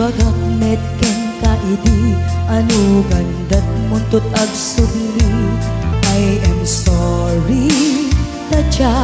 Bagak metken kaidi anu gandat muntut ag sugli. I am sorry taja.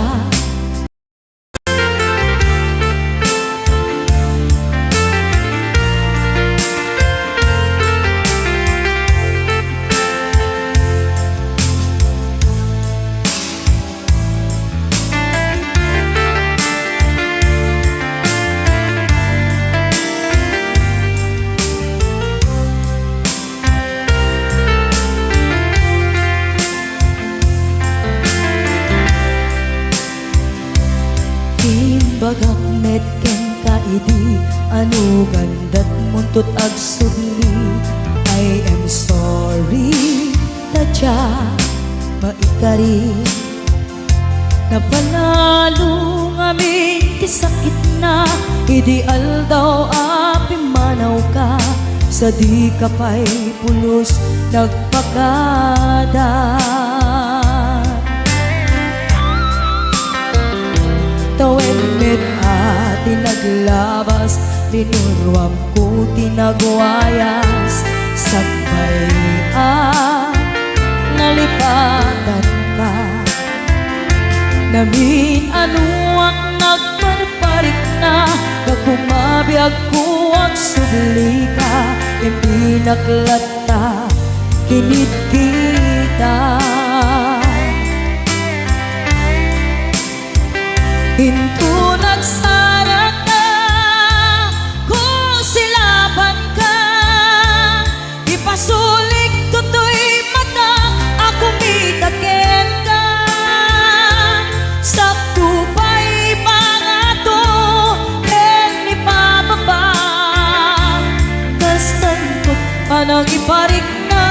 Bagak metken kaidi anu gandat muntut ag sugli. I am sorry taja maikari. Napanalo ngamin ti sakit na ideal daw api manaw ka. Sa di ka pa'y pulos nagpakada. Tawen met ati naglabas, tinuruam ko tinagwayas. Sagbay nalipatan ka. Namin anuak nagparparik na, kagumabiyag ko ang subli ka. Hindi naklata, kinit kita. Hinto nagsarat ka, kung silaban ka. Ipasulik tutoy mata, ako mitaken ka. Sakto pa'y pangato, ken ipababa. Kastan ko panang iparik na,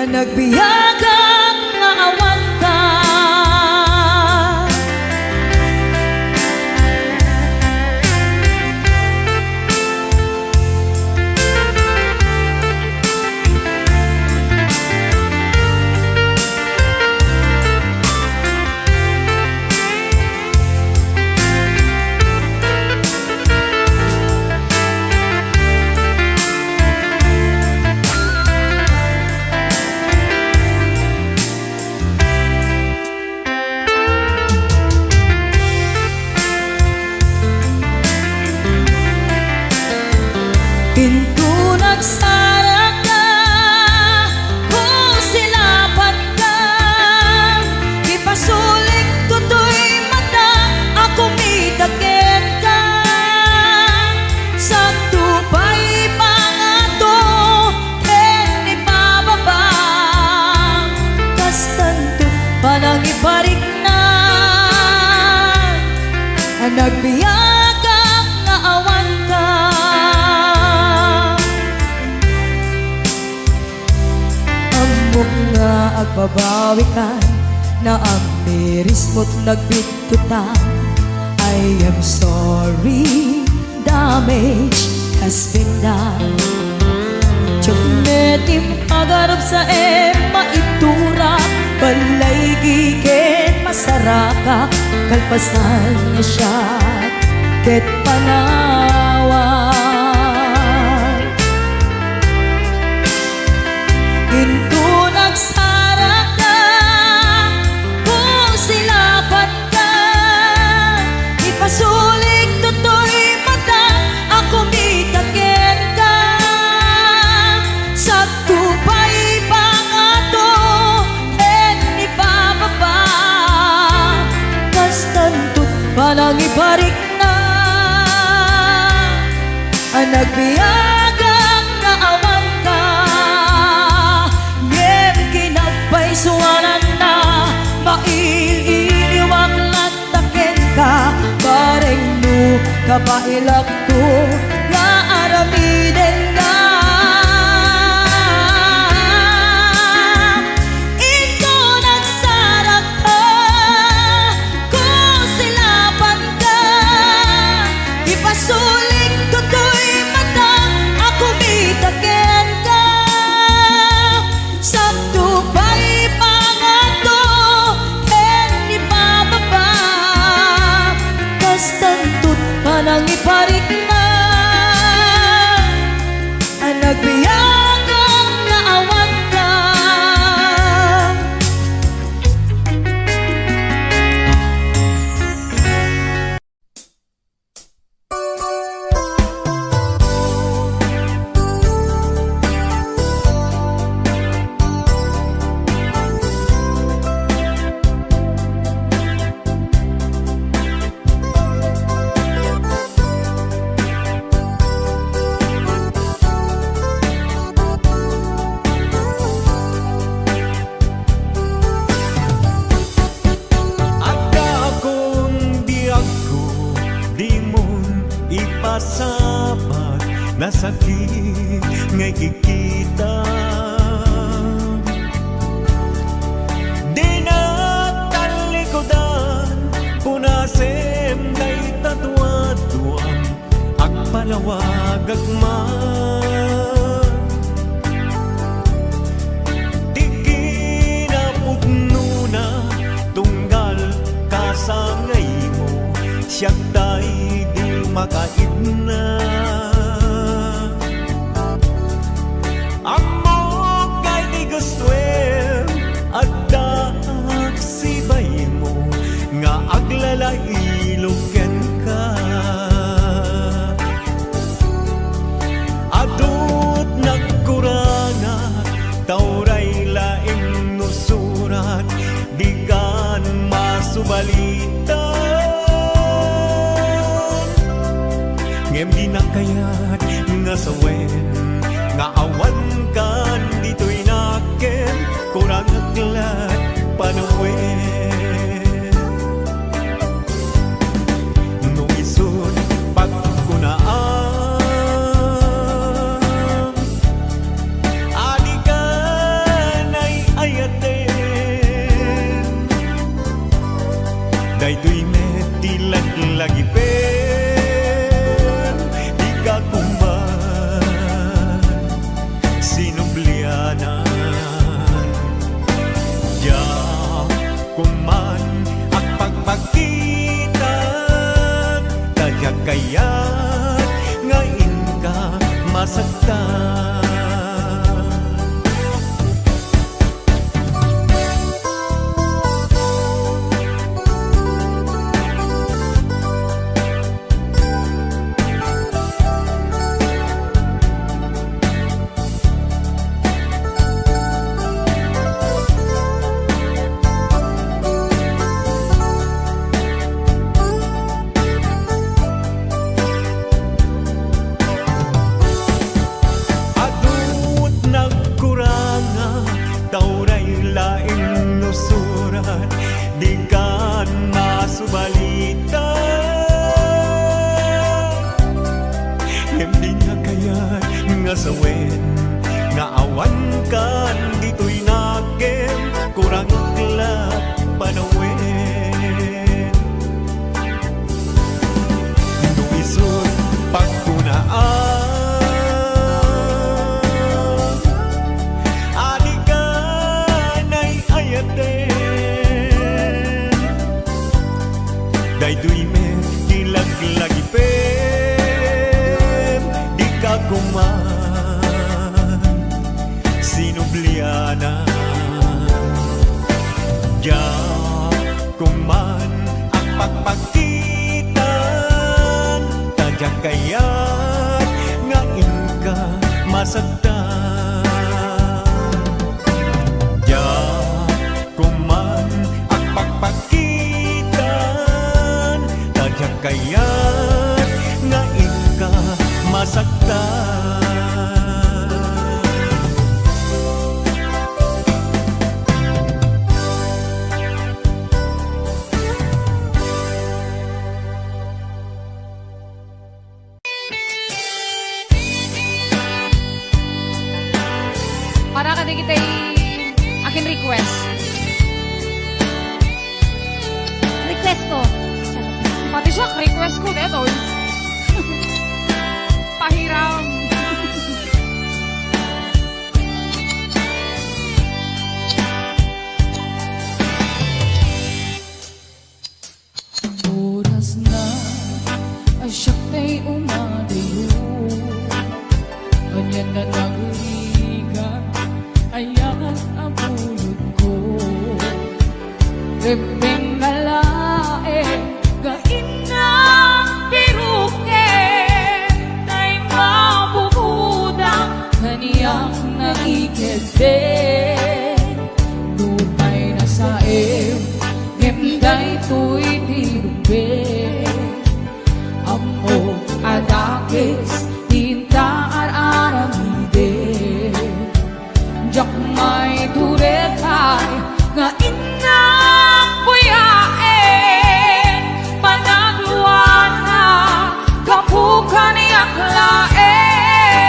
nagbiyagang maawan ka. Pinto nagsarat ka, kung silaban ka. Ipasulik tutoy mata, ako mitaken ka. Sakto pa'y pangato, ken ipababa. Kastanto panang iparik na, nagbiyagang naawan ka. Nga agbabawi ka na ang miris mo't nagbitutan. I am sorry, damage has been done. Tiyagnetim agarap sa maitura, balay gigen masaraka. Kalpasan niya siya ket panawan. Hinto nagsarat ka, kung silaban ka. Ipasulik tutoy mata, ako mitaken ka. Sakto pa'y pangato, ken ipababa. Kastanto panang iparik na, nagbiyagang naawan ka. Suwanan na maililiwag lataken ka. Bareng no kapailak to nga aramiden ka. Ito nagsarat ka, kung silaban ka. Ipasulik tutoy mata, ako mitaken ka. Sakto pa'y pangato, ken ipababa. Kastanto't panang iparik na, sakit ngay kikita. Di na talikodan, punasem day tatuatuam, agpalawag agman. Di kinapugno na tunggal kasangay mo, siyak tay di makaidna. Amo kay di gustuin at sibay mo nga aglalailoken ka. Adut nagkuranga tauray laing nusurat, di kan masubalitan. Ngem di na kayat nga sawen nga awan kan dito'y naken, kurang aglat panawen. Nung isod pagkunaan, adi ka na'y ayaten, dayto'y metilag lagi pen, di ka kumban sinublianan. Ya kuman at pagpagitan, tadyak kayat ngayon ka masaktan. Di kan masubalitan. Ngem di nga kayat nga sawen nga awan kan dito'y nakem, kurang aglat panawen. Nung isod pagkunaan, adi ka na'y ayaten, dayto'y metilag lagi pen, di ka kuman sinublianan. Ya kuman ang pagpagitan, tadyak kayat ngayon ka masaktan. Ya kuman ang pagpagitan, tadyak kayat ngayon ka masaktan. Para ka di kita akin request. Request ko. Pati siya, request ko dito. Pahiram. Oras na ay siyak na'y umadayo, kanyan na nagurigan ayan ang pulot ko. Repeng nalae gain na piruken, tay mabubuda kaniyang nakikete. Lupay na sa gemday to'y tirumbe, amo adakis tinta aramide. Jak may turekay nga inang buyaen, panagluan na kapukan niyang laen.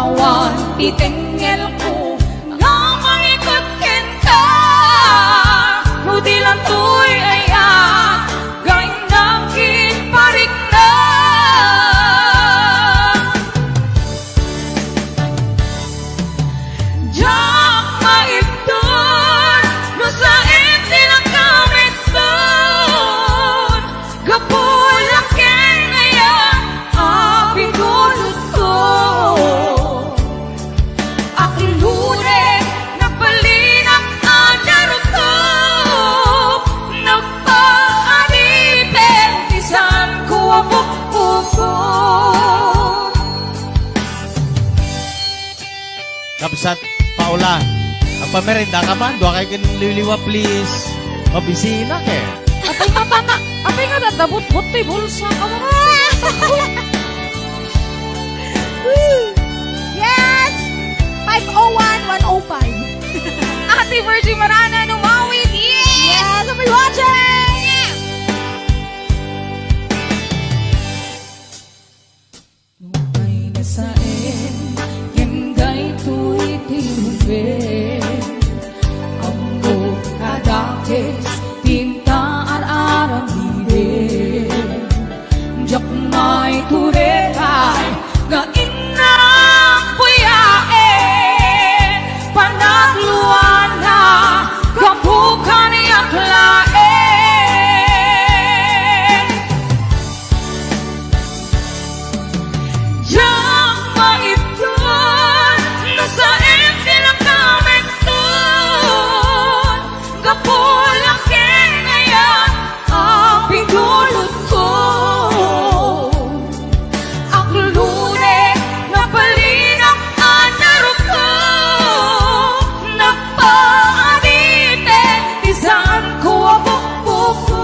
awan itingel ko nga mangikutkin ka Rudi lang tuy aya Gaing nakin parik na Diyak maipton No sa hindi lang kamit doon Gapulakin aya Apigulot ko Akilure Nagbalinang anarutok Nagpaanipin Isan ko abok-bukok Kapsat, Paula, ang pamerinda ka man, doon kayo kinuliliwa, please. Mabisina ke. Apay nga dadabot-bot to'y bulsa ka mo Yes! 501-105. Ate Virgie Marana Numawit Yes! Yes, I'll be watching! Nungay nasain, yenday tuy tinubin. Ambo kadakis, tinta ar-arang hidin. Diyak may turekay, nga inang puyain. Panagluan na, kapukan niyak lain. Diyak maipon, nasa hindi lang kamit doon. Kapulakin ngayon ang pigulot ko. Aklune, napalinang anarutok. Nagpaanite, isan ko abok-bukok.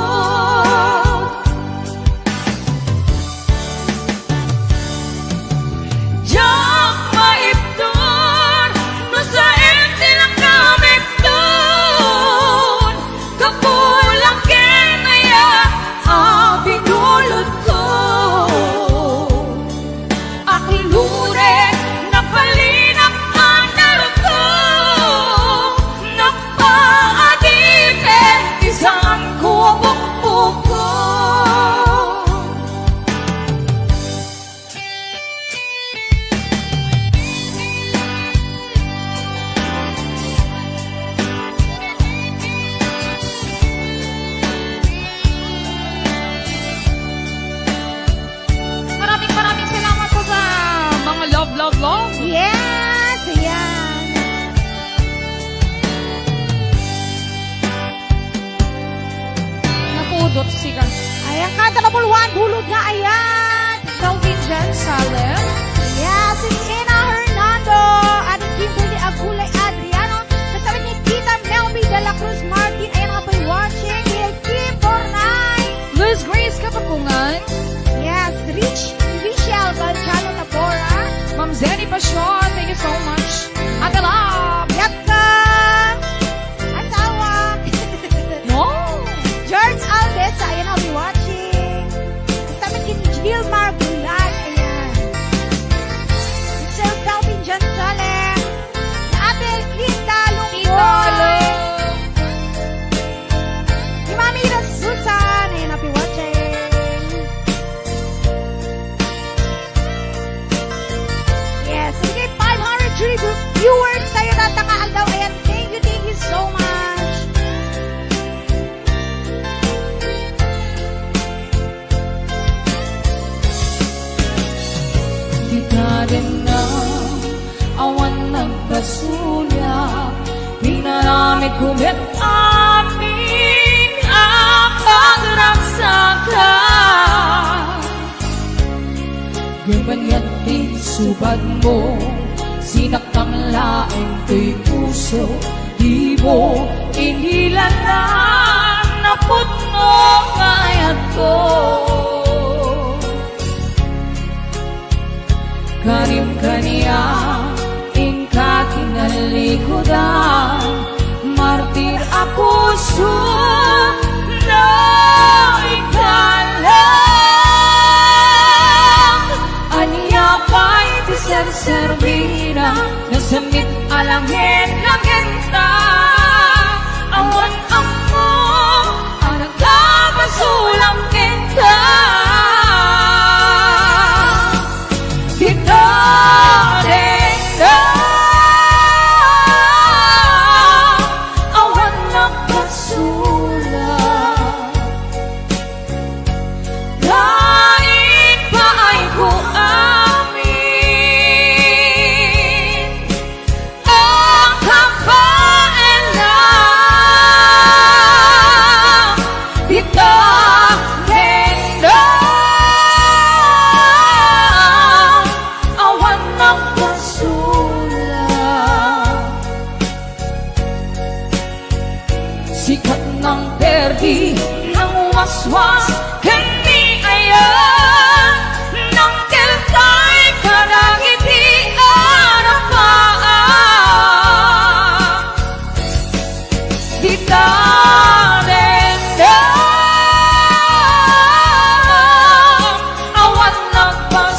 Diyak maipton, no sa hindi lang kamit doon. Kapulakin aya ang pinulot ko. Akilure, napalinang anarutok. Nagpaadipin, isan ko abok-bukok. Maraming salamat po sa mga love Yes! Ayan! Napudot siya Ayan ka, double one, hulog nga ayan! Calvin Jan Salem Yes, it's Ina Hernando at Kimberly Agulay Adriano. Kasama ni Tita Melby de la Cruz Martin. Ayan nga po watching. Kay Kim Bornay. Luis Grace Kapapungan Yes, Rich Michelle Balchano Tabora. Ma'am Zenny Pasyon, thank you so much Ate Lab Yaka. Asawa. No George Alves. Ayan nga po watching. Kasama ni Gilmar Bulag. Ayan. Sir Calvin John Salem. Ate Linda Lungboy. Si Mami Susan, ayan, happy watching. Yes, sige, 500 viewers tayo na takaal daw. Ayan, thank you so much. Di ka rin na awan nagkasulya. Pinaramid kumit amin ang pagragsaka. Ganyan din subad mo, sinaktang laing ko'y puso. Di mo inilalang na puno ngayat ko. Kanim kaniya, ingka kinalikodan. Martir ako na ikalang. Anya pa'y ti serserbi na nasamit alangin langin ta awan ako ang nagkapasulang kita kita din na awan nakasulat kahit pa ay ko amin ang kapain lang kita din na awan nakasulat sikat ng perdi ng waswas hindi ayan ng keltay karangiti arapaan kita rin awan nagpasulat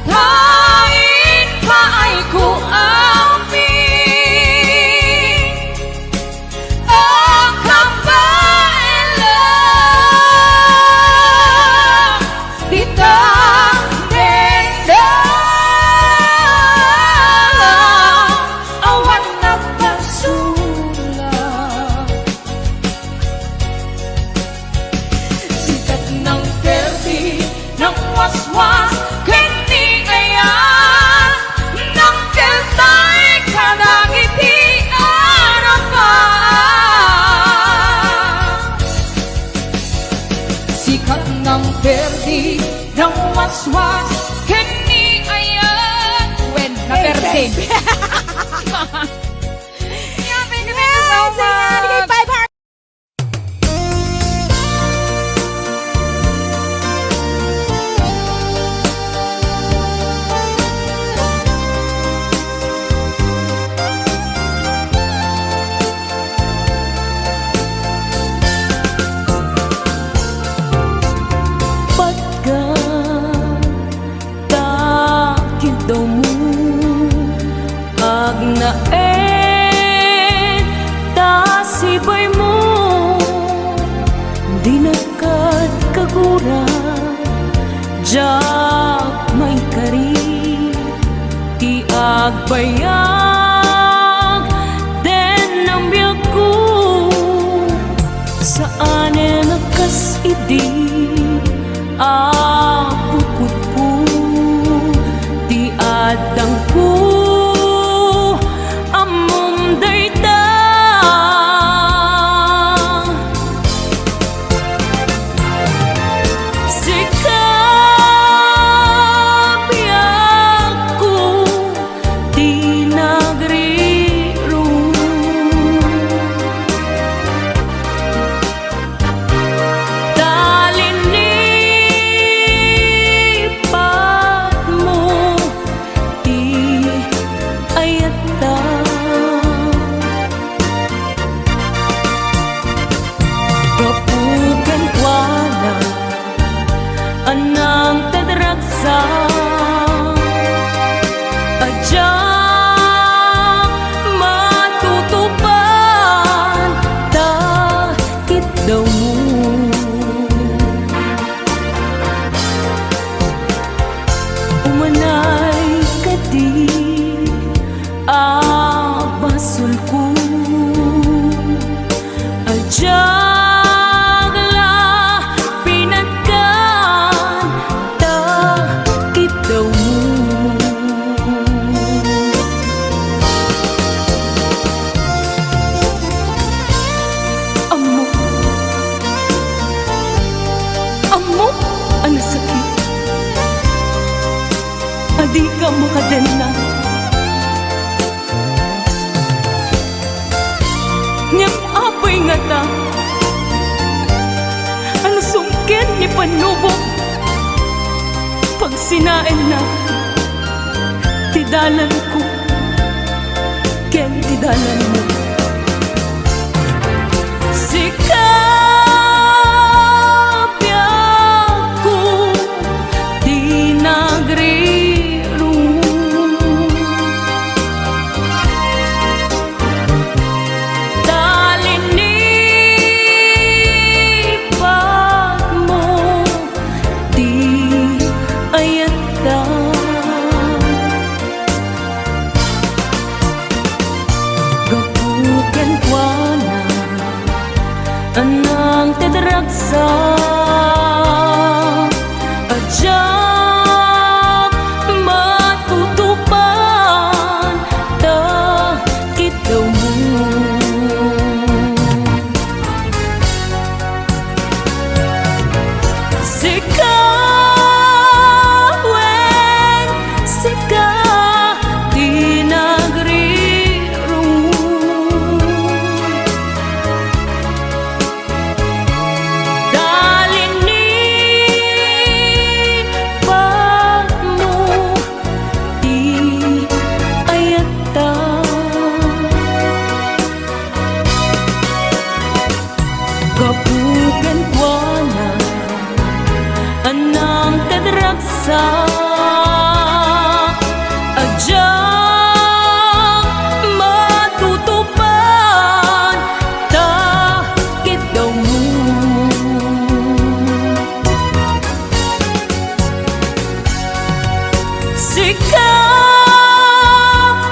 kahit pa ay ko amin ang kapain lang kita din na awan nagpasulat sikat ng perdi ng waswas hindi ayan ng keltay kadangiti arapan sikat ng perdi ng waswas hindi ayan when na perdi Yeah, thank you so much. Bigay 500. Pagka takid daw mo agnaen tasibay mo di nagkat kagura jak may kari ti agbayag den ang biyak ko saan nakas idi apukot ko ti adang ko amom dayta sikap biyak ko di nagriro talinipat mo di ayata kapugan wala anang tadragsa adyak matutupan takit daw mo umanay kadi abasol ko adyak la pinagkan takit daw mo amo amo ang sakit adi ka makadena ngem apoy nga ta ano sungkit ni panubok pag sinain na tidalan ko ken tidalan mo sikap ko di na ayata. Gapuken kwa na anang tedragsa adya matutupan ta kitaw mo. Sikaweng sika di nagrirong dalin ni pagmo di ayata. Kapuken kwa na anang tedragsa adya matutupan ta kitaw mo.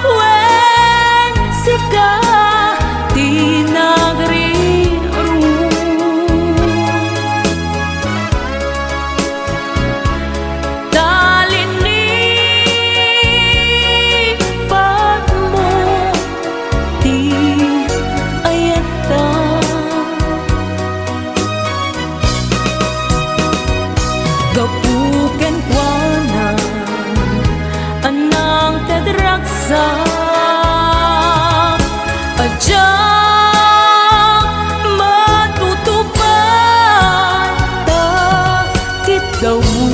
Sikaweng sika di nagrirong dalin ni pagmo di ayata. Gapuken kwa na anang tedragsa adya matutupan ta kitaw mo.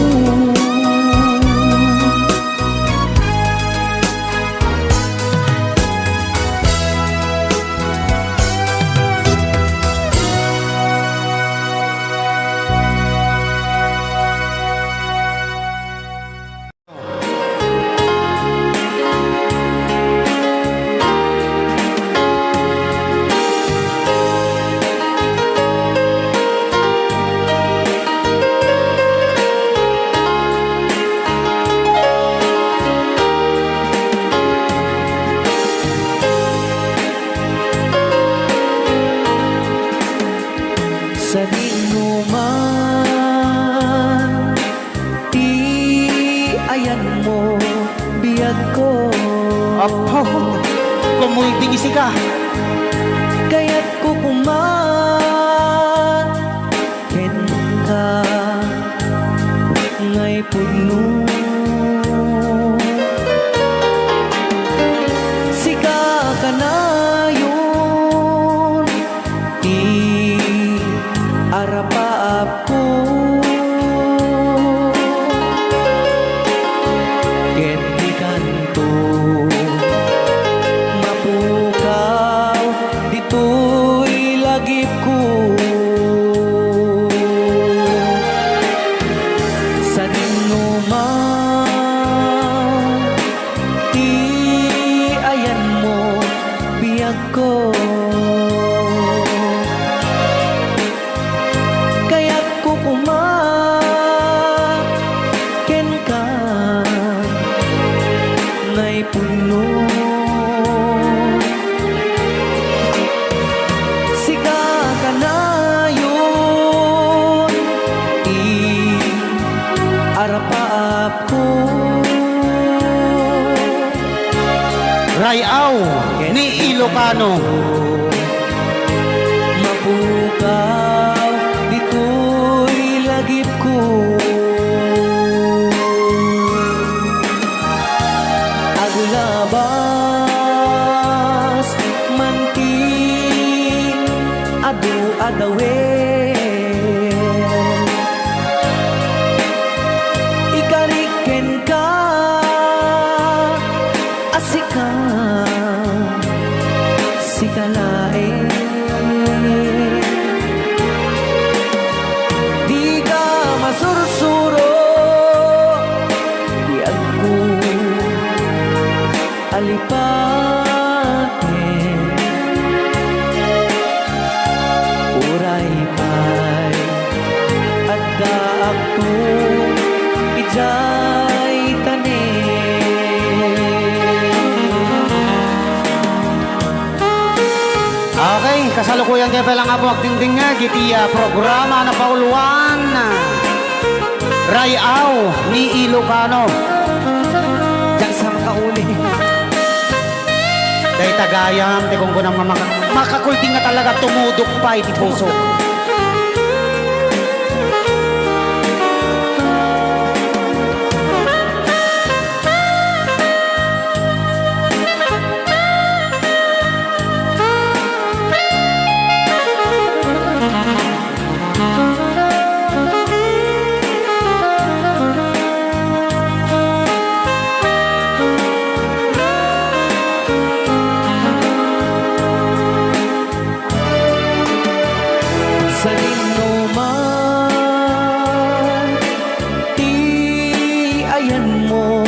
Sa dinuman ti ayan mo biyag ko. Apo, kumulting isi ka. Kaya't kukuman ken ka ngay puno. Sika ka na yun ti arapaap ko. Ken di kanto mapukaw dito'y lagip ko. Sa dinuman ti ayan mo biyag ko. Kaya't kukuman ken ka ngay puno. Sika ka na yun ti arapaap ko. Rayaw ni Ilocano. Mapukaw dito'y lagip ko. Agulabas manti adu-adawen ikariken ka asika sikalae. Di ka masursuro di ako alipatin. Uray pa'y adda ako ijay kasalukuyan kaya palang abo agdingding nga gitiya programa na pauluan Rayaw ni Ilocano. Diyan sa makauli. Dahil tagayam, di kung kunang makakulting nga talaga tumudok pa iti puso. Sa man, ti ayan mo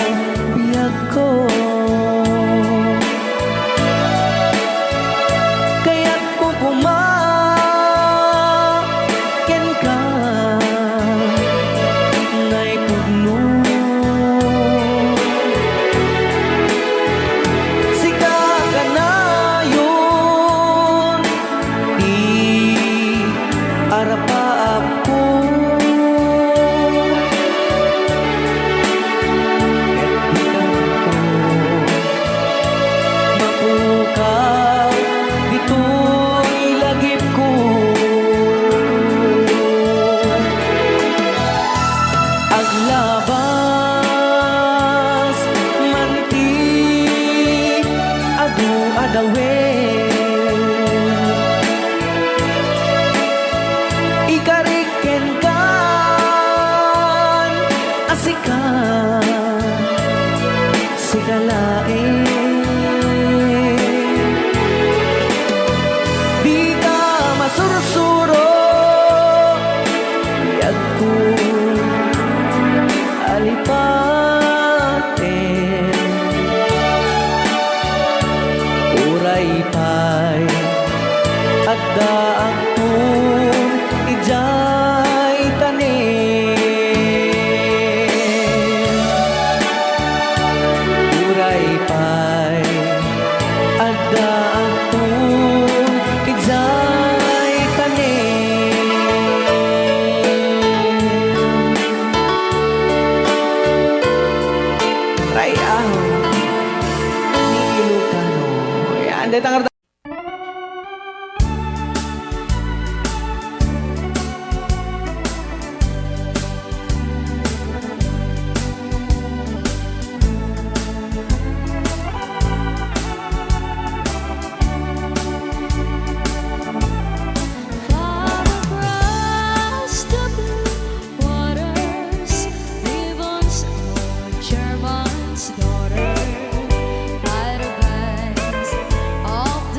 biyag ko. Kaya't kukumaken ka ngay pugno. Sika ka na yun, arapa ako mapukaw dito'y lagip ko aglabas manti adu-adawen ikariken kan asikan sigalain di ka masursuro biyag ko alipaten uray pa'y adda ako ijay tanin uray pa'y adda ako ijay tanin Rayaw ni Ilocano. Yan, dito ang Far across the blue waters live once more German's daughter by the banks of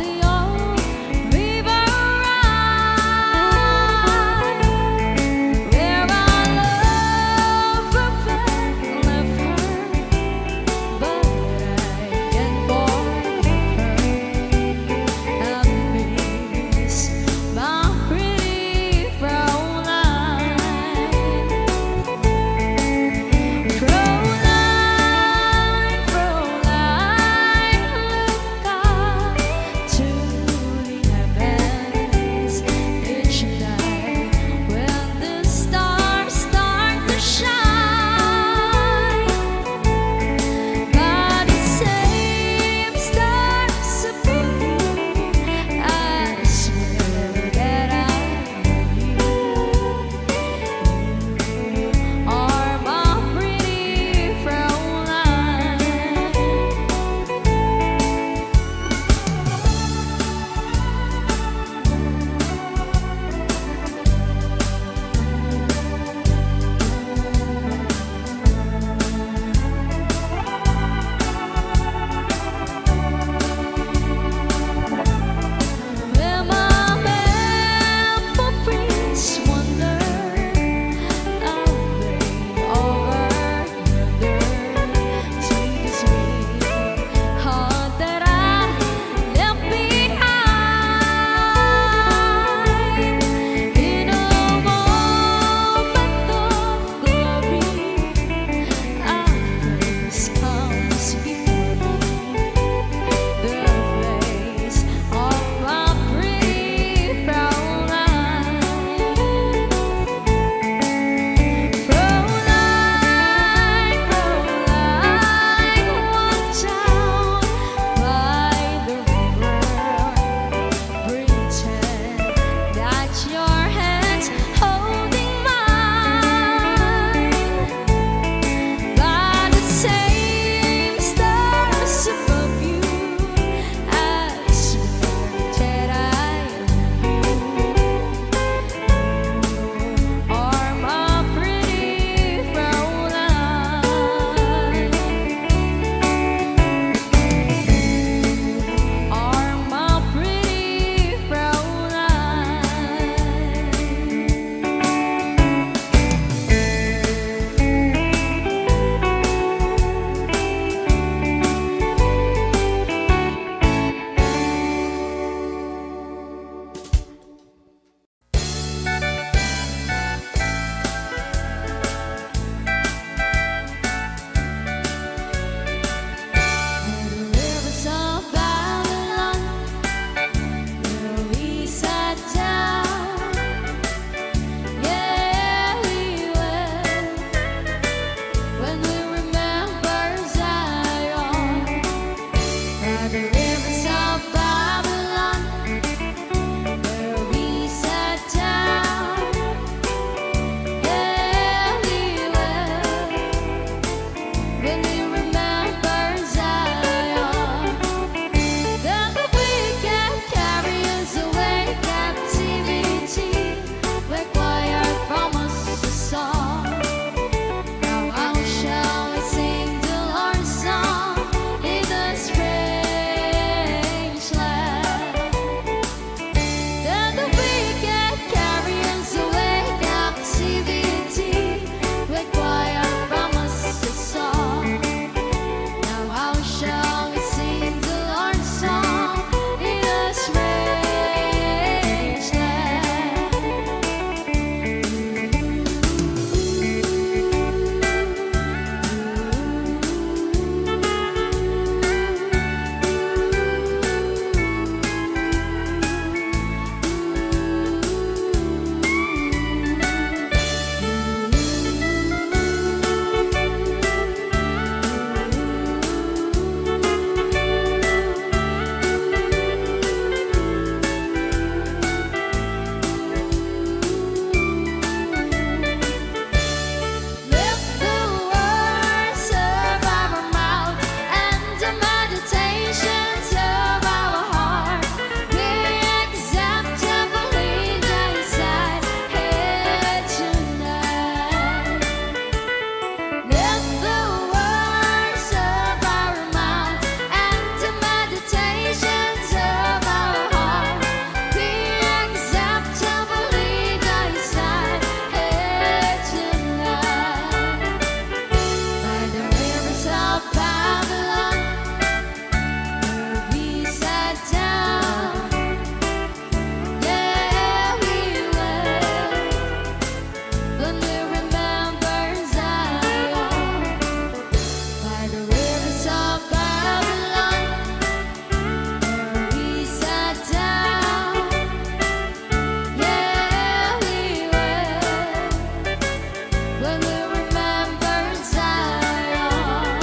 when we remember Zion. Then the wicked carry us away, captivity required from us a song. Now how shall we sing the Lord's song in a strange land? Then the wicked carry us away, captivity required from us a song. Now how shall we sing the Lord's song in a strange Let the words of our mouth and the meditations of our heart be acceptable in thy sight here tonight. Let the words of our mouth and the meditations of our heart be acceptable in thy sight here tonight. By the rivers of Babylon, where we sat down, yeah, we will. When we remember Zion, by the rivers of Babylon, where we sat down, yeah, we will. When we remember Zion.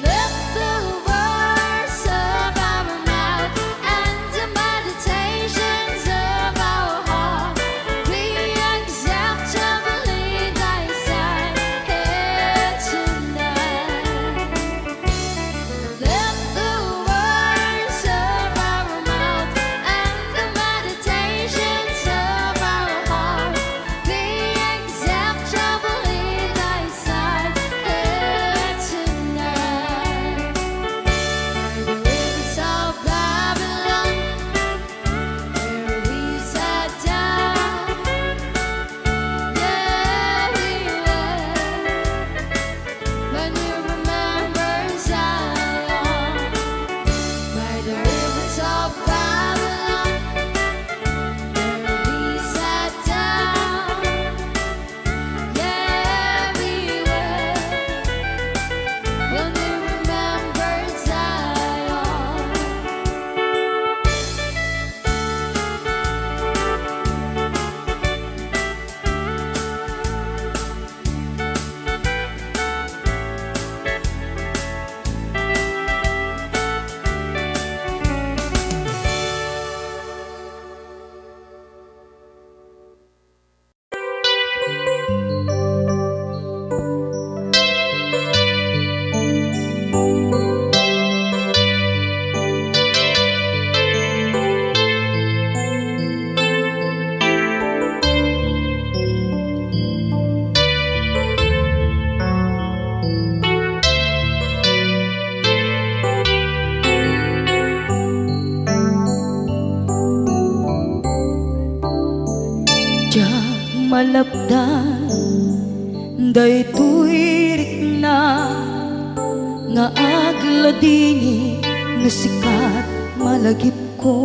Let the words of our mouth and the meditations of our heart be acceptable in thy sight here tonight. Let the words of our mouth and the meditations of our heart be acceptable in thy sight here tonight. By the rivers of Babylon, where we sat down, yeah, we will. When we remember Zion, by the rivers of Babylon, where we sat down, yeah, we will. When we remember Zion. Malapdan daytoy rikna nga agladini nga sikat malagip ko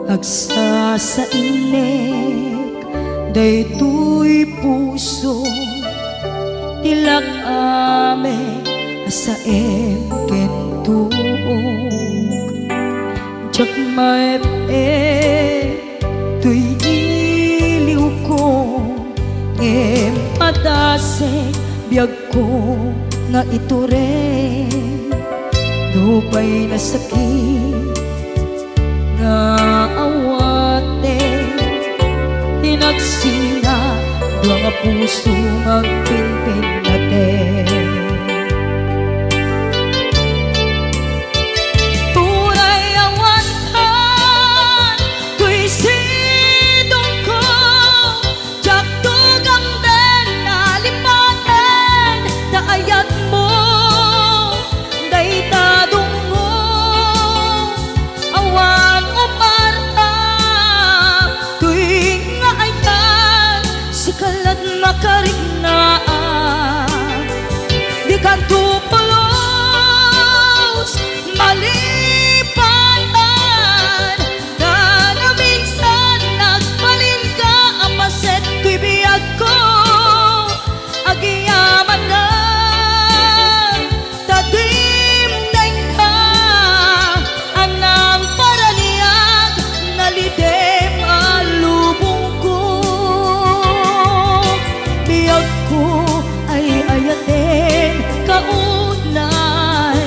agsa sa inek daytoy puso tilak ame asaem kentuog jak maep tuy iliw ko ngem padase biyag ko nga ito rin dupay na sakit nga awate tinagsinga dua nga puso magpinpin natin turay awantan tuy sidong ko jak tugam den nalipaten daayat mo daytadong mo awan umarta tuwing nga aytan sikalat makarignaan di ka tupulos malipatan na na minsan nagbalin ka apaset tuy biyag ko agiyaman na tadimdeng ka anang paraniyag nalidem alubong ko biyag ko ay ayaten kaunay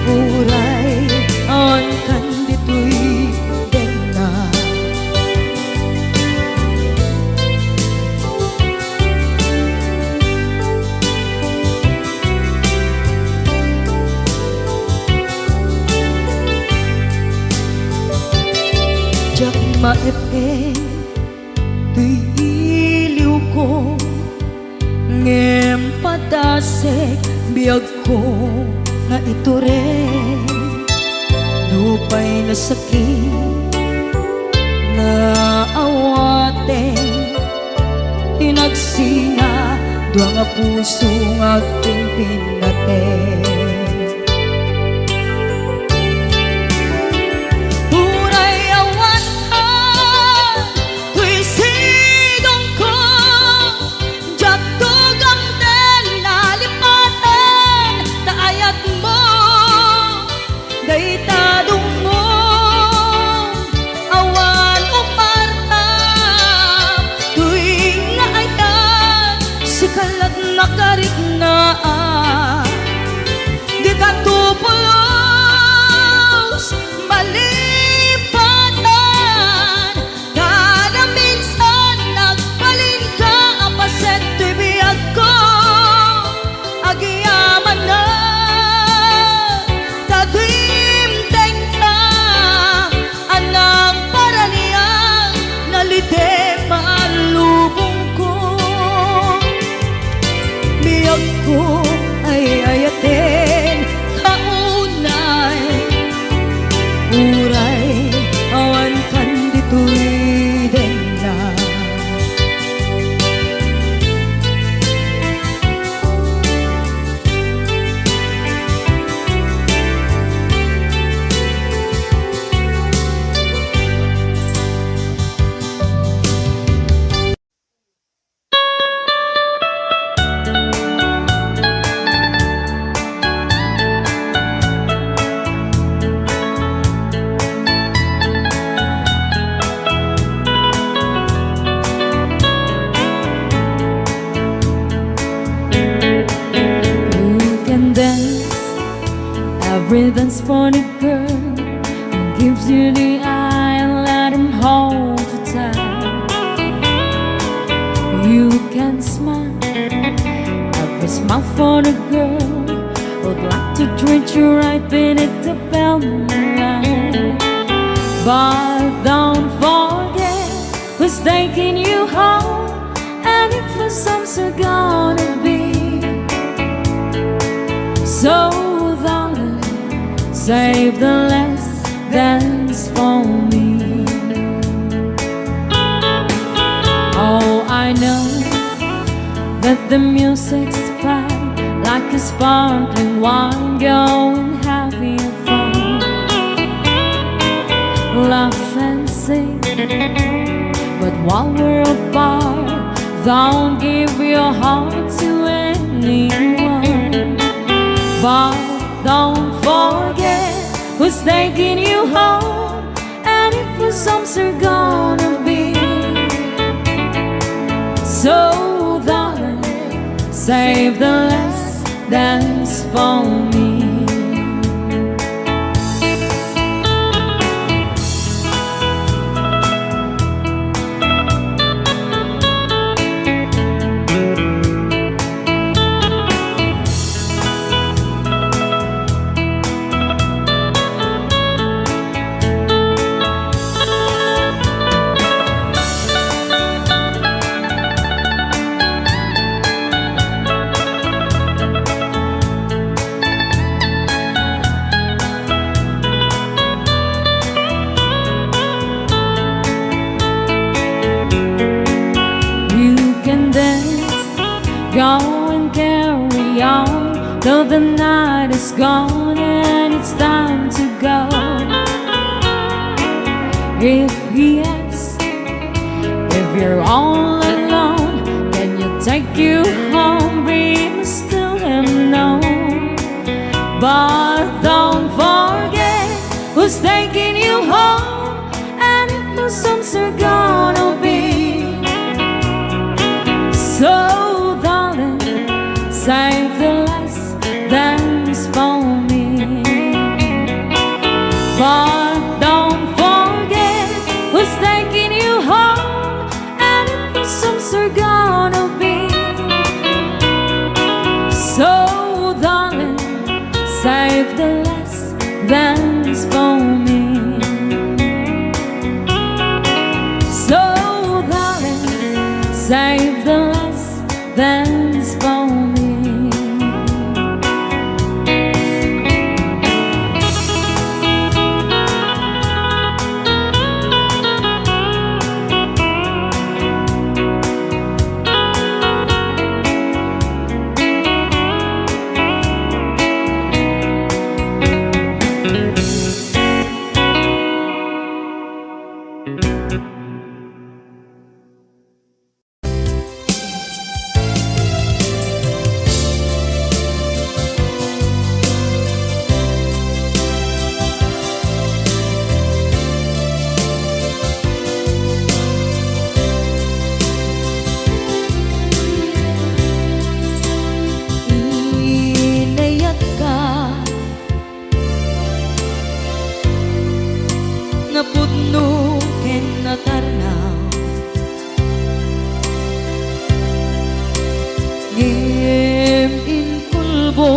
uray on kanditoy denga jak maepe tuy iliw ko ngem padasek biyag ko nga ito rin dupay na sakit nga awate tinagsinga dua nga puso nga pimpin natin uray awantan tuy sidong ko jak tugam den nalipaten daayat mo daytadong mo awan umarta tuwing nga aytan sikalat makarignaan di ka tupulos malipatan kada minsan nagbalin ka apaset tuy biyag ko agiyaman na tadimdeng ka anang paraniyang nalidem alubong ko biyag ko ay ayaten kaunay uray awan kanditoy denga You can dance, every dance for the girl who gives you the eye and let him hold you tight. You can smile, every smile for the girl who'd like to treat you right beneath the moonlight. But don't forget who's taking you home, and if for some so gonna be. So darling, save the last dance for me. Oh, I know that the music's fine, like a sparkling wine, going having fun. Laugh and sing, But while we're apart, don't give your heart to anyone. But don't forget who's taking you home, and if your songs are gonna be. So darling, save the last dance for me. Go and carry on till the night is gone and it's time to go. If he asks if you're all alone, can you take you home? We must tell him no. But don't forget who's taking you home, and if the songs are gonna be. So save the last dance for me. But don't forget who's taking you home, and if the songs are gonna be. So darling, save the last dance for me. So darling, save the last dance for me. Napudno ken natarnaw ngem in kulbo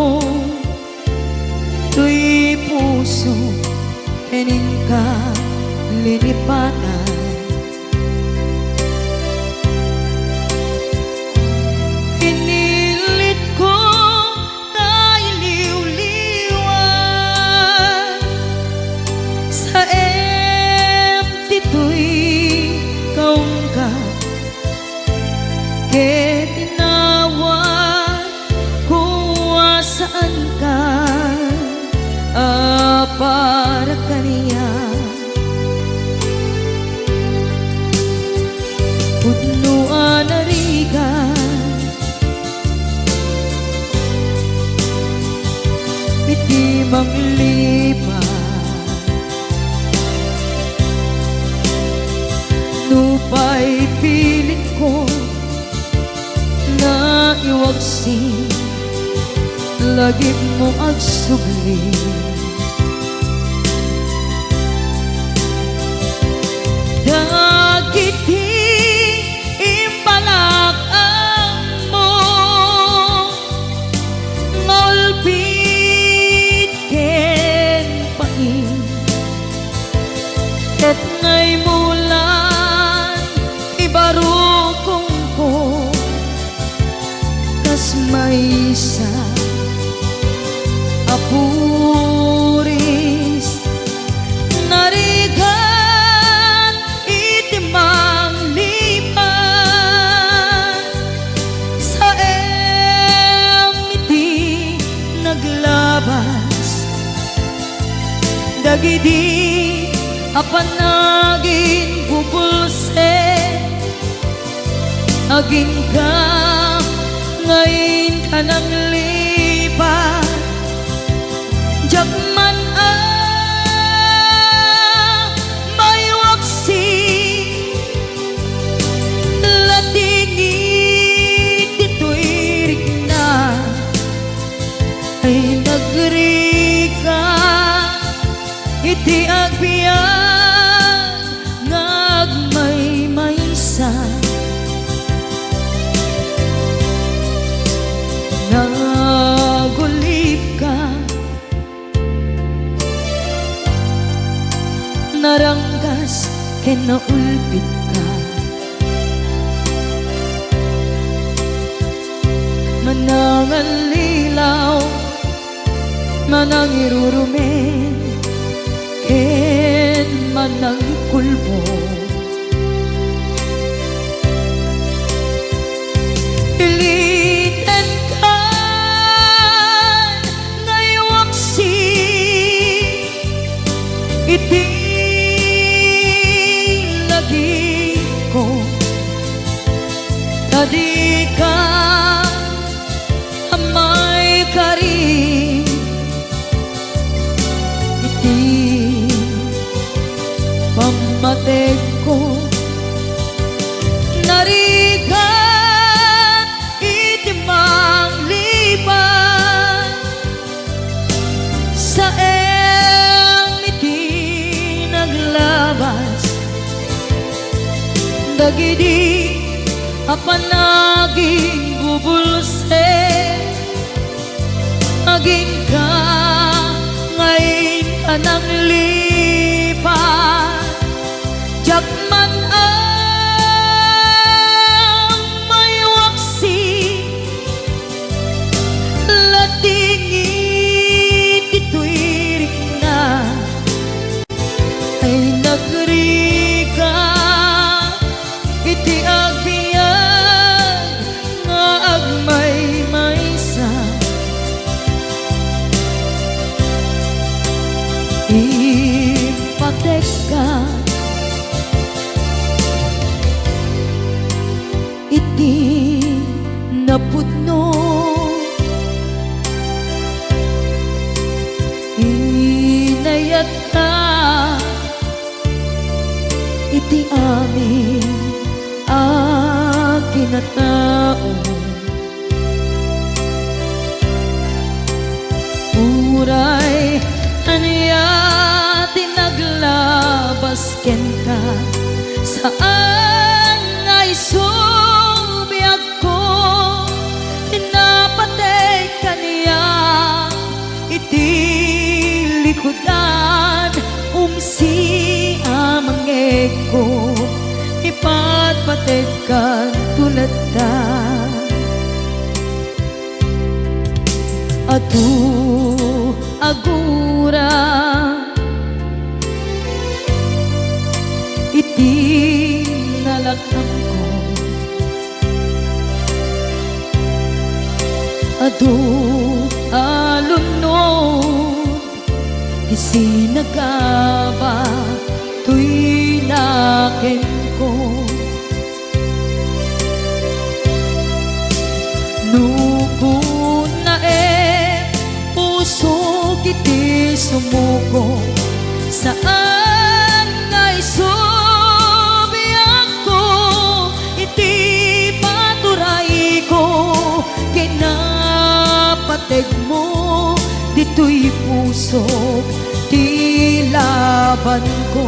tuy puso kenin ka linipatan pinilit ko na iliw-liwan sa ito'y kaungkat ke tinawag kung saan ka para kaniya pudnuan arigan iti manglipan nupay pilit ko na iwagsin lagip mo agsugli dagiti impalakang mo ngolpit ken pain ket ngay mulan ibarukong ko kas maysa apuris narigan itimang lipan sa iti naglabas dagidi apanagin bubulse aging ka ngayon ka nang lipat. Jakman may waksi latingit dito'y rigna ay nagrika iti agbiyan ngagmay maysa nagulip ka naranggas kinaulpit ka manangan lilaw manang irurumen ken manang kulbo iliten ka ngaywaksi iti lagi ko tadi ka amay karin iti pamatek ko narigat iti manglipan sa iti naglabas dagidi apan naging bubulse aging ka ngayon ka nang lipat. Jakman may waksi latingit ito'y rigna ay nagrika iti agbiyan nga agmay maysa ipatek ka iti napudno inayat ka iti amin akinatao uray aniya tinaglabas ken ka saan ay subiyag ko tinapatay ka niya iti likodan umsi amangeg ko ipatpatay ka tulad ta atu agura iti nalakam ko adu alunod isinagaba tuy naken ko nukun na puso kiti sumuko saan ngay subiyak ko iti paturay ko kinapateg mo dito'y puso ti laban ko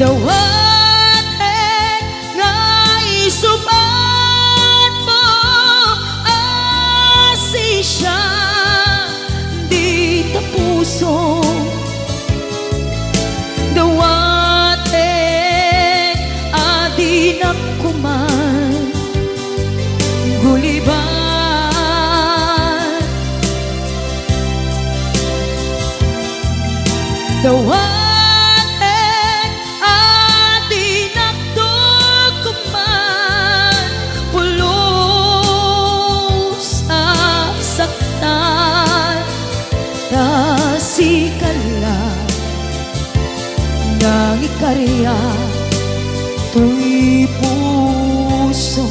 dawatek nga isubat mo asisya di ta puso dawatek adi nakuman guliban dawatek Tuy puso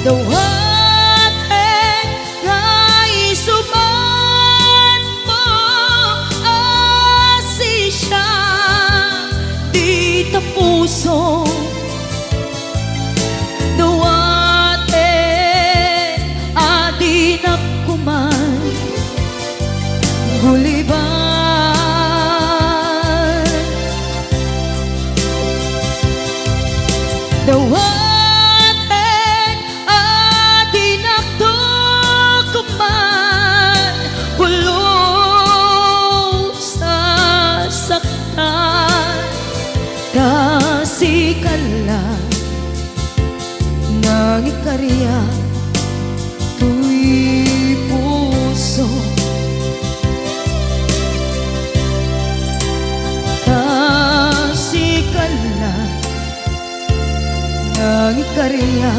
dawaten ngay suman mo asisya di tapuso dawaten adi nakuman guliban dawaten kasikala ng ikarya tuy puso kasikala ng ikarya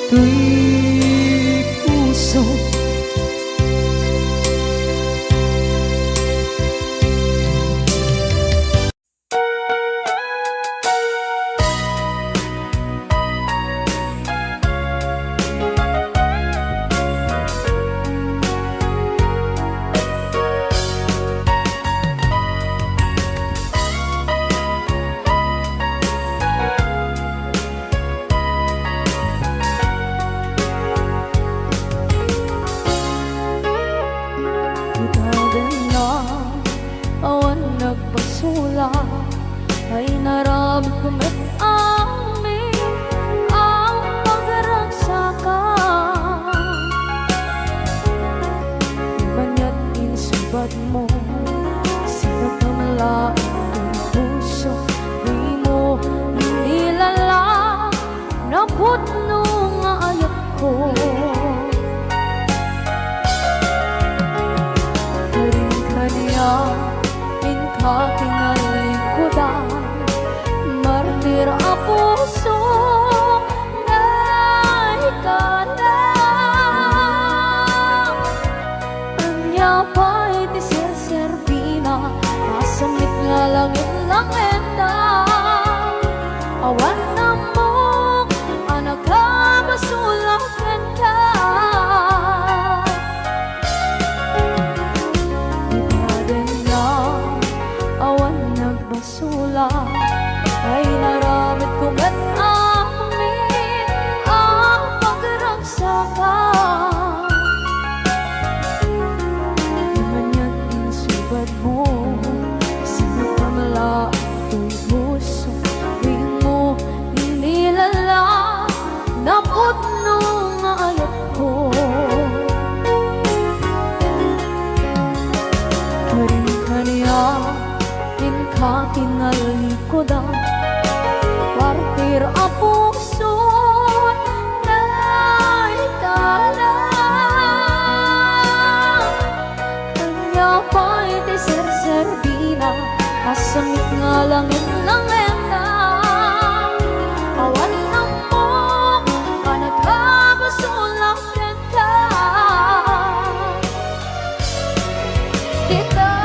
tuy puso nagpasula ay naramit ko met amin ang pagragsakan banya't insubad mo sinagamla ang puso di mo inilala na putno nga ayat ko aking alingkudan martir a puso na ikalang anya pa'y di serservina nasamit nga langit langenda awan na mo anak ka masulakan ka sula ay naramit ko met amin ang pagragsakan di man yan insubad mo sinagamla ito'y puso di mo inilala na putno nga ayat ko karin kaniya katinalikodan partir a puso na ikalang kanya pa'y di serservina kasamit nga langit langenda awan na mo ka nagkabasulakan ka kita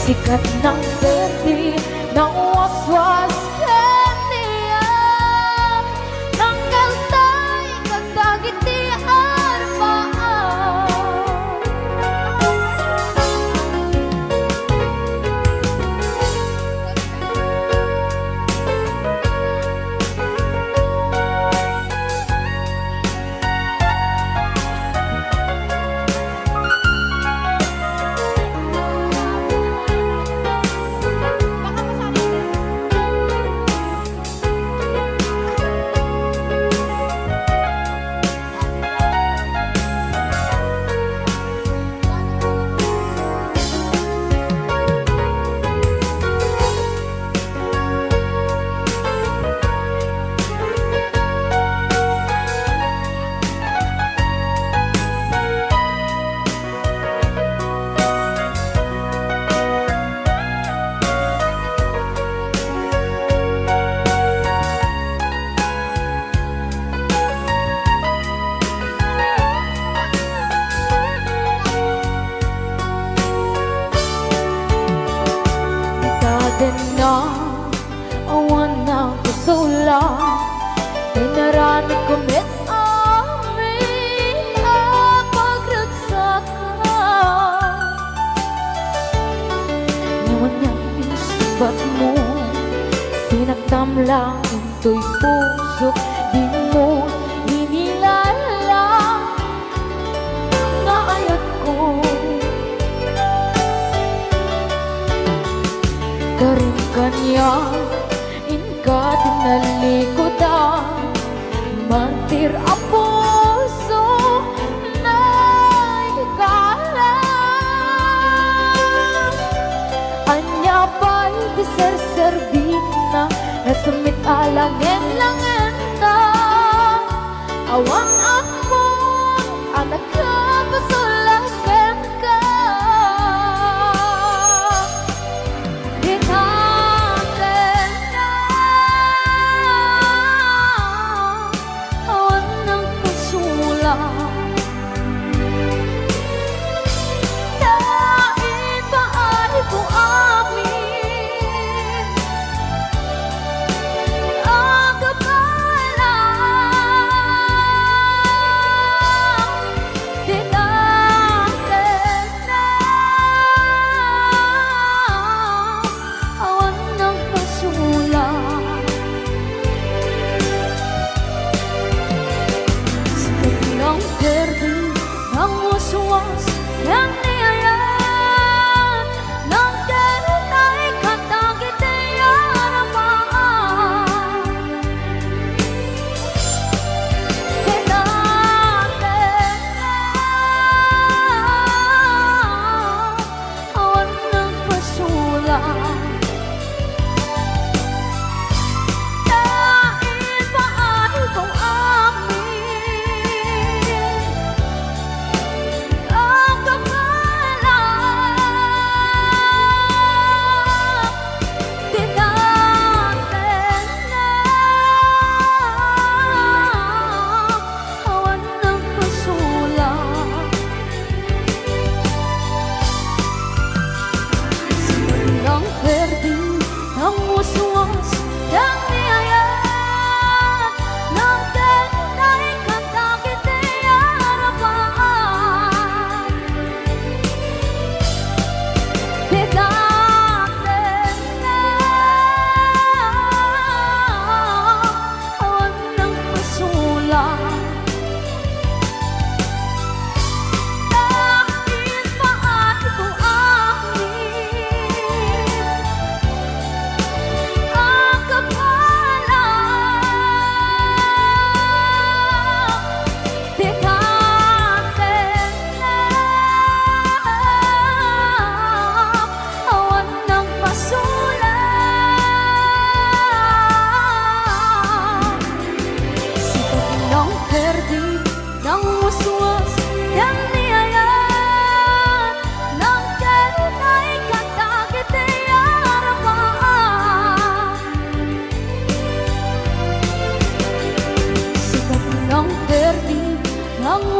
sikat ng berde ng waswas kaniya tanggal tay kagdagiti arbaan na awan na kusula Pinarami kumit amin ang pagragsakan Ngayon niya inusubat mo Sinagdam lang into'y puso Di mo inilala Nga ayat ko Karin kanya Inka tinalikodan Mantir a puso Na higala Anya ba'y di serservin na Nasumit alangin langin na Awan ako Anak ka pasulakan ka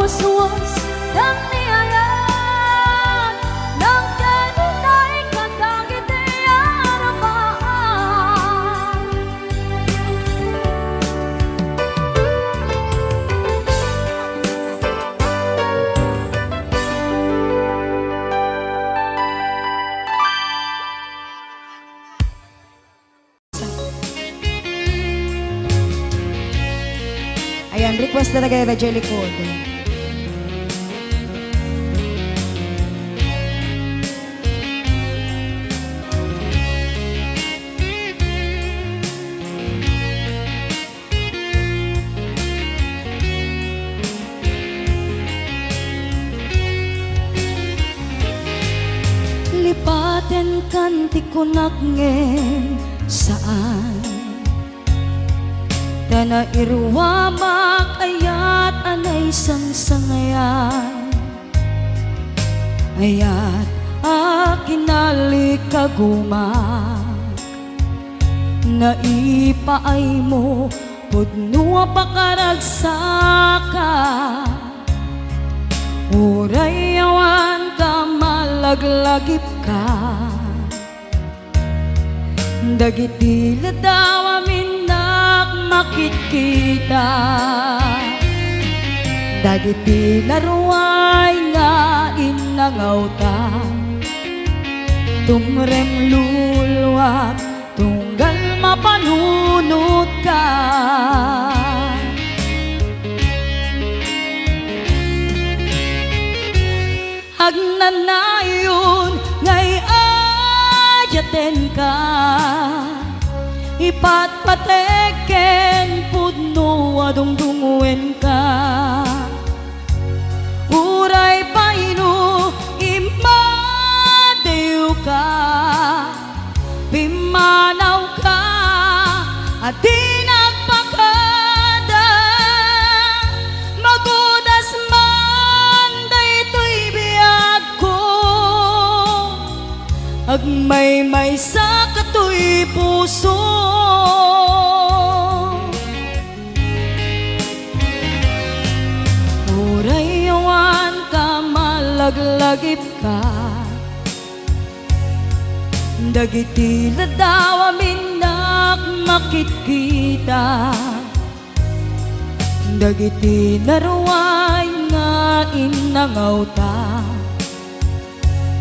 Waswas dan niayat Nang kanunay katangit ay arapaan Ayan, request na kay Jelly Code. Lipaten kanti kunak ngen saan Dana irwa makayat anay sang-sangayan Ayat akinalikagumak Naipaay mo pudnua pakaragsaka Uray awan ka malaglagip ka Dagiti ladaw amin nak makikita, dagiti laruay nga inangaw ta, tumrem luluwat tunggal mapanunot ka. Agnanayon ngay ayaten ka, ipatpateken pudno adungdungwen ka. Uray paino imadew ka, pimanaw ka, at di nagpakada. Magudas man daytoy biyag ko, agmay-may sa katoy puso. Uray yawan ka malaglagip ka, dagiti ladaw amin nak makikita, dagiti naruay nga inangaw ta,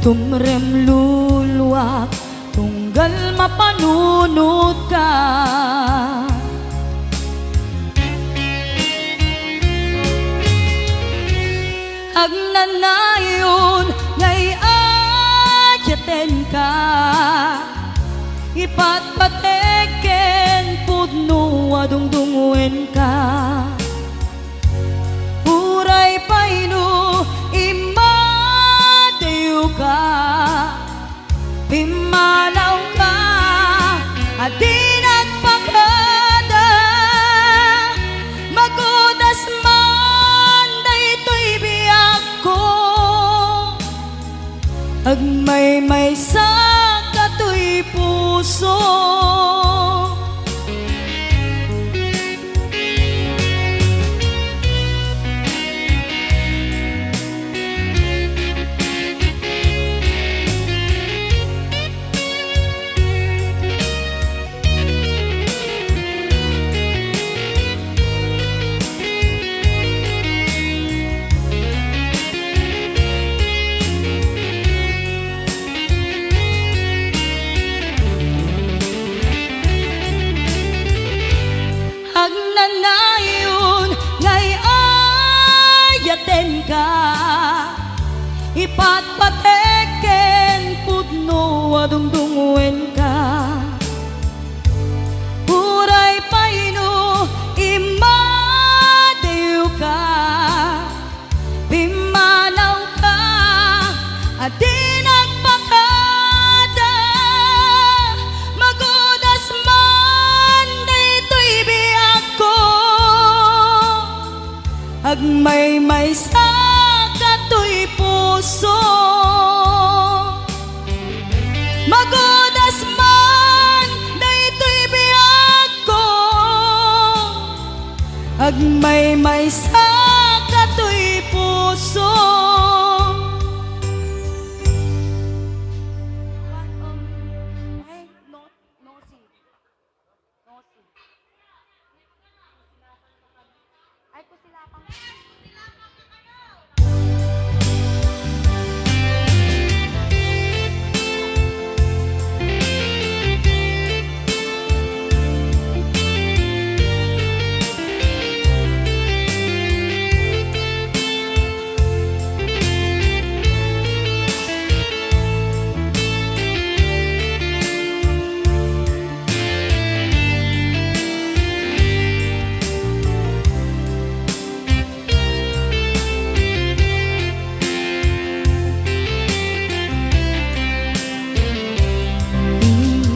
tumrem luluwak tunggal mapanunot ka. Agnanayon ngay ayaten ka, ipatpateken pudno adungdungwen ka. Uray paino imadew ka, pimanaw ka, at di nagpakada. Magudas man daytoy biyag ko, agmay-may sa katoy puso. Agnanayon ngay ayaten ka, ipatpateken pudno adungdungwen ka. Uray paino imadew ka, pimanaw ka, at di nagpakada. Magudas man daytoy biyag ko, agmay-may sa katoy puso. Magudas man daytoy biyag ko, agmay-may sa katoy puso.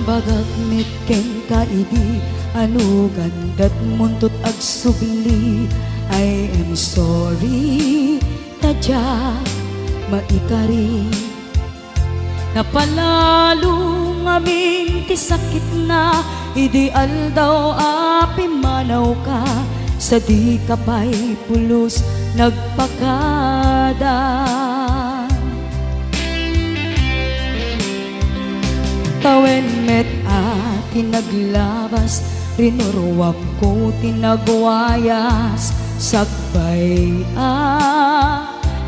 Bagagmit ken kaidi, ano gandat muntot agsubli. I am sorry, tadya maikari. Napalalo aming ti sakit na, ideal daw api manaw ka, sa di kapay pulos nagpakada. Tawen met atin naglabas, rinuruwap ko tinagwayas, sagbay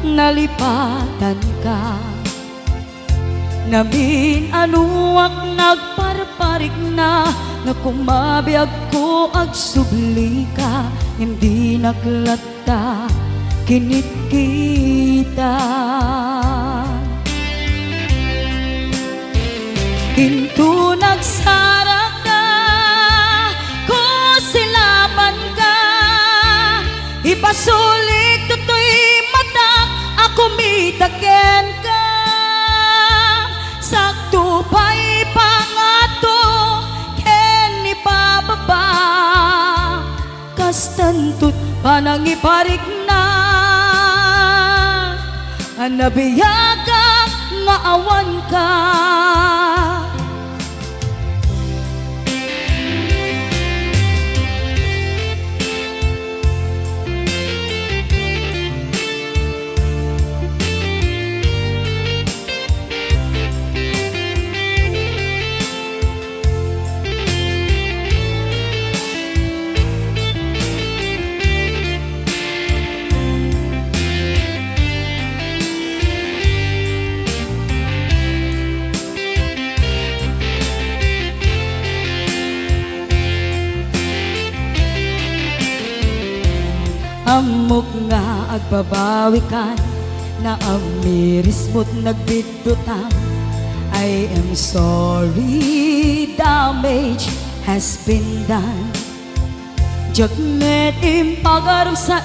nalipatan ka. Namin anuak nagparparik na kumabiyag ko ag subli ka, hindi naglata kinit kita. Into nagsarak ka, ko silapan ka, ipasulik tutoy matak, ako mitaken ka. Sakto pa'y pangato, ken ipababa, kastantut panangiparik na, anabiyaga nga awan ka. Amok nga agbabawikan, na amiris mo't nagbidutang. I am sorry, damage has been done. Jagmet impagaram sa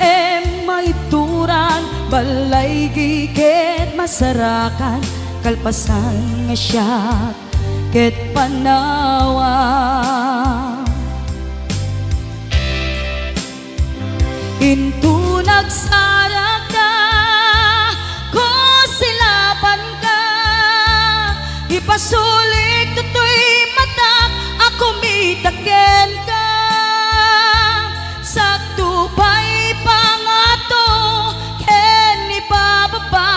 maituran, balay giket masarakan, kalpasan nga siya ket panawa. Into nagsarak ka, ko silapan ka, ipasulik tutoy matak, ako mitaken ka. Sakto pa'y pangato, ken ipababa,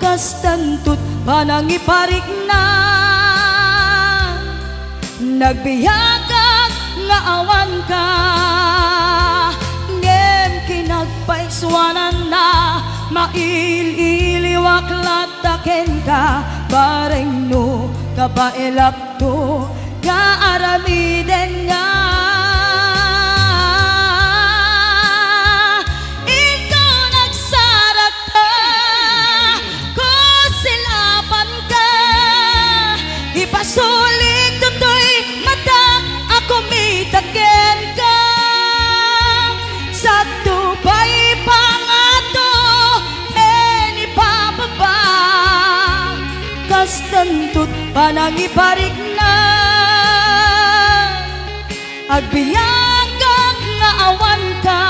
kastantut panangiparik na, nagbiyagag nga awan ka. Kinagpaiswanan na, maililiwak lataken ka, bareng no kabailak to, nga aramiden nga. Ikaw nagsarak ka, ko silapan ka, ipasulik tutoy matak, ako mitaken ka. Sakto pa'y pangato, ken ipababa, kastantut panangiparik na, agbiyagag nga awan ka.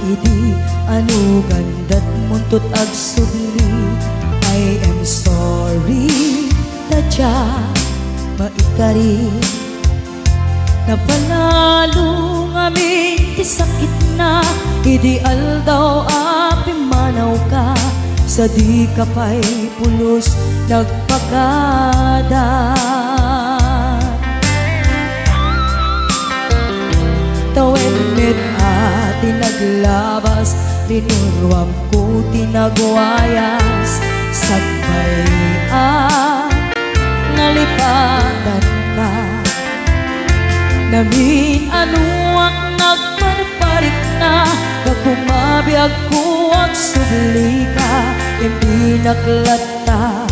idi ano gandat muntot ag subli. I am sorry tadya maikari napanalo ngamin ti sakit na ideal daw api manaw ka sa di ka pa'y pulos nagpagada. Tawenit at tinaglabas tinuruam ko tinagwayas sagbay nalipatan ka namin ano ang nagparparik na kakumabiyag ko ang subli ka hindi naklata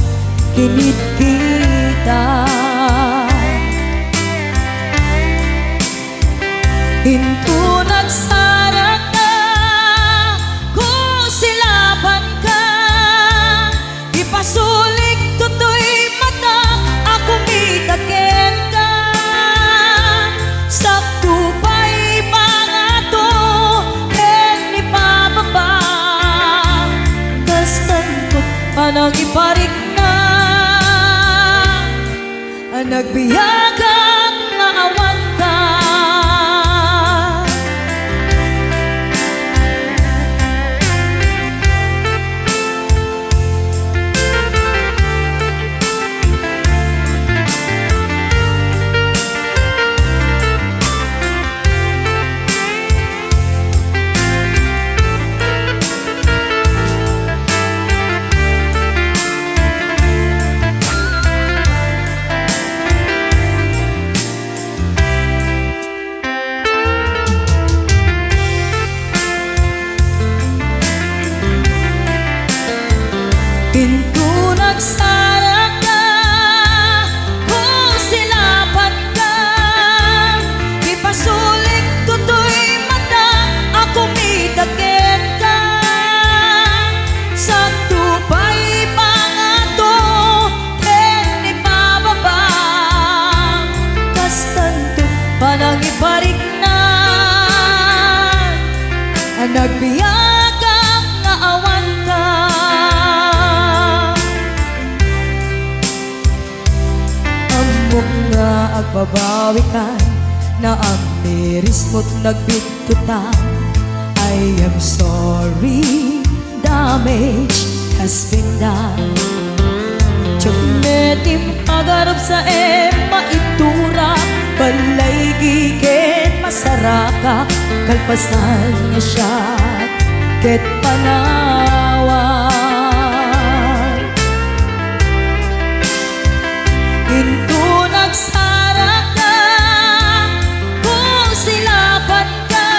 kinit kita hinto nagsarag na kung silaban ka ipasulik tutoy mata ako mitakin ka sakto pa'y mga to ken ni pababa kastan ko panang iparik na ang nagbiyagang nga awan ka. Pinto nagsarag ka kung silaban ka ipasulik tutoy mata ako mitakin ka sakto pa'y pangato ken ni pababa kastanto panang iparik na ang nagbiyagang nga awan ka. Nga agbabawi ka na ang miris mo't nagbitutan. I am sorry, damage has been done. Tiyagnetim agarap sa maitura balay gigen masaraka kalpasan niya siya ket panawan hinto nagsarag ka kung silaban ka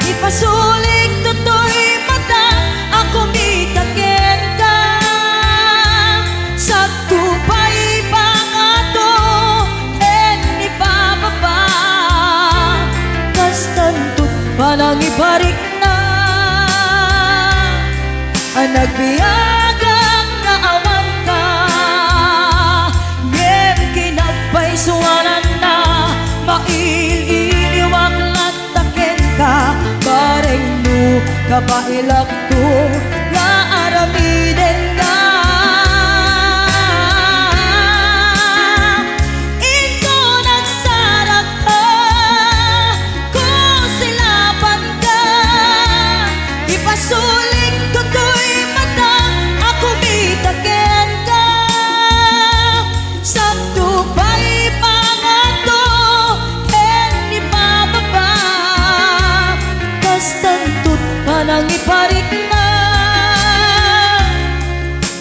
ipasulik tutoy mata ako mitakin ka sakto pa'y pangato ken ni pababa kastantot panang ibarik na ang nagbiyagang nga awan ka ngem kinagpaisuanan na maililiwag lataken ka bareng no kabailak to nga aramiden ka ito nagsarag ka kung silaban ka ipasulik tutoy mata ako mitaken ka sakto pa'y pangato ken ni pababa kastantot panang iparik na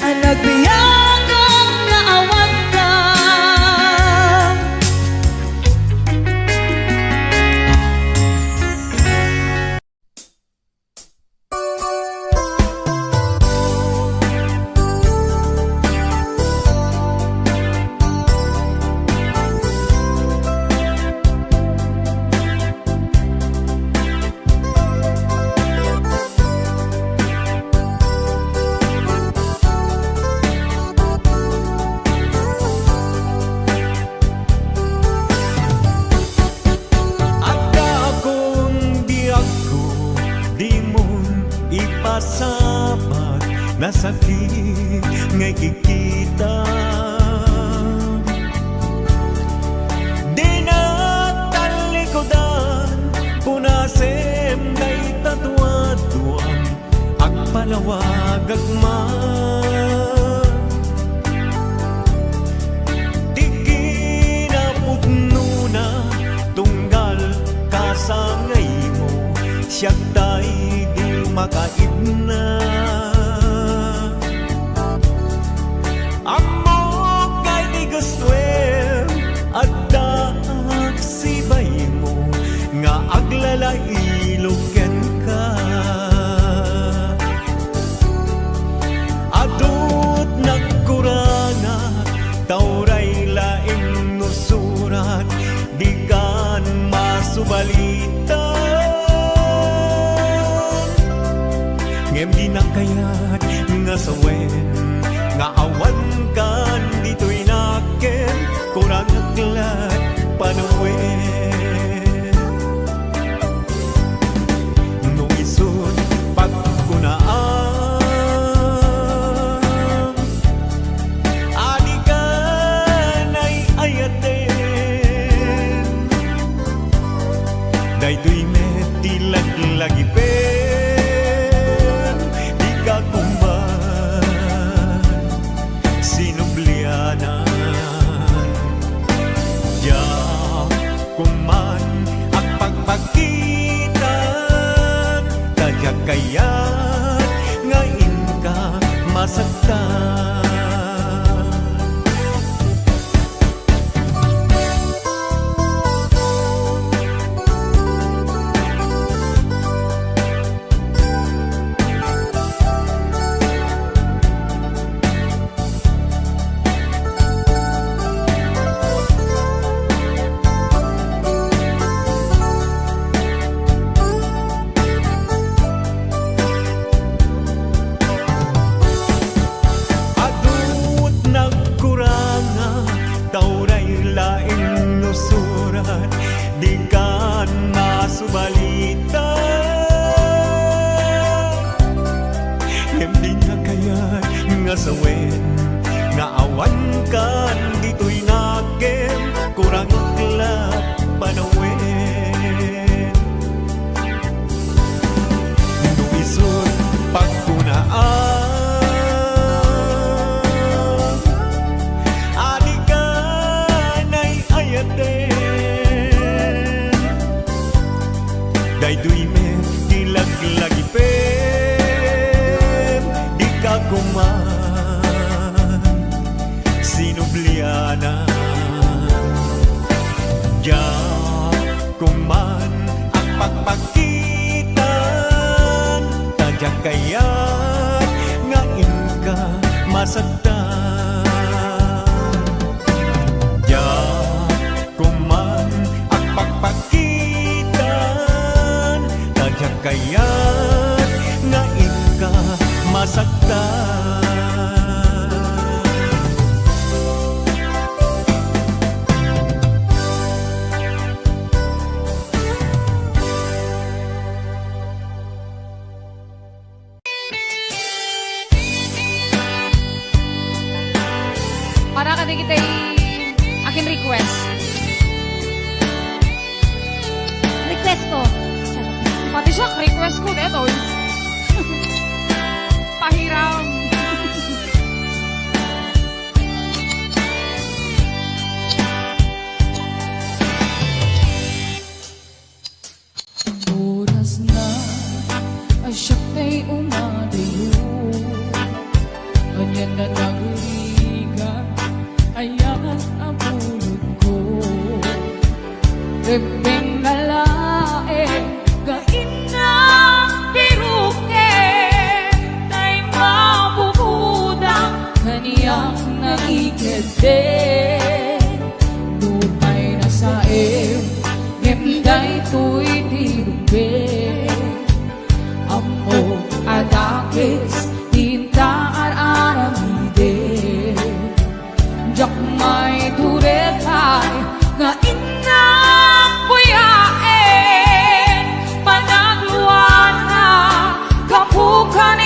ang nagbiyagang nga awan ka. masabat na sakit ngay kikita. Di na talikodan punasem day tatuaduan ang palawag agman. Di kinapudno na tunggal kasangay mo siya tay di makaidna. Amo kay di guswer at daak sibay mo nga aglalailoken ka. Adut nagkuranga tauray laing nusurat di kan masubalitan. Ngem di na kayat nga sawen nga awan kan dito'y naken kurang aglat panawen. No isod pagkunaan adi ka na'y ayaten daytoy metilag lagi di ka kumban sinublianan. Ya kuman ang pagpagitan kaya kayat ngayon ka masaktan. Adut nagkuranga tauray laing nusurat di kan masubalitan. Ngem di nga kayat nga sawen nga awan kan dito'y naken kurang aglat panawen. No isod pagkunaan adi ka na'y ayaten daytoy met dilaglagipen di ka kuman sinublianan. Ya kuman ang pagpagitan tadya kayat ngayon ka masaktan. Ya kuman ang pagpagitan tadya kayat ngayon ka masaktan. Para ka kita akin request. Request ko. Pati siya, request ko neto. Pahiram. Oras na ay siya kay umadayo. Ganyan na nagurigan, ayan ang pulot ko. Repeng nalae, gain na piruke, tay mabubudang kaniyang naikete. Lumay na sa himday to'y tirumbe. Amo adakis, tinta aramide. Jak may turekay, nga inang buyae. Panagluan na, kapukan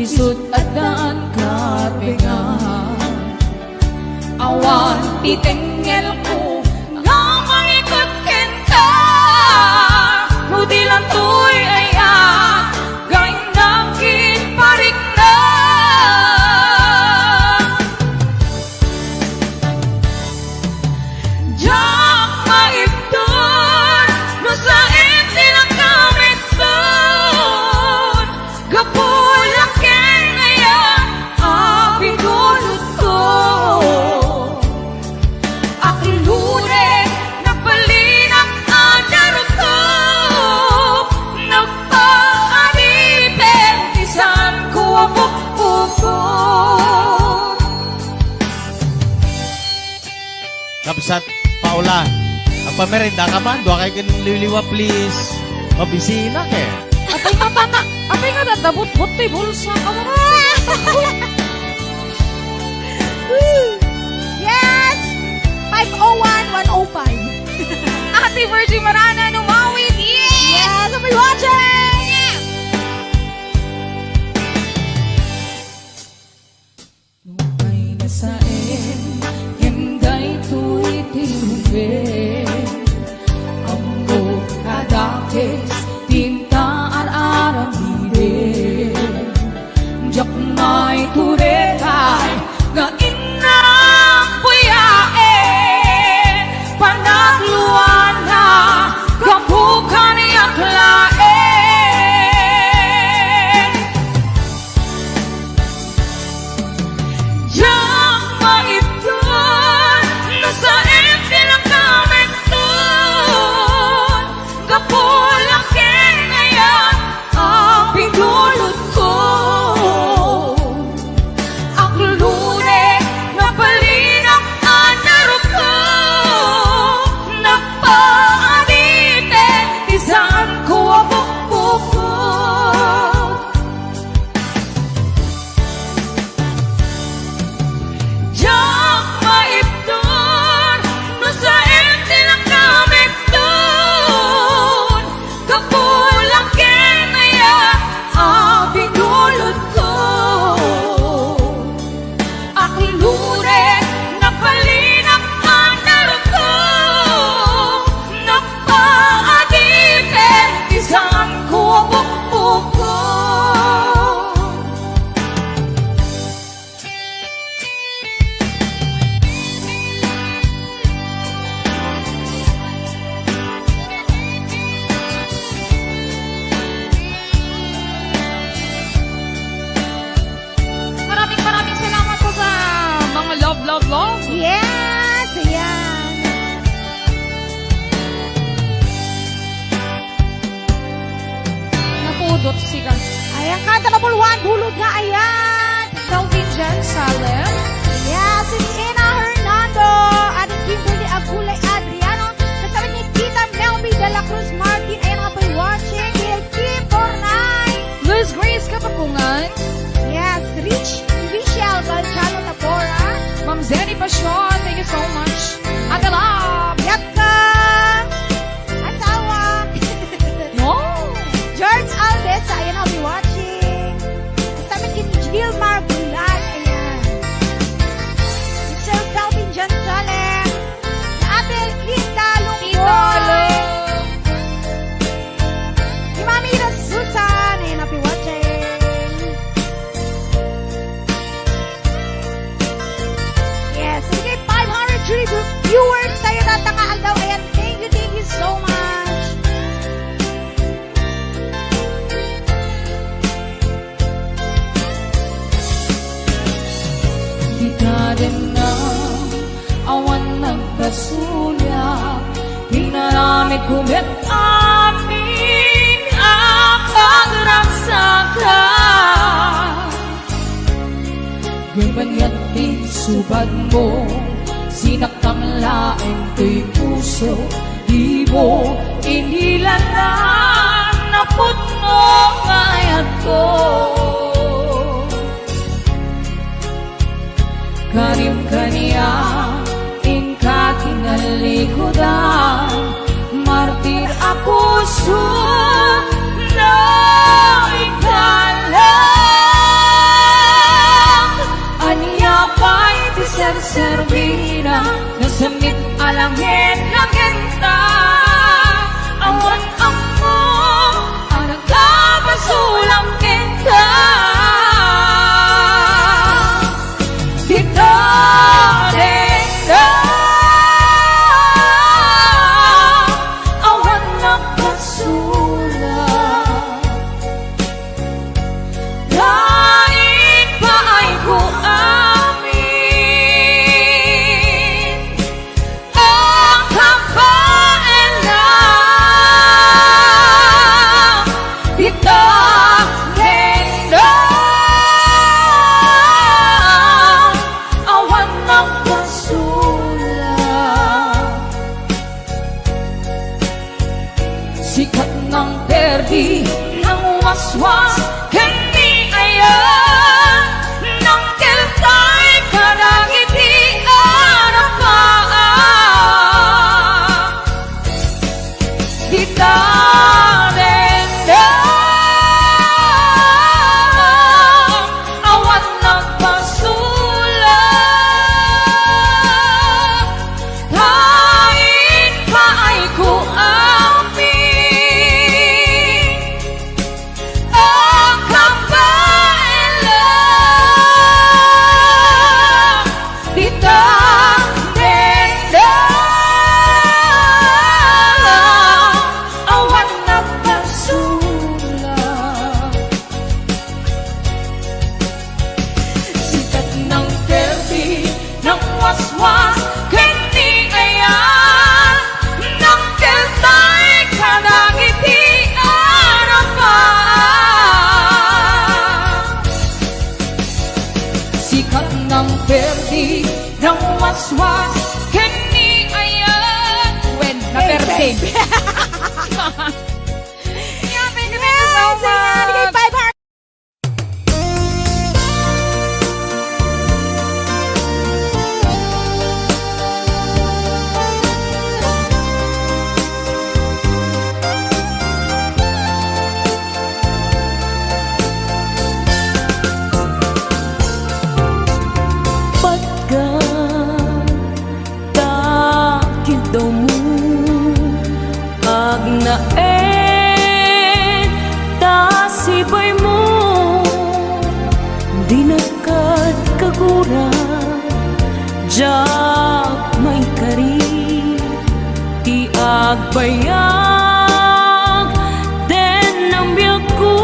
isut at daan kapingan. Awan titengel ko nga mangikot ken ka, hudi lang tuy aya gaing nakin parik na. Diyak maibdon no sa iti lang kamit doon, gapulak ken aya apigulot ko. Akilune nagpalinak anarot ko, nagpaanipen isan ko apukpuko. Kapsat, Paula, ang pamerenda ka man, doon kayo liliwa please. Mabisina ke. Apay nga dadabot-bot ti bulsa ka mo. Yes! 501-105. Ate Virgie Marana, numawit! Yes! Yes! Happy watching! Nupay na saen, hinday tu'y tinubin. Ambo kadakis, tinta ar-aram hirin. Diyak may turekay, nga inang puyain. Panagluan na, kapukan iyak lain. Diyak maibdon, nasa iti lang kamit doon, kapulak ken ngayon ang pindulot ko. Aklune napalinak anarot ko, nagpaanite isan ko apukpuko. Diyak maibdon, no sa iti lang kamit doon, kapulak ken aya ang pindulot ko. Akilure napalinak anarot ko, nagpaanipen isan ko apukpuko. Maraming salamat po sa mga love. Yes! Ayan! Napudot sila. Ayan ka, double one, bulod nga, ayan! Calvin Jan Salem. Yes, it's Ina Hernando, Adik Kimberly Agulay Adriano, kasama ni Tita Melby de la Cruz Martin, ayan nga po'y watching, kay Kim Bornay, Luz Grace Kapakungan. yes, Rich Michelle Balchano Tabora, Ma'am Zenny Pasyon. Thank you so much. Ate Love. Yatka, Asawa, No. George Alves, ayan nga po'y watching, kasama ni Gilmar Bulan, ayan, Sir Calvin John Salem, Ate Linda Lungboy, ni Mami Ira Susan, ayan nga po'y watching. Yes, sige, 500 viewers tayo natakaan daw. Ayan, thank you so much. Di ka rin na awan nagkasulya, di na namin kumit amin ang pagragsakan. Ganyan din subad mo, sinaktang laing kay puso, di mo inilanan na puno ngayat ko. Karim kaniya, ingka kinalikodan, martir ako na ikalan. was-was Hindi ayan Nang kiltay Karang iti arapaan Di tarendang Awan nagpasulat Hain paay ko amin Ang kapaila Di tarendang Awan nagpasulat Sikat ng terbi ng waswas Hindi ayan Nang keltay Kanang iti arapan Sikat ng terbi ng waswas Hindi ayan When na terbi Yeah, thank you so much. Bigay 500. Pagka takid daw mo agnaen tasibay mo di nagkat kagura jak may kari ti agbayag den ang biyak ko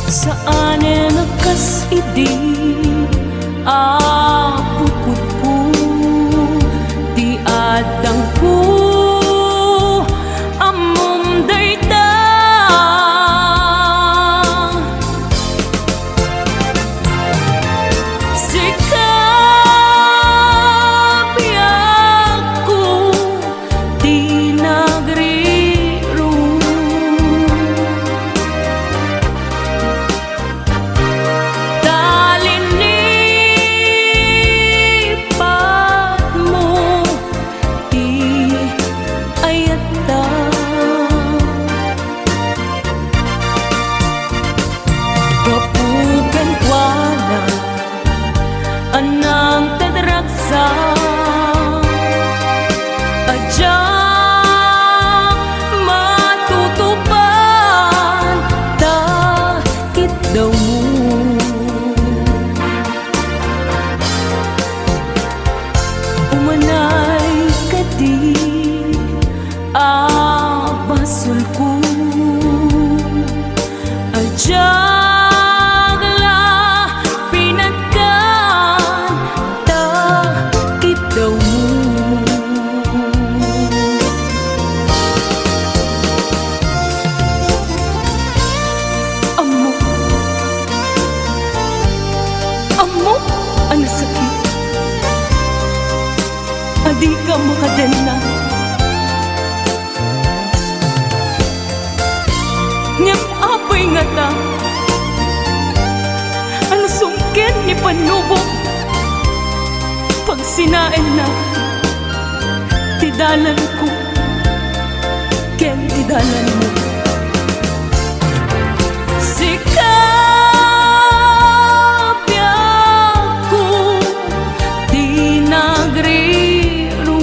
saan nakas idi apukot po di adang ko amom dayta sikap ko di nagriro talinipat mo di ayata kapukan kuana anang tadragsa adya matutupan takit daw mo umanay kadi abasul ko adyagla pinagkan takit daw mo amo ang sakit adi ka makadena ngem apay nga ta ano sungkin ni panubok pag sinain na tidalan ko ken tidalan mo sikapya ko di nagriro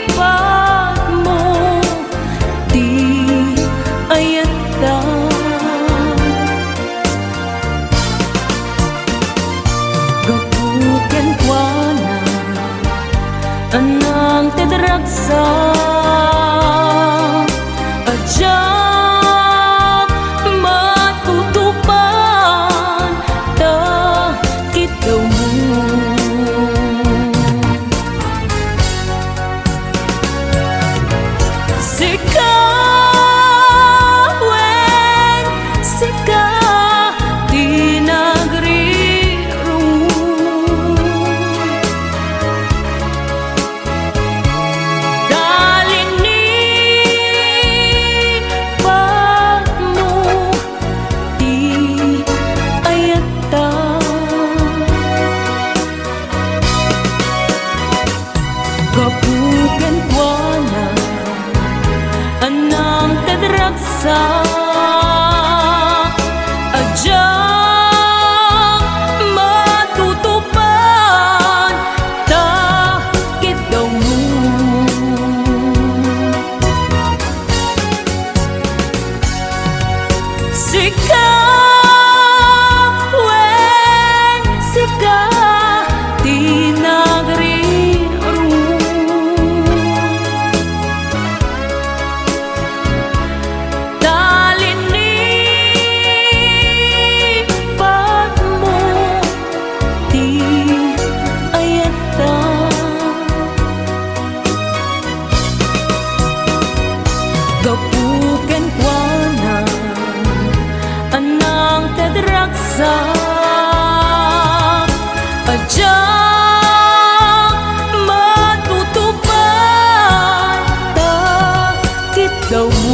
talinipat mo di ayata gapuken kuana anang tedragsa adya matutupan takit daw mo sikawen sika di nagriro Gapuken kwa na anang tadragsa adyang matutupan takit daw mo. Sika wen sika tinagriru talini pag mo ti ayata gapuken kwa na anang tadraksa adyang matutupan takit daw mo.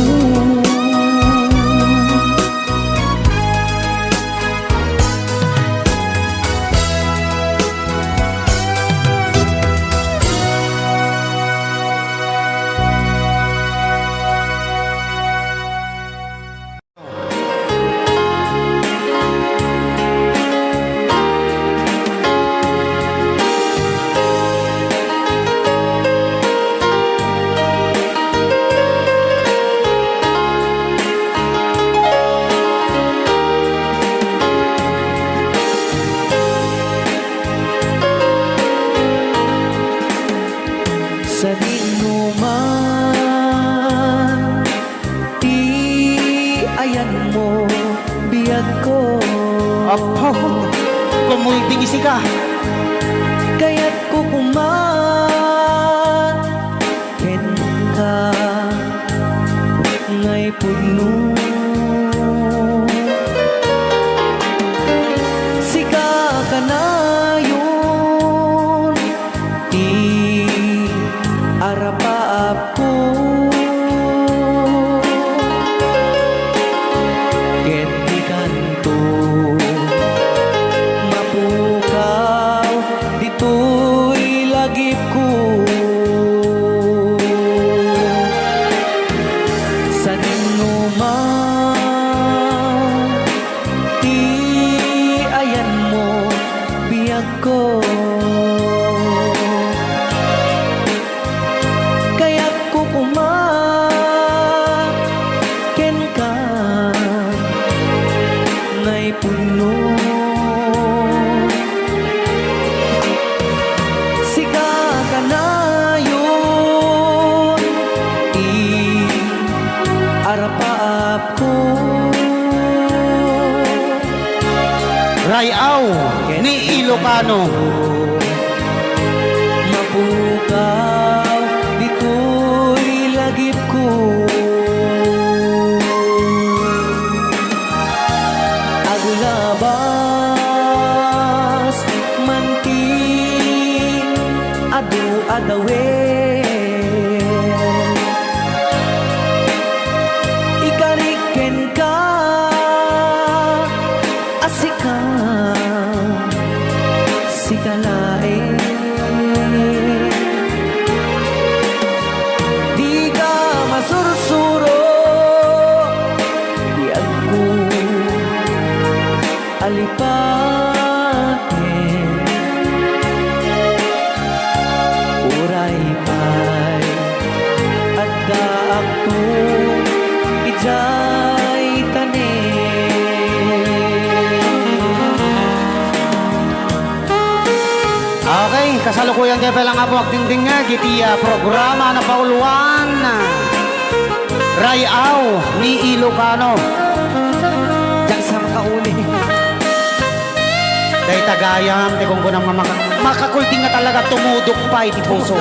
Sa dinuman ti ayan mo biyag ko Apo, kumulting isika. kaya't ko kuman ken ka ngay puno sika ka na yun ti arapaap ko ket di kanto mapukaw dito'y lagip ko sa dinuman ti ayan mo biyag ko kaya't ko kumaken ka ngay puno sika ka na yun ti arapaap ko Rayaw ni Ilocano. mapukaw dito'y lagip ko agulabas manti adu adawe ikariken ka asika sikalae di ka masursuro di ako alipatin uray pa'y at daak to ijay Okay, kasalukuyan kayo palang nga po akting nga gitiya programa na pauluan Rayaw ni Ilocano. Diyan sa makauli Day tagayam, te kung kunang makakulting nga talaga tumudok pa iti puso.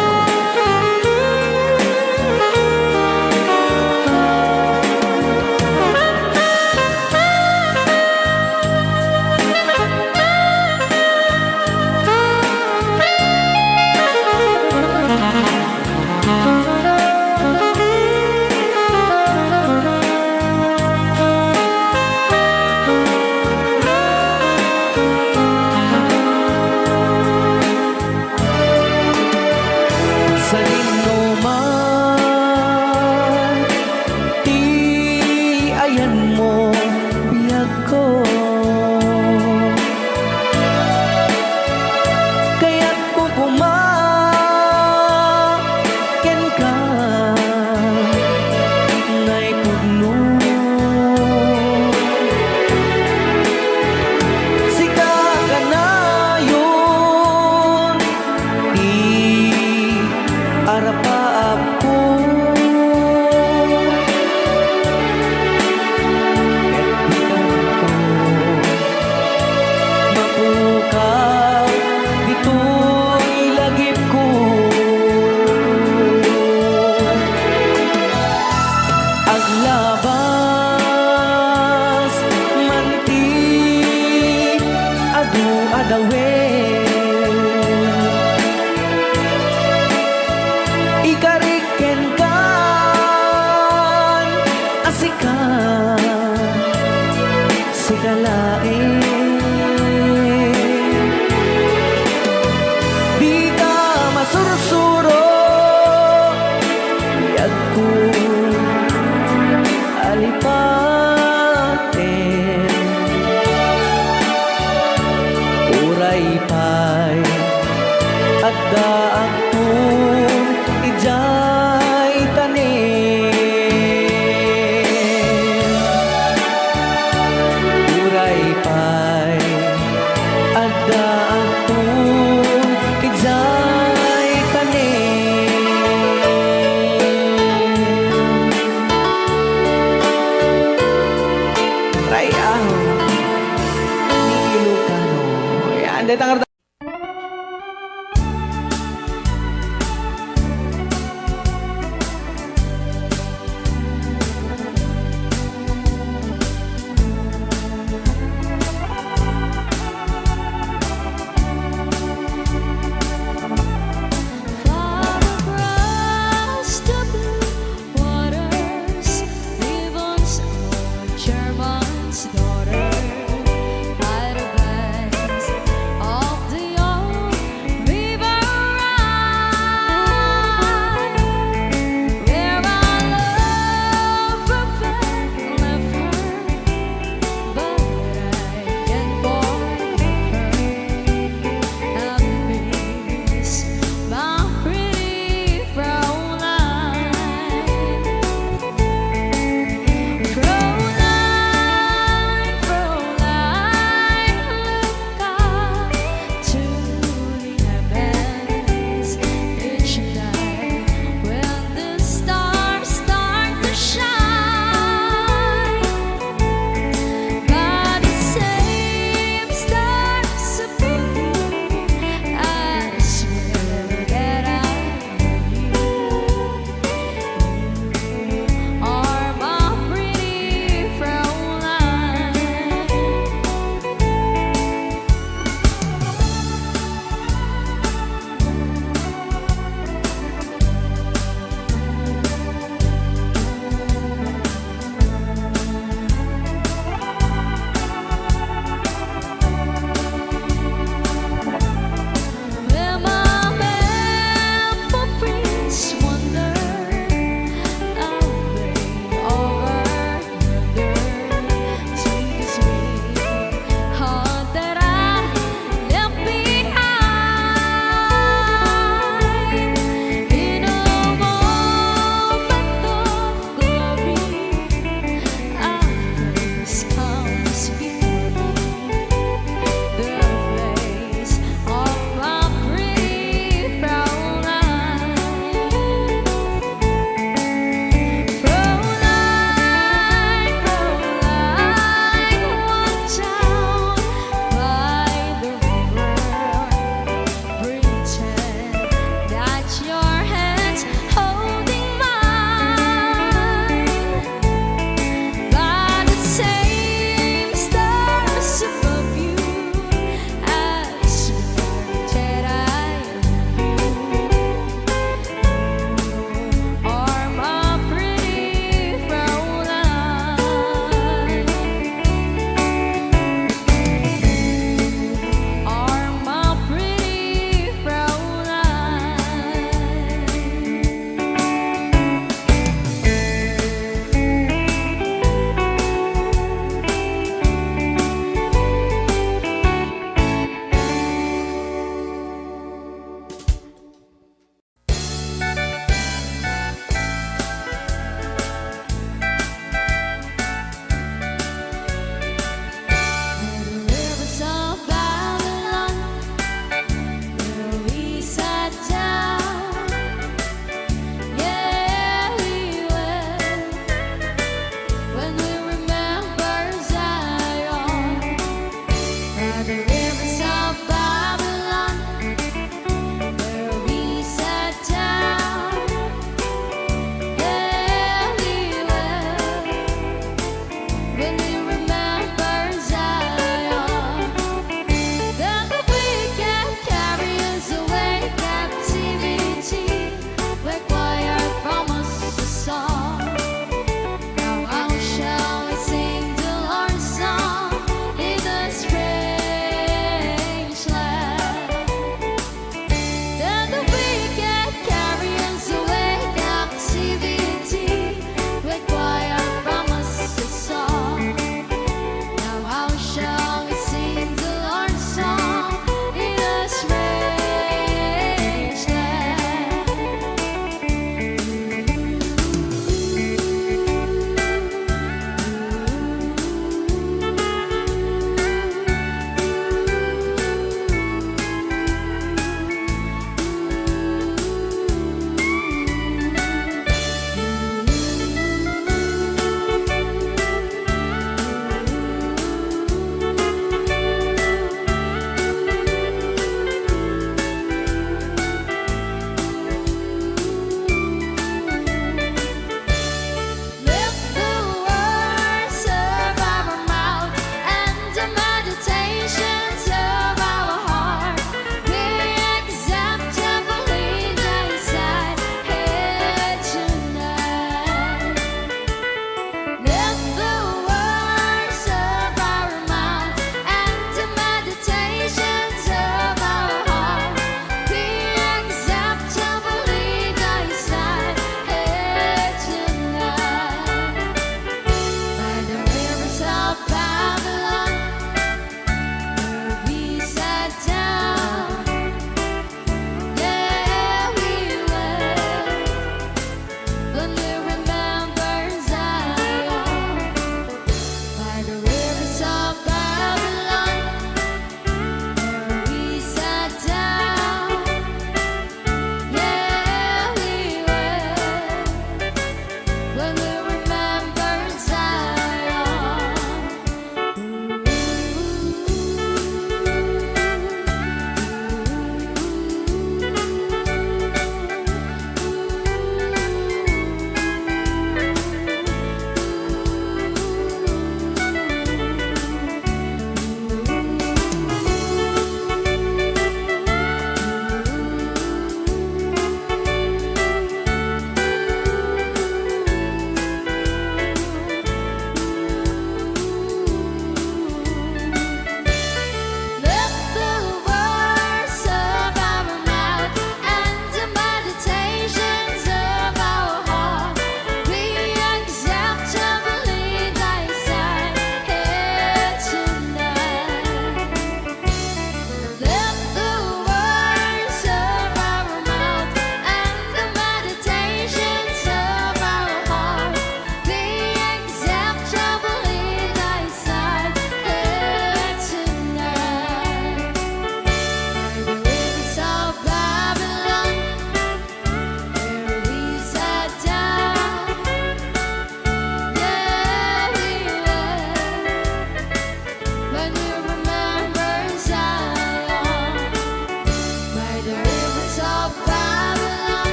Adda akong ijay tanim Uray pa'y adda akong ijay tanim Rayaho ni Ilocano. Yan, dito ang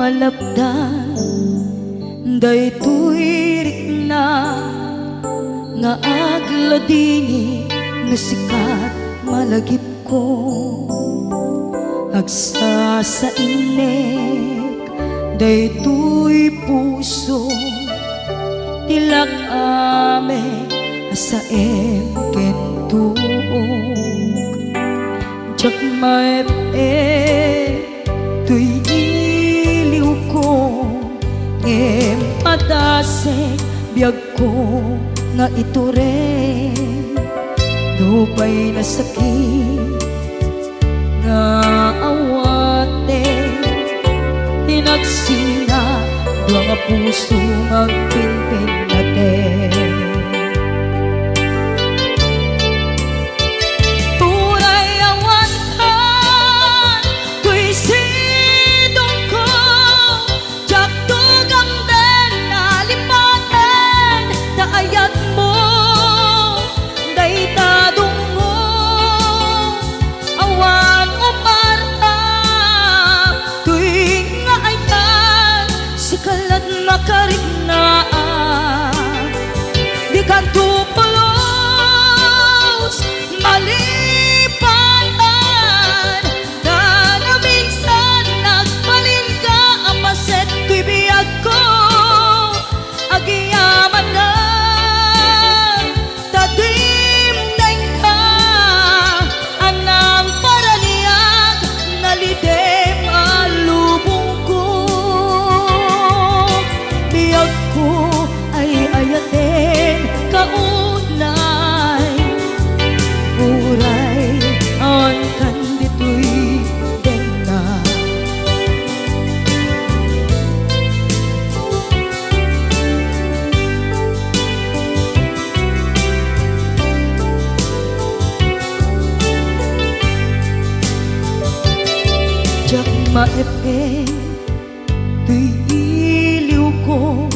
malapdan daytoy rikna nga agladini nga sikat malagip ko agsa sa inek daytoy puso tilak ame asaem kentuog jak maep tuy iliw ko ngem padasek biyag ko nga ito rin dupay na sakit nga awate tinagsina dua nga puso magpinpin natin tunay awan ka tuy sidong ko jak tugang den nalipaten naayat mo daytadong mo awan umarta tuwing nga ayan sikalat makariknaan di ka tupulos malipatan na na minsan nagbalin ka ang paset tuy biyag ko agiyaman na tadimdeng ka anang paraniyag nalidem alubong ko biyag ko ay ayaten kaunay uray ang kandito'y denga jak maepe tuy iliw ko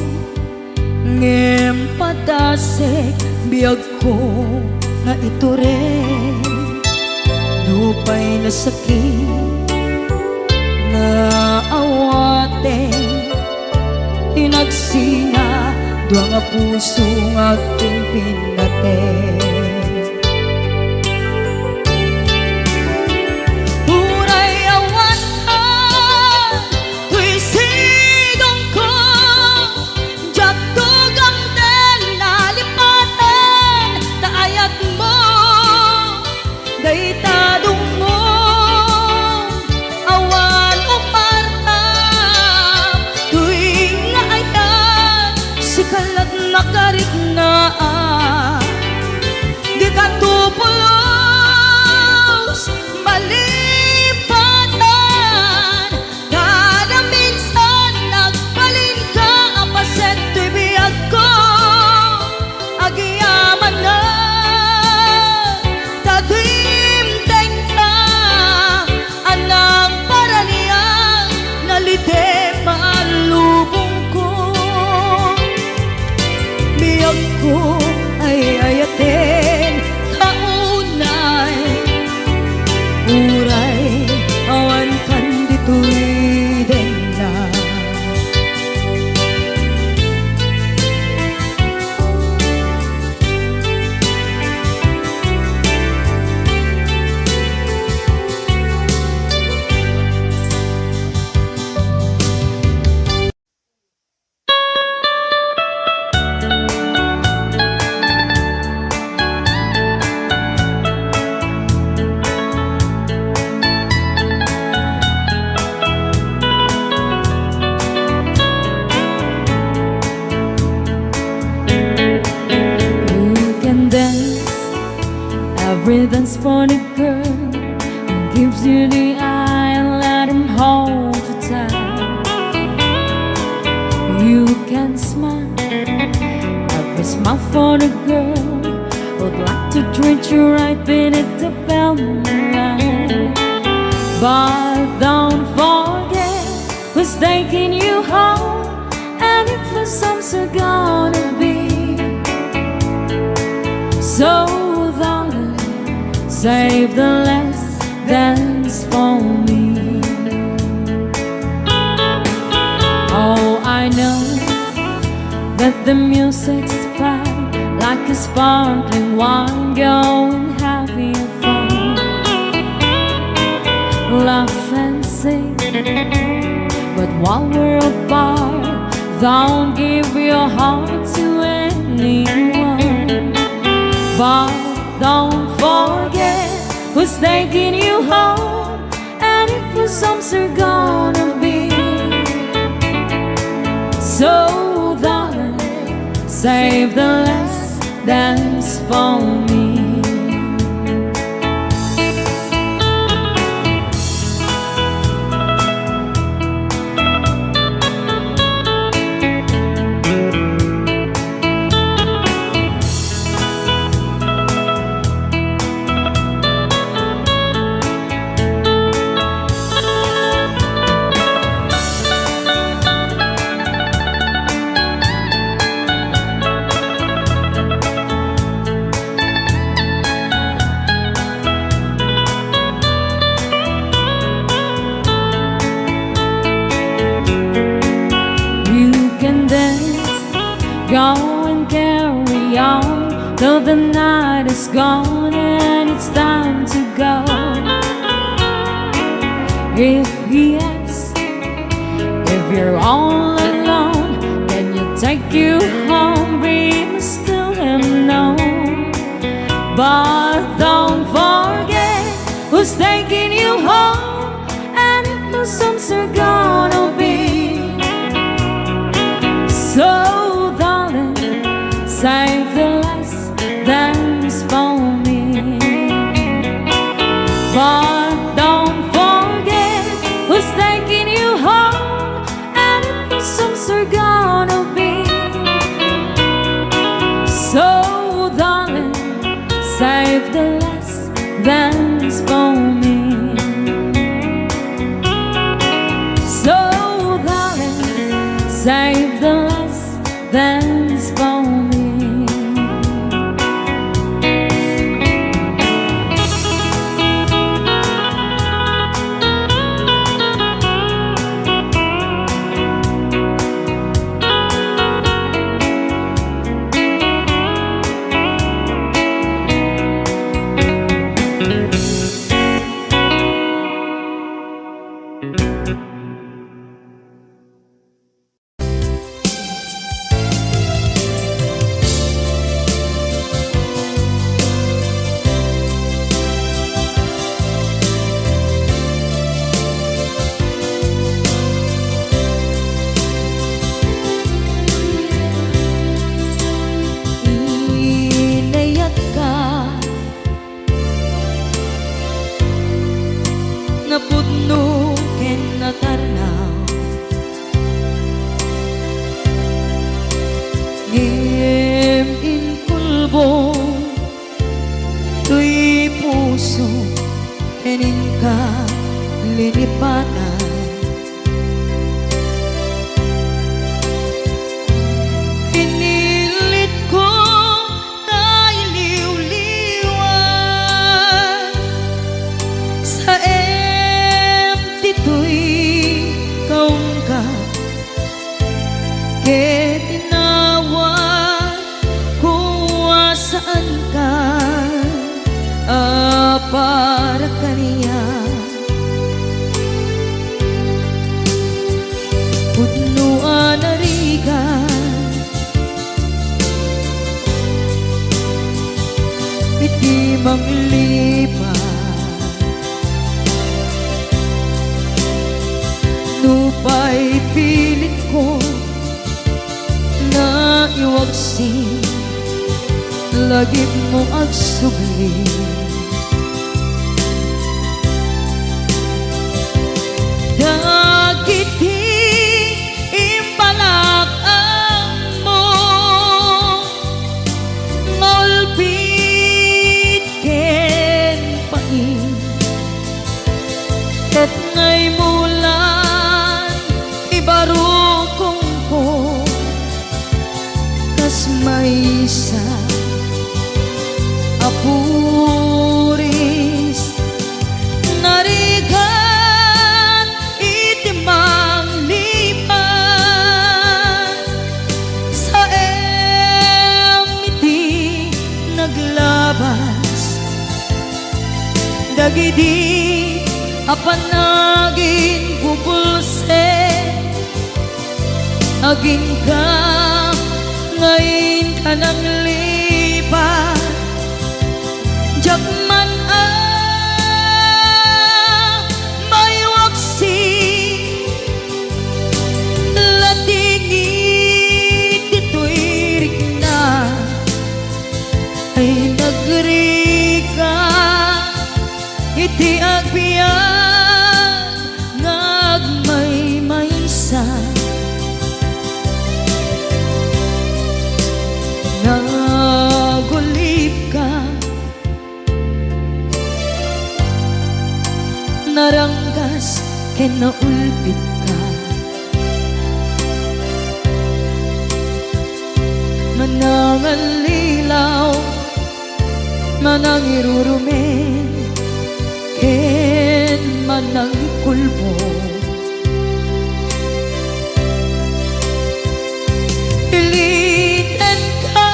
ngem padasek biyag ko nga ito rin dupay na sakit nga awate tinagsinga dua nga puso nga pimpin natin Uray awan ka, tuy sidong ko, jak tugang den nalipaten, naayat mo, daytadong mo, awan umarta, tuwing nga ayan, sikalat makariknaan, di ka tupulos, malipatan, kada minsan nagbalin ka ang paset tuy biyag ko, agiyaman na, tadimdeng ka, anang paraniyang nalidem alubong ko, biyag ko ay ayaten kaunay uray awan kan dito'y denga You can dance, every dance for the girl who gives you the eye and let him hold you tight. You can smile, every smile for the girl who'd like to treat you right beneath the velvet light. But don't forget who's taking you home, and if the sun's gonna be so darling, save the last dance for me. the music's fine, like a sparkling wine, going having fun. Laugh and sing, but while we're apart, don't give your heart to anyone. But don't forget who's taking you home, and if the songs are gonna be. So darling, save the last dance for me. Go and carry on till the night is gone and it's time to go. If he asks if you're all alone, can you take you home? We must still him no. But don't forget who's taking you home, and if the songs are gonna be. So save the last dance for me. But don't forget who's taking you home, and if the songs are gonna be. So darling, save the last dance for me. So darling, save the last dance for me. Napudno ken natarnaw, ngem in kulbo tuy puso enin ka lilipatan. Pinilit ko na iliw-liwan sa ito'y kaungkat, ke tinawag kung saan ka, para kaniya. Pudnuan arigan, iti manglipat, nupay pilit ko na iwagsin, lagip mo agsubli. Dagiti imbalak ang mo, ngolpit ken pain, ket ngay mulan ibarukong ko, kas may isa apuris narigan itimang lipan sa apanagin bubulse aging ka ngayon ka nang lipat Jakman may waksi latingit dito'y rikna ay nagrika iti agbiyan ngagmay-maysa nagulip ka naranggas ken naulpit ka manangalilaw manangirurumen ken manangikulbo iliten ka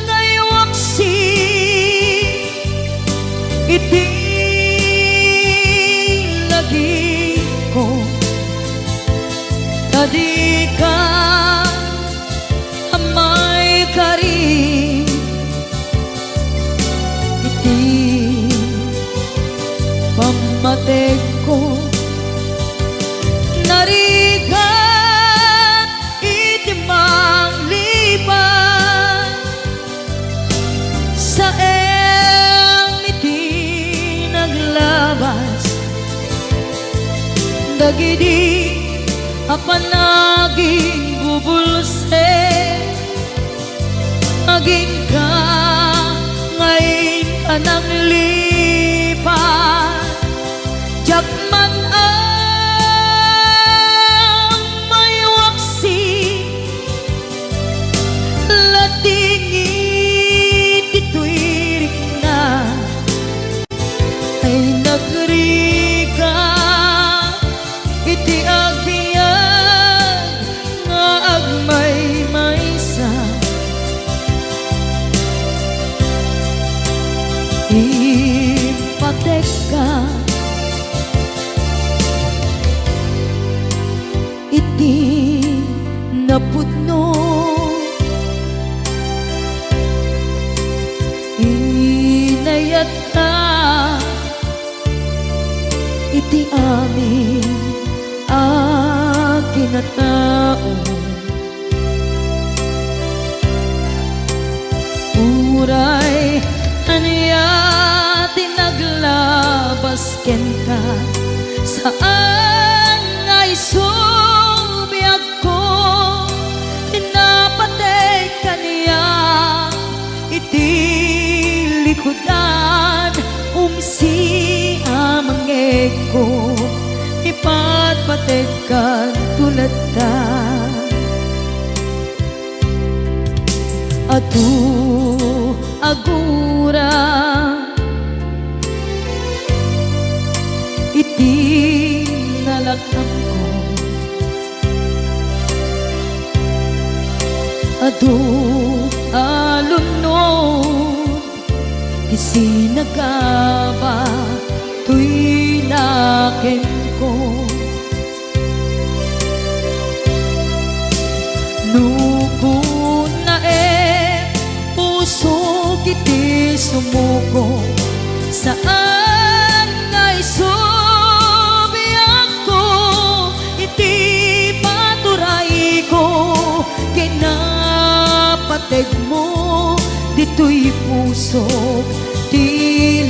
ngaywaksi iti lagi ko tadi ka amay kari iti pamatek ko narigat iti manglipan sa iti naglabas dagidi apanaging bubulse aging ka ngayon ka nang lipat Jakman may waksi latingit dito'y rikna ay nagrika iti agbiyan nga agmay-maysa ipatek ka iti napudno inayat ka iti amin kinatao uray aniya tinaglabas ken ka saan ngay subiyag ko tinapatay kaniya iti likudan umsi amangeg ko ipatpatekan tulad ta atu agura iti nalakam ko adu alunod isinagaba tuy naken ko nukun na puso kiti sumuko saan ngay subiyag ko iti paturay ko kinapateg mo dito'y puso ti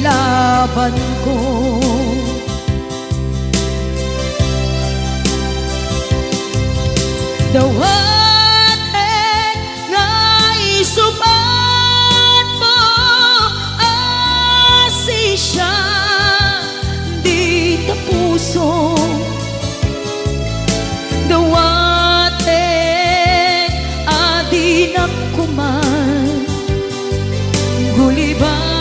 laban ko dawaten nga isubat mo asisya di ta puso dawaten adi na kuman guliban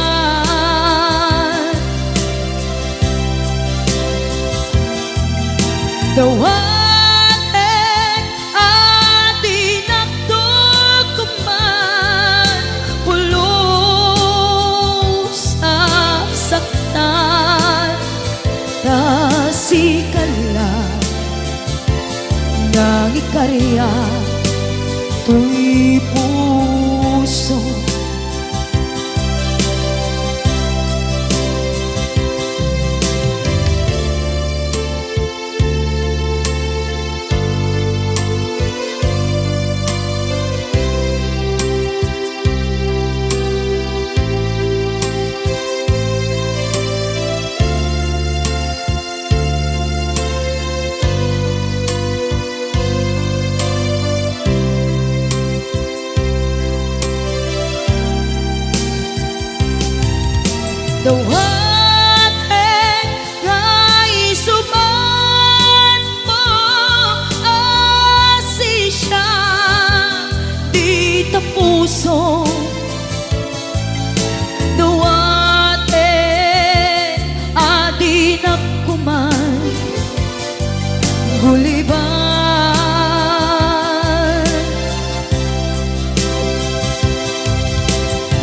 dawaten adi nagtukuman pulos sa saktan ikarya to'y puso. Dawaten ngay suman mo asisya di tapuso. Dawaten adi nakuman guliban.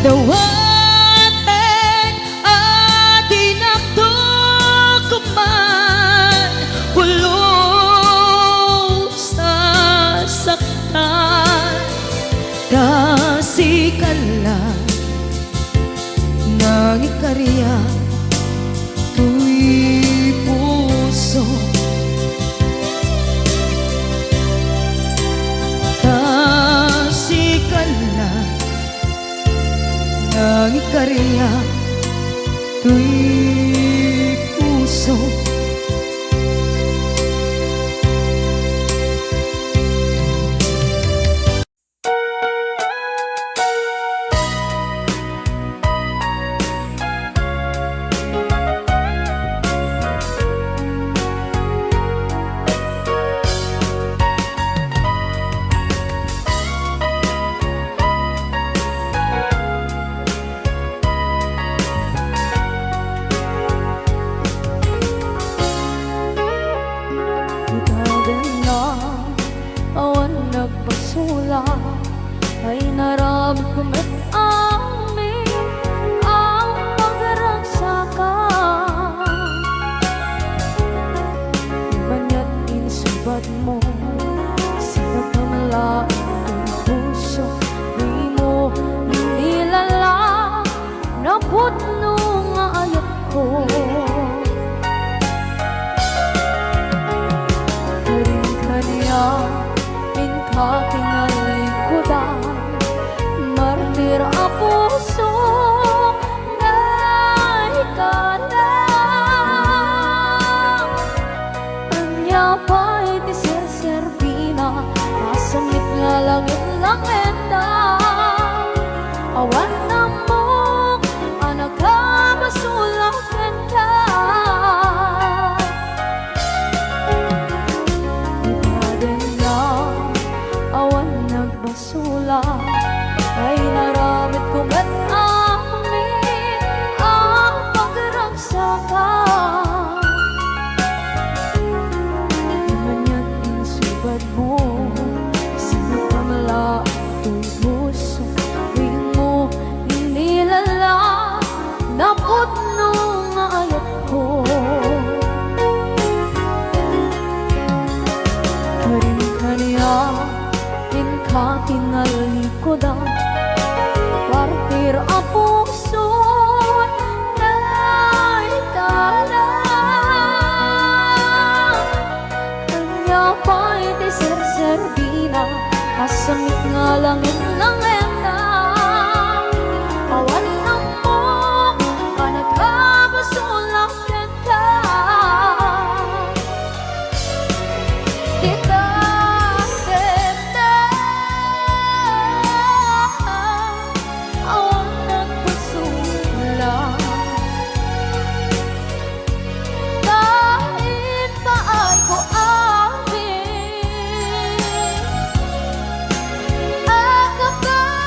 Dawaten kasikala ng ikarya to'y puso. Kasikala ng ikarya to'y puso. Ay naramit ko met amin ang pagragsakan. Banya't inisubad mo sinagpamala ang puso. Di mo inilala na putno nga ayat ko. Karin-kanya katingalikudan, martir a puso na ikalang. Anya pa'y ti serserpina, masamit nga langit-langit na. Awan na mo, anak ka masulakan ka. Sula ay naramit ko ba't amin ang pagragsakan. Manya't insubad mo sinagpamala to'y puso. Tuwing mo inilala na putno nga ayat ko. Karin-kanya katingalikudan, partir a puso na ikalang. Kanya pa'y ti serserpina, masamit nga langit-langit na. Awan na mo, kanagkabasulakan ka. Goodbye.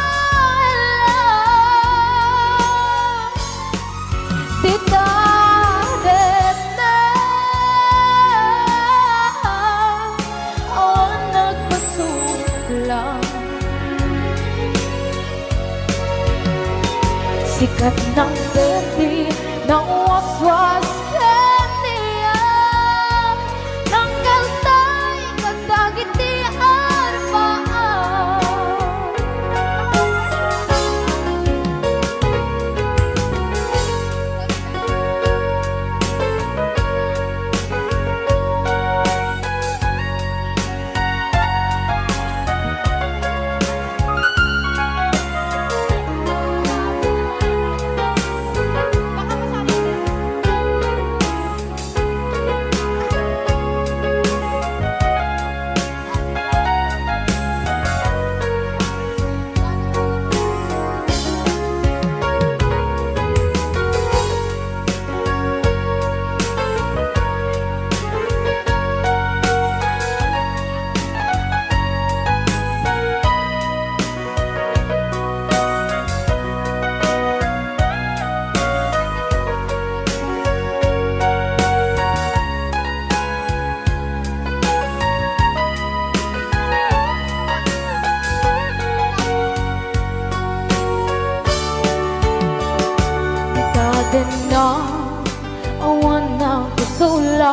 ng pusula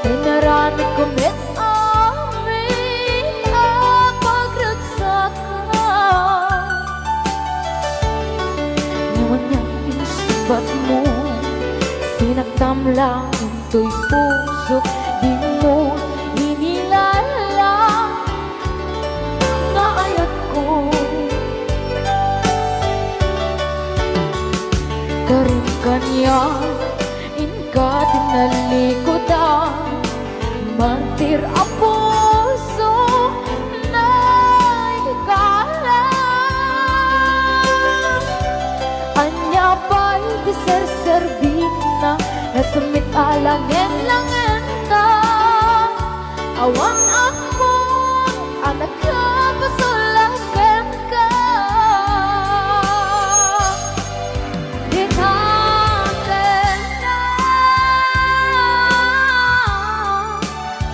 Inarami kumit amin ang pagragsakan Ngayon niyang isubat mo Sinaktam lang ito'y puso Di mo inilala Nga ayat ko Karin kanya Inka tinalikodan Mantir ang puso Na ikalang Anya ba'y diserservina Nasumit alangin-langin ka Awan ako Anak ka pasulagan ka Di natin na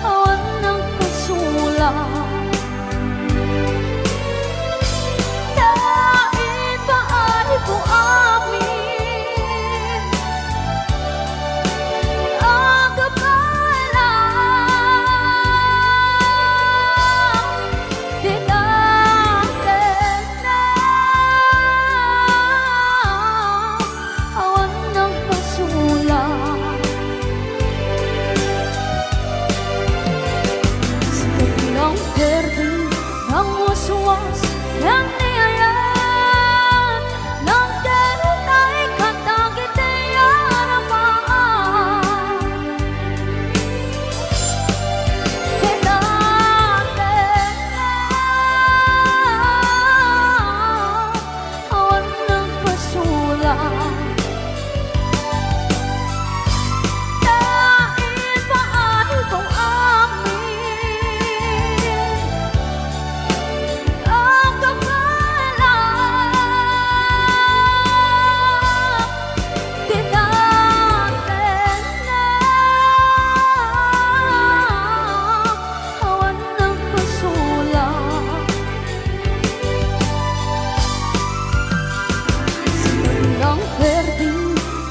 Awan ng kasulat Dahil pa ay po amin Ang kapalang Di natin na Awan ng kasulat Sikat ng verde ng waswas Ng niyayan Ng denay katagit ay aramaan Di natin na Awan ng kasulat Dahil pa ay kung amin Ang kapalang Di natin na Awan ng kasulat Silang verde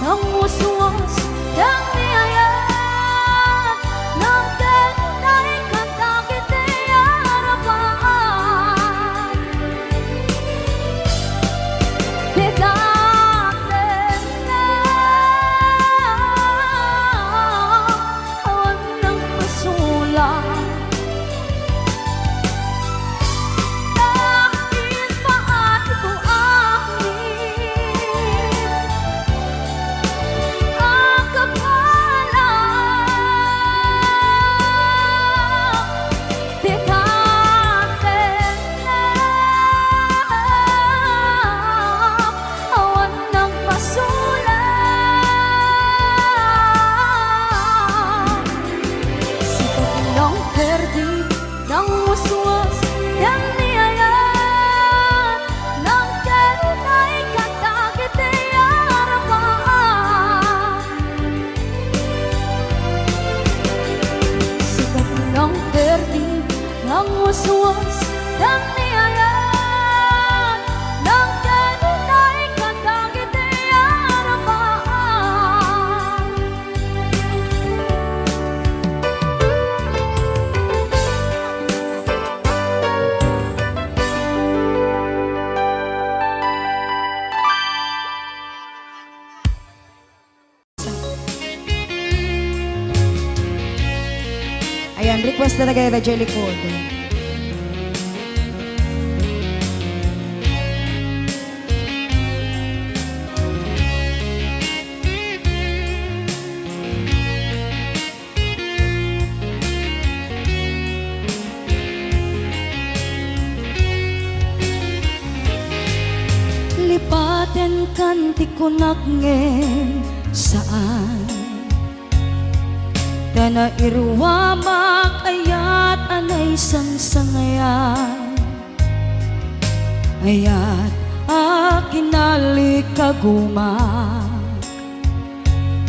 ng waswas Ng niyayan Ng denay katagit ay aramaan Di natin na Awan ng kasulat Dahil pa ay kung amin Ang kapalang Di natin na Awan ng kasulat Sikat ng verde ng waswas Ng niyayan Ng denay katagit ay aramaan Sikat ng verde ng waswas Ng niyayan Ng denay katagit ay aramaan Ayan, request na kayo na Jelly Code. Lipaten kanti kunak ngen saan Dana irwamak ayat anay sang-sangayan Ayat akinali kagumak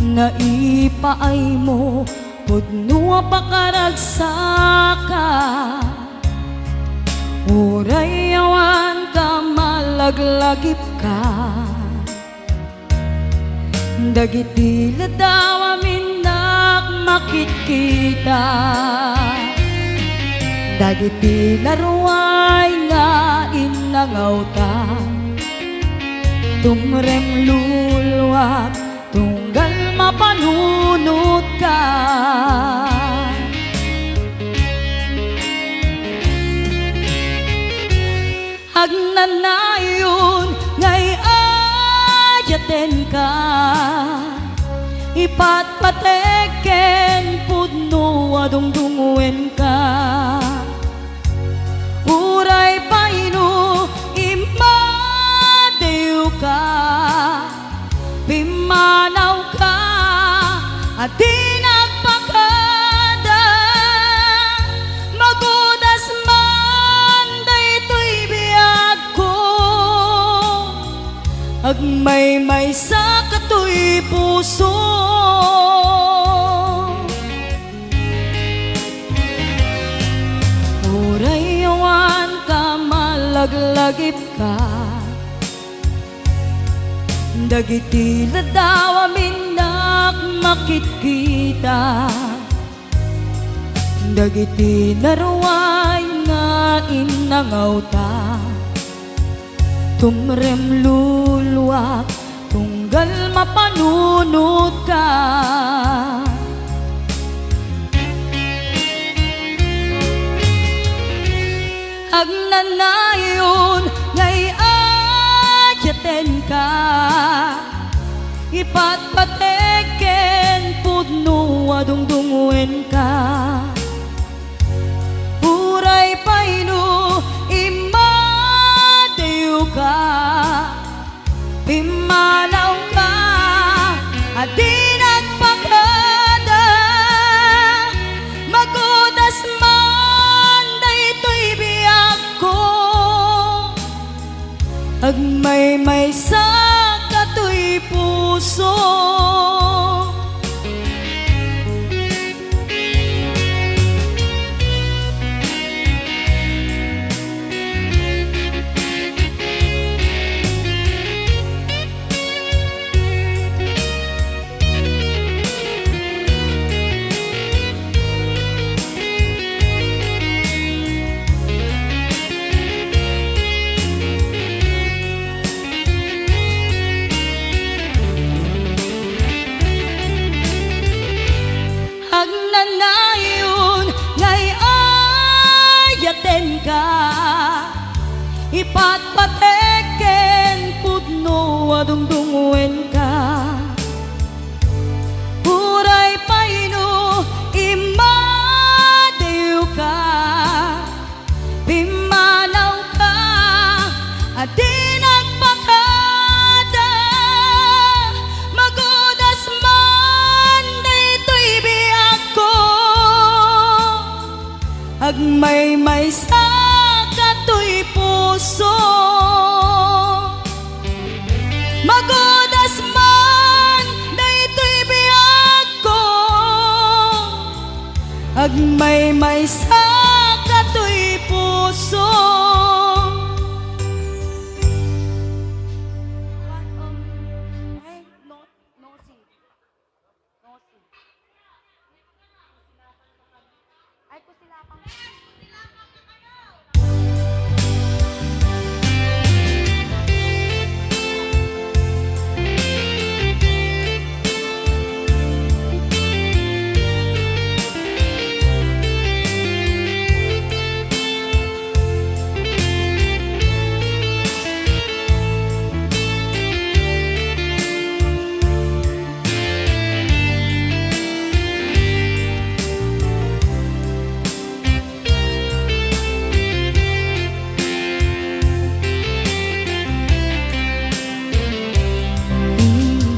Naipaay mo pudnua pakaragsaka Uray awan ka malaglagip ka Dagiti ladaw amin makit kita. Dagiti laruay nga inangaw ta, tumrem luluwag tunggal mapanunot ka. Agnanayon ngay ayaten ka, ipatpateken pudno adungdungwen ka. Uray paino imadew ka, pimanaw ka at di nagpakada. Magudas man daytoy biyag ko, agmay-may sa katoy puso. Uray yawan ka malaglagip ka, dagiti ladaw aminak makit kita. Dagiti naruay nga inangaw ta, tumrem luluwak tunggal mapanunot ka. Agnanayon ngay ayaten ka, ipatpateken pudno adungdungwen ka. Uray paino imadew ka, pimanaw ka at di nagpakada. Magudas man daytoy biyag ko, agmay-may sa katoy puso. Agnanayon ngay ayaten ka, ipatpateken pudno adungdungwen ka. Uray paino imadew ka, pimanaw ka at di nagpakada. Magudas man daytoy biyag ko, agmay-may sa katoy puso. Magudas man daytoy biyag ko, agmay-may sa katoy puso. Ay, kusilapang.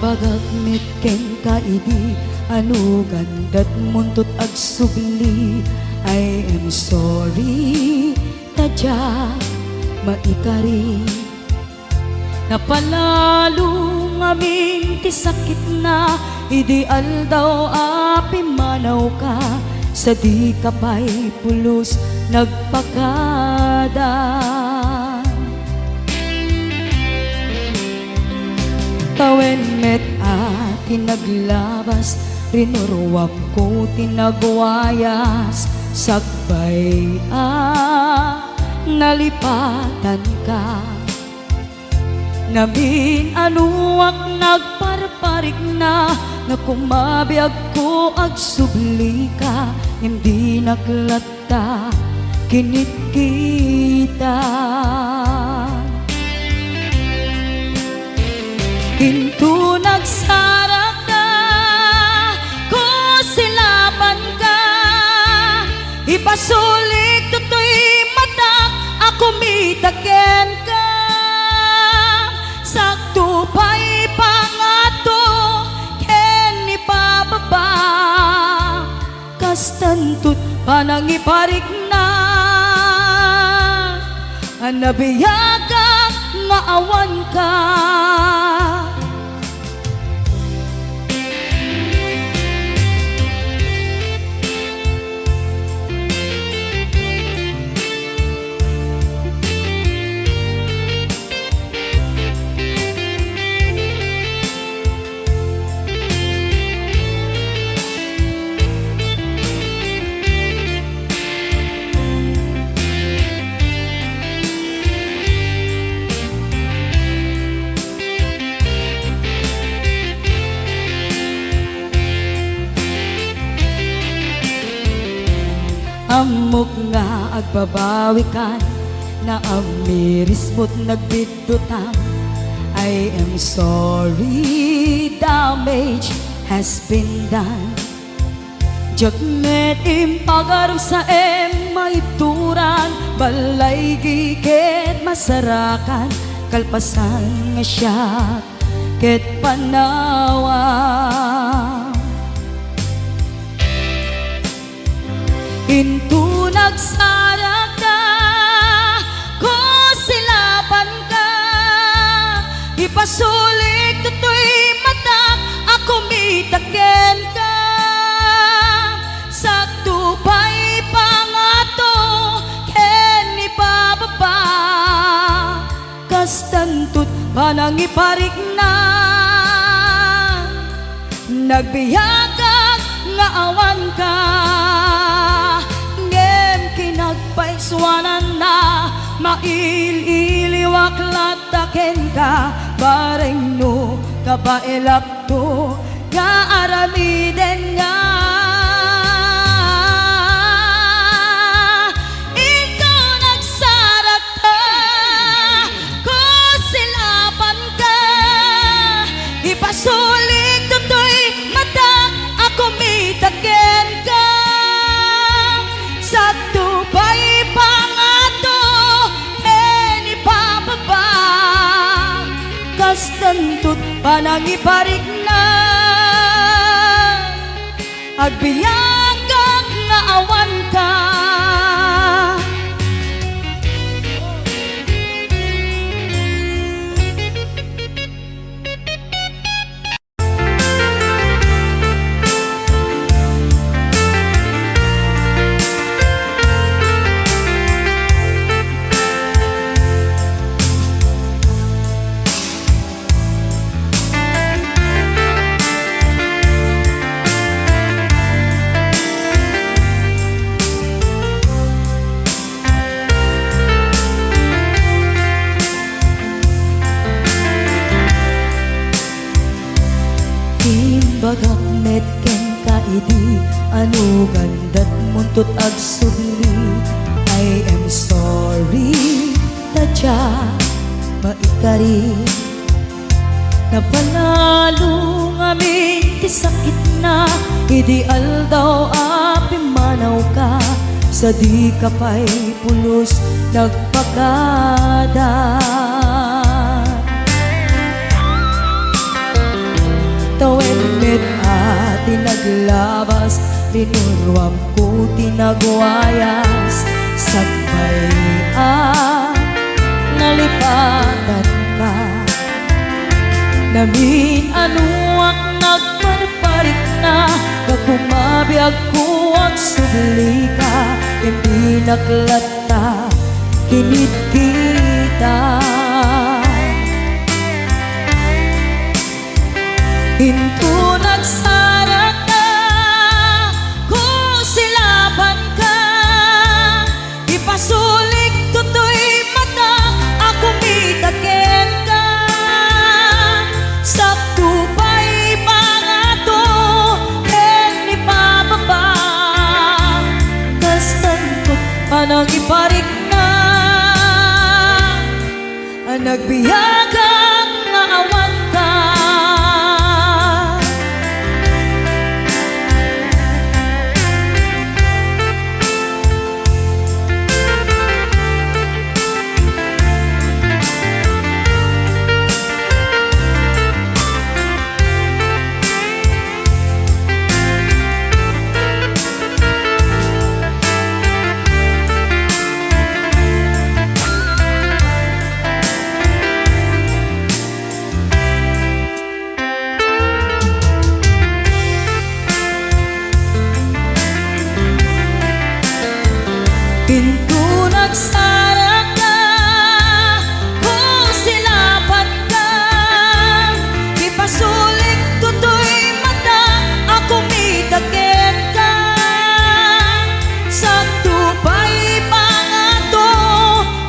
Bagagmit ken kaidi, ano gandat muntot agsubli. I am sorry, tadya maikari. Napalalo ngamin ti sakit na, ideal daw api manaw ka. Sa di ka pa'y pulos nagpakada. Tawen met at naglabas rinuruwam ko tinagwayas sagbay nalipatan ka. Namin anuak nagparparik na nga kumabiyag ko ag subli ka, hindi naglata kinit kita. Hinto nagsarak ka, ko silapan ka, ipasulik tutoy mata, ako mitaken ka. Sakto pa'y pangato, ken ipababa, kastantut panangiparik na, anabiyaga nga awan ka. Amok nga agbabawi kan, na amiris mo't nagbidutang. I am sorry, damage has been done. Jagmet impagaram sa may turang, balay gigit masarakan, kalpasan nga siya ket panawa. Hinto nagsarak ka, ko silapan ka, ipasulik tutoy mata, ako mitaken ka. Sakto pa'y pangato, ken ipababa, kastantut panangiparik na, nagbiyagag nga awan ka. Kinagpaiswanan na, maililiwak lataken ka, bareng no kabailak to, nga aramiden nga. Ikaw nagsarak ka, ko silapan ka, ipasulik tutoy mata, ako mitaken ka. Sakto pa'y pangato, ken ipababa, kastantut panangiparik na, agbiyagang nga awan ka. Bagak met ken kaidi, ano gandat muntut ag subli. I am sorry, tadya maikari, napanalo ngamin ti sakit na, ideal daw api manaw ka, sa di ka pa'y pulos nagpakada. Tawenmet ati naglabas, linurwam ko tinagwayas, sagbay nalipatan ka. Namin anuak nagparparik na, nagkumabiyag ko ang subli ka, hindi naglata kinit kita. Hinto nagsarak ka, nagbiyagang nga awan ka. Pinto nagsara ka, kung silapat ka, ipasulit tutoy mata, ako midagit ka. Sa tupay pangato,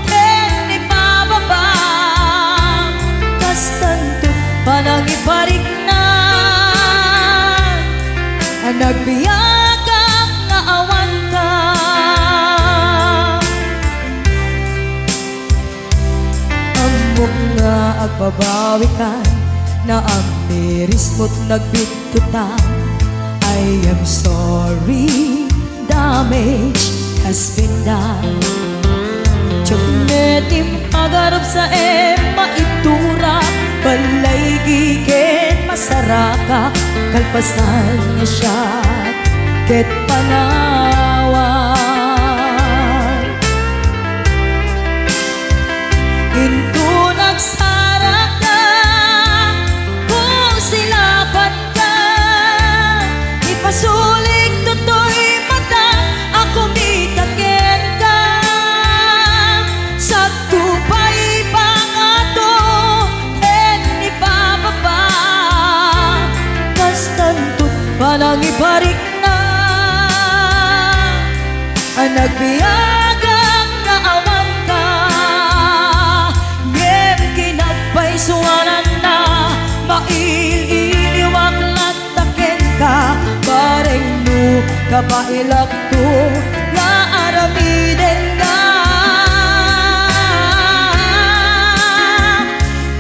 ken ipababa, kas tanto panang iparik na, nagbiyagang nga awan ka. Amok nga agbabawi ka, na ang miris mo't nagbitutan. I am sorry, damage has been done. Tiyagnetim agarap sa maitura, balay gigen masaraka, kalpasan niya siya, ket panawan. Into nagsara ka, kung silapat ka, ipasulig tutoy mata, ako mitagin ka. Sa tupay pangato, en ipababa, kas tanto't panang ibarik na, nagbiyagang nga awan ka. Ngem kinagpaisuanan na, maililiwag lataken ka, bareng no kapailak to, nga aramiden ka.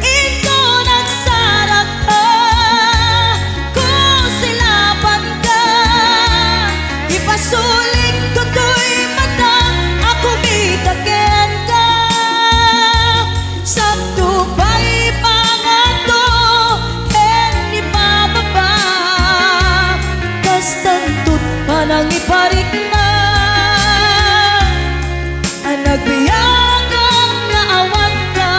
Ito nagsara ka, kung silapat ka, ipasuling tutoy mata, ako mitagin ka. Sa tupay pangato, ken ipababa, kas tanto't panang iparik na, nagbiyagang nga awan ka.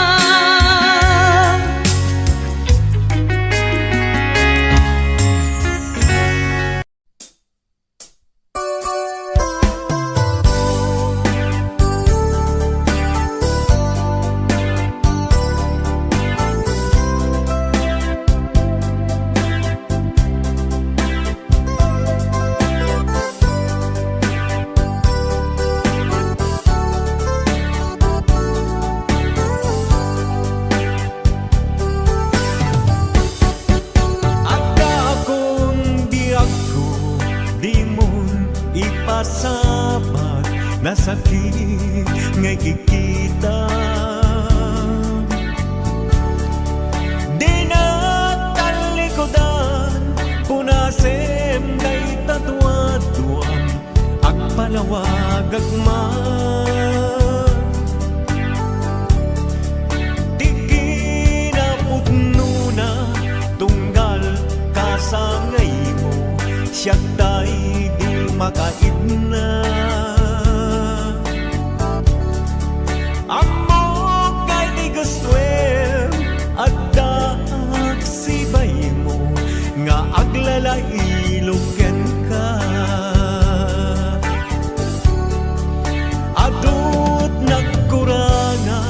Agda akong di ako, di mo ipasabat, nasakit ngay kikita. Di na talikodan, punasem kay tatuaduan, agpalawag agman. Di kinapudno na, tunggal kasangay mo, siya tayo di makaidna. Amo kay di gustuem, agda agsibay mo, nga aglalailoken ka. Adut nagkuranga,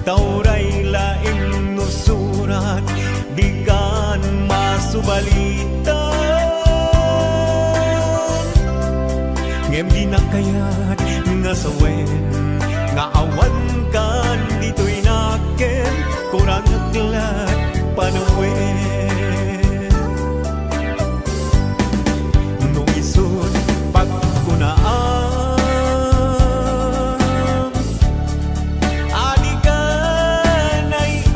tauray laing nusurat, di kan masubalitan. Ngem di na kayat nga sawen, nga awan kan dito'y naken, kurang aglat panawen. Nung isod pagkunaan, adi ka na'y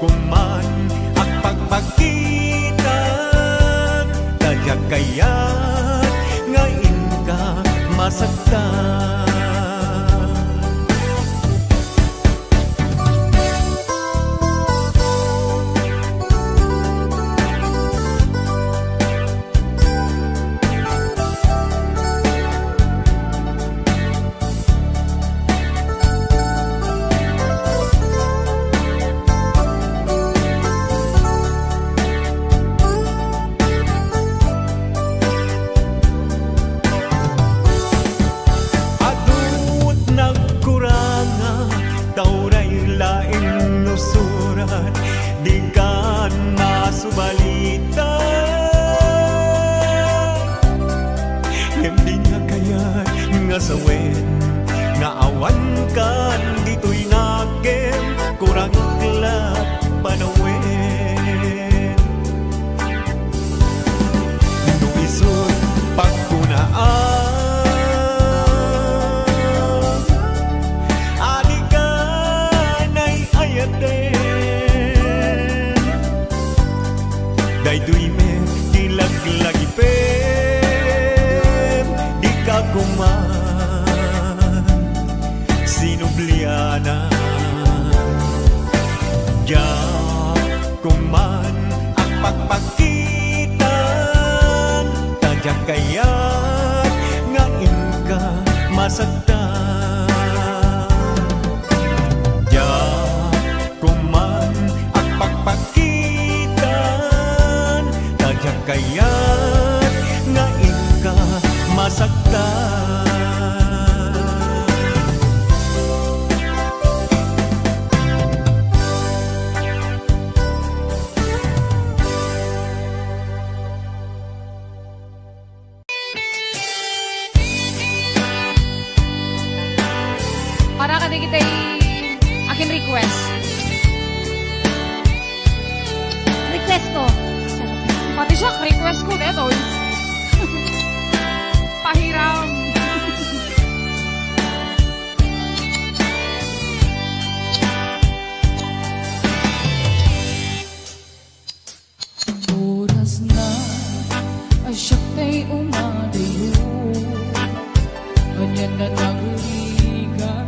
kuman ang pagpagkita Tadya kaya ngayon ka masaktan Adut nagkuranga Tauray laing nusurat Di kan masubalita Hindi nga kayat nga sawen Nga awan kan dito'y nakem Kurang iklap panawen Nuisot pagkunaan Alikanay ayaten Daytoy me tilaglagipem Di ka kuman sinubliana Diya kuman ang pagpagkitan Tadya kaya't ngayon ka masaktan Diya kuman ang pagpagkitan Tadya kaya't ngayon ka masaktan Para ka kita akin request. Request ko. Pati siya, request ko dito. Pahiram. Oras na ay siya kay umadayo. Ganyan na nagrigan,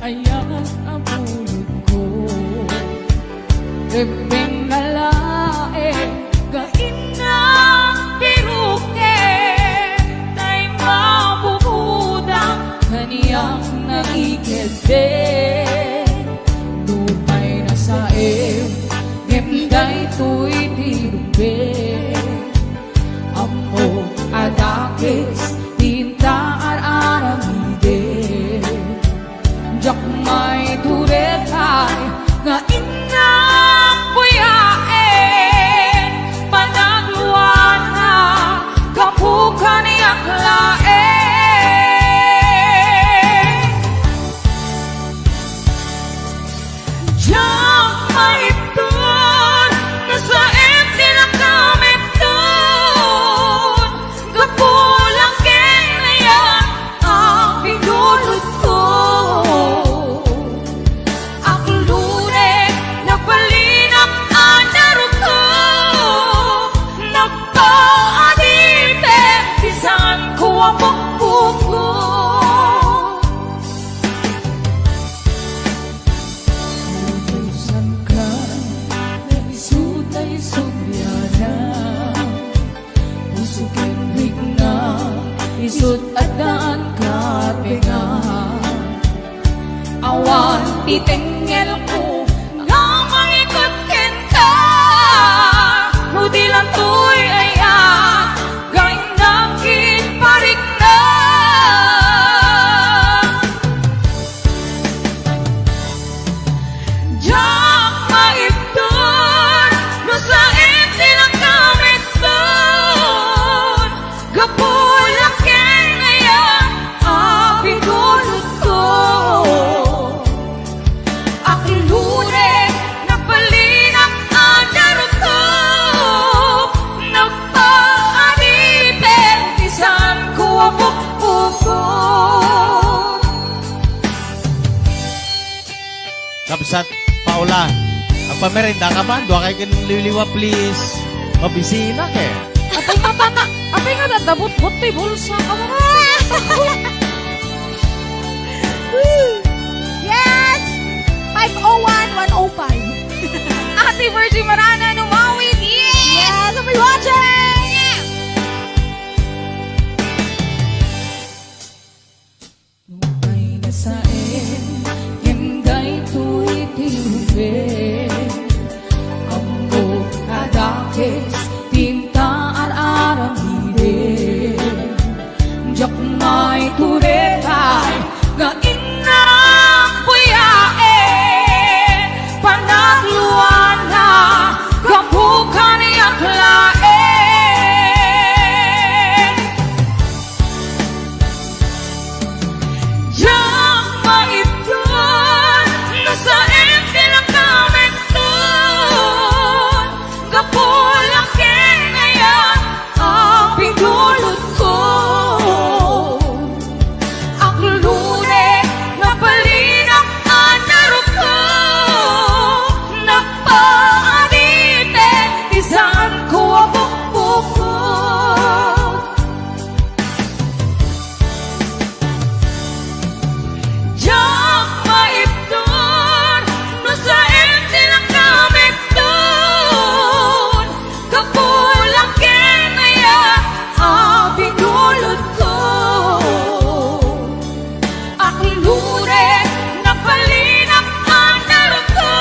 ayan ang pulot ko. Ebeng nalae, gain na piruke, tay mabubudang kaniyang naikilbe. Lupay na sae, gemday to'y tirube. Amo adakis, tinta aramide. Jak may turetay, nga inang buyain. Panagluan na, kapukan niyang lain. Jak may tur, nasa empty lang kami dun. Kapulang kinayan ang pinulot ko. Aklure, nagbalinang anarot ko. Nagpaadite, bisan ko ang pagpuko. Utusan ka, naisutay subyana. Usukin higna, isut at daan ka pinga. Awan titengel ko, nga mangikot kenta. Nudi lang to'y ayan, gain nakin parik na. Diyak maipton, no sa empty lang kami dun. Gapulak yan ayan, apigulot ko. Akilure, nagbalinang anarot ko. Nagpaanipin, isan ko ang pagpuko. Kapsat Paula, ang Pamerenda ka man, doon kayo liliwa please. Mabisina ke. Apay nga dadabot-bot tayo bulsa ka mo. Yes! 501-105. Ate Virgie Marana, numawin. Yes! I'll be watching! Ay nasain, yenday tuwiti-uwi. Ambo adakis, tinta ar-arang hidin. Diyak may turetay, nga inang puyain. Panagluan na, kapukan yaklain. Diyak maipon, nasa lang kami doon. Kapulakin ngayon ang pinulot ko. Ang lune na balinak anaro ko. Napaadite, isaan ko ang bukbuko. Diyak maipon, nasa lang kami doon. Kapulakin ngayon ang pinulot ko. Ang lure na balinak anaro ko.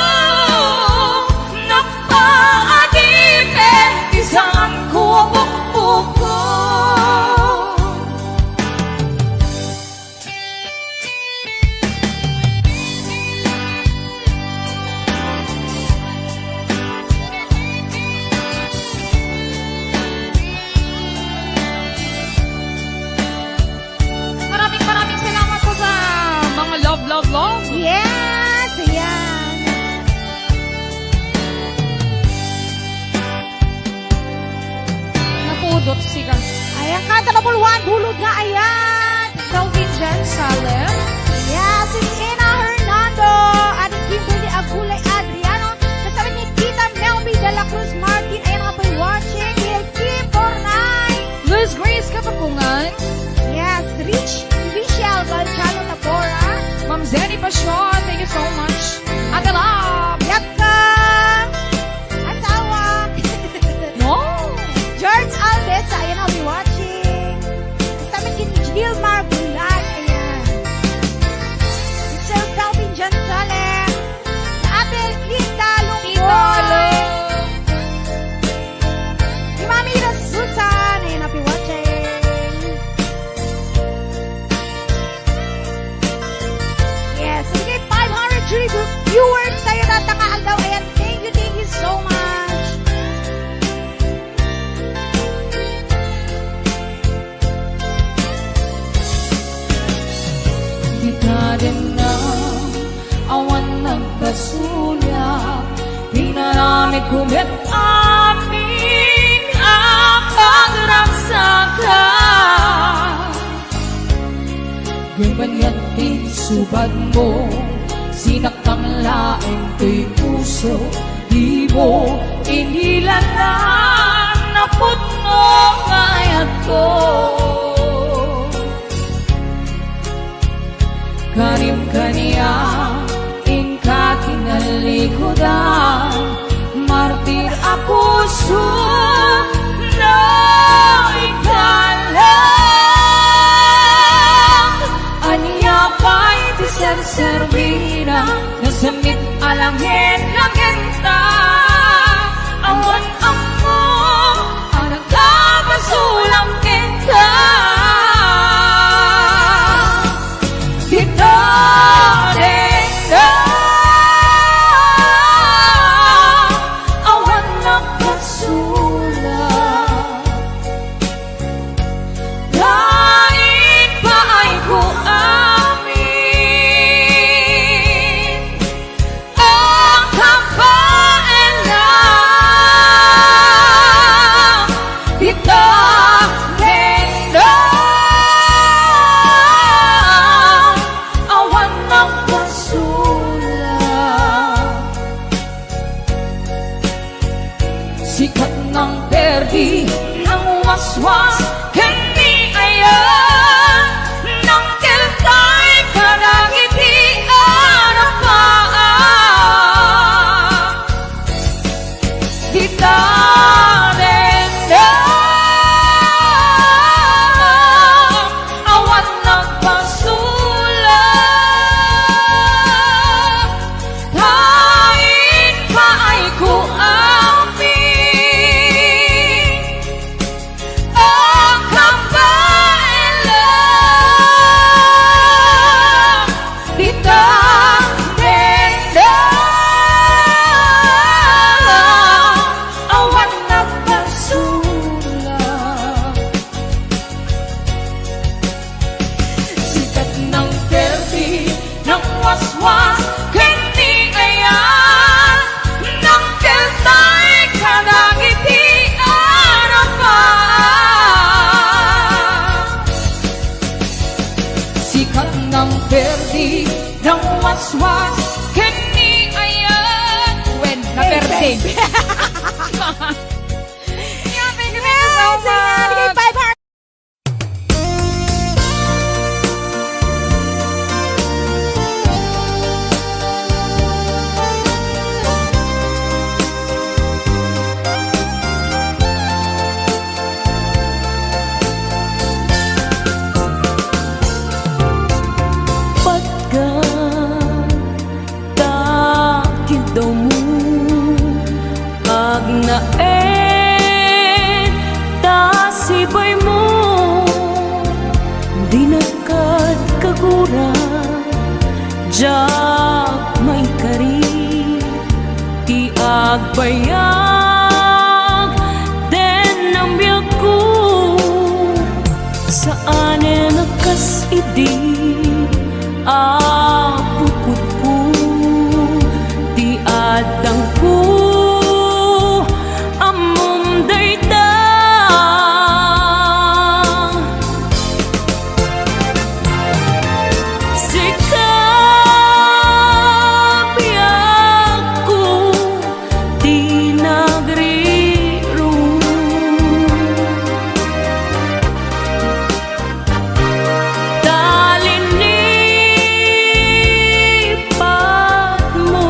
Napaadite, isaan ko ang bukbuko. Maraming salamat po sa mga love. Yes! Ayan! Napudot siya. Ayan, kanta na puluhan, bulod nga, ayan! Calvin Jan Salem. Yes, it's Ina Hernando, ating Kimberly Agulay Adriano, kasama ni Tita Melby de la Cruz Martin, ayan nga po'y watching, Lil Kim Bornay, Liz Grace Kapapungan. yes, Richelle Galchano Tabora, Ma'am Zenny Pasyon. Thank you so much. Ate Lab. Yaka, asawa, No. George Alves, ayan nga po'y watching, kasama ni Gilmar Bulan, ayan, Sir Calvin Jan Salem, Ate Linda Lungboy, si Mami Susan, ayan happy watching. Yes, sige, 500 viewers tayo na tangaan daw. Ayan, thank you so much. Di ka rin na awan nagkasulya. Di na namin kumit amin ang pagragsakan. Ganyan din subad mo, sinakang laing ko'y puso. Di mo inilanan na puno ngayat ko. Karim kaniya, ingka kinalikodan. Martir ako na ikalang. Aniya pa'y tiserservina, nasamit alangin langenta. Awan ako, ang nagkapasulang kita. Kita rin na awan na kaso. waswas kani ayan nang keltay karagiti arapa Gitaren na awan nagpasulat kain paay ko amin ang kabalan Gitaren na awan nagpasulat Sikat ng perdi ng waswas Kenti ayan ng keltay karagiti arapan Sikat ng perdi ng waswas Kenti ayan When na perdi Yeah, thank you so much. Bigay 500. Pagka takid daw mo agnaen tasibay mo di nagkad kagura jak may kari ti agbayag den ang biyag ko saan nakas idi apukod ko di adang ko amom dayta sikabiyag ko di nagriro talinipat mo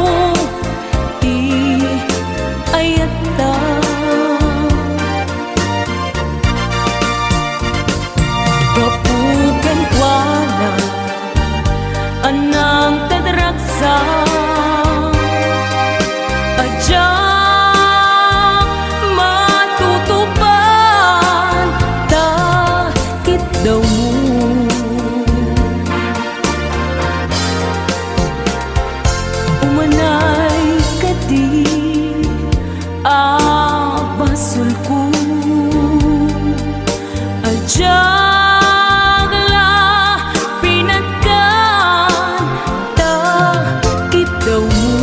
di ayata kapugan wala anang tadragsa adyak matutupan takit daw mo umanay kadi abasol ko adyak la pinagkan takit daw mo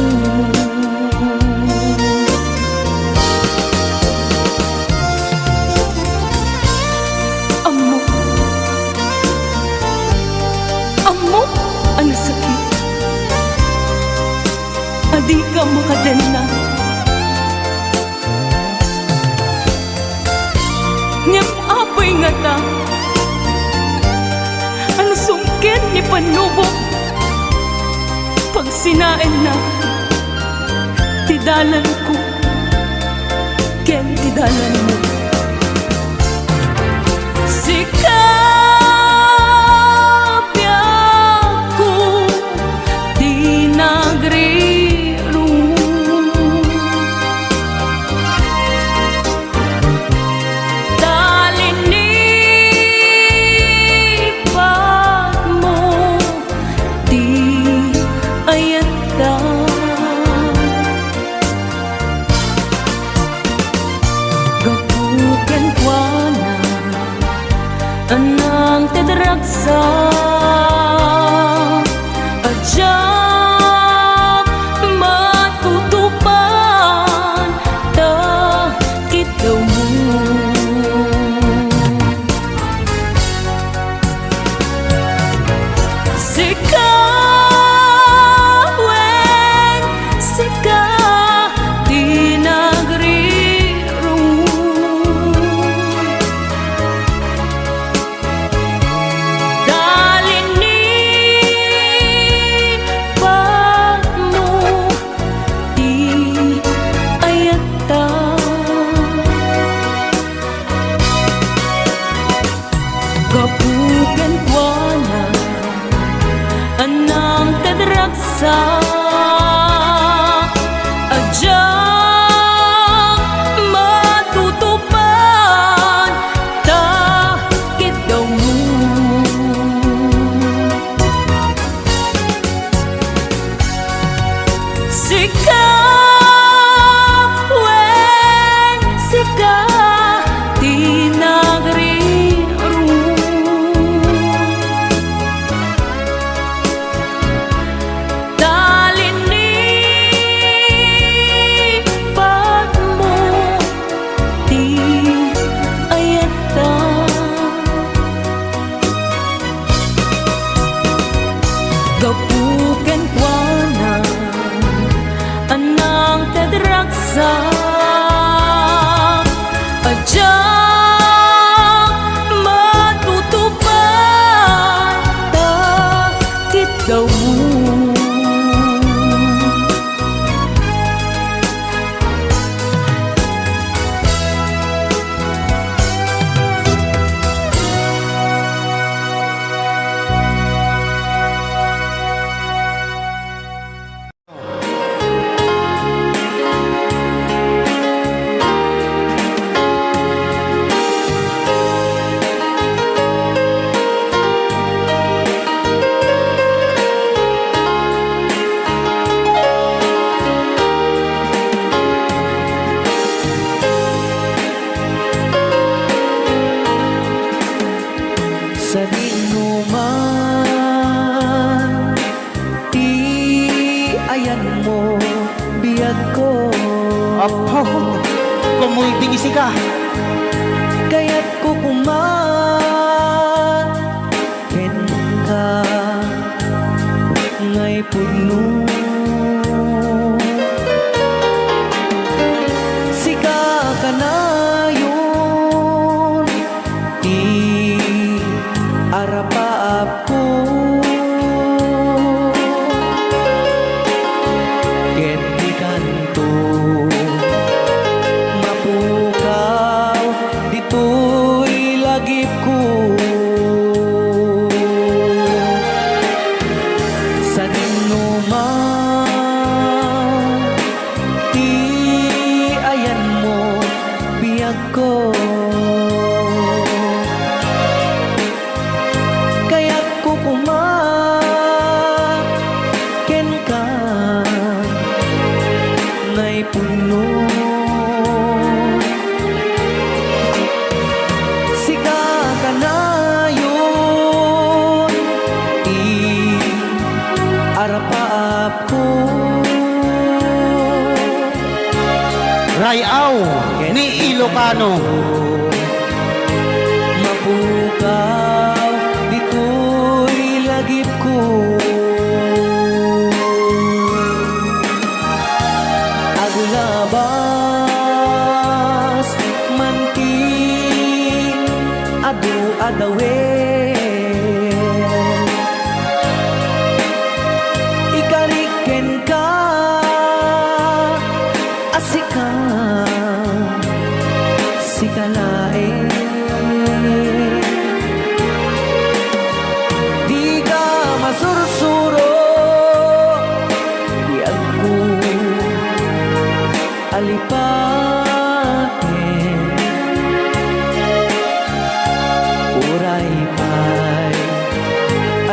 amo amo ang sakit adi ka makadena ngem apoy nga ta ang sungkit ni panubok pag sinain na tidalan ko ken tidalan mo sikabiyag ko di nagriro talinipat mo di ayata gapugan wala anang tadragsa adyak matutupan takit daw mo sikawen sika di nagriro Kapukan ko na anang tadragsa adyang matutupan takit daw mo sika wen sika Gapuken kwa na anang tadragsa adyang matutupan takit daw mo sa dinuman ti ayan mo biyag ko Apo, kumulting isi ka. kaya't kukuman ken ka ngay puno sika ka na yun ti arapaap ko ken di kanto mapukaw dito'y lagip ko sa dinuman ti ayan mo biyag ko kaya't kukuman ken ka ngay puno sika ka na yun ti arapaap ko Rayaw ni Ilocano. mapukaw dito'y lagip ko aglabas manti adu adawe ikariken ka asika sikalae di ka masursuro di ako alipatin uray pa'y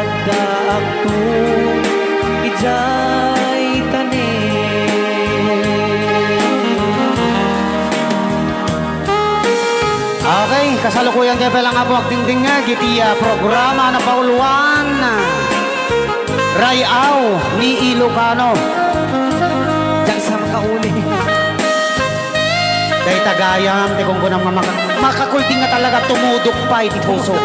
adda ako ijay Okay, kasalukuyan kayo palang nga po agdingding nga gitiya programa na pauluan Rayaw ni Ilocano. Diyan sa makauli Day tagayam, di kung kunang makakulting nga talaga tumudok pa iti puso.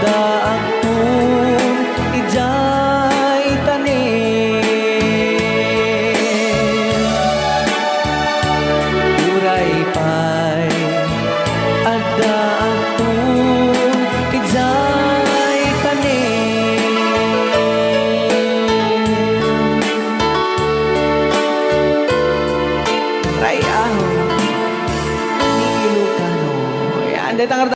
daagtun ijay tanim uray pay adda agtun ijay tanim ray ahon ni Ilocano yan, dahil tangar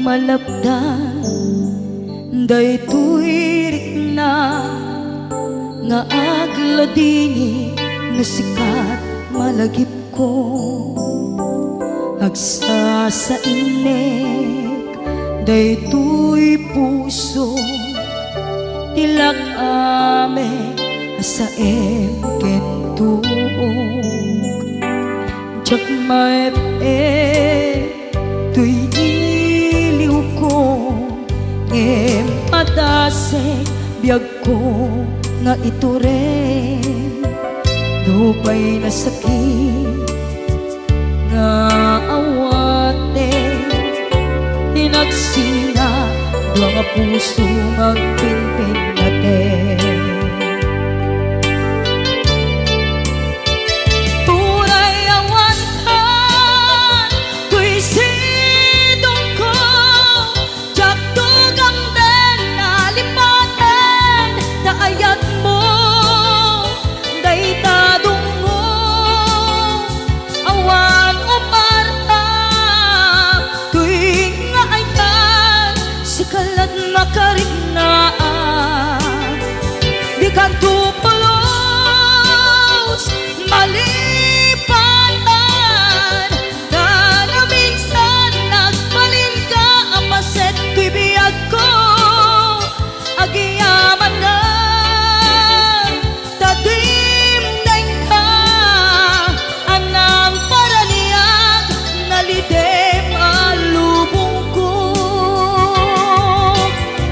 malapdan daytoy rikna nga agladini nasikat malagip ko agsa sa inek daytoy puso tilak ame asaem kentuog jak maep tuy iliw ko ngem padasek biyag ko nga ito rin lupay na sakit nga awate tinagsina dua nga puso magpinpin natin tunay awan ka tuy sidong ko jak tugang den nalipaten na ayat mo daytadong mo awan umarta tuy nga ayat sikalat makarignaat di ka tupulos malipatan na na minsan nagbalin ka apaset tuy biyag ko agiyaman na tadimdeng ka anang paraniyag nalidem alubong ko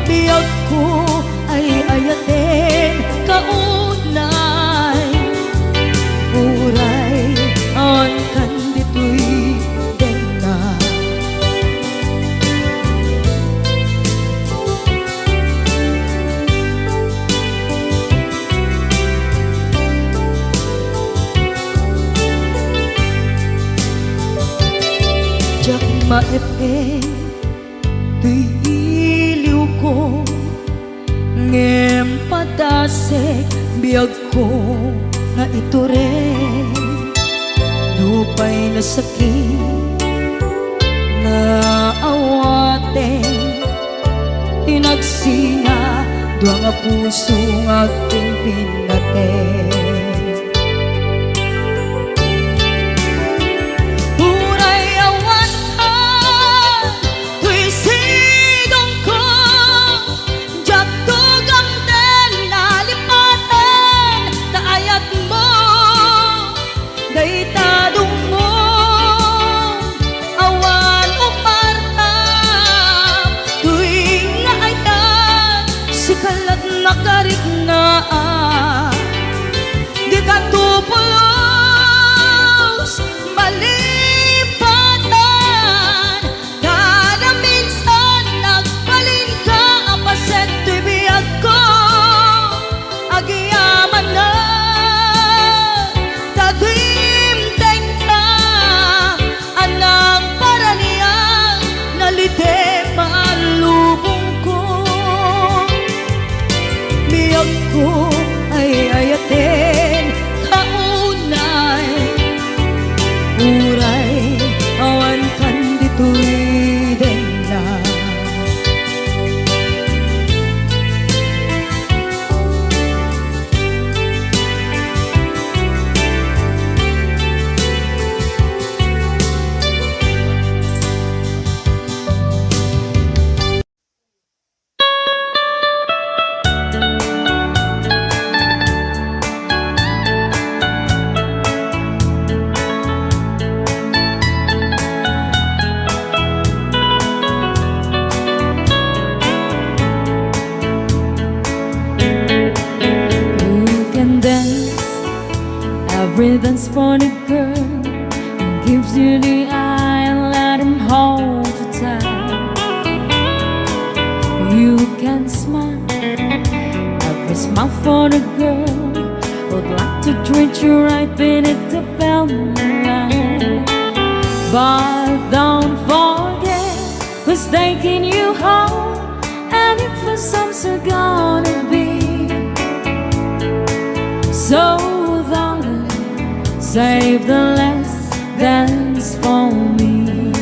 biyag ko ay ayaten kaunay uray on kanditoy dena jak maepe tuy iliw ko ngem padasek biyag ko nga ito rin lupay na sakit nga awate tinagsina dua nga puso nga pingpin natin Uray awan ka, tuy sidong ko, jak tugang den nalipaten na ayat mo, daytadong mo, awan umarta, tuy nga ayat, sikalat makarignaat, di ka tupulos malipatan kada minsan nagbalin ka apaset tuy biyag ko agiyaman na tagimteng ka anang paraniyang nalidem alubong ko biyag ko ay ayaten kaunay uray awan kanditoy dena You can dance, every dance for the girl who gives you the eye and let him hold you tight. You can smile, every smile for the girl who'd like to treat you right beneath the moonlight. But don't forget who's taking you home, and if for some so gonna be. So darling, save the last dance for me.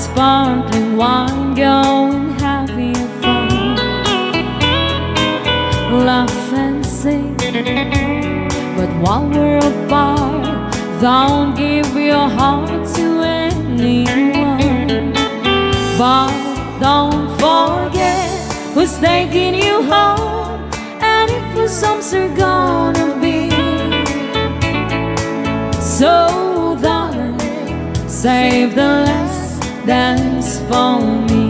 sparkling wine, going having fun, laugh and sing. But while we're apart, don't give your heart to anyone. But don't forget who's taking you home, and if the songs are gonna be. So darling, save the last dance for me.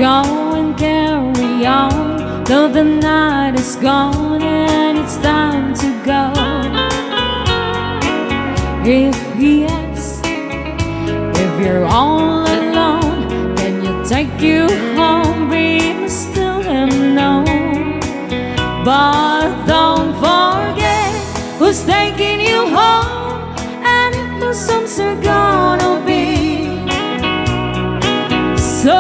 Go and carry on till the night is gone and it's time to go. If he asks if you're all alone, can you take you home? We must tell him no. But don't forget who's taking you home, and if the songs are gonna be. So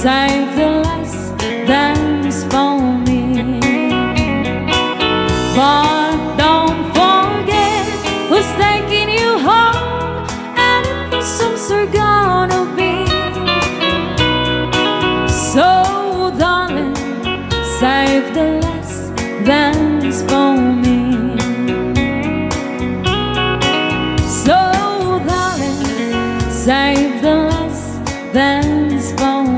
save the last dance for me. But don't forget who's taking you home, and if the songs are gonna be. So darling, save the last dance for me. So darling, save the last dance for me.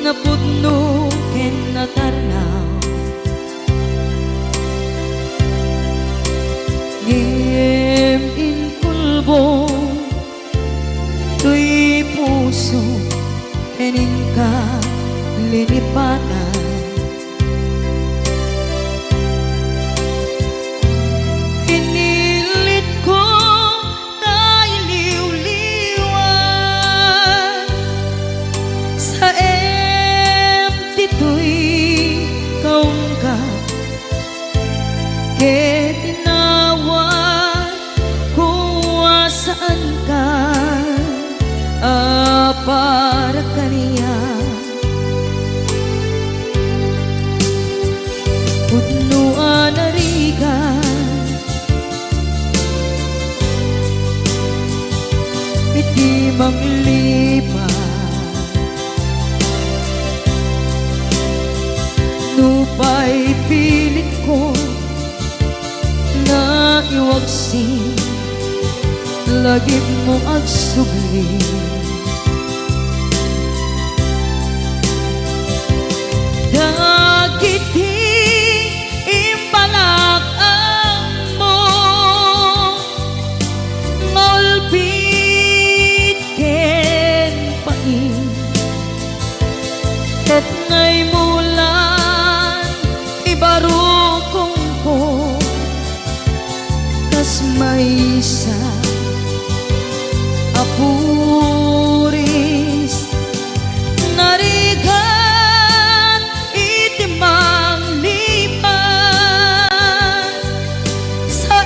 Napudno ken natarnaw, ngem in pulbo tuy puso enin ka linipatan. Pinilit ko na iliw-liwan sa to'y kaungkat, ke tinawag kung saan ka, para kaniya. Pudnuan na rigan, iti manglipa, nupay pilit ko na iwagsin, lagip mo agsugli. Dagiti imbalak ang mo, ngolpit ken pain, ket ngay mulan ibarukong ko, kas may isa apuris narigan itimang lipan sa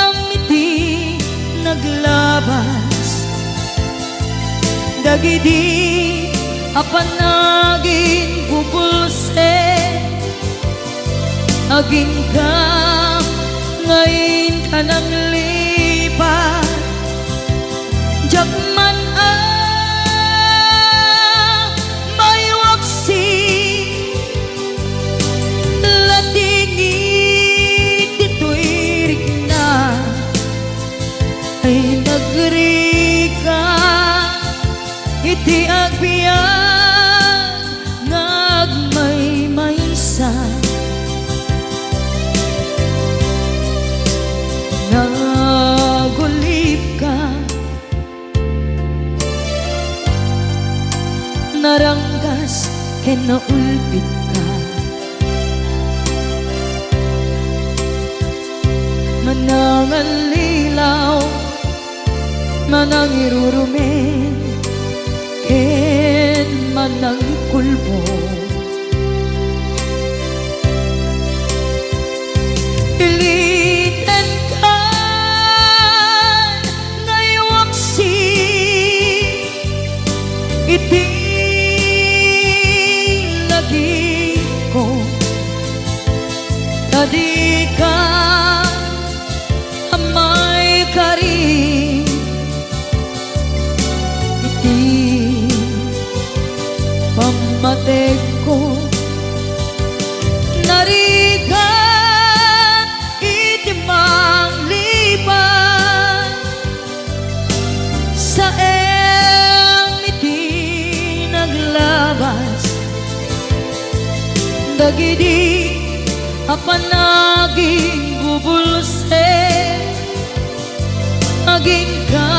emiti dagidi apanagin bubulse aging ka ngayon ka nang lipat Jakman may waksi latingit dito'y rigna ay nagri ka iti agbiyan ngagmaymaysa nagulip ka naranggas ken naulpit ka manangalilaw manangirurumen ken manangikulbo iliten ka ngaywaksi iti lagi ko tadi ka amay kari iti pamatek ko nariga iti manglipan sa iti naglabas dagidi apanaging bubulse aging ka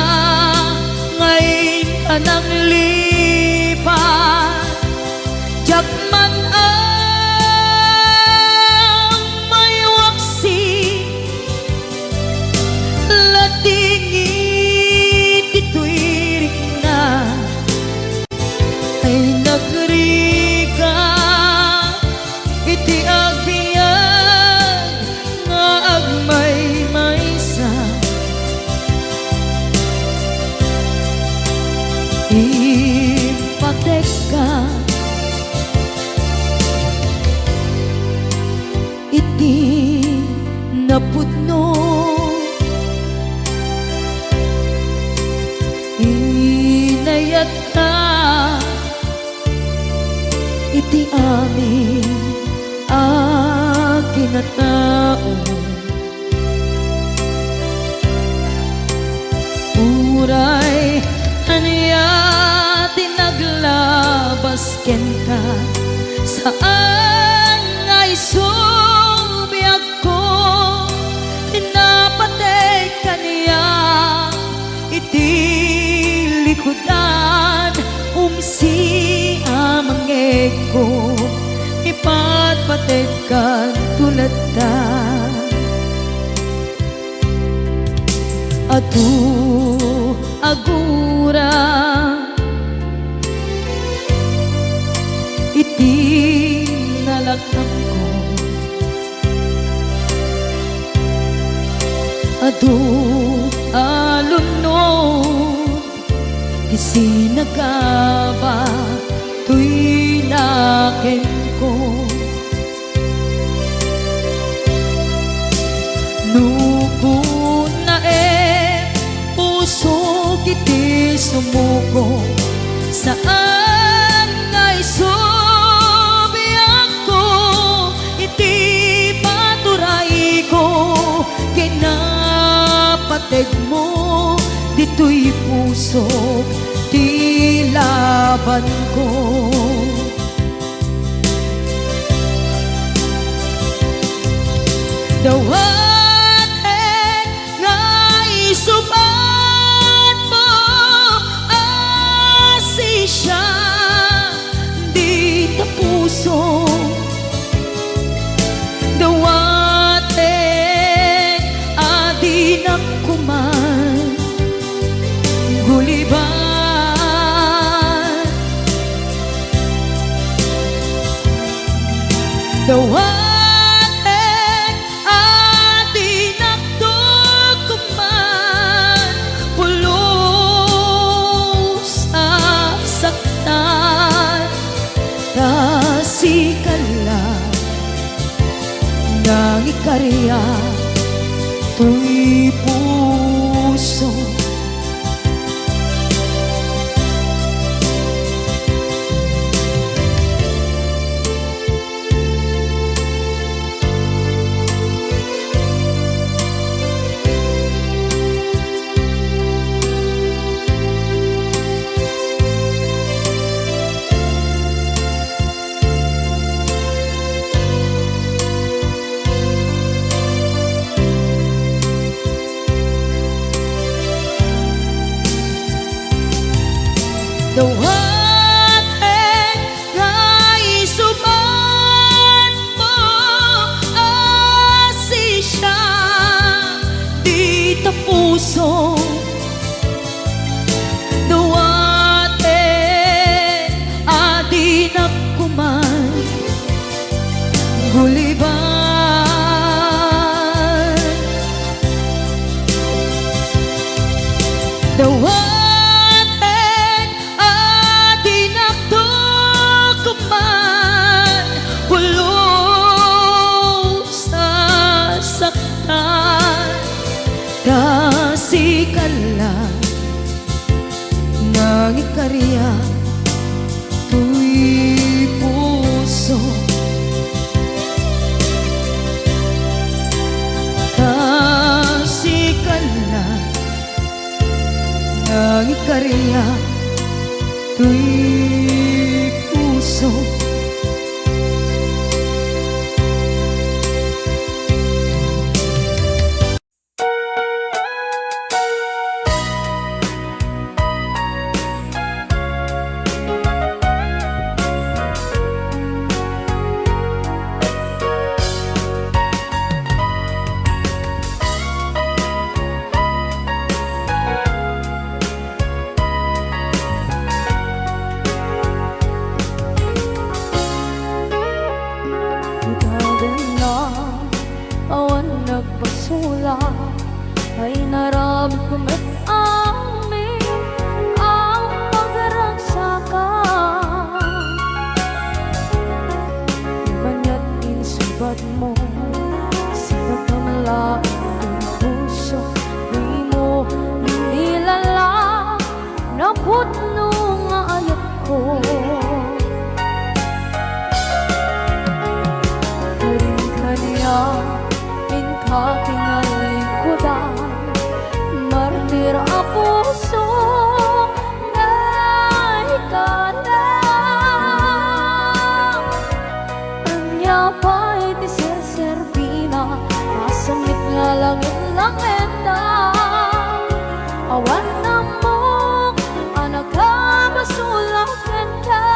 ngayon ka nang lipat Jakman may waksi latingit ito'y rigna ay nagri ka iti agbiyan nga agmaymaysa ipatek ka iti napudno inayat ka iti amin akinatao uray aniya tinaglabas ken ka saan ngay subiyag ko tinapatay kaniya iti likudan umsi amangeg ko ipatpatay kan tulad ta adu agura iti nalakang ko adu alunod isinagaba tuy naken ko nukun na puso kiti sumuko saan ngay subiyag ko iti paturay ko kinapateg mo dito'y puso ti laban ko dawaten nga isubat mo asisya di ta puso dawaten adi na kuman guliban dawaten adi nagtukuman pulos ng ikarya to'y puso. The one ay suman mo asi siya di tapuso. The one adi nakuman guliban. The one kasikala ng ikarya to'y puso. Kasikala ng ikarya to'y puso. Ay naramit ko met amin ang pagragsakan. Banya't insubat mo sa pagkamalain ng puso. Di mo inilala na putno nga ayat ko. Karin-kanya inkatingalikudan, martir a puso na ikalang. Anya pa'y ti serserpina, masamit nga langit-langit na. Awan na mo, anak ka basulakan ka.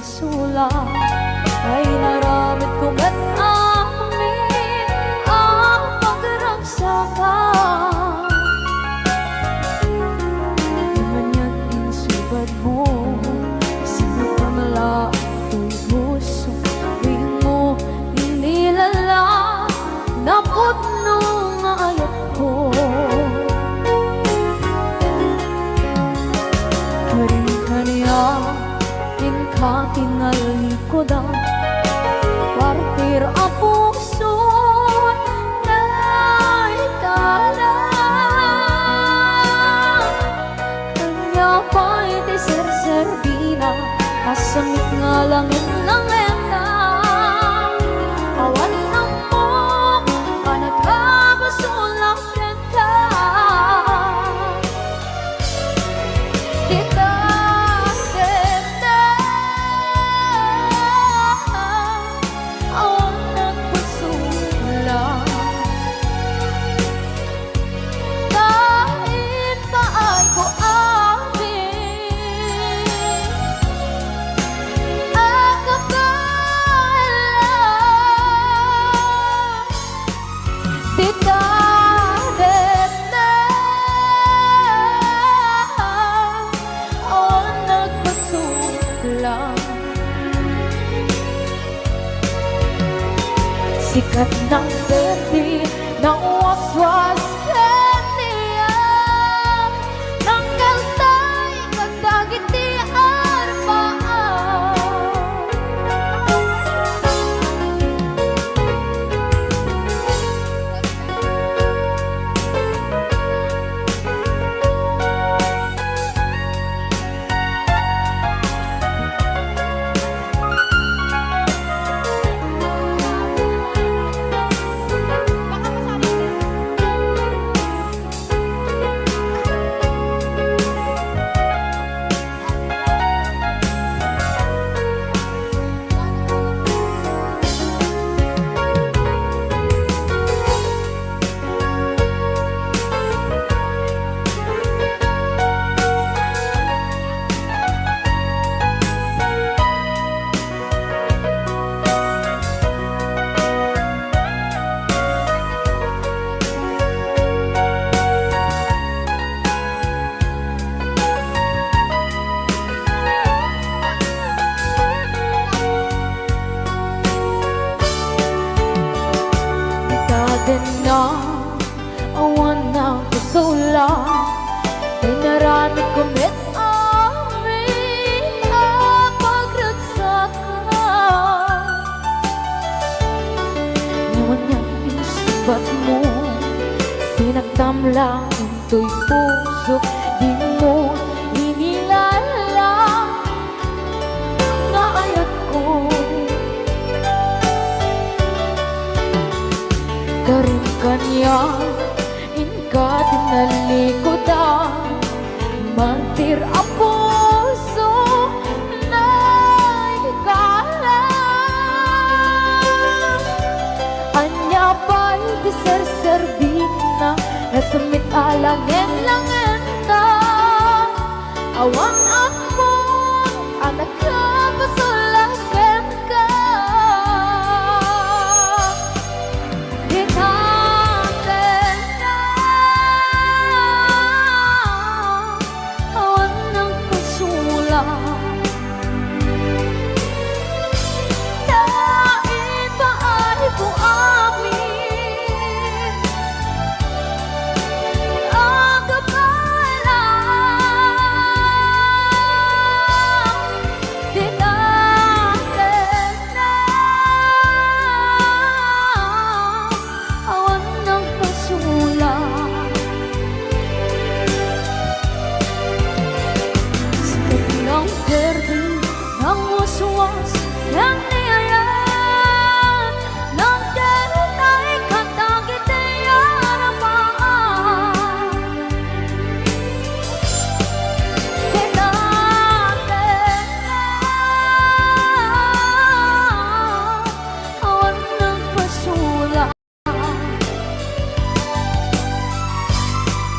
Sula ay naramit ko ba't amin ang pagragsakan. Namanyan insubad mo sa pamalaang ko'y puso. Di mo inilala na putno nga ayat ko. Karin-kanya katingalikodan, partir a puso na ikalang. Kanya pa'y ti serserbina, asamit nga langit-langit na. Awan na mo, anak ka basulakan ka. Sikat ng berde ng waswas kaniya, ng kaltay kagdagiti awan ng kasula Inarami kumit amin ang pagragsakan Ngayon niyang pinasibat mo Sinagtam lang ito'y puso Di mo inilala Nga ayat ko Karin kanya Inka tinalikodan Mantir ang puso Na ikala Anya ba'y di serserbi na Nasumit alangin-langin na Awan ako Anak ka pasulagan ka Dinatin na Awan ng kasulat Dahil ba ay buamin Ang kapalang Dinatin na Awan ng kasulat Sakit ng berde ng waswas Yang niyayan Ng deret ay katagit ay aramaan Dinatin na Awan ng pasulat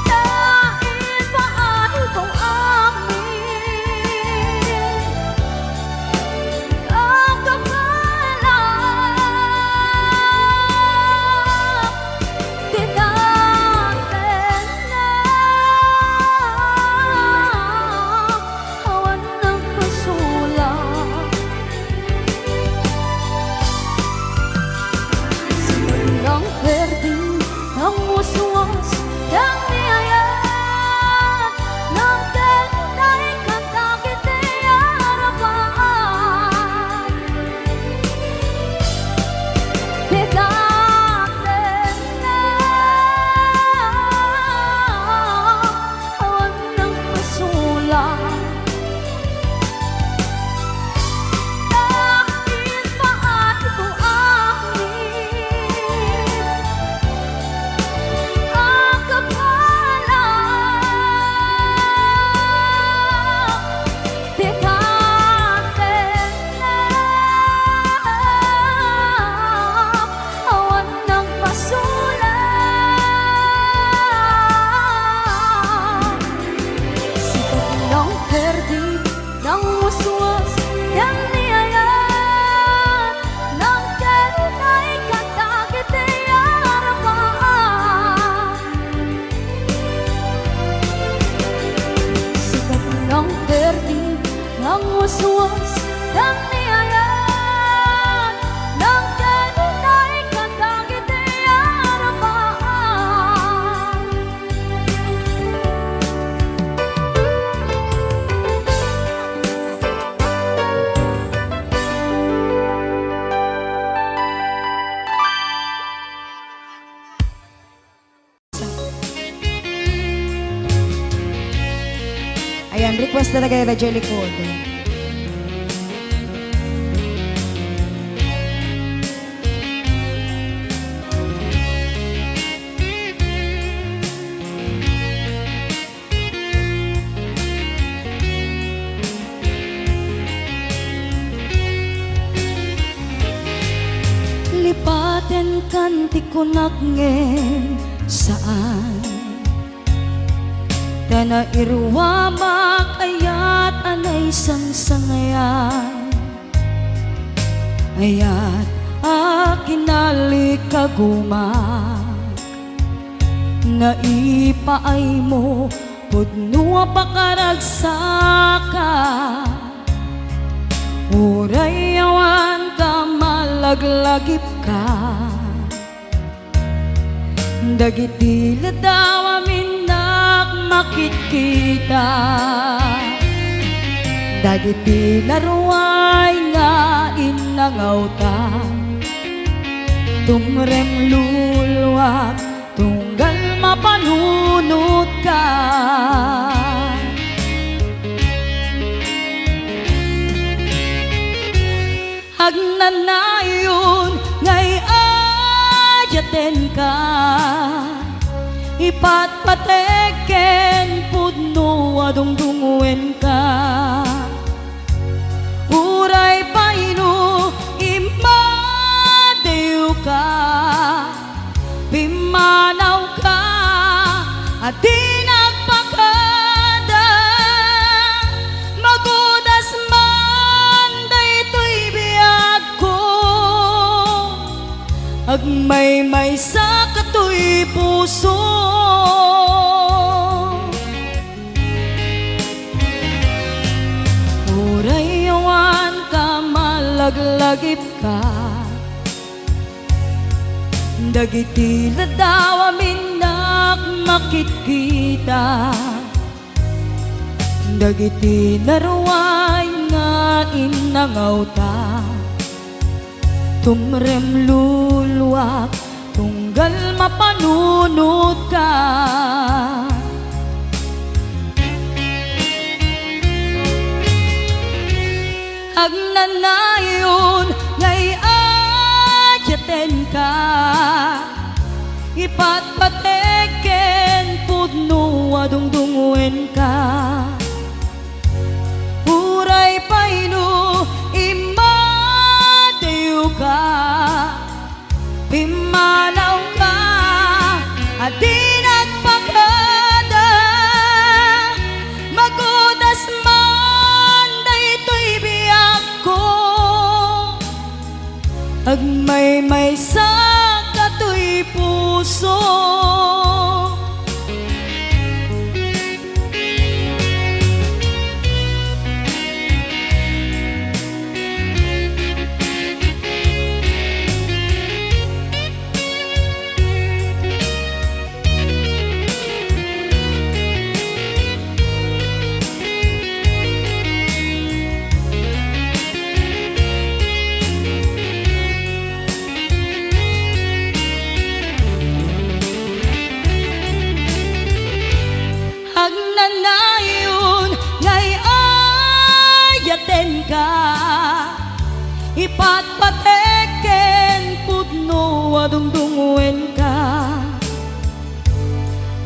Dahil ba ay buamin Ang kapalang Dinatin na Awan ng pasulat Silang berde ng waswas Yang niyayan Ng deret ay katagit ay aramaan Dinatin na Awan ng pasulat Dahil ba ay buamin Ang kapalang Dinatin na Awan ng pasulat Sikat ng berde ng waswas Yang niyayan Ng deret ay katagit ay aramaan Sikat ng berde ng waswas Yang niyayan Ng deret ay katagit ay aramaan Ayan, request na kay Rajeli Code. Lipaten kanti kunak ngen saan Dana irwamak ayat anay sang-sangayan Ayat akinali kagumak Naipaay mo pudnua pakaragsaka Uray awan ka malaglagip ka Dagiti ladaw amin makikita, dagiti laruay nga inangaw ta, tumrem luluwag tunggal mapanunot ka. Agnanayon ngay ayaten ka, ipatpateken pudno adungdungwen ka. Uray paino imadew ka, pimanaw ka at di nagpakada. Magudas man daytoy biyag ko, agmay-may sa katoy puso. Uray yawan ka malaglagip ka, dagiti ladaw amin makikita, dagiti naruay nga inangaw ta, tumrem luluwak tunggal mapanunot ka. Agnanayon ngay ayaten ka, ipatpateken pudno adungdungwen ka. Uray paino imadew ka, pimanaw ka at di nagpakada. Magudas man daytoy biyag ko, agmay-may sa katoy puso. Agnanayon ngay ayaten ka, ipatpateken pudno adungdungwen ka.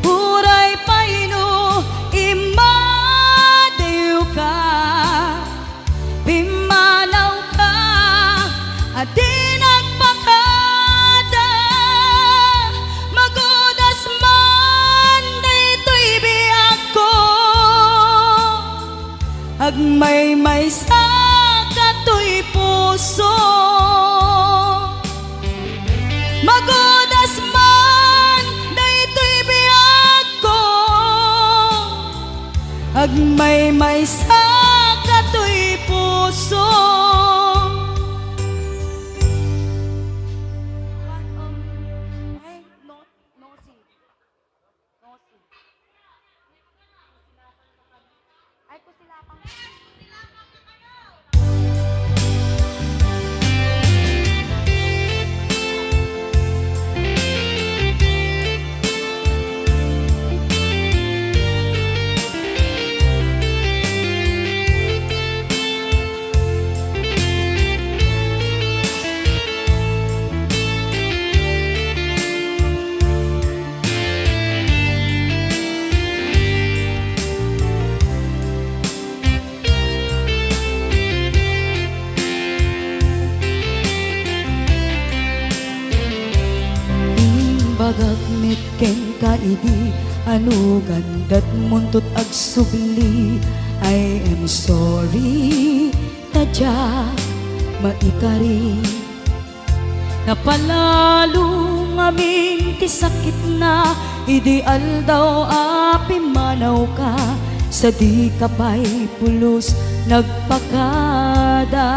Uray paino imadew ka, pimanaw ka at di nagpakada. Magudas man daytoy biyag ko, agmay-may sa katoy puso. Magudas man daytoy biyag ko, agmay-may sa katoy puso. Bagagmit ken kaidi anu gandat muntot agsubli. I am sorry tadya maikari, napalalo ngamin ti sakit na ideal daw api manaw ka, sa di ka pa'y pulos nagpakada.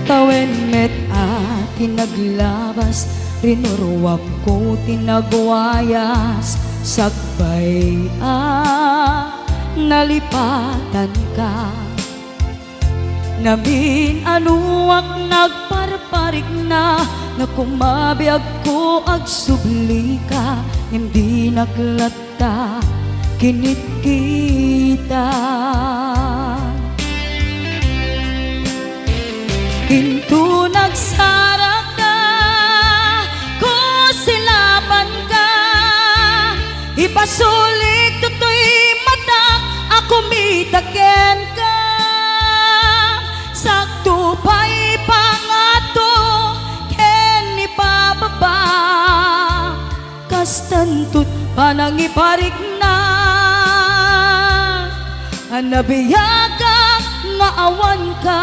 Tawen met at kinaglabas, rinuruwap ko tinagwayas, sagbay nalipatan ka. Namin anuak nagparparik na kumabiyag ko ag subli ka, hindi naglata kinit kita. Hinto nagsarak ka, ko silapan ka, ipasulik tutoy mata, ako mitaken ka. Sakto pa'y pangato, ken ipababa, kastantut panangiparik na, anabiyaga nga awan ka.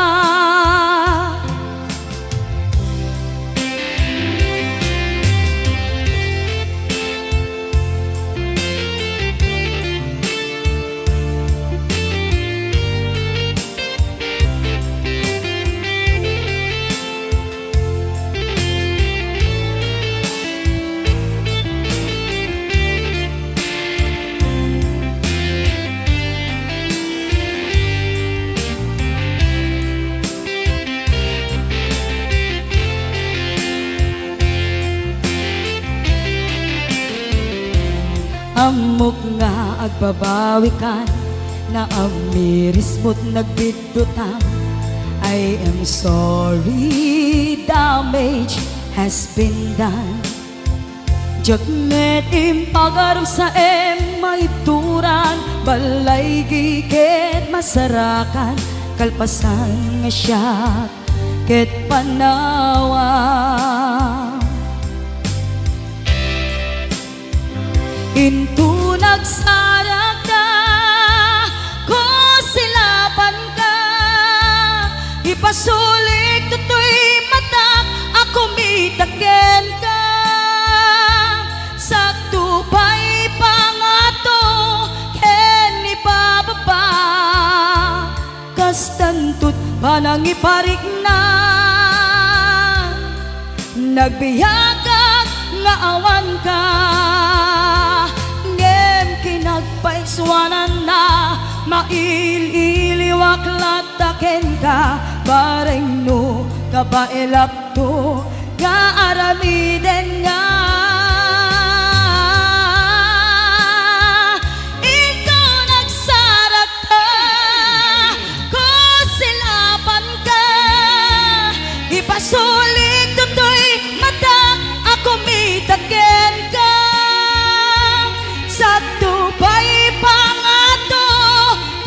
Amok nga agbabawi kan, na amiris mo't nagbidutang. I am sorry, damage has been done. Jagmet impagaram sa maituran, balay giket masarakan, kalpasan nga siya ket panawa. Into nagsarak ka, ko silapan ka, ipasulik tutoy mata, ako mitaken ka. Sakto pa'y pangato, ken ipababa, kastantut panangiparik na, nagbiyagag nga awan ka. Kinagpaiswanan na, maililiwak lataken ka, bareng no kabailak to, kaaramiden nga. Ikaw nagsarak ka, ko silapan ka, ipasulik tutoy mata, ako mitaken ka. Sakto pa'y pangato,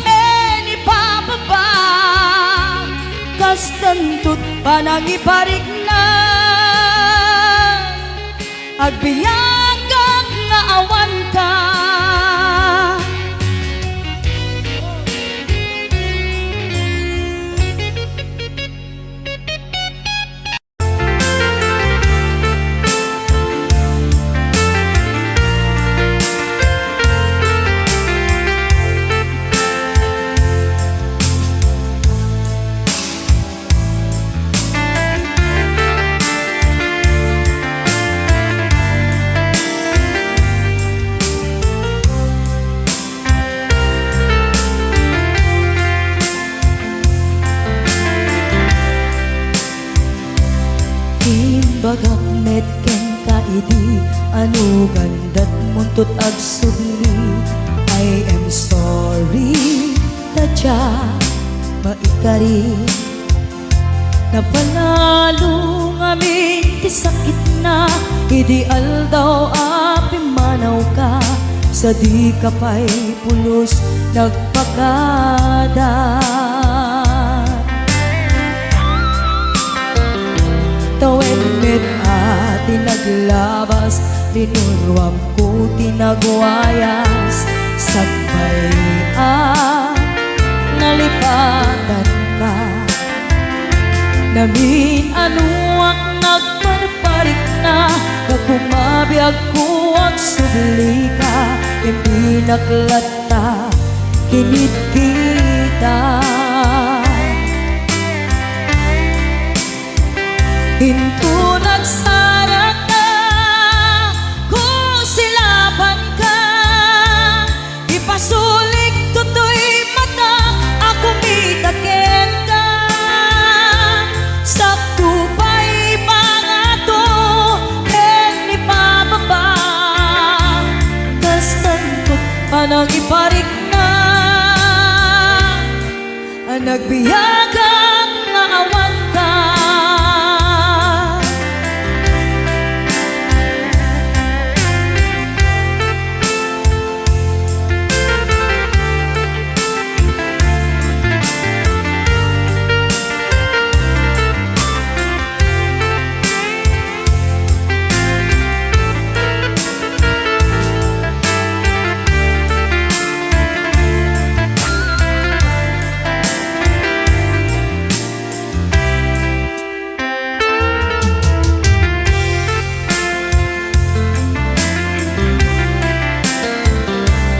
ken ipababa, kastantut panangiparik na, agbiyagang nga awan ka. Bagak met ken kaidi, anu gandat muntut ag subli. I am sorry, tadya maikari, napanalo ngamin ti sakit na, ideal daw api manaw ka, sa di ka pa'y pulos nagpakada. Tawenmet tinaglabas, linuruam ko tinagwayas, sagbay nalipatan ka. Namin anuak nagparparik na, kumabiyag ko ang subli ka, hindi naglata kinit kita. Hinto nagbiyagang maawan ka.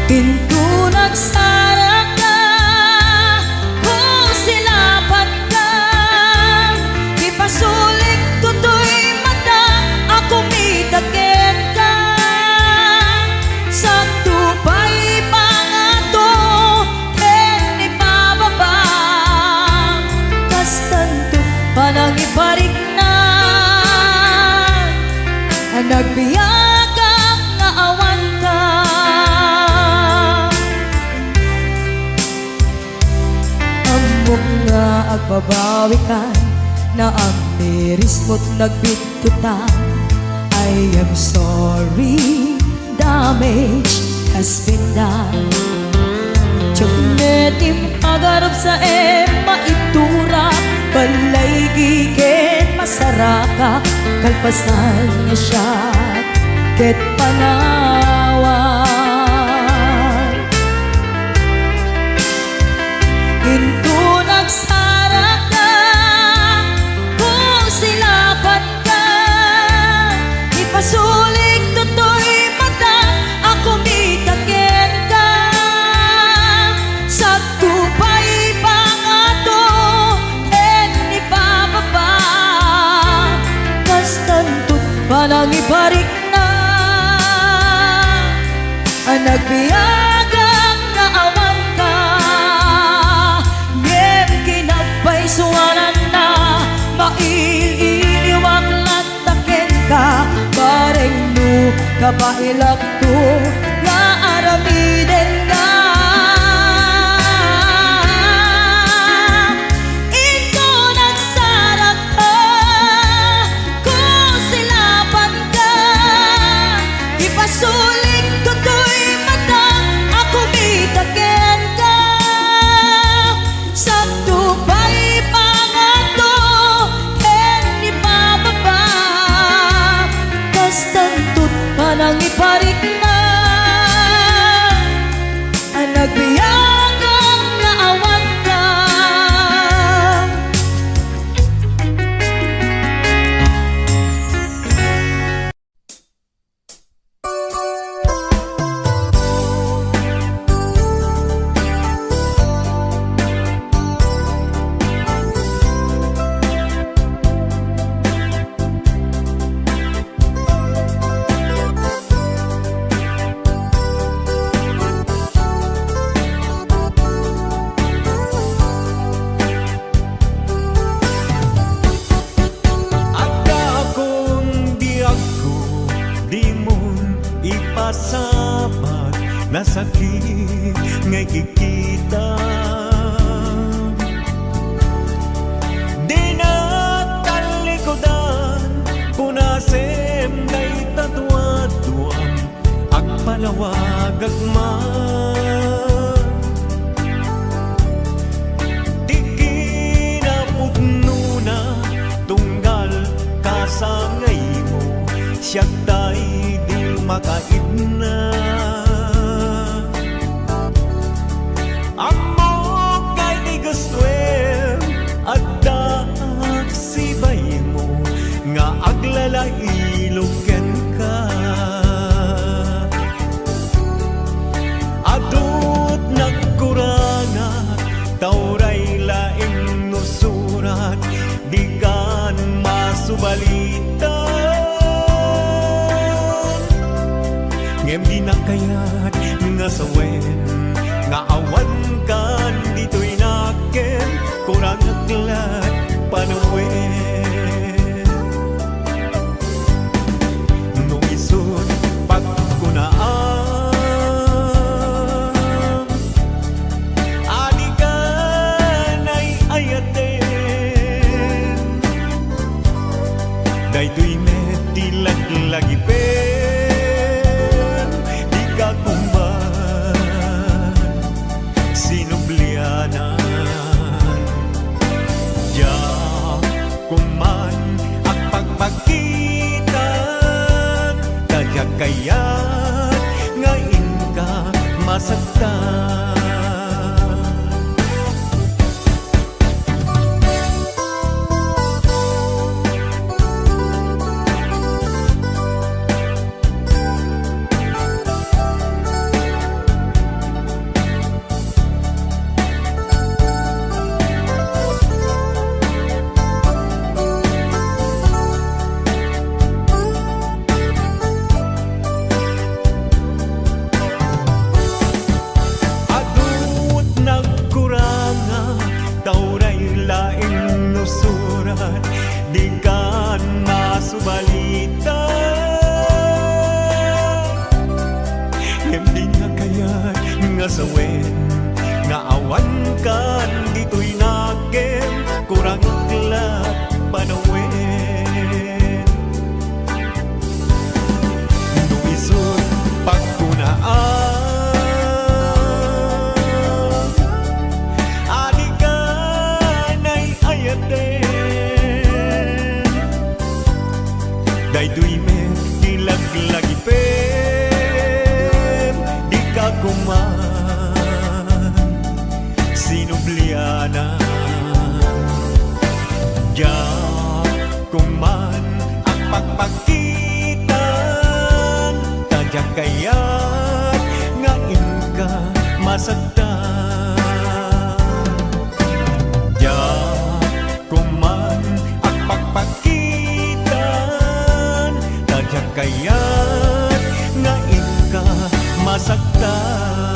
Pinto nagsara ka, kung silapat ka, ipasulik tutoy mata, ako mitagin ka. Sa tupay pangato, ken ipababa, kastanto panang iparik na, nagbiyagang naawan ka. Amok nga agbabawi ka, na ang miris mo't nagbitutan. I am sorry, damage has been done. Tiyagnetim agarap sa maitura, balay gigen masaraka, kalpasan niya siya, ket panawan. Pinto nagsara ka, kung silapat ka, ipasulik tutoy mata, ako mitagin ka. Sa tupay pangato, en ipababa, kastantot panang ibarik na, nagbiyagang naawan ka. Ngem kinabay suwanan na, mailiwang lantaken ka, bareng no kapailak to, nga aramiden ka. Ito nagsara ka, kung silapan ka, ipasulik tutoy mata, ako mitagin ka. Sa tupay pangato, ken ipababa, kastantot panang iparik na, nagbiyagang naawan ka. Akong di ako, di mo ipasabat, nasakit ngay kikita. Di na talikodan, punasem ngay tatuaduan, agpalawag agman. Di kinapugno na, tunggal kasangay mo, siyak tay di makaidna. Amo kay di gustuin, adda agsibay mo, nga aglalailoken ka. Adut nagkurana, tauray laing nusurat, di kan masubalitan. Ngem di na kayat nga sawen, nga awan kan dito'y naken, kurang aglat panawen. Nung isod pagkunaan, adi ka na masaktan. Adut nagkuranga, tauray laing nusurat, di kan masubalita. Hindi nga kayat nga sawen, nga awan kan dito'y nakem, kurang iklap panawen. Luisod pagkunaan, adikanay ayaten, daytoy men ilaglagipen, di ka kuman sinubliana. Diyak kuman ang pagpakitan, tadyak kayat nga inka masagdan. Diyak kuman ang pagpakitan, tadyak kayat nga inka masagdan.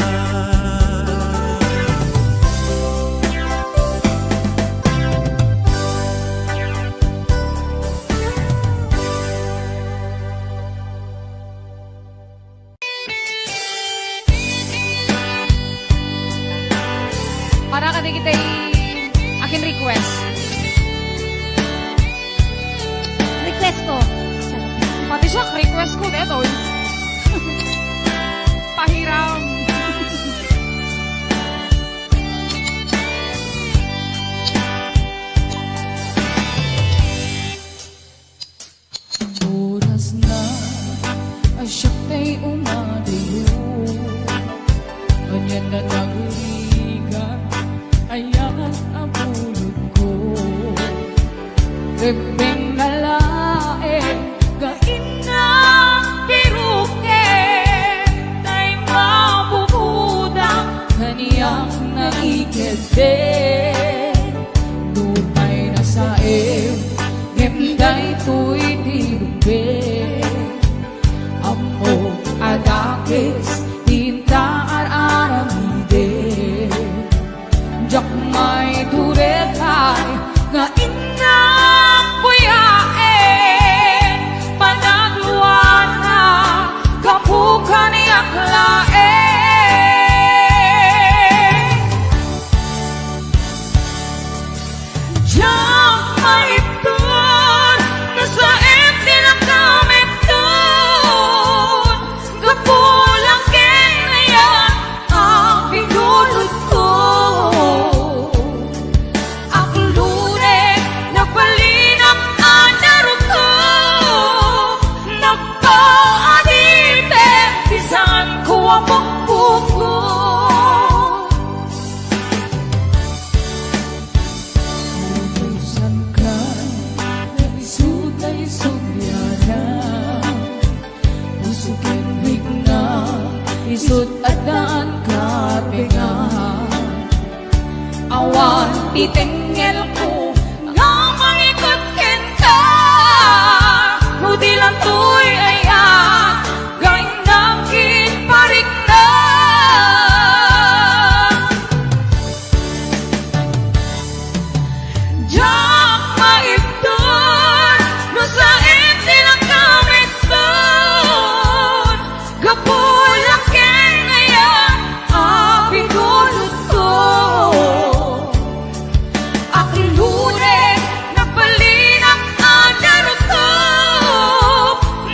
Para ka kita akin request. Request ko. Pati siya, request ko dito. Pahiram. Oras na ay siya kay umadayo. Ganyan na nagurigan, ayan ang pulot ko. Bebeng nalae, gain na piruke, tay mabubudang kaniyang naikete. Tunay na sae, gemday to'y tirube. Amo adakis, tinta aramide. Jak may durekay, nga inang buyaen, panagluan na kapukan niyak laen. Jak may tun, nasa empty lang kami tun, kapulang kinayan ang pigulot ko. Aklure, nagbalinang anarot ko, nagpaadite, bisan ko ang pagpuko. Utusan ka, naisod na isudyana, usukin higna, isod at daan ka pingan. Awan titingel ko, nga mangikot kenta, nudi lang to'y ayan, gain nakin parik na. Jak maipton, no sa empty lang kami ton, gapulang kinayan, aping gulot ko. Akilure, nagbalinang anarot ko,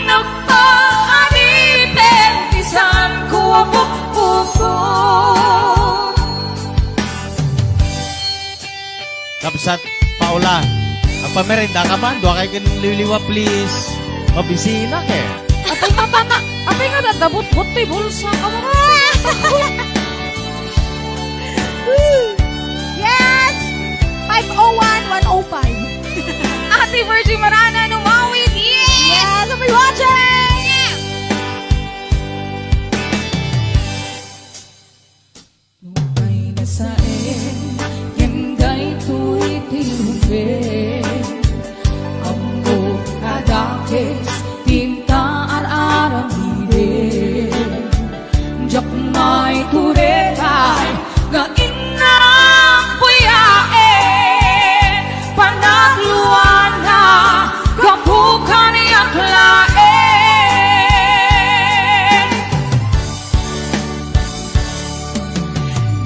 nagpaaripin, isan ko ang pagpuko. Kapsat, Paula, ang pamerinda ka man, doon kayo liliwa please. Mabisina ke. Apay nga dadabot-bot, bulsa ka mo. Yes! 501-105. Ate Virgie Marana, numawit! Yes! I'll be watching! Ay nasain, yenday tu'y tilubin. Ambo adakis, tinta ar-aram hidin. Jak may turetay, nga inang puyain. Panagluan na, kapukan yaklain.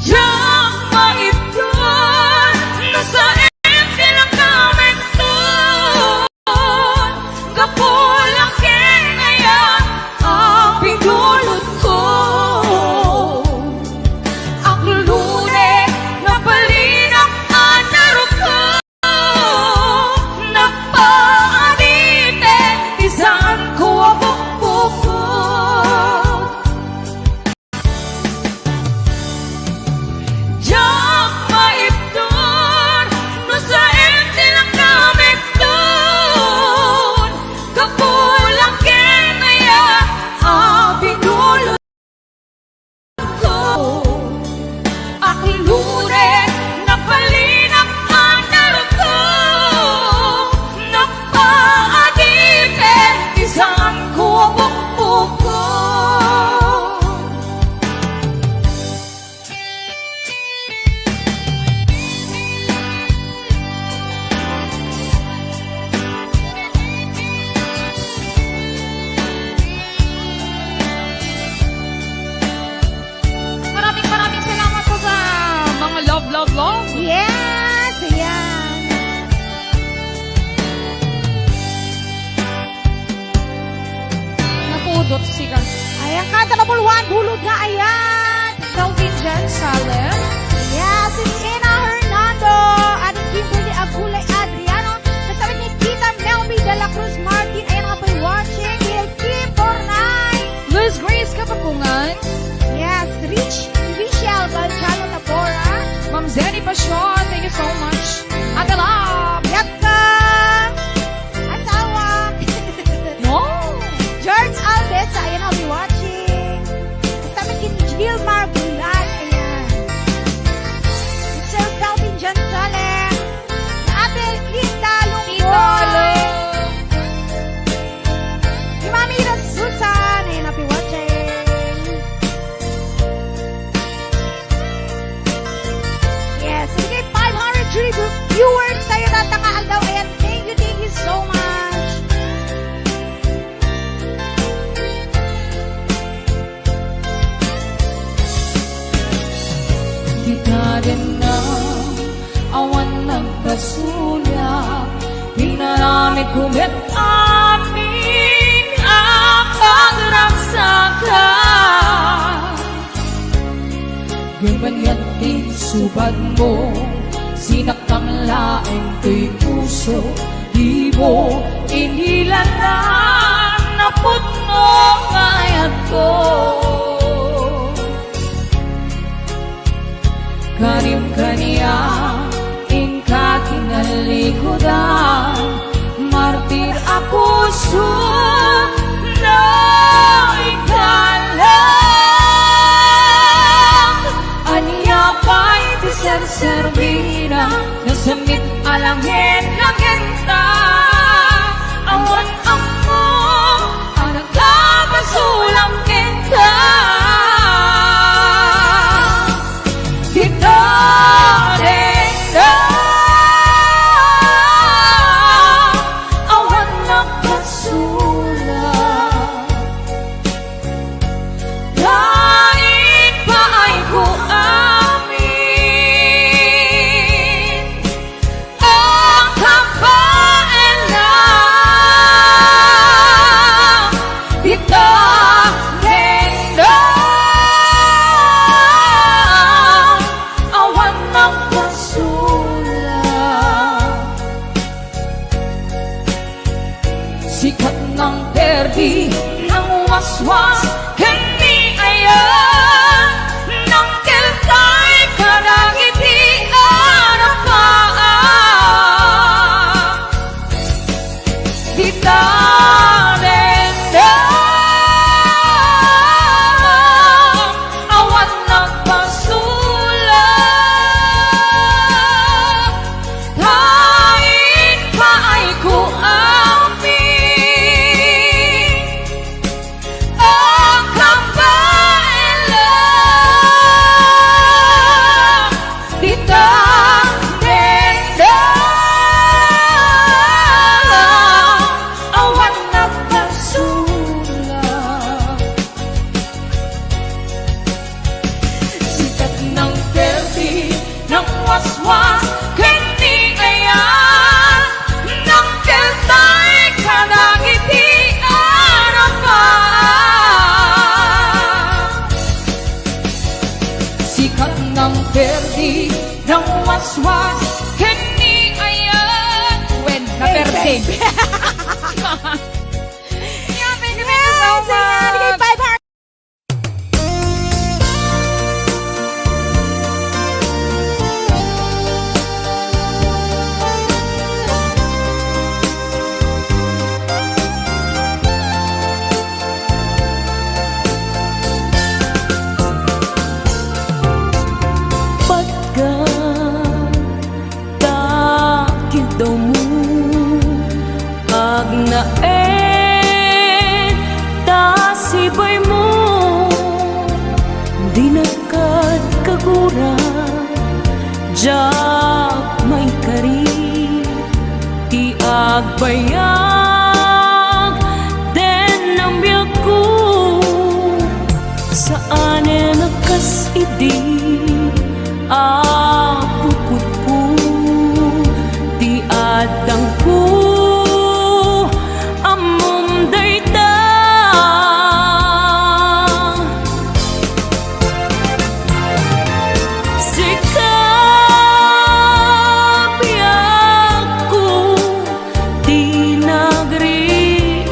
Jak maipon, nasa empty lang kami doon. Kapulang ngayon ang pindulot ko. Aklune na balinak ang narok ko. Nagpaanite, isaan ko ang bukbuk ko. Jak maipon, nasa empty lang kami doon. Kapulang kinaya ang pinulot ko. Aklure na balinak ang narok ko. Nagpaadite, isaan ko ang bukbuk ko. Maraming salamat po sa mga love. Yes! Ayan. Napudot siya. Ayan, kanta number 1, bulod nga ayan. Calvin Jan Salem. Yes, it's Ina Hernando. Ating Kimberly Agulay Adriano. Kasama ni Tita Melby de la Cruz Martin. Ayan nga po'y watching. Kay Kim Bornay. Liz Grace Kapapungan. Yes, Richelle Galchano Tabora. Ma'am Zenny Pasyon. Thank you so much. Ate Love. Yatka. Asawa. No. George Aldesa. Ayan, I'll be watching. Kasama ni Gilmar Bulan. Ayan. Sir Calvin John Salem. Ate Linda Lungboy. Si Mami Ira Susan. Ayan, I'll be watching. Yes, sige, 500 viewers tayo natangaan daw. Ayan, thank you so much. Di ka rin na awan nagkasulat. Di na namin kumit amin ang pagragsakan. Ganyan din subad mo, sinakang laing kay puso. Di mo inilanan na puno kayat ko. Karim kaniya, ingka kinalikodan. Martir ako na ikalang. Aniya pa'y tiser-servina, nasamit alangin langin ta. Awan ako, ang nagkabasulang kita. Kita rin na awan nagkasulat. Lain pa ay ko amin ang kampaan lang. Kita rin na awan nagkasulat. Sikat ng perdi ng waswas, hindi ayan bayag den ang biyaku saan nakas idi pukut po di adang ko amom dayta sikap yaku di negeri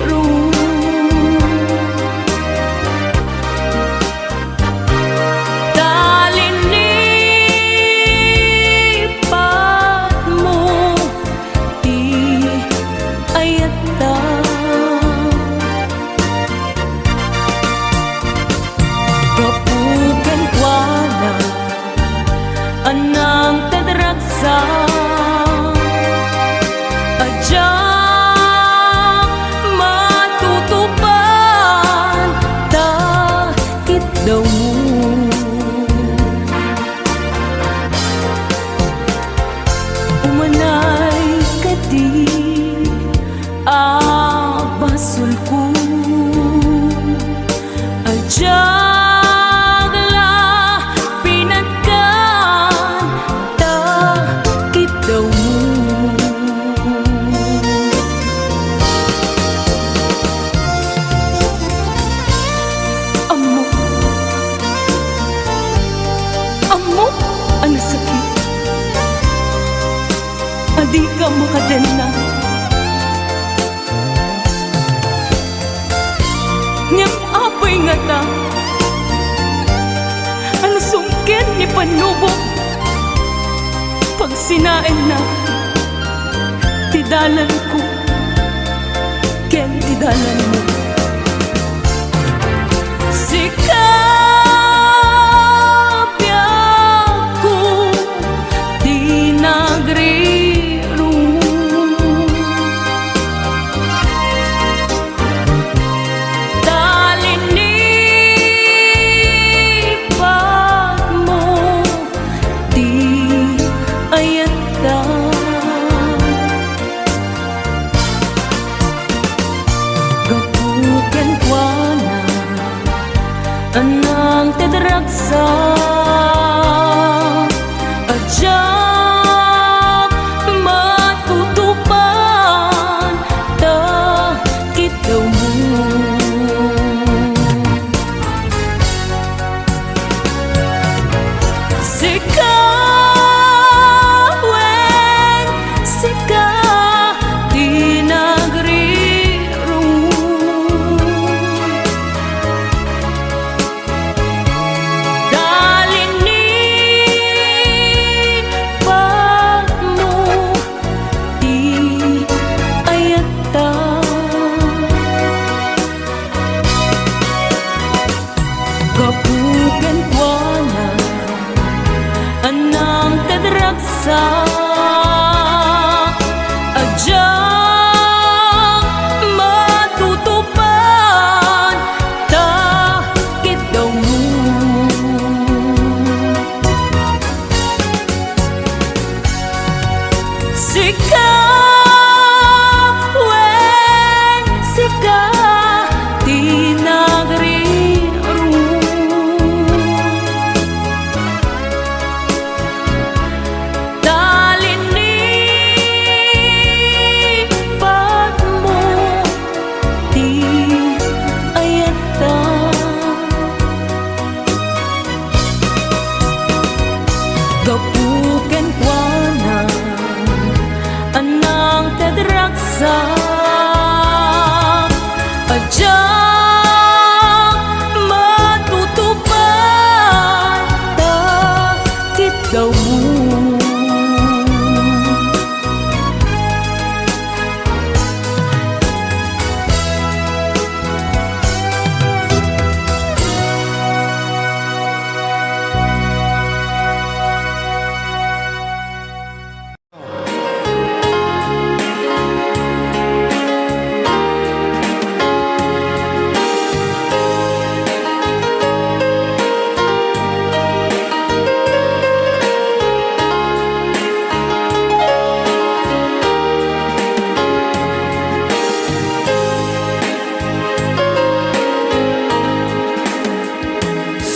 ru talipatmu di ayata kapukan kuana anang tadraksa aja matutupan takit daw mo umanay kadi basul ko ajagla pinagkan takit daw mo amo ang sakit adi ka makadena ngem apay nga ta ano sungkin ni panubok pag sinain na tidalan ko ken tidalan mo sikap yaku di negeri ru talipatmu di ayata gapukan kuana anang tedraksa aja matutupan takit daw mo sikaweng sika di negeri ru dali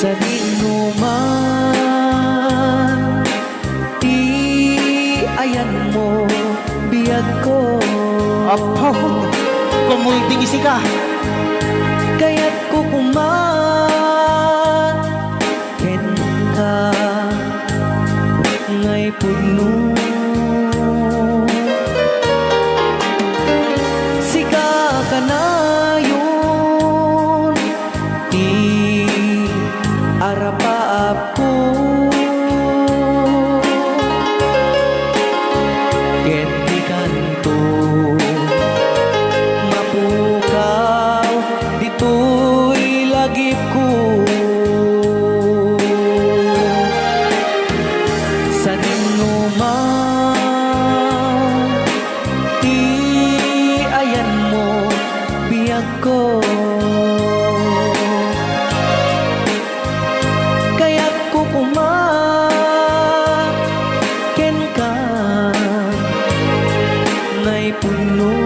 sa dinuman, di ayan mo biyag ko. Apo, kumulting isi ka. Kaya't kukuman ken ka ngay puno. Sika ka na yun, di arapaap ko. Ken di kanto mapukaw, dito'y lagip ko. Sa dinuman, di ayan mo biyag ko. Kaya't kukuman ken ka ngay puno.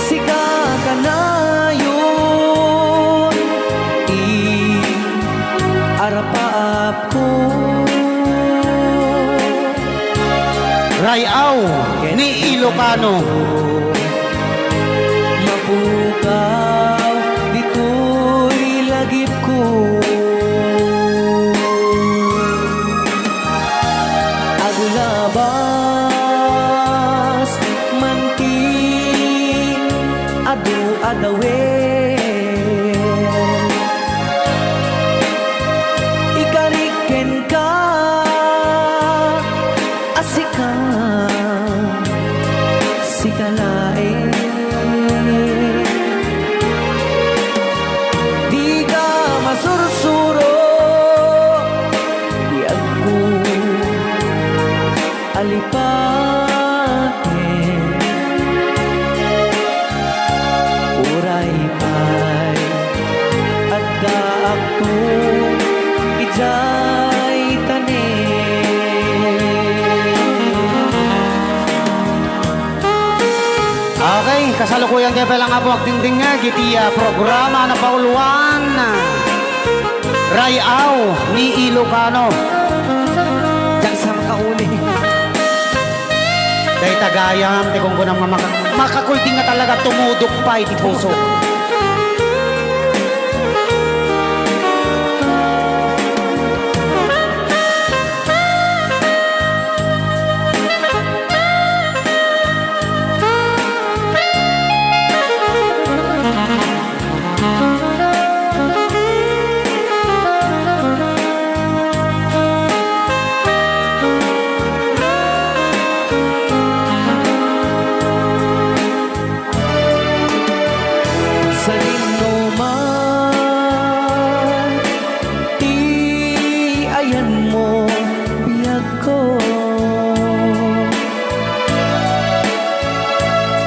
Sika ka na yun, di arapaap ko. Rayaw ni Ilocano. Mapukaw, dito'y lagip ko. Agulabas, manti, adu-adawe. Ikariken ka, asika, sikalae. Di ka masursuro, di ako alipatin. Uray pa'y at daak to ijay Okay, kasalukuyan kayo palang nga po akting nga gitiya programa na pauluan. Rayaw ni Ilocano. Diyan sa makauli. Dahil tagayam, di kung kunang makakulting nga talaga tumudok pa iti puso. Sa dinuman, di ayan mo biyag ko.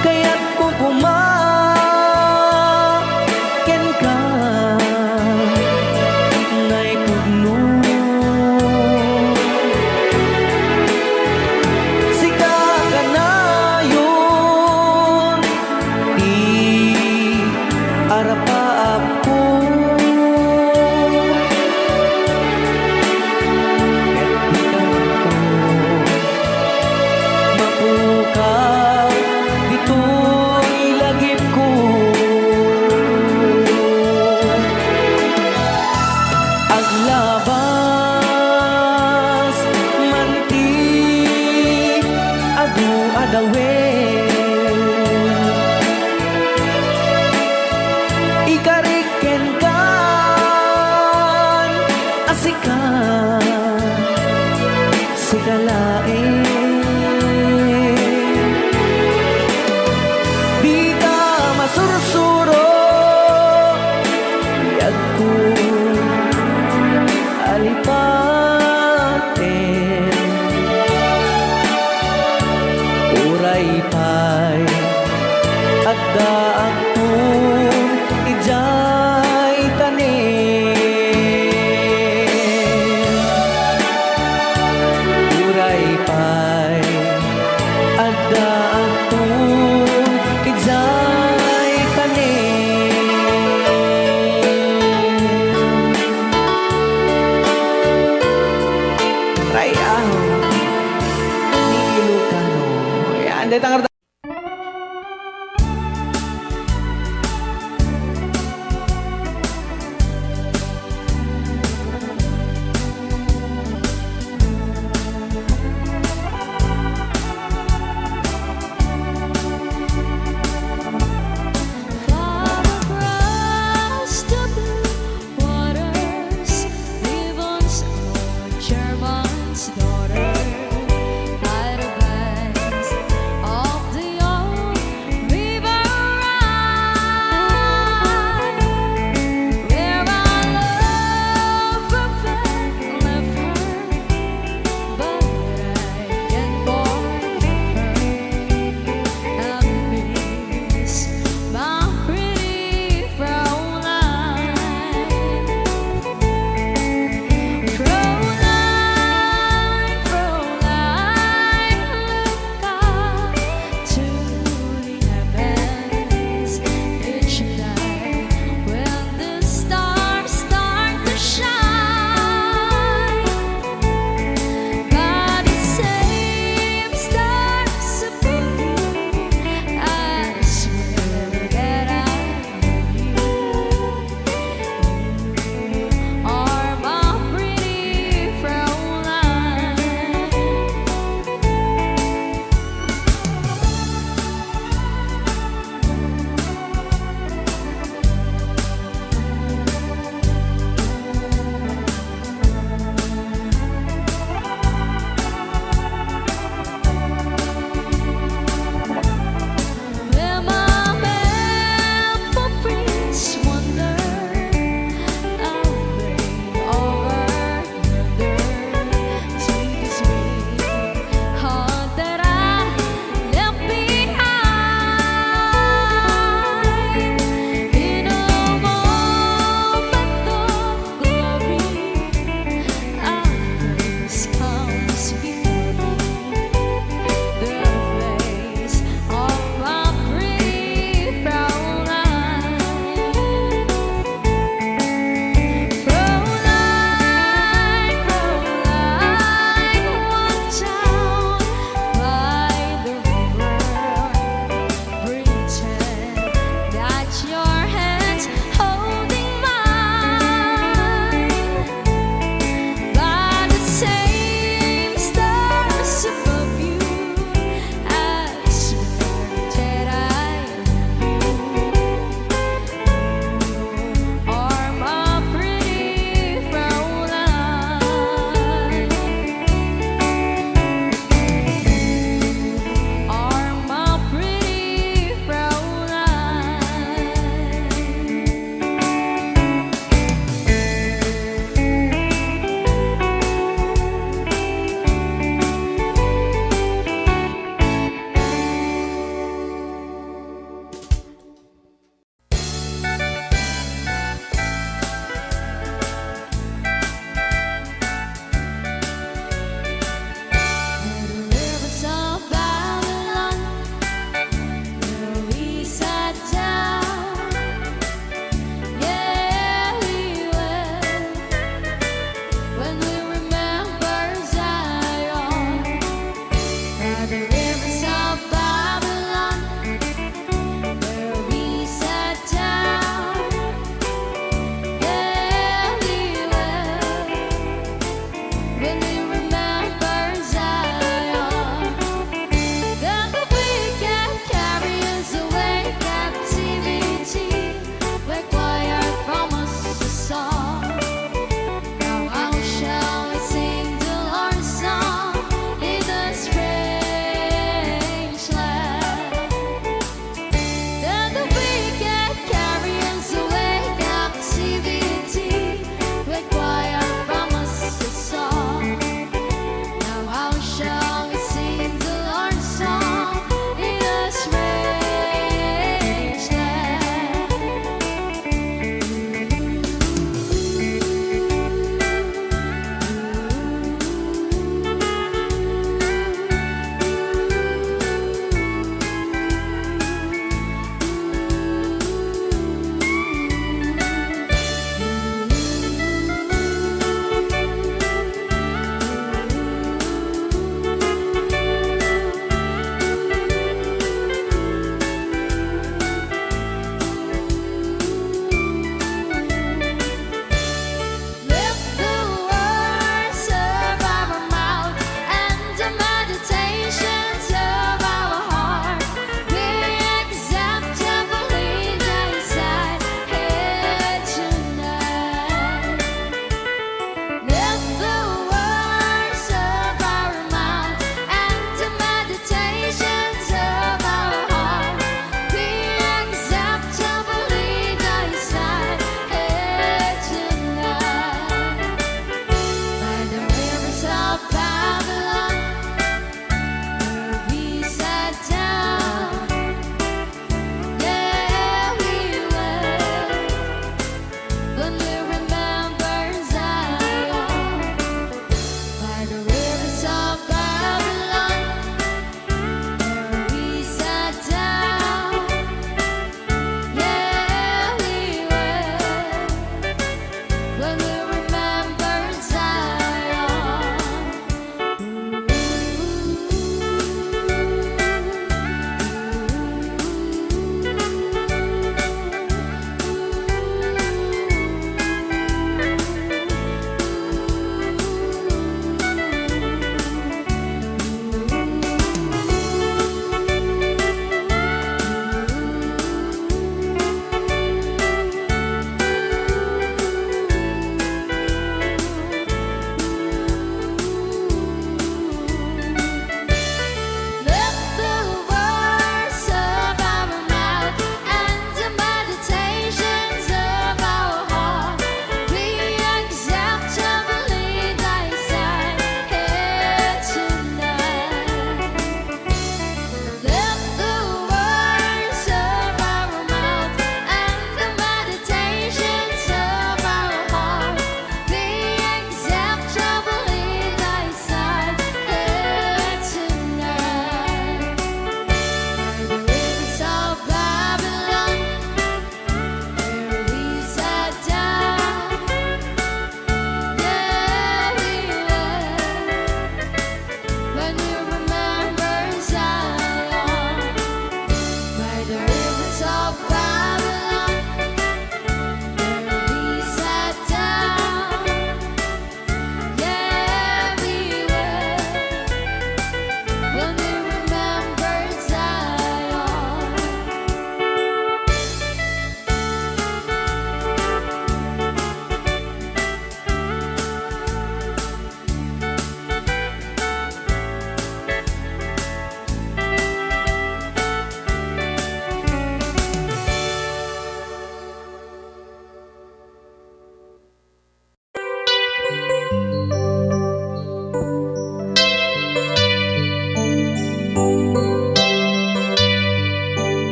Kaya't kukuman ken ka ngay puno. Sika ka na yun, di arapaap ko. Ket di kanto mapukaw, dito'y lagip ko. Aglabas, manti, adu-adawe. Ikariken kan, asika, sikalae. Di ka masursuro, biyag ko alipatin. Uray pa'y at daak ko ijay tanin. Uray pa'y at daak ko ijay tanin.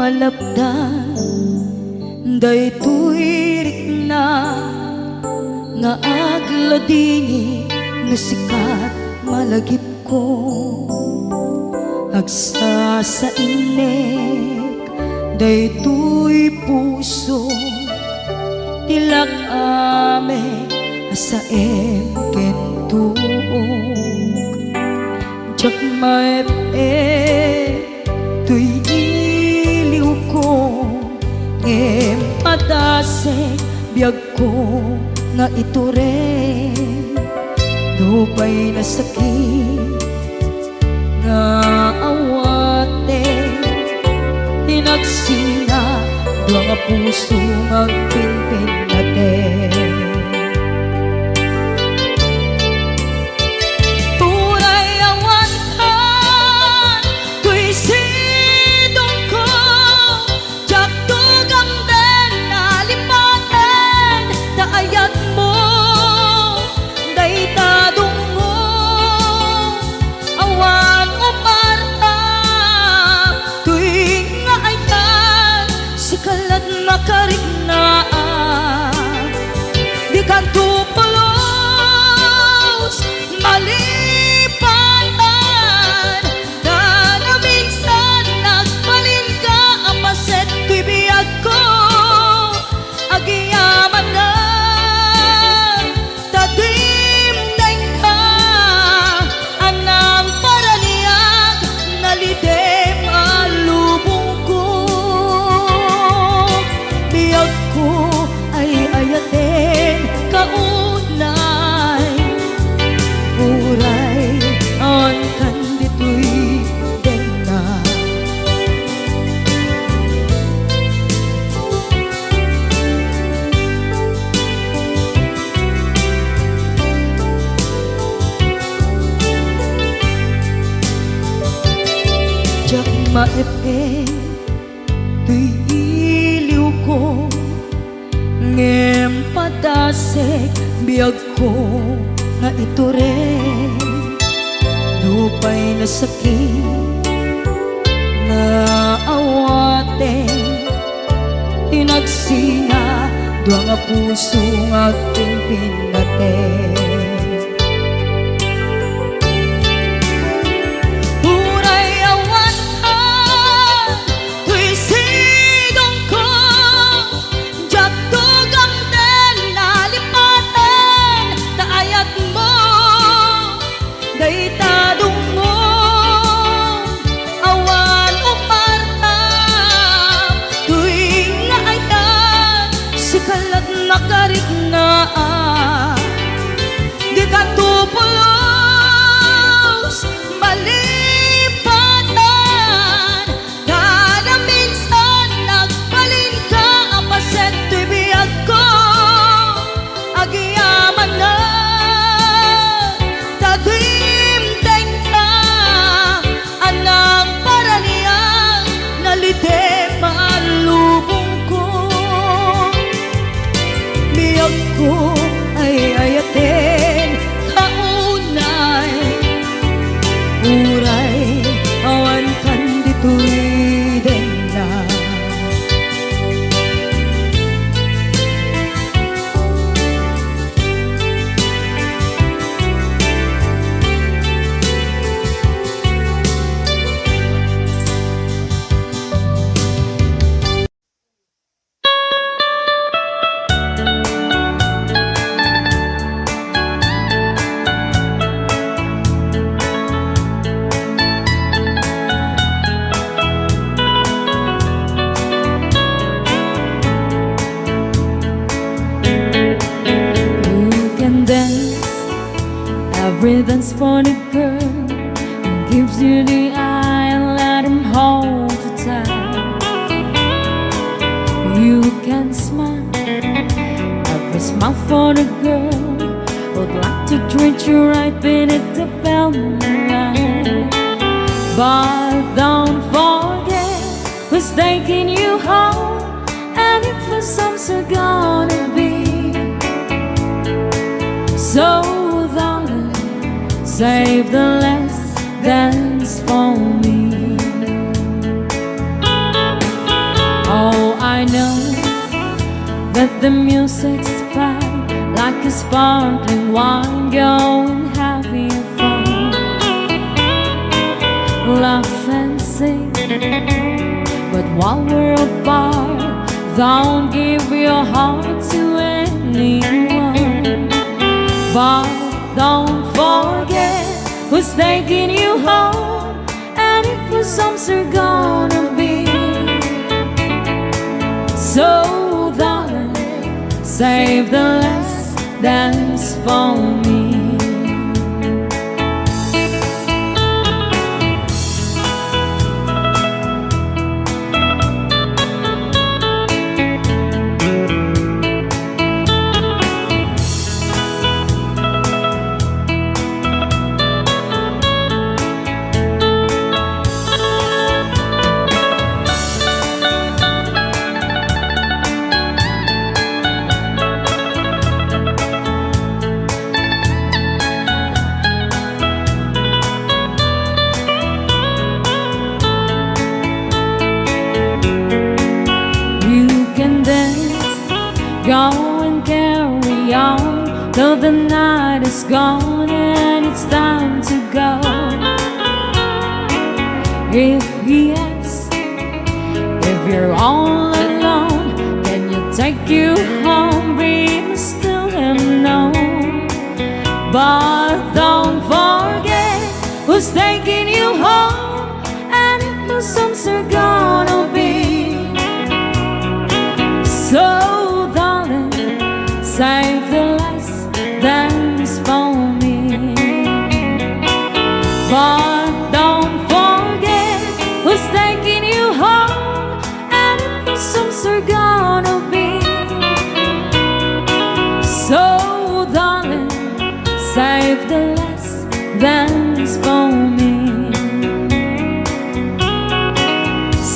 malapdan daytoy rikna nga agladini nga sikat malagip ko agsa sa inek daytoy puso tilak ame asaem kentuog jak maep tuy iliw ko ngem padasek biyag ko nga ito rin dupay na sakit nga awate tinagsina dua nga puso nga pinpin natin tunay awan ka tuy sidong ko jak tugang den nalipaten daayat mo daytadong mo awan umarta tuwing nga ayan sikalat makariknaan di ka tupulos malipatan na na minsan nagbalin ka ang paset tuy biyag ko agiyaman na tadimdeng ka anang paraniyag nalidem alubong ko biyag ko ay ayaten kaunay uray on kanditoy denna jak maepe tuy iliw ko ngem padasek biyag ko nga ito rin dupay na sakit nga awate tinagsinga dua nga puso nga pinpin natin uray awan ka tuy sidong ko jak tugang den nalipaten daayat mo daytadong mo awan umarta tuwing nga ayan sikalat makariknaan di ka tupulos malipatan na na minsan nagbalin ka ang paset tuy biyag ko agiyaman na tadimdeng ka anang paraniyang nalidem alubong ko biyag ko ay ayaten kaunay uray awan kanditoy denna You can dance, every dance for the girl who gives you the eye and let him hold you tight. You can smile, every smile for the girl who'd like to treat you right beneath the moonlight. But don't forget who's taking you home, and if the sun's gonna be so darling, save the last dance for me. I know that the music's fine, like a sparkling wine, going having fun. Laugh and sing, but while we're apart, don't give your heart to anyone. But don't forget who's taking you home, and if your songs are gonna be. So darling, save the last dance for me. Go and carry on till the night is gone and it's time to go. If he asks if you're all alone, can you take you home? We must tell him no. But don't forget who's taking you home, and if the songs are gonna be. So save the last dance for me. But don't forget who's taking you home, and if the songs are gonna be. So darling, save the last dance for me.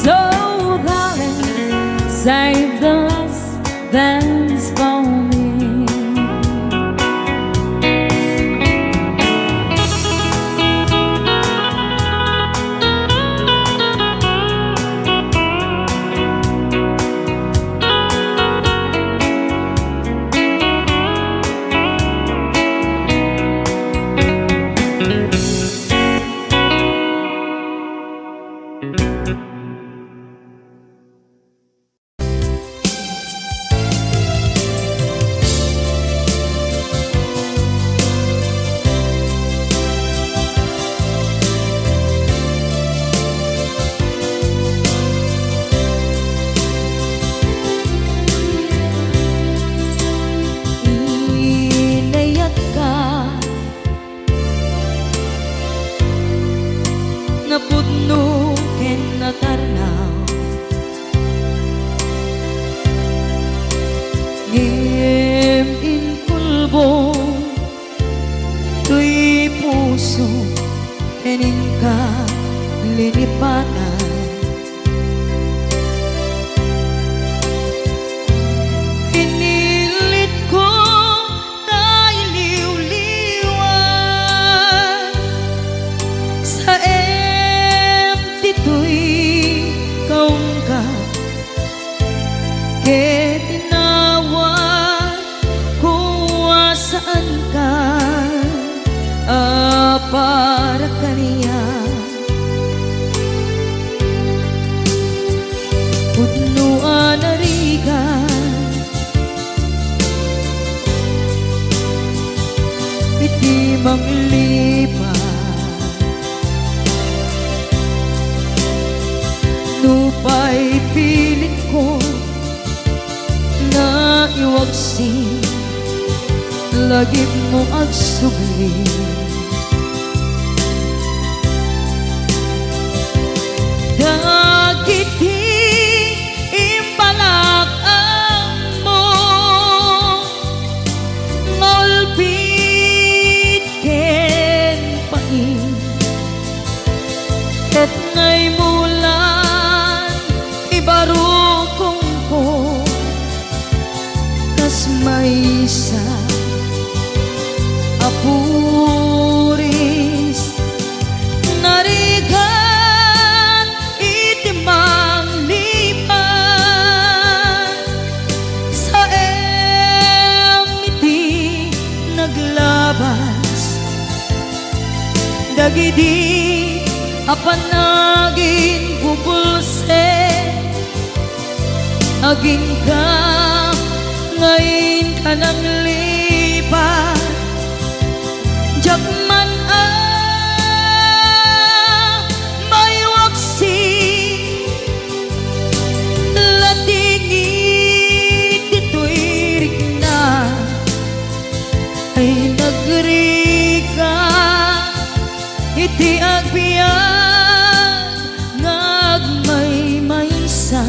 So darling, save the last dance for me. Napudno ken natarnaw ngem in pulbo tuy puso enin ka linipatan pinilit ko na iliw-liwan sa ito'y kaong ka ke tinawag kung saan ka para kaniya pudnuan arigan iti manglipa Nupay pilit ko na iwagsin lagip mo agsubli dagiti imbalak ang mo ngolpit ken pain ket ngay mula ibarukong ko kas may isa apuris narigan itimang lipan dagidi apanagin bubulse aging ka ngayon ka nang lipat Jakman may waksi latingit dito'y rigna ay nagrika iti agbiyan ngagmay-maysa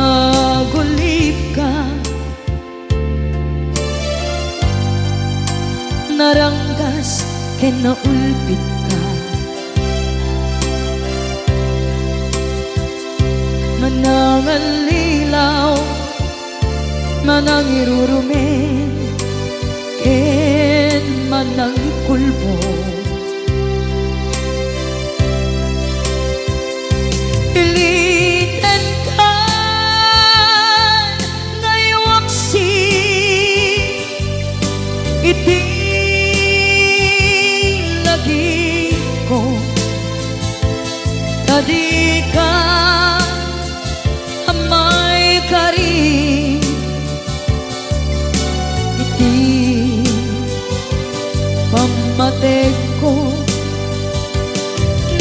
nagulip ka naranggas kinaulpit ka manangalilaw manangirurumen ken manangkulbo iliten ka ngaywaksi iti lagi ko tadi ka amay kari iti pamatek ko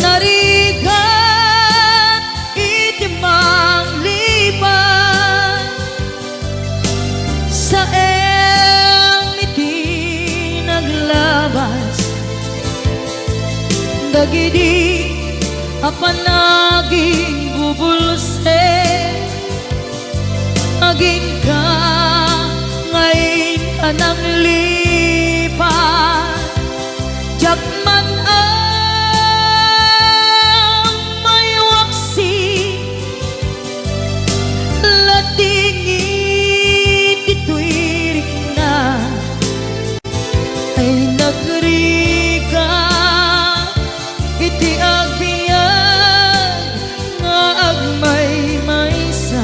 narigat iti manglipan sa iti naglabas dagidi apanaging bubulse aging ka ngayon ka nang lipat Jakman may waksi latingit dito'y rigna ay nagrika iti agbiyan nga agmay-maysa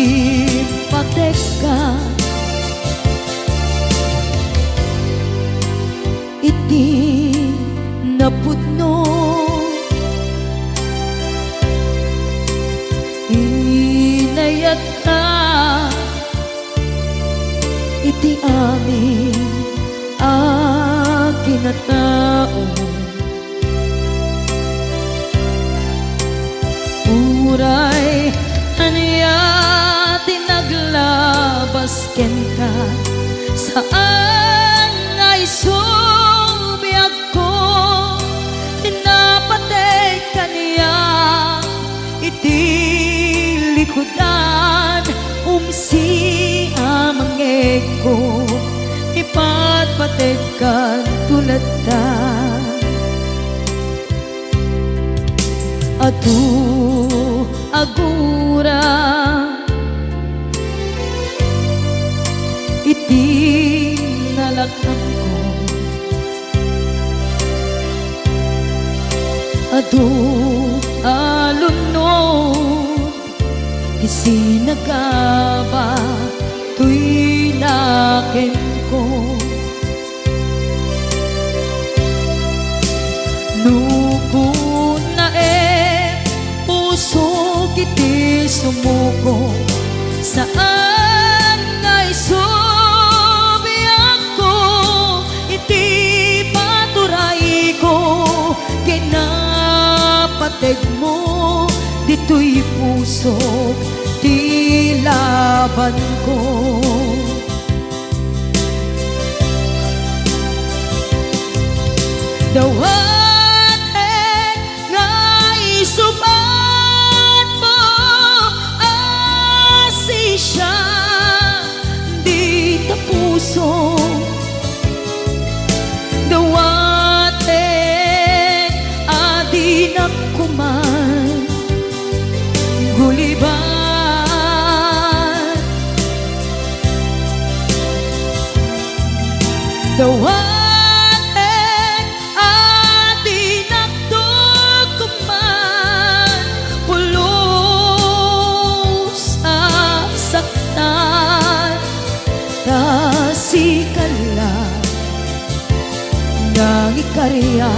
ipatek ka iti napudno inayat ka iti amin kinatao uray aniya tinaglabas ken ka saan ngay subiyag ko tinapatay kaniya iti likodan umsi amangeg ko ipatpatid ka tulad ta atu agura iti nalakang ko atu alunod isinagaba tuy naken ko nukun na puso kiti sumuko saan ngay subiyag ko iti paturay ko kinapateg mo dito'y puso di laban ko dawatek nga isubat mo asisya di ta puso dawatek adi nakuman guliban karya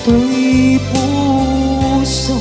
to'y puso.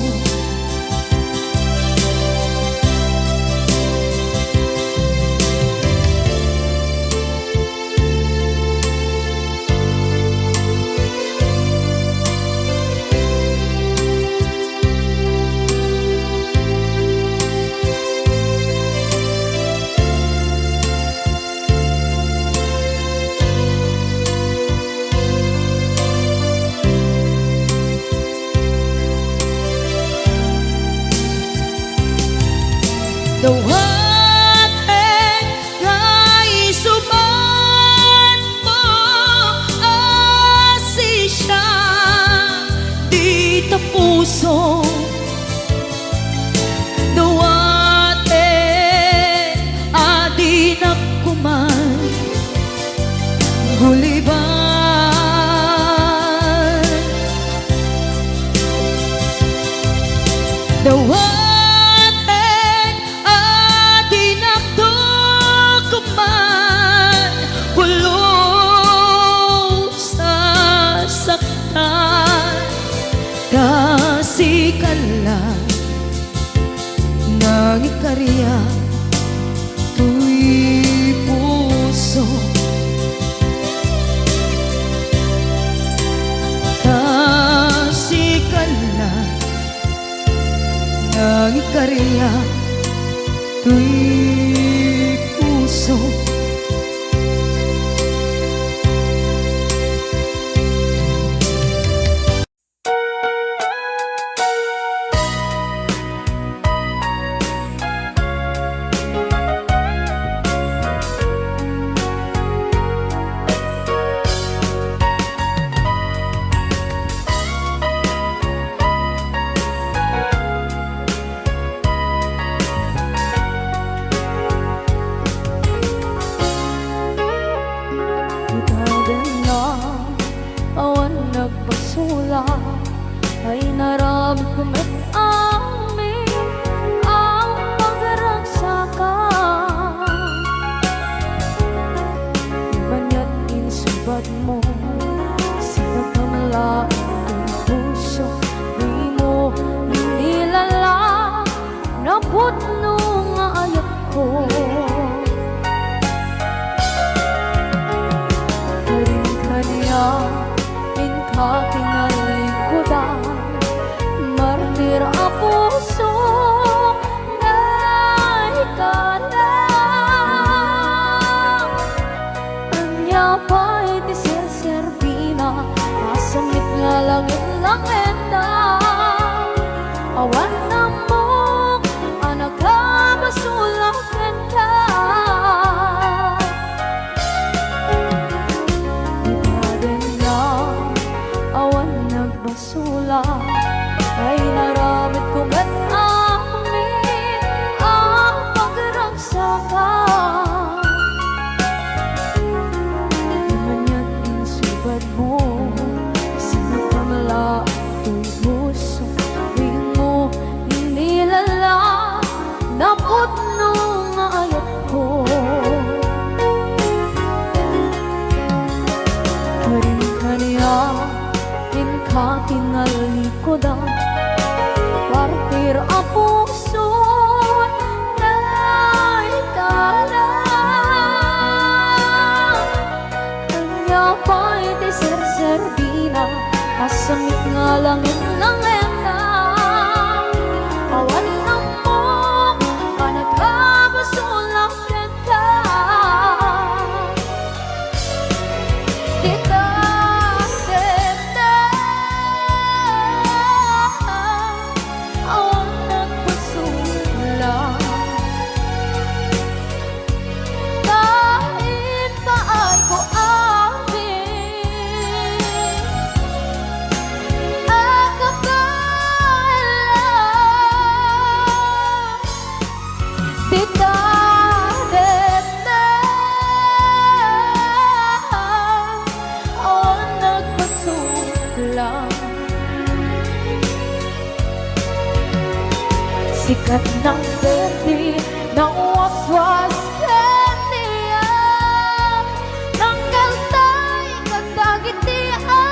Dawatin ay suman mo asisya di tapuso. Dawatin adi nakuman guliban. Dawatin kasikala ng ikarya to'y puso. Kasikala ng ikarya to'y puso. Ay naramit ko met amin ang pagragsakan. Ibanya't insubad mo sinagkamala ang puso. Di mo inilala na putno nga ayat ko. Karin-kanya kinalikudan, martir ang puso na ikalang. Anya pa'y di serserpina, masamit nga langit-langit na. Awan na mo, anak ka, masulakan ka. Sula ay naramit ko at amin ang pagragsakan. Imanya't insubad mo sinagkamala to'y puso. Di mo inilala na putno nga ayat ko. Karin-kanya kinalikodan, partir ang puso na ikalang. Kanya pa'y di serserbina, masamit nga langit-langit na. Awan na mo, kanagkabasulakan ka. Sikat ng berde ng waswas kaniya, ng kaltay katagitian.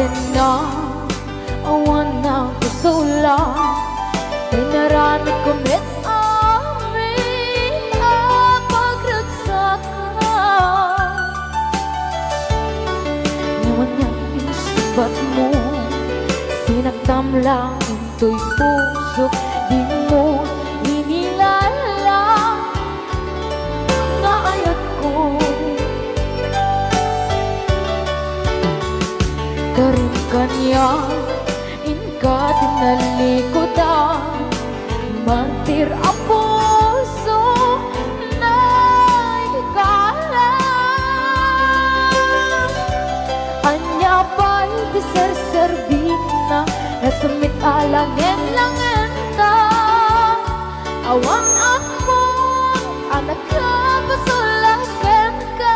din na awan na kusula Pinarami kumit amin ang pagragsakan Ngayon niyang isubat mo Sinagtam lang into'y puso Di mo inilala Nga ayat ko Karin kanya Inka tinalikodan Mantir ang puso Na ikalang Anya ba'y deserservin na Nasumit alangin-langin ta Awan ako Anak ka pasulakan ka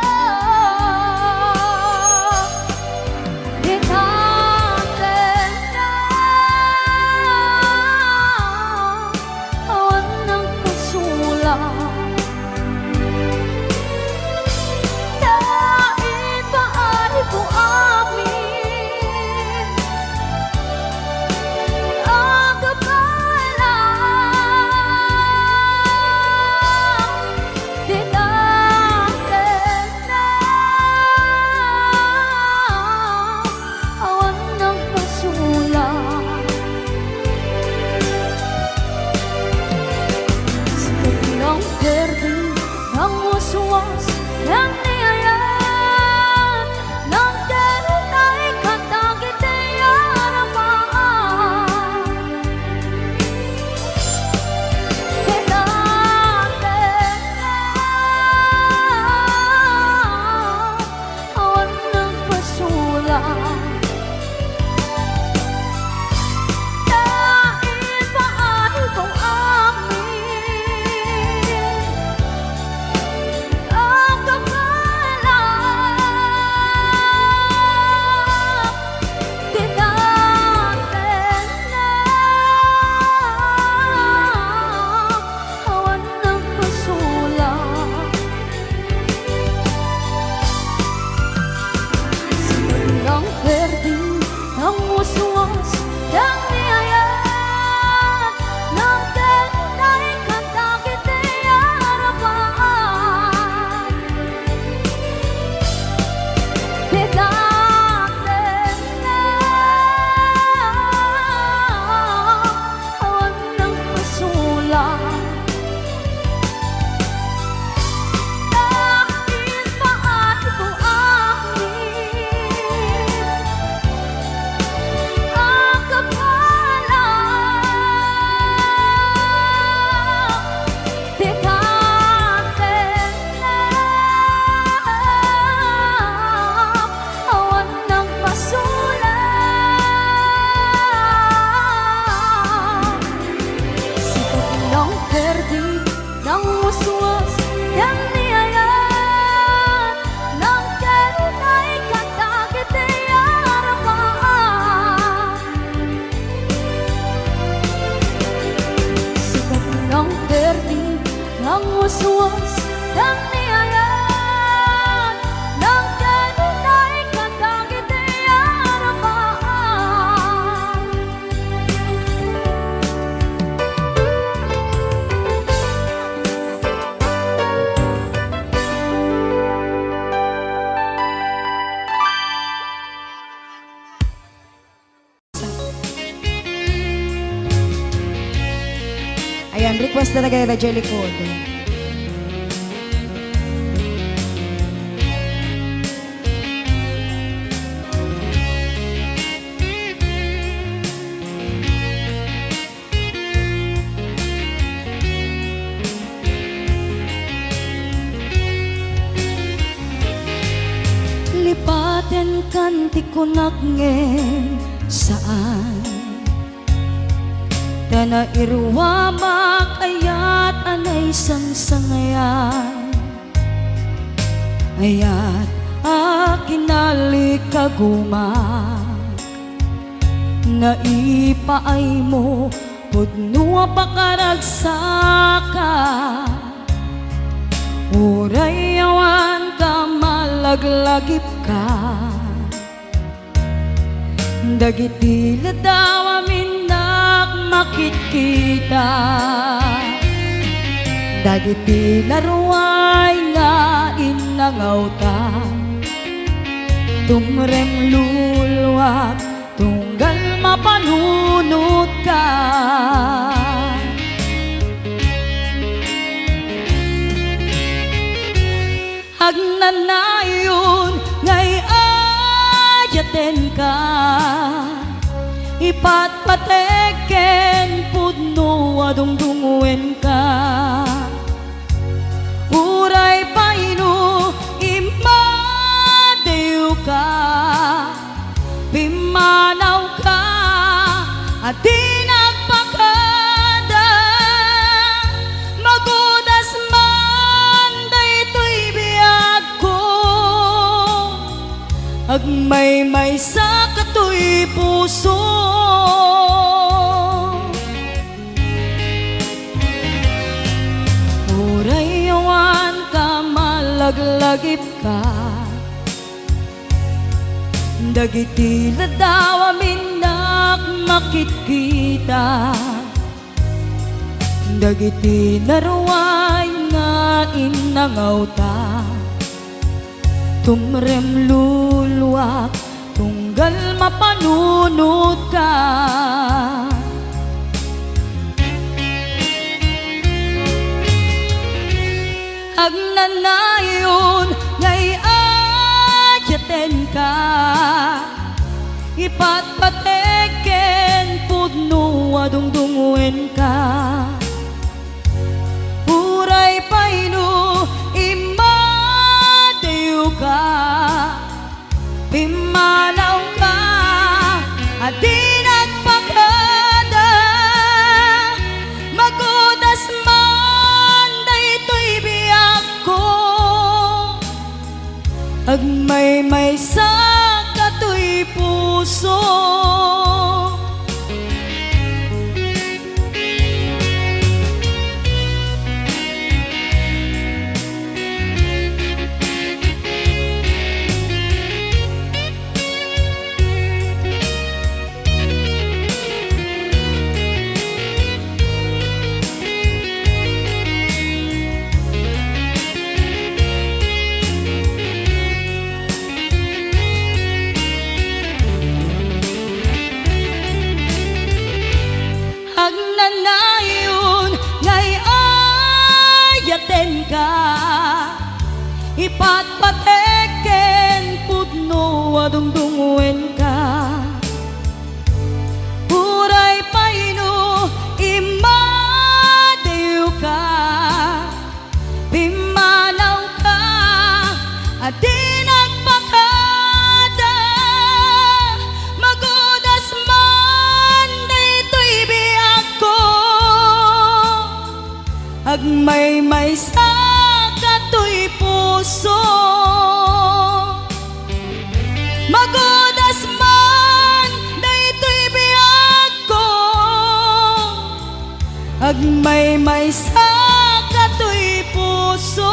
Waswas dan niayat Nang kanunay katangit ay aramaan Ayan, request na kayo na Jelly Code. Lipaten kan ti kunak ngen saan Dana irwa makayat anay sang-sangayan Ayat akinali kagumak Naipaay mo pudnua pakaragsaka Uray awan ka malaglagip ka Dagiti ladaw amin makikita, dagiti laruay nga inangaw ta, tumrem luluwag tunggal mapanunot ka. Agnanayon ngay ayaten ka, ipatpateken pudno adungdunguen ka. Uray paino imadew ka, pimanaw ka at di nagpakada. Magudas man daytoy biyag ko, agmay-may sa katoy puso. Uray yawan ka malaglagip ka, dagiti ladaw amin makikita, dagiti naruay nga inangaw ta, tumrem luluwak tunggal mapanunot ka. Agnanayon ngay ayaten ka, ipatpateken pudno adungdunguen ka. Uray paino imadew ka, pimanaw ka at di nagpakada. Magudas man daytoy biyag ko, agmay-may sa katoy puso. Agnanayon ngay ayaten ka, ipatpateken pudno adungdunguen ka. Uray paino imadew ka, pimanaw ka at di nagpakada. Magudas man daytoy biyag ko, agmay-may sa katoy puso. Magudas man daytoy biyag ko, agmay-may sa katoy puso.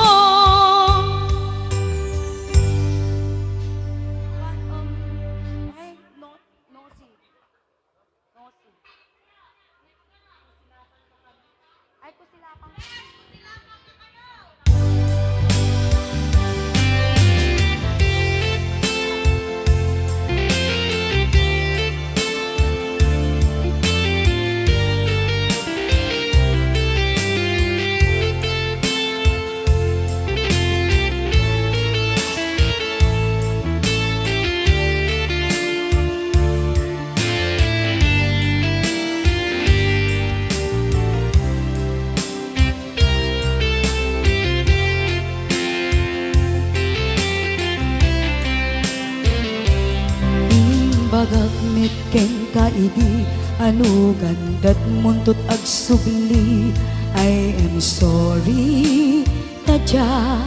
Bagagmit ken kaidi anu gandat muntot agsubli. I am sorry tadya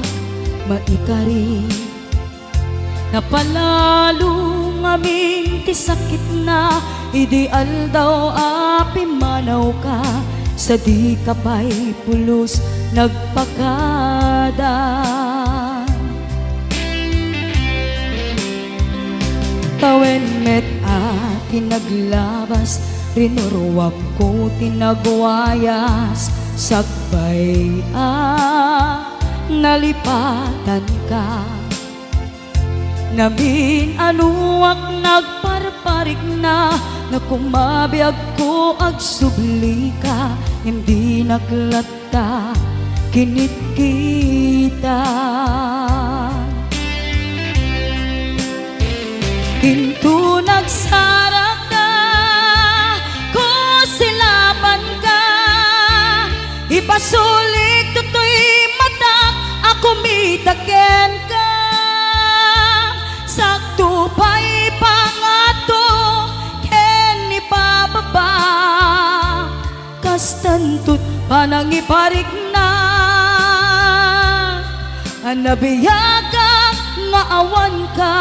maikari, napalalo ngamin ti sakit na ideal daw api manaw ka, sa di kapay pulos nagpakada. Tawen met at kinaglabas, rinuruwam ko tinagwayas, sakbay nalipatan ka. Namin anuak nagparparik na kumabiyag ko ag subli ka, hindi naglata kinit kita. Hinto nagsarak ka, ko silapan ka, ipasulik tutoy mata, ako mitaken ka. Sakto pa'y pangato, ken ipababa, kastantut panang iparik na, anabiyaga nga awan ka.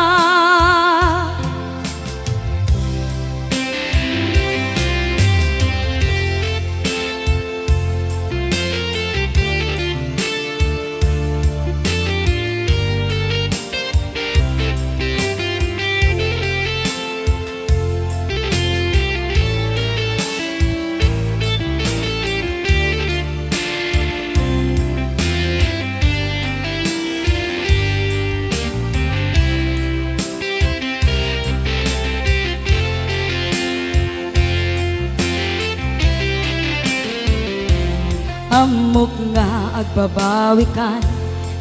Amok nga agbabawi kan,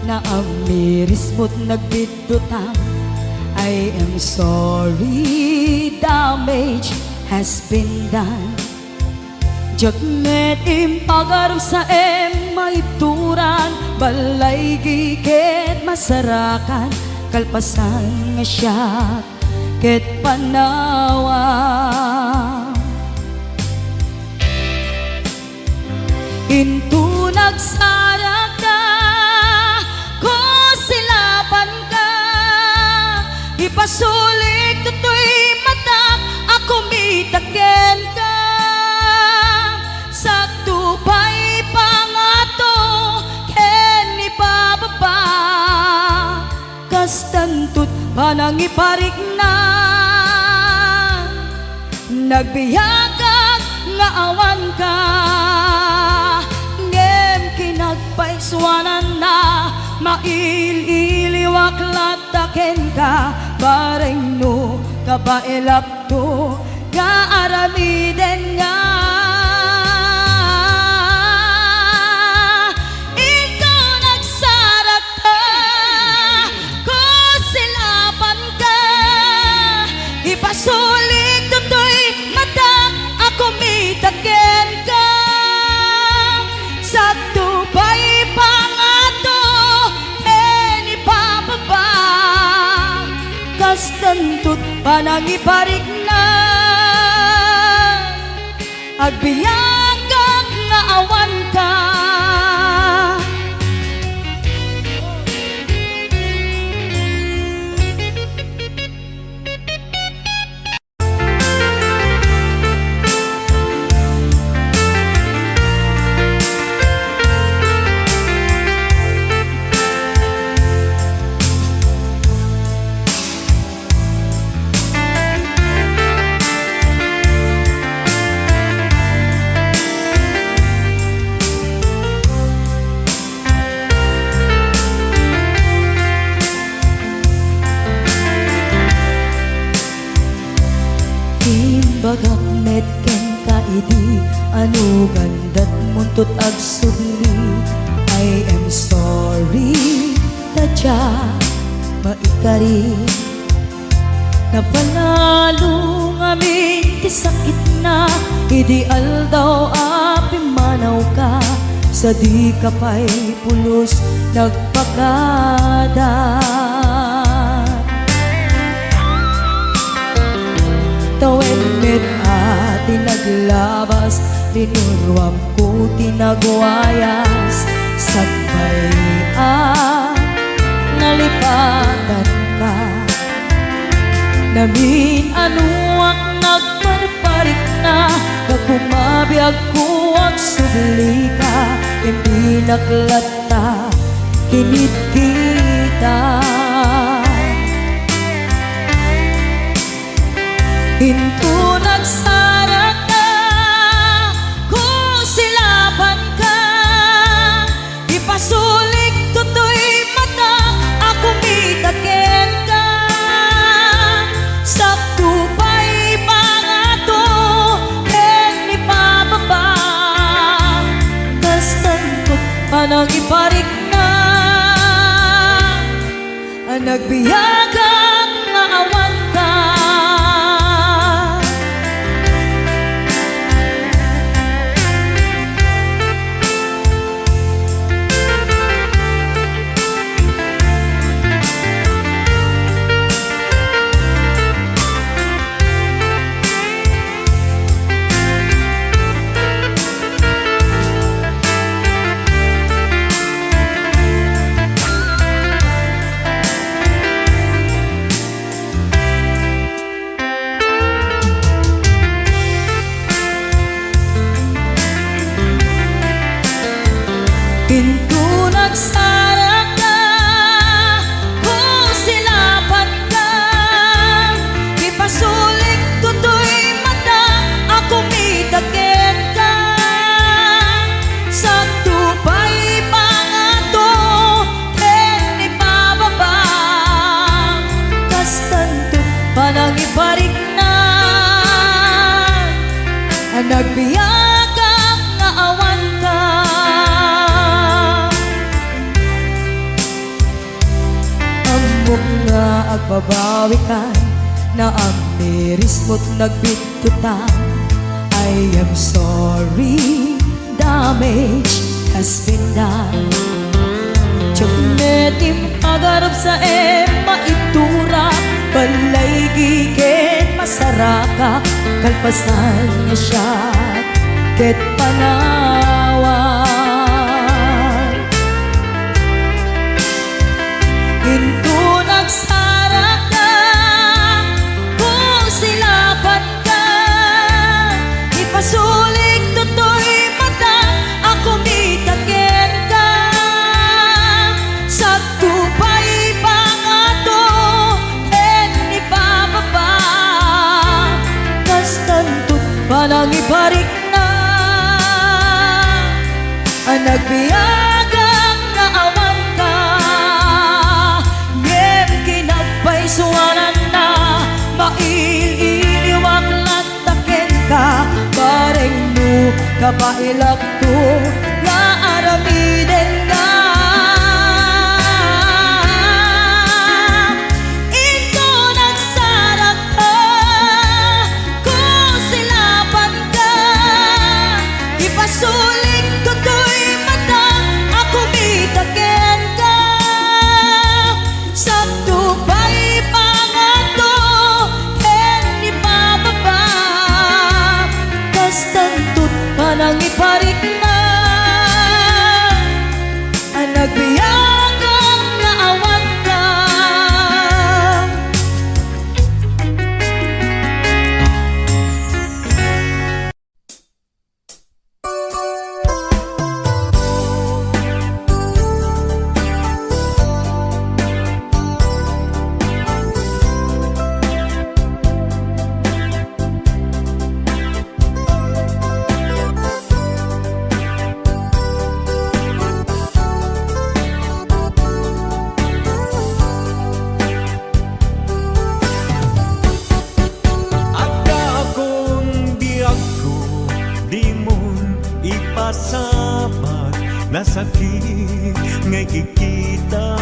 na amiris mo't nagbidutang. I am sorry, damage has been done. Jagmet impagaram sa maituran, balay giket masarakan, kalpasan nga siya ket panawan. Hinto nagsarak ka, ko silapan ka, ipasulik tutoy mata, ako mitaken ka. Sakto pa'y pangato, ken ipababa, kastantut panang iparik na, nagbiyagag nga awan ka. Kinagpaiswanan na, maililiwak lataken ka, bareng no kabailak to, kaaramiden nga. Ikaw nagsarak ka, ko silapan ka, ipasulik tutoy mata, ako mitaken ka. Sakto pa'y pangato, ken ipababa, kastantut panang iparik na, agbiyagan nga awan ka. Bagak met ken kaidi, ano gandat muntot ag subli. I am sorry, tadya maikari, napanalo ngamin ti sakit na, ideal daw api manaw ka, sa di ka pa'y pulos nagpakada. Tawenmet ati naglabas, rinuruam ko tinagwayas, sakbay nalipatan ka. Namin anuak nagparparik na, kumabiyag ko ang subli ka, hindi naglata kinit kita. Hinto nagsara ka, kung silaban ka, ipasulik tutoy mata, ako mitaken ka. Sakto pa'y pangato, ken ni pababa, kastan ko panang iparik na, nagbiyagang nga awan ka. Hinto nagsara ka, kung silaban ka, ipasulik tutoy mata, ako mitaken ka. Sakto pa'y pangato, ken ni pababa, kastan to panang iparik na, nagbiyagang nga awan ka. Amok nga agbabawi ka, na ang miris mo't nagbitutan. I am sorry, damage has been done. Tiyagnetim agarap sa maitura, balay gigen masaraka, kalpasan niya siya, ket panawan. Hinto nagsara ka, kung silaban ka, ipasulik tutoy mata, ako mitaken ka. Sakto pa'y pangato, ken ni pababa, kastan to't panang iparik na, nagbiyagang nga awan ka. Ngem kinagpay suwanan na, maililiwag lantaken ka, bareng no kapailak to, nga aramiden ka. Ito nagsara ka, kung silaban ka, ipasulik tutoy mata, ako mitaken ka. Sakto pa'y pangato, ken ni pababa, kastan to't panang iparik na, nagbiyagang nga awan ka. Sabat na sakit ngay kikita,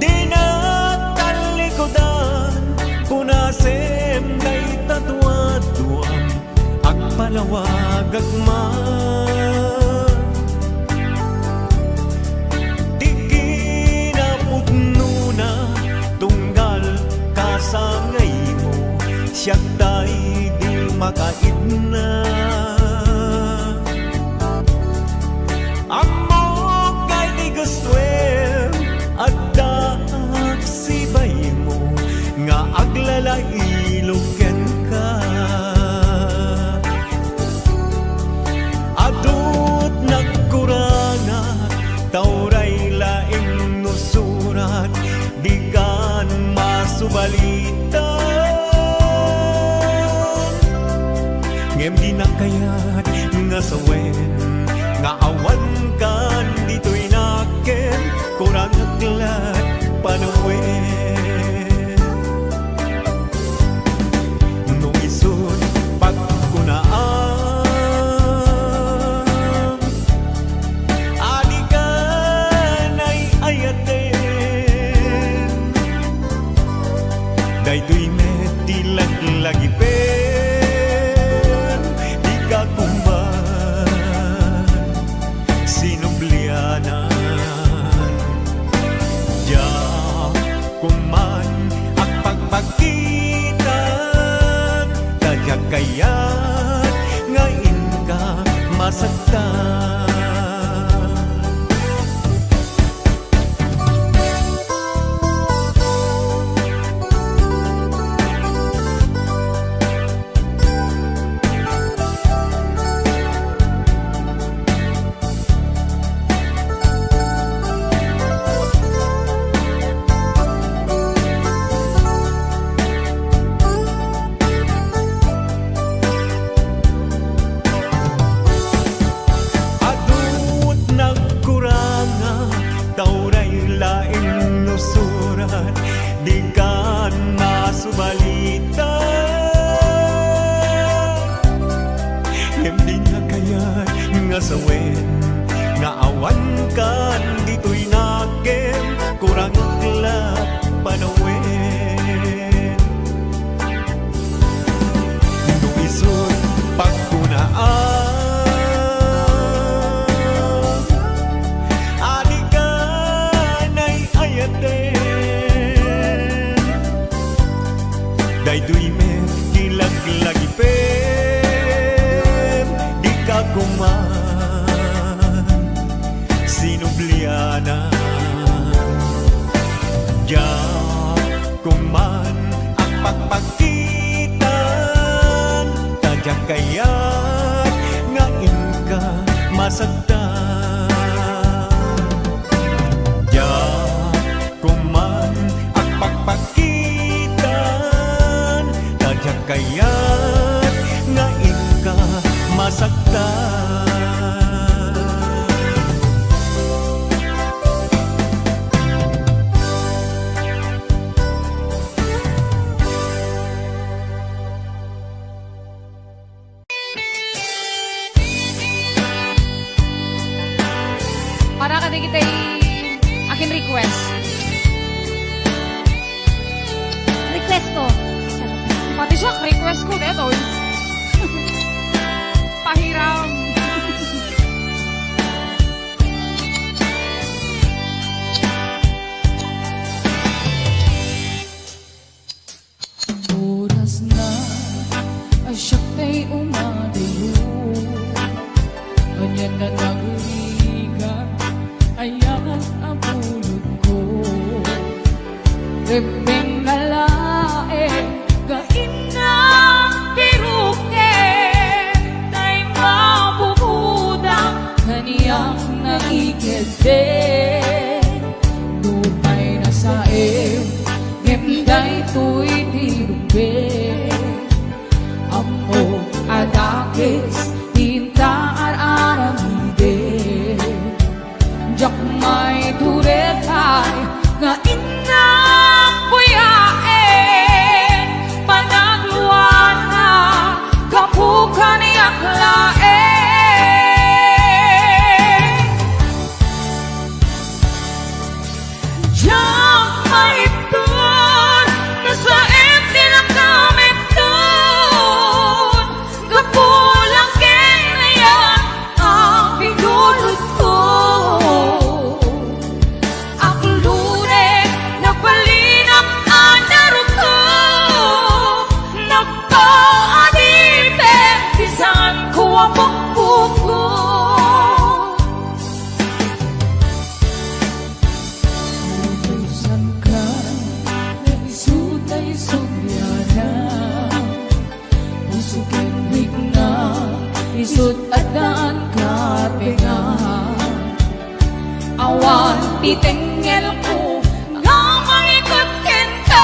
di na talikodan, kunasem ngay tatuaduan, agpalawag agman. Di kinapugno na tunggal kasangay mo, siyak tayo di makain na. Amo kay di gustuem adda sibay mo, nga aglalailoken ka. Adut nagkuranga, tauray laing nusurat, di kan masubali balitan. Ngem di na kayat nga sawen, nga awan kan dito'y naken, kurang naglat panawen. Nung isod pagkunaan, adikan ay ayaten, daytoy neti lagi pen, di ka kuman sinublianan. Diya kuman ang pagpagitan, kaya kaya't ngayon ka masaktan. Adut nagkuranga, tauray laing nusuran, di ka masubalitan. Hindi nga kaya nga sawen, nga awan kan dito'y naken, kurang glap panawen. Nung isod pagkunaan, adikan ay ayaten, daytoy met kilagi pen, di ka kuman sinublianan. Diya kuman ang pagpagitan, tadya kaya't ngayon ka masaktan. Diya kuman ang pagpagitan, tadya kaya't ngayon ka masaktan. Para ka kita akin request. Request ko. Pati siya, request ko dito. Pahiram. Oras na ay siya kay umadayo, kanya na nagrigan, ayan ang pulot ko. Repeng nalae, gain na piruke, tay mabubudang kaniyang naikete. Lupay na sae, gemday to'y tirube, amo adakis, tinta aramide. Jak may turetay, nga inang buyae, panagluan na, kapukan niyak lae. Jak may tur, nasa empty lang kami dun, kapulang kinayan ang pinulot ko. Aklure, nagpalinang anarot ko, nagpaadipe, bisan ko ang pagpuko. Utusan ka, naisutay subyana, usukin higna, isut at daan ka pinga. Awan titengel ko, nga malikot kenta.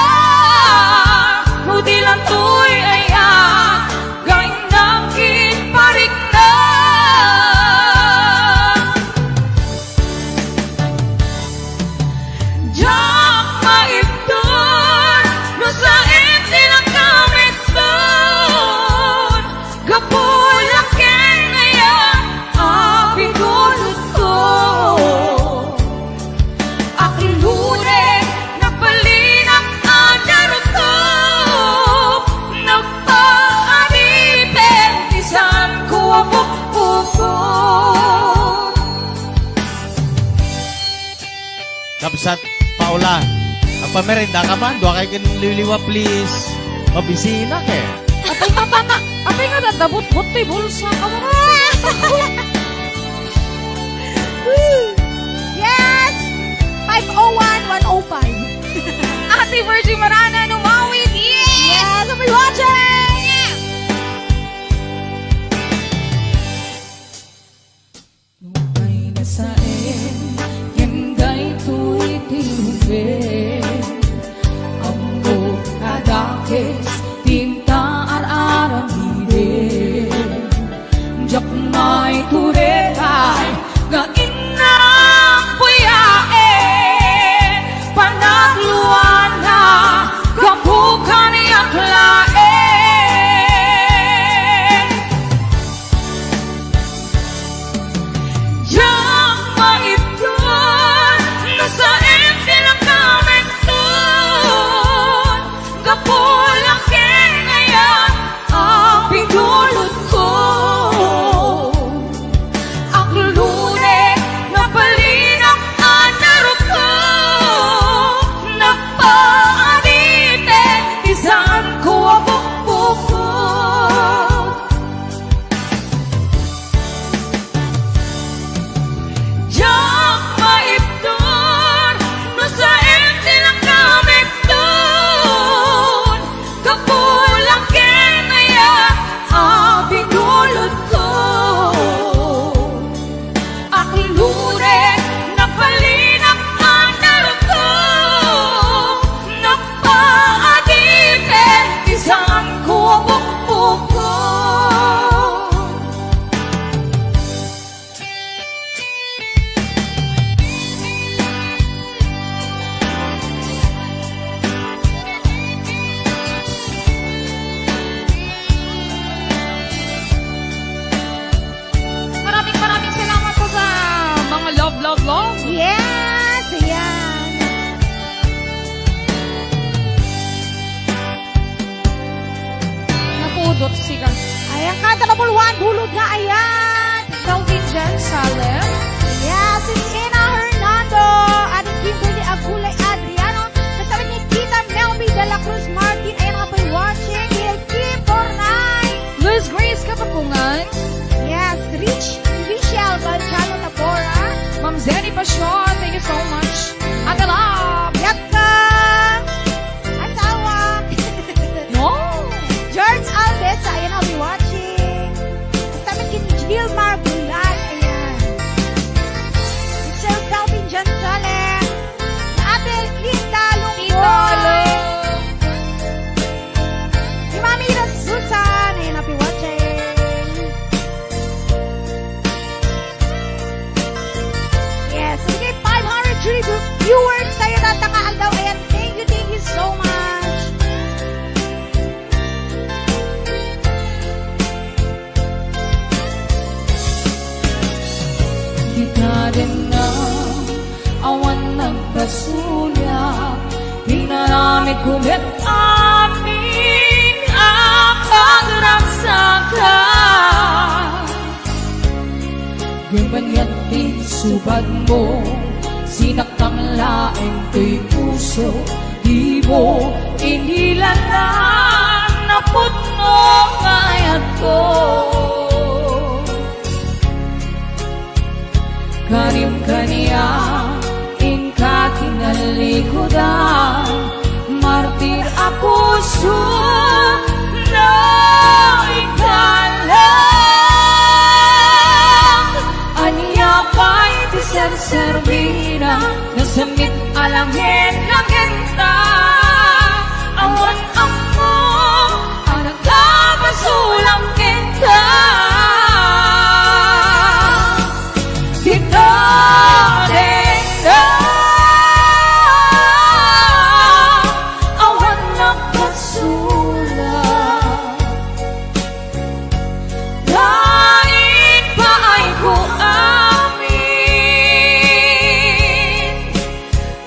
Tapos at Paula, ang pamerenda ka man, doon kay liliwa please. Mabisina kay. Apay nga dadabot-bot tay bulsa ka mo. Yes! 501-105. Ate Virgie Marana numawit. Yes! I'll be watching! Ay nasain, yenday tuwiti-hubin. Ambo kadakis, tinta ar-aramidin. Jak may turetay, nga inang puyain. Panagluan na, kapukan yaklain. Yang maipon, nasa lang kami doon. Kapulang kinayan ang pinulot ko. Ang lune na balinak anaro ko. Napaanite, isaan ko ang bukbuko. Yang maipon, nasa lang kami doon. Kapulang kinaya ang pinulot ko. Ang lure na balinak anaro ko. Napaadite, isaan ko ang bukbuko. Maraming salamat po sa mga love. Yes! Ayan! Napudot siya. Ayan, kanta na puluhan, bulod nga, ayan! Calvin Jan Salem. Yes, it's Ina Hernando, ating Kimberly Agulay Adriano, kasama ni Tita Melby de la Cruz Martin, ayan nga po'y watching, Lil Kim Bornay, Liz Grace Kapapungan. yes, Richelle Balchano Tabora, Ma'am Zenny Pasyon. Thank you so much. Ate Love. Yatka, asawa, No. George Alves, ayan I'll be watching, kasama ni Gilmar Bulan, ayan, Sir Calvin Jan Salem, Ate Linda Lungboy, si Mami Susan, ayan I'll be watching. Yes, okay, 500 viewers tayo natangaan daw. Ayan, thank you so much. Di na rin na awan nagkasulya. Di na namin kumit amin ang pagragsakan. Ganyan din subad mo, sinakang laing ko'y puso. Di mo inilanan na puno ngayat ko. Karim kaniya, inka kinalikodan, martir ako na ikalang. Aniya pa'y tiserservina, nasamit alangin langin ta. Awan ako, ang nagkapasulang kita. Kita rin na awan nakasulat. Dahil pa ay ko amin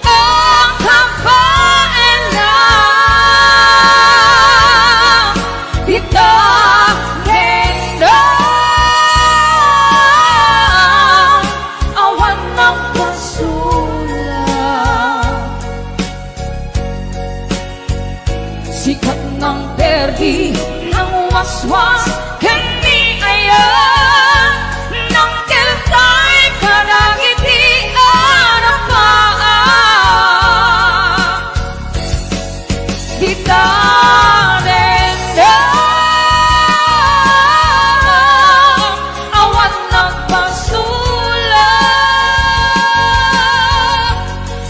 ang kapailan. Kita rin na awan nakasulat. sikat ng perdi ng waswas kani ayan ng keltay karangiti arapaan di tarenda awan nagpasulat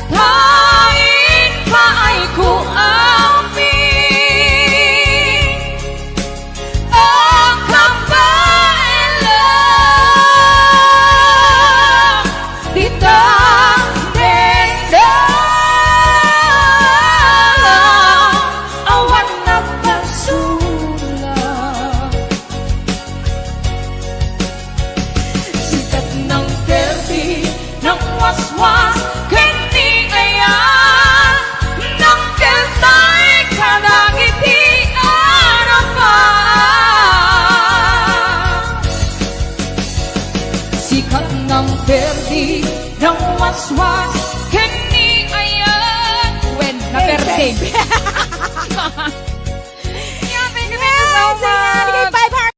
kain kaay ko amin ang kabaila di tarenda awan nagpasulat sikat ng perdi ng waswas kani ayan ng keltay karangiti arapan sikat ng perdi ng waswas kani ayan when na perdi Yeah, thank you so much. Bigay 500.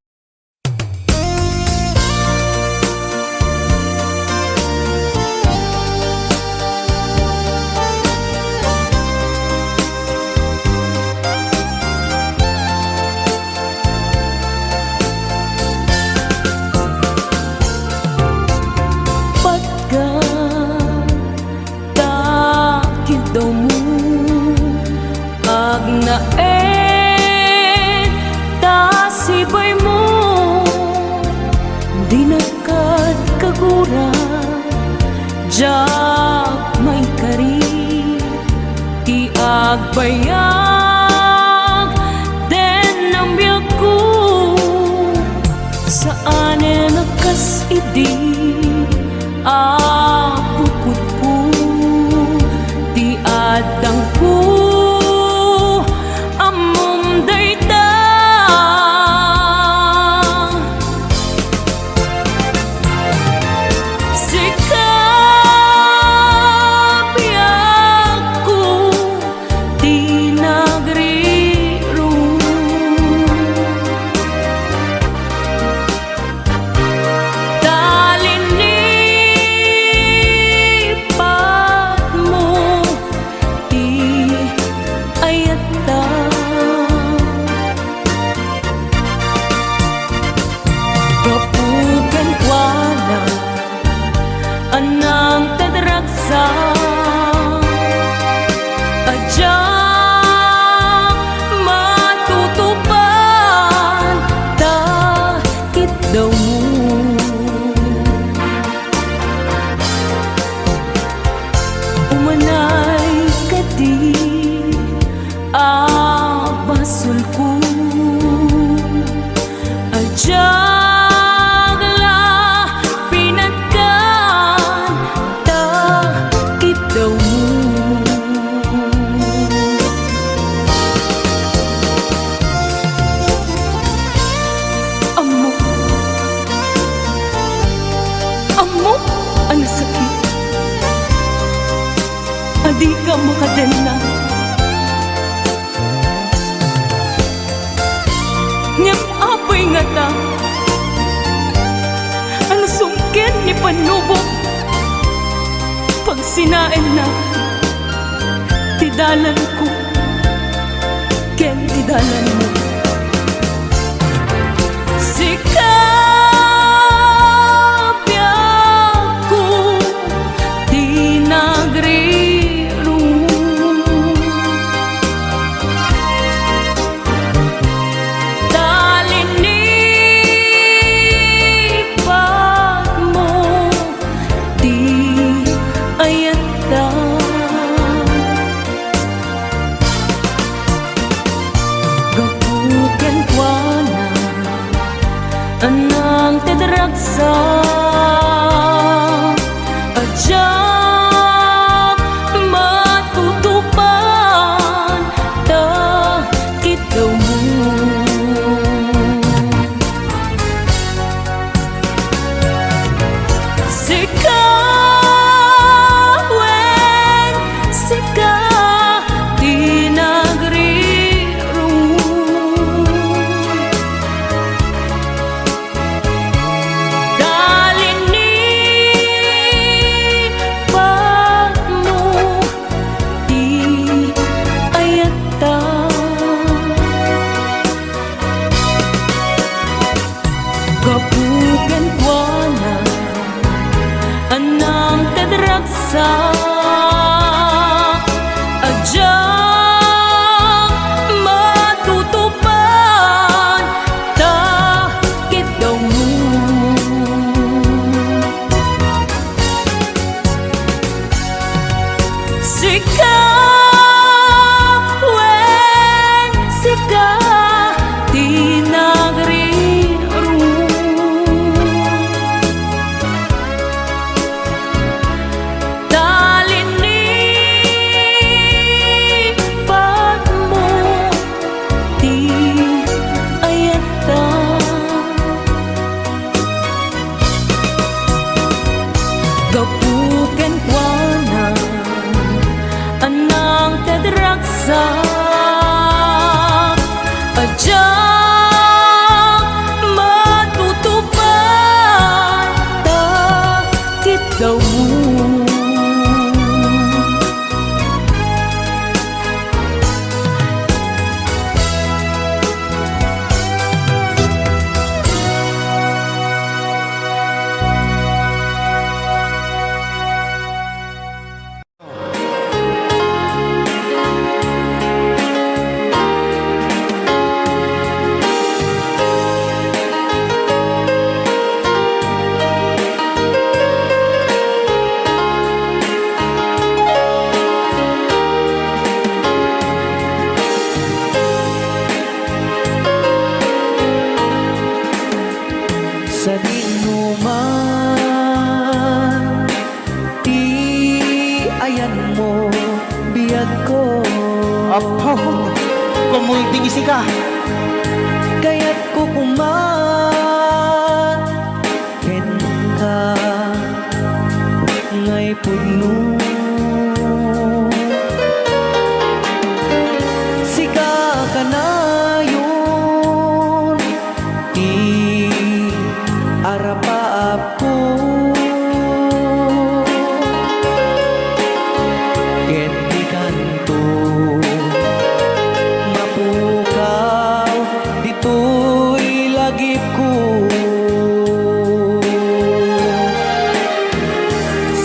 pagkatakid daw mo agnaen tasibay mo di nakad kagura jak may kari ti agbayag den ang biyak ko saan nakas idi apukot ko di adang ko amom dayta sikap ko di nagriro talinipat mo di ayata kapugan wala anang tadraksa adyak matutupan takit daw mo umanay kadi abasul ko adyak la pinagkan takit daw mo amo amo ang sakit adi ka makadena ngem apoy nga ta ang sungkin ni panubok pag sinain na tidalan ko ken tidalan mo sikap ko di nagriro talinipat mo di ayata gapugan kuana anang tedraksa adyak matutupan takit daw mo sika di nagriro sa dinuman, ti ayan mo biyag ko. Apo, kumulting isi ka. Kaya't kukuman ken ka ngay puno. Sika ka na yun, ti arapaap ko. Ken di kanto mapukaw, dito'y lagip ko.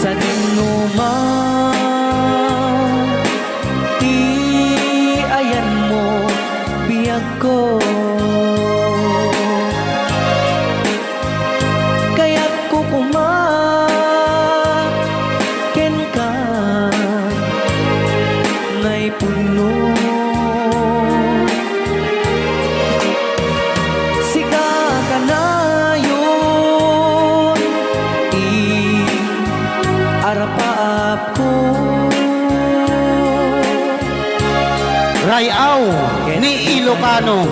Sa dinuman, ti ayan mo biyag ko. Kaya't kukuman ken ka ngay puno. Sika ka na yun, arapaap ko. Rayaw ni Ilocano.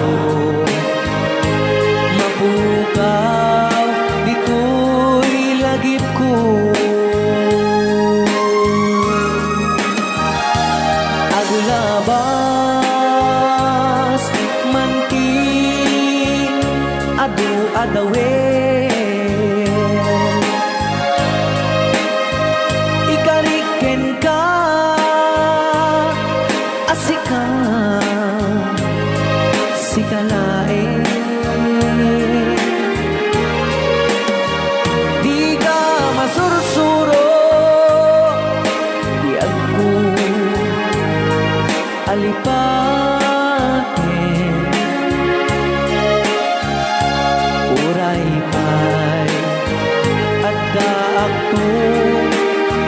Mapukaw, dito'y lagip ko. Agulabas, manti, adu-adawen. Ikariken ka, asika, sikalae. Di ka masursuro, di ako alipatin. Uray pa'y adda ako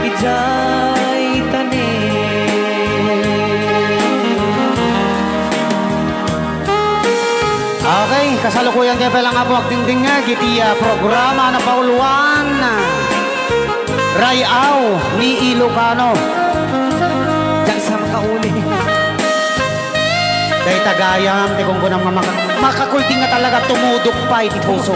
ijay tanin. Okay, kasalukuyan kayo palang nga po agdingding nga gitiya programa na pauluan. Rayaw ni Ilocano. Diyan sa makauli. Kay tagayam, ti kung kunang makakulting nga talaga tumudok pa iti puso.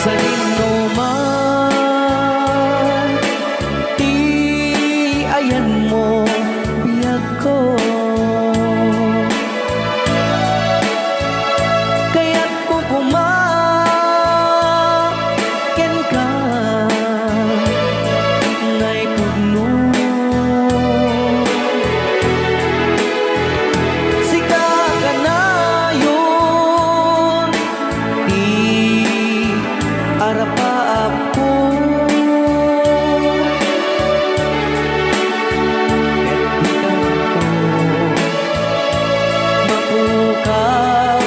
Sa dinuman, ti ayan mo biyag ko. Kaya't kukuman ken ka ngay puno. Sika ka na yun, arapaap ko. Ket di kanto mapukaw,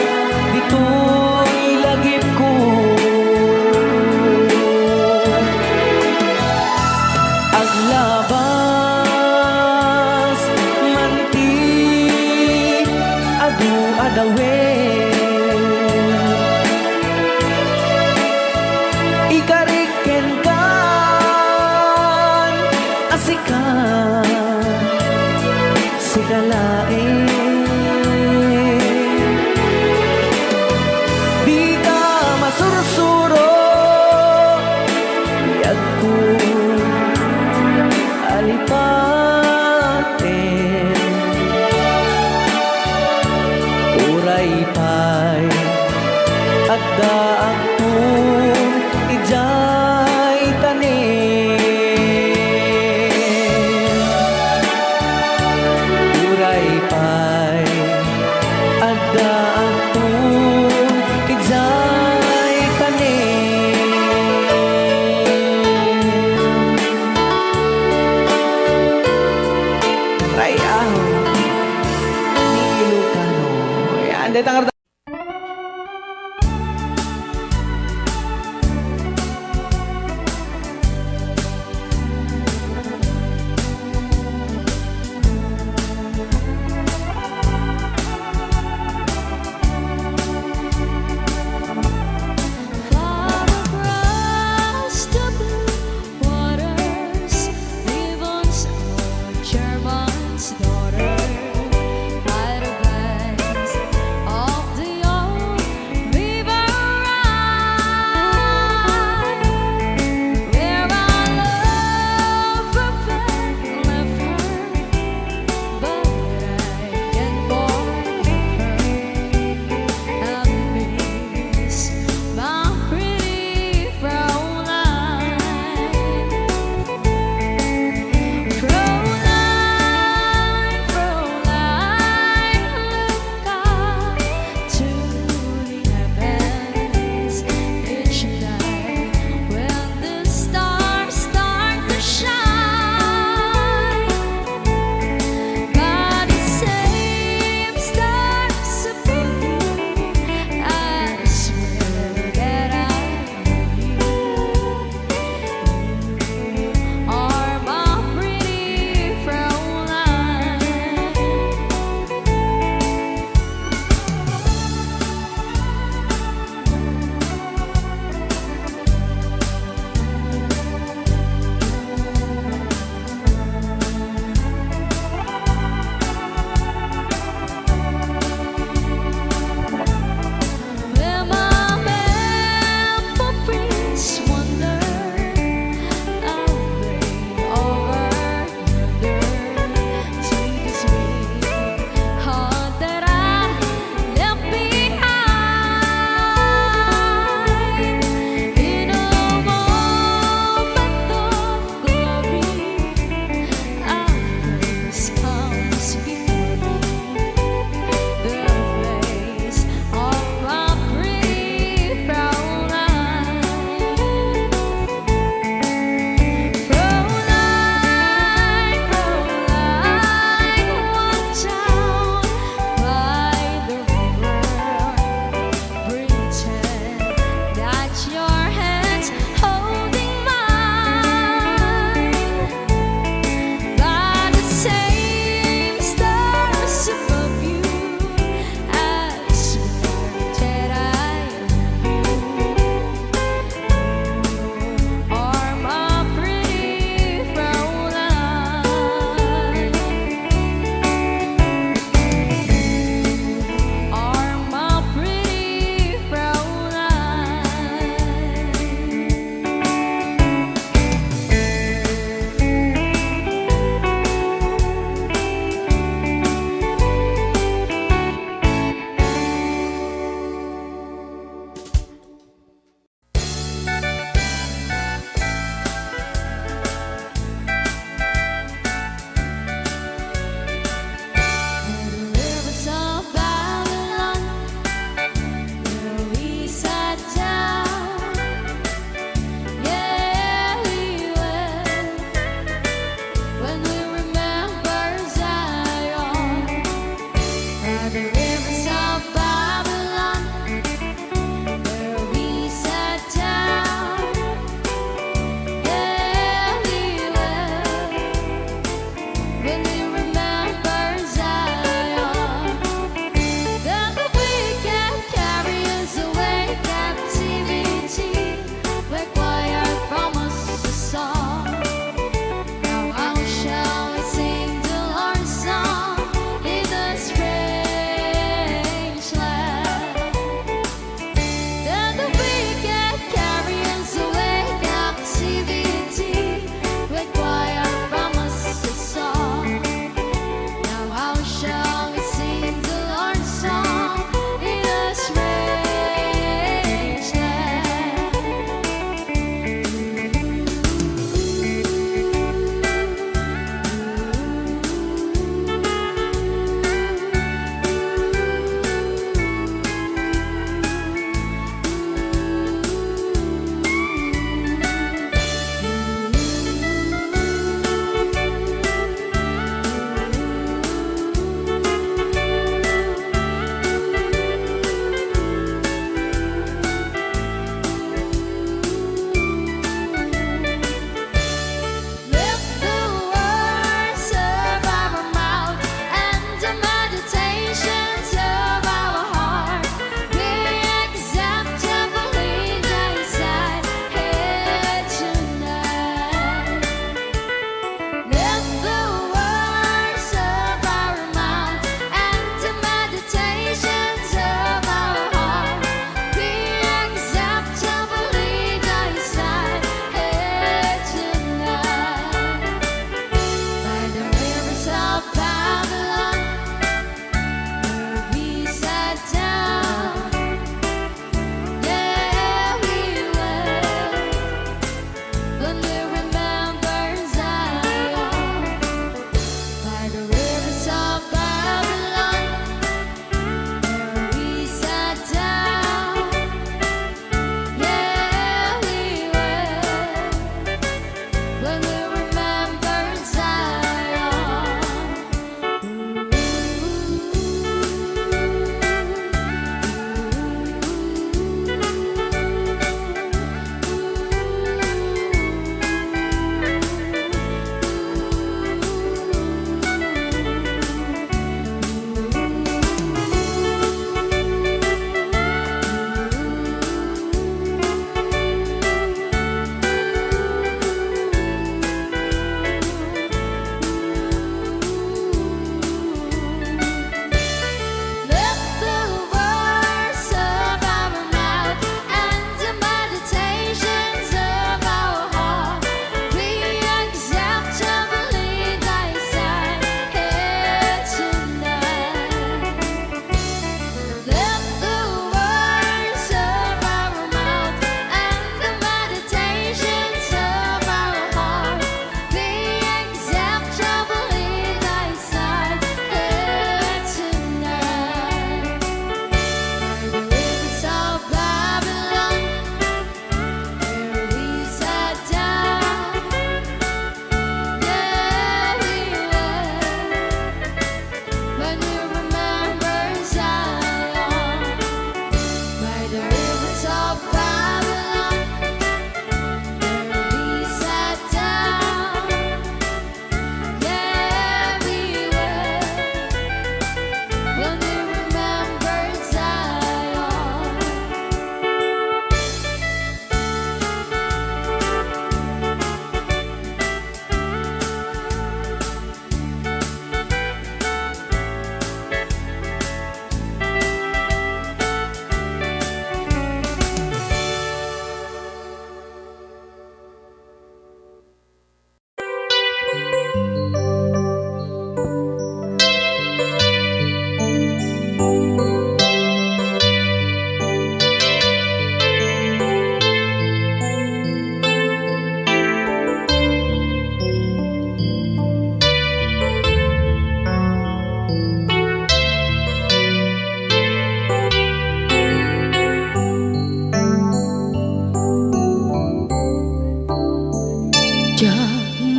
dito'y lagip ko. Aglabas, manti, adu-adawen. Ikariken kan, asika, sikalae. Di ka masursuro, biyag ko alipatin. Uray pa'y adda ako ijay tanin. Uray pa'y adda ako ijay tanin.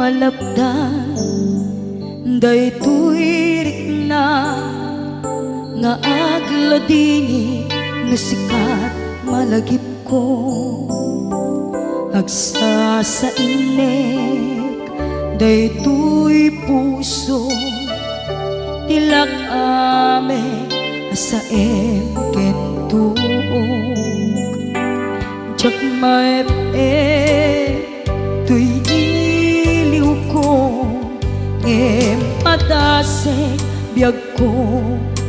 malapdan daytoy rikna nga agladini nga sikat malagip ko agsa sa inek daytoy puso tilak ame asaem kentuog jak maep tuy iliw ko ngem padasek biyag ko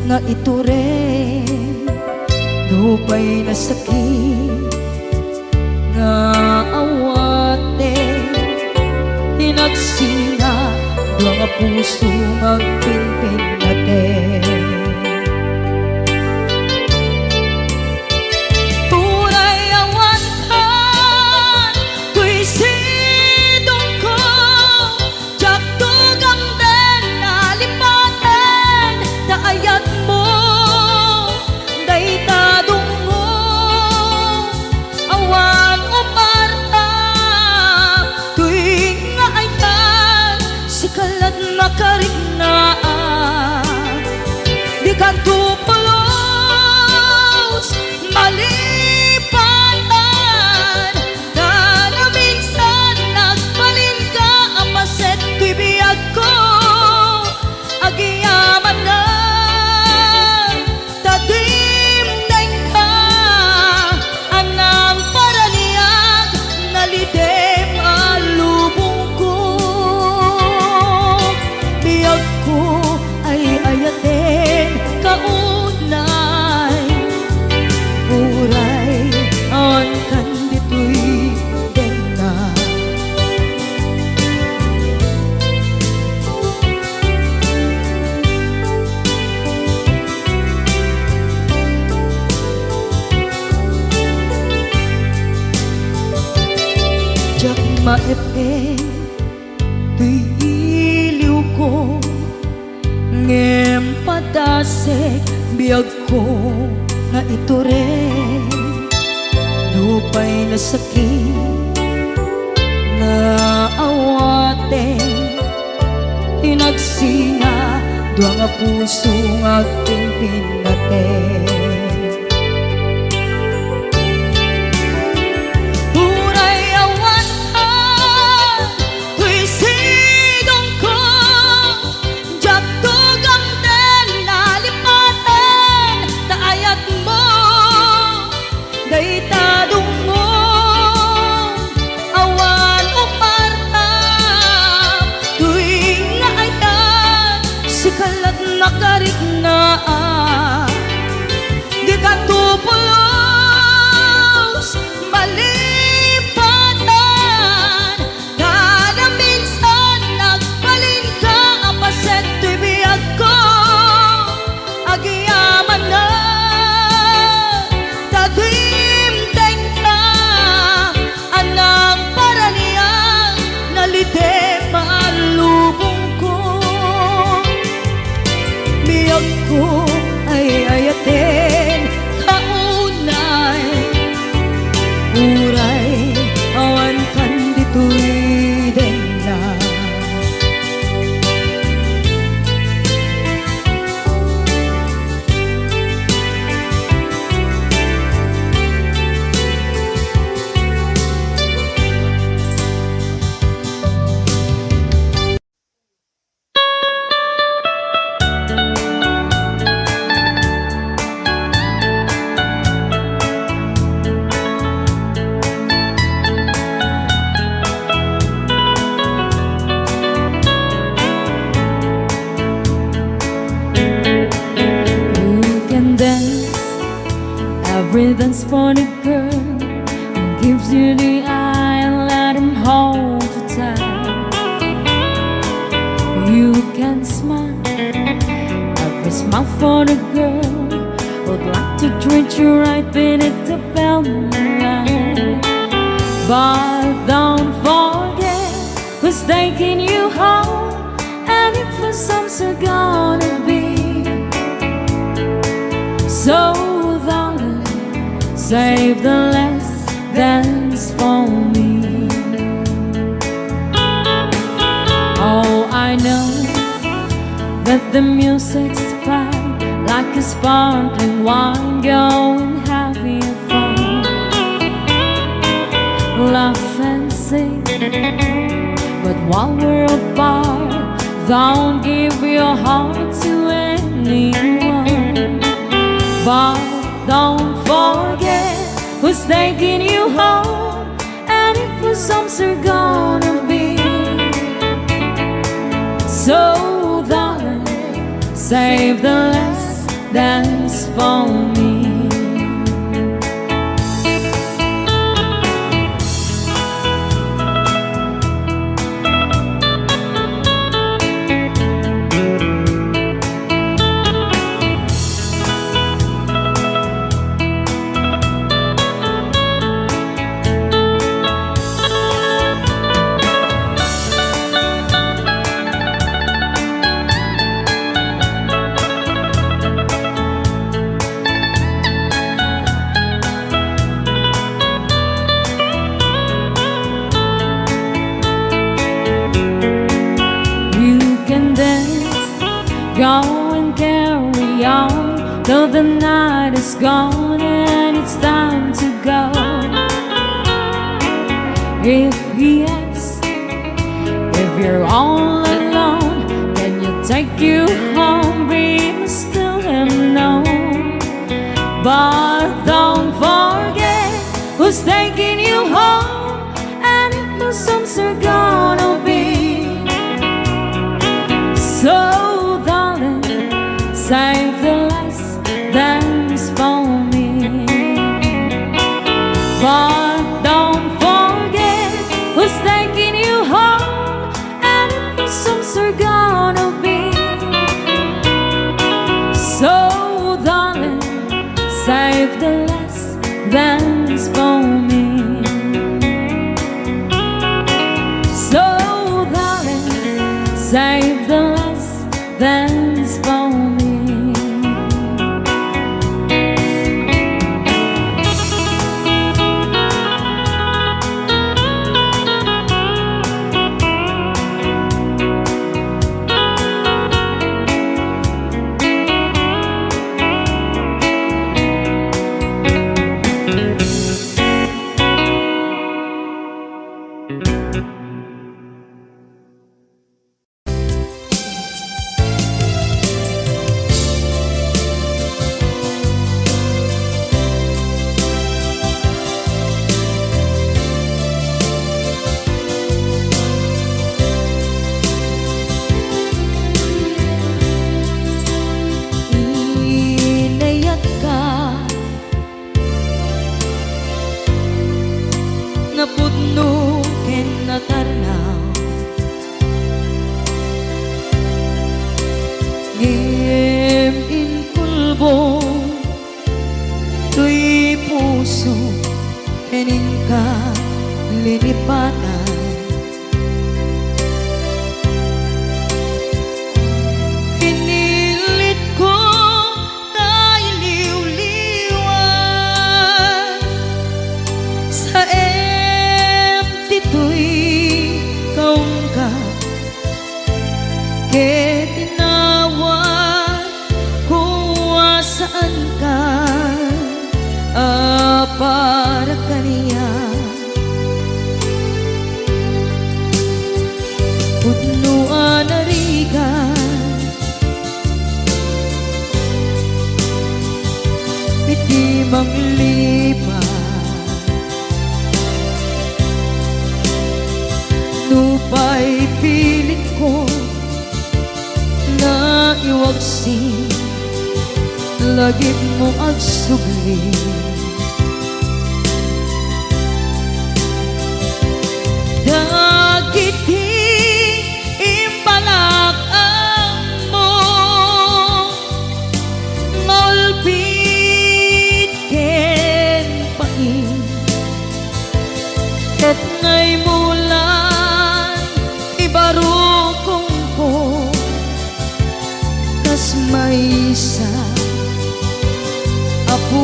nga ito rin lupay na sakit nga awate tinagsinga dua nga puso magpinpin natin tunay awan ka tuy sidong ko jak tugam den nalipaten naayat mo daytadong mo awan umarta tuy nga ayan sikalat makarignaan di ka tupulos malipatan na na minsan nagbalin ka apaset tuy biyag ko agiyaman na tadimdeng ka anang paraniyag nalidem alubong ko biyag ko ay ayaten kaunay uray on kanditoy denga jak maepe tuy iliw ko ngem padasek biyag ko nga ito rin lupay na sakit nga awate tinagsinga dua nga puso nga pimpin natin Uray awan ka, tuy sidong ko, jak tugam den nalipaten, naayat mo, daytadong mo, awan umarta, tuy nga ayan, sikalat makarignaan, di ka tupulos, malipatan kada minsan nagbalin ka apaset tuy biyag ko agiyaman na tadimdeng ka anang paraniyang nalidem alubong ko biyag ko ay ayaten kaunay uray awan kanditoy denla You can dance, every dance for the girl who gives you the eye and let him hold you tight. You can smile, every smile for the girl who'd like to treat you right beneath the moonlight. But don't forget who's taking you home, and if for some so gonna be. So darling, save the last dance for me. I know that the music's fine, like a sparkling wine, going having fun. Laugh and sing, but while we're apart, don't give your heart to anyone. But don't forget who's taking you home, and if the songs are gonna be. So darling, save the last dance for me. Go and carry on till the night is gone and it's time to go. If he asks if you're all alone, can you take you home? We must tell him no. But don't forget who's taking you home, and if the songs are gonna be. So save the last dance for me. But don't forget who's taking you home, and if the songs are gonna be. So darling, save the last dance for me. So darling, save the last dance for me. Para kaniya punuan narigan piti manglipa nupay pilit ko na iwagsin lagip mo agsugli. Dagiti imbalak ang mo maulpit ken pain ket ngay mulan ibarukong ko kas maysa apu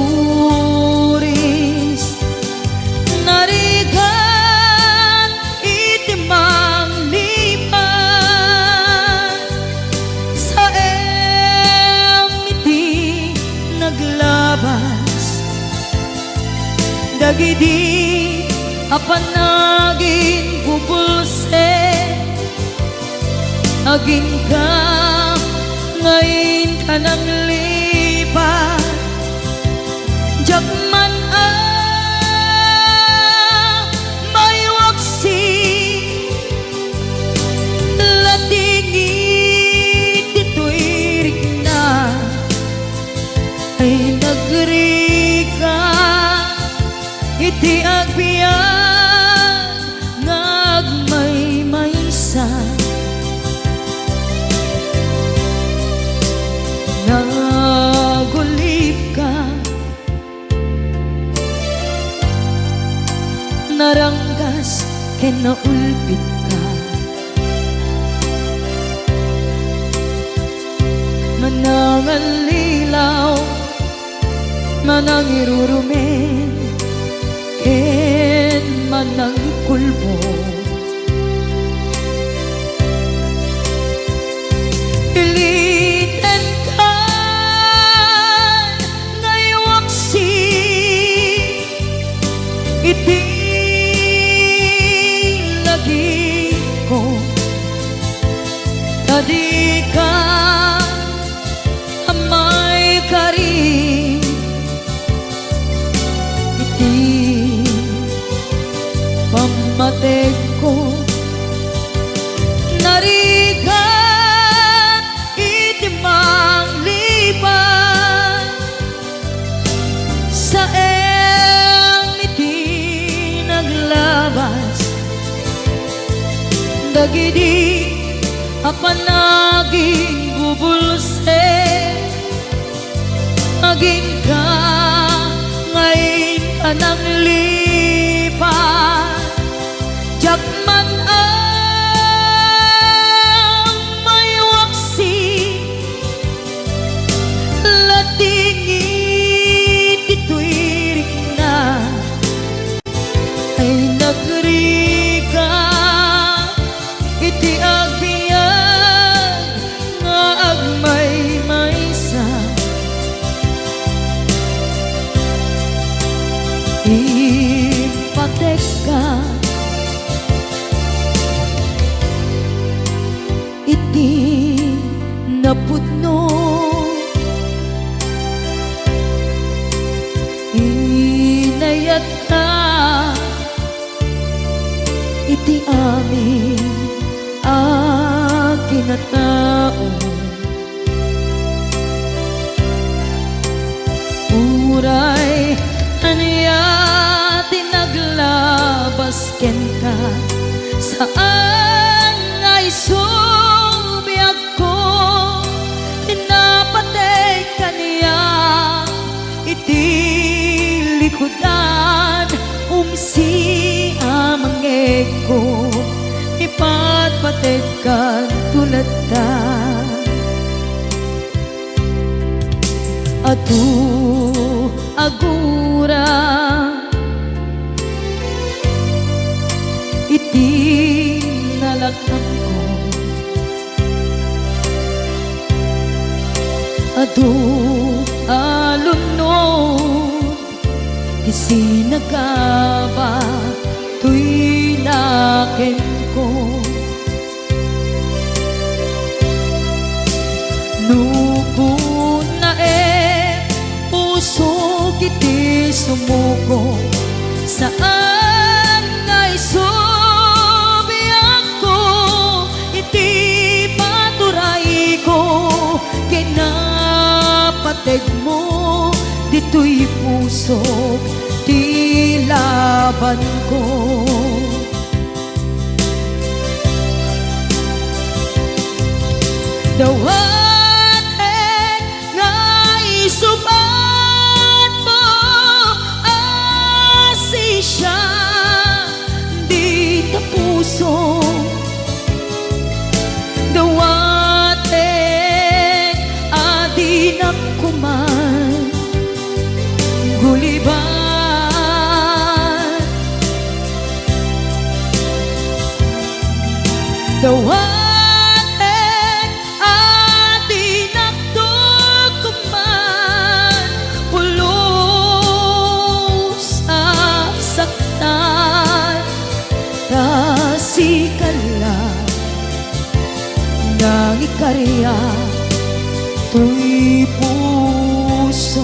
dagidi apanagin bubulse aging ka ngayon ka nang lipat Jakman may waksi latingit dito'y rigna ay nagri ka iti agbiyan ngagmay-maysa nagulip ka naranggas kinaulpit ka manangalilaw manangirurumen ken manangikulbo iliten ka ngaywaksi iti lagi ko tadi ka amay kari iti pamatek ko narigat iti manglipan sa iti naglabas dagidi apanaging bubulse aging ka ngayon ka nang lipat Jakman may waksi latingit ito'y rigna ay nagri ka iti agbiyan nga agmay-maysa ipatek ka iti napudno inayat ka iti amin akinatao uray aniya tinaglabas ken ka saan ngay subiyag ko pinapatay ka niya iti likodan umsi amangeg ko ipatpatay ka tulad ta atu agura iti nalakang ko adu alunod isinagaba tuy naken ko nukun na puso kiti sumuko saan ngay subiyak ko iti paturay ko kinapateg mo dito'y puso ti laban ko dawatek nga isubat mo asisya di ta puso dawatek adi na kuman guliban dawatek ikarya to'y puso.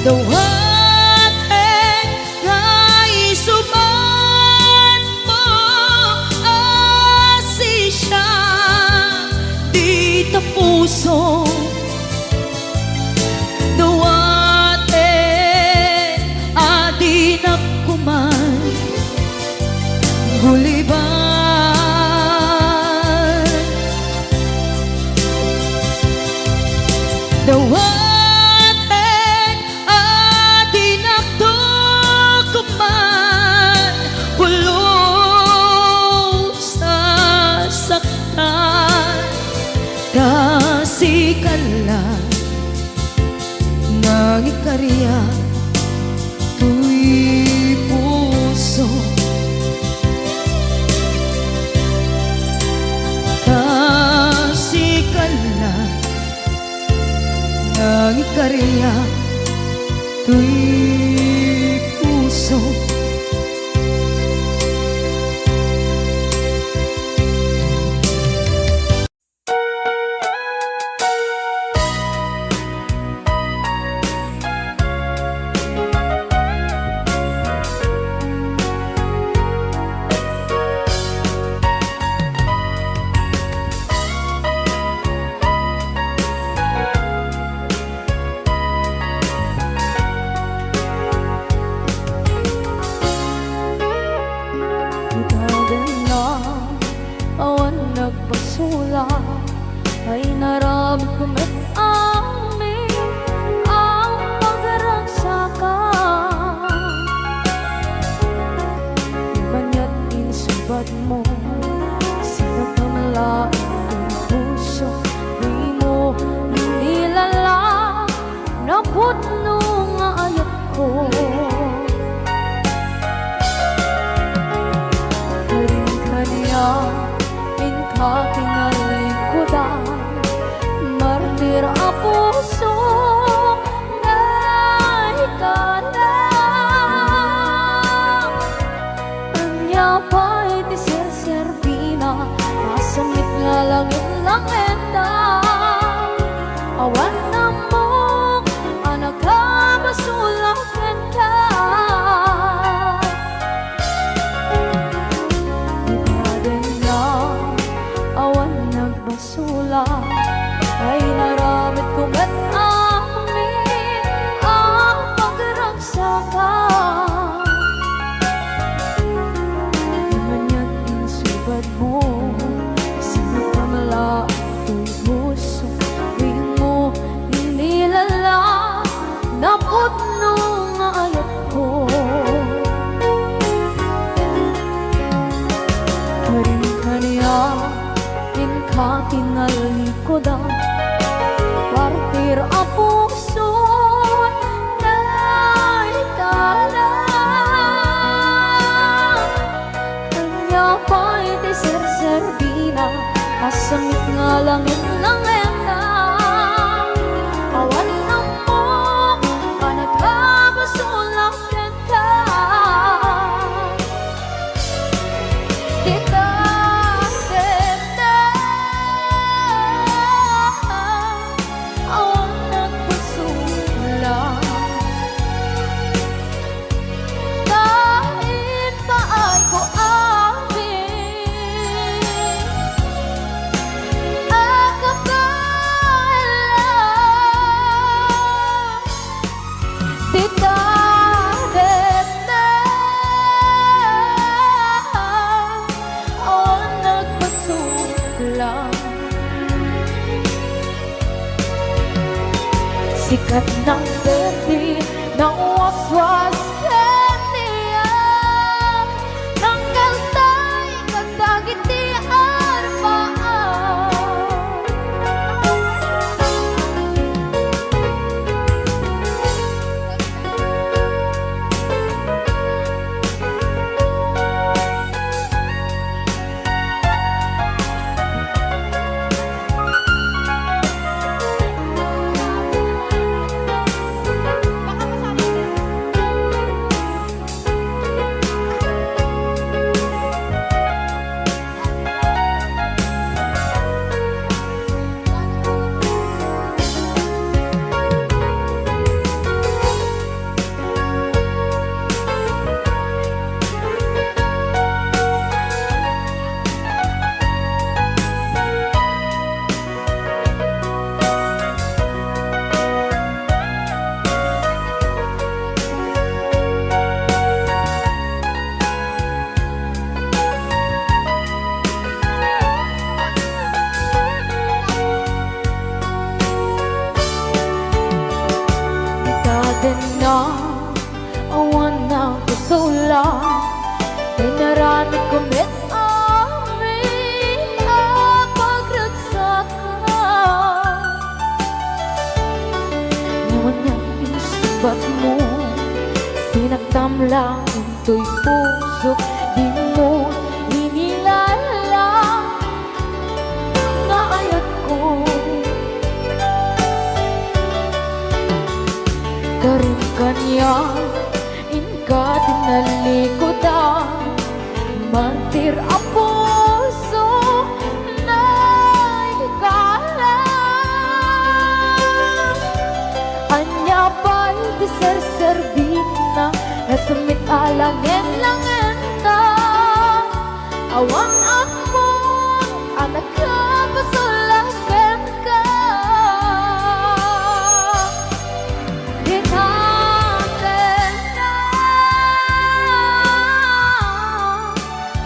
The one ay suman mo asi siya di tapuso. The one adi nakuman guliban. The one kasikala ng ikarya to'y puso. Kasikala ng ikarya to'y puso. Nagpasula ay naramit ko met amin ang pagragsakan. Banya't inisubad mo sinagkamalain kong puso. Di mo nilala na putno nga ayat ko. Karin-kanya kinalikodan, martir a puso na ikalang. Anya pa'y ti Serbina, masamit nga langit lang enda. Awan na mo, anak ka basulak enda. Sula ay naramit ko met amin ang pagragsakan. Manya't insubad mo sinagkamala to'y puso. Di mo inilala na putno nga ayat ko. Karin-kanya kinalikodan, partir a puso na ikalang. Kanya pa'y ti Serbina, asamit nga langit lang enda. Awan na mo, panagkabasulak enda. Sikat ng berde ng waswas kaniya, ng kaltay kagdagitian. din na awan ng kasula Tinarani kumit amin ang pagragsakan Ngayon niyang insubat mo Sinagtam lang ito'y puso Di mo inilala Nga ayat ko Karin kanya Inka tinalikodan Mantir ang puso Na ikala Anya ba'y di serservin na Nasumit alangin langin na Awan ako ang nakapasulakan ka Di natin na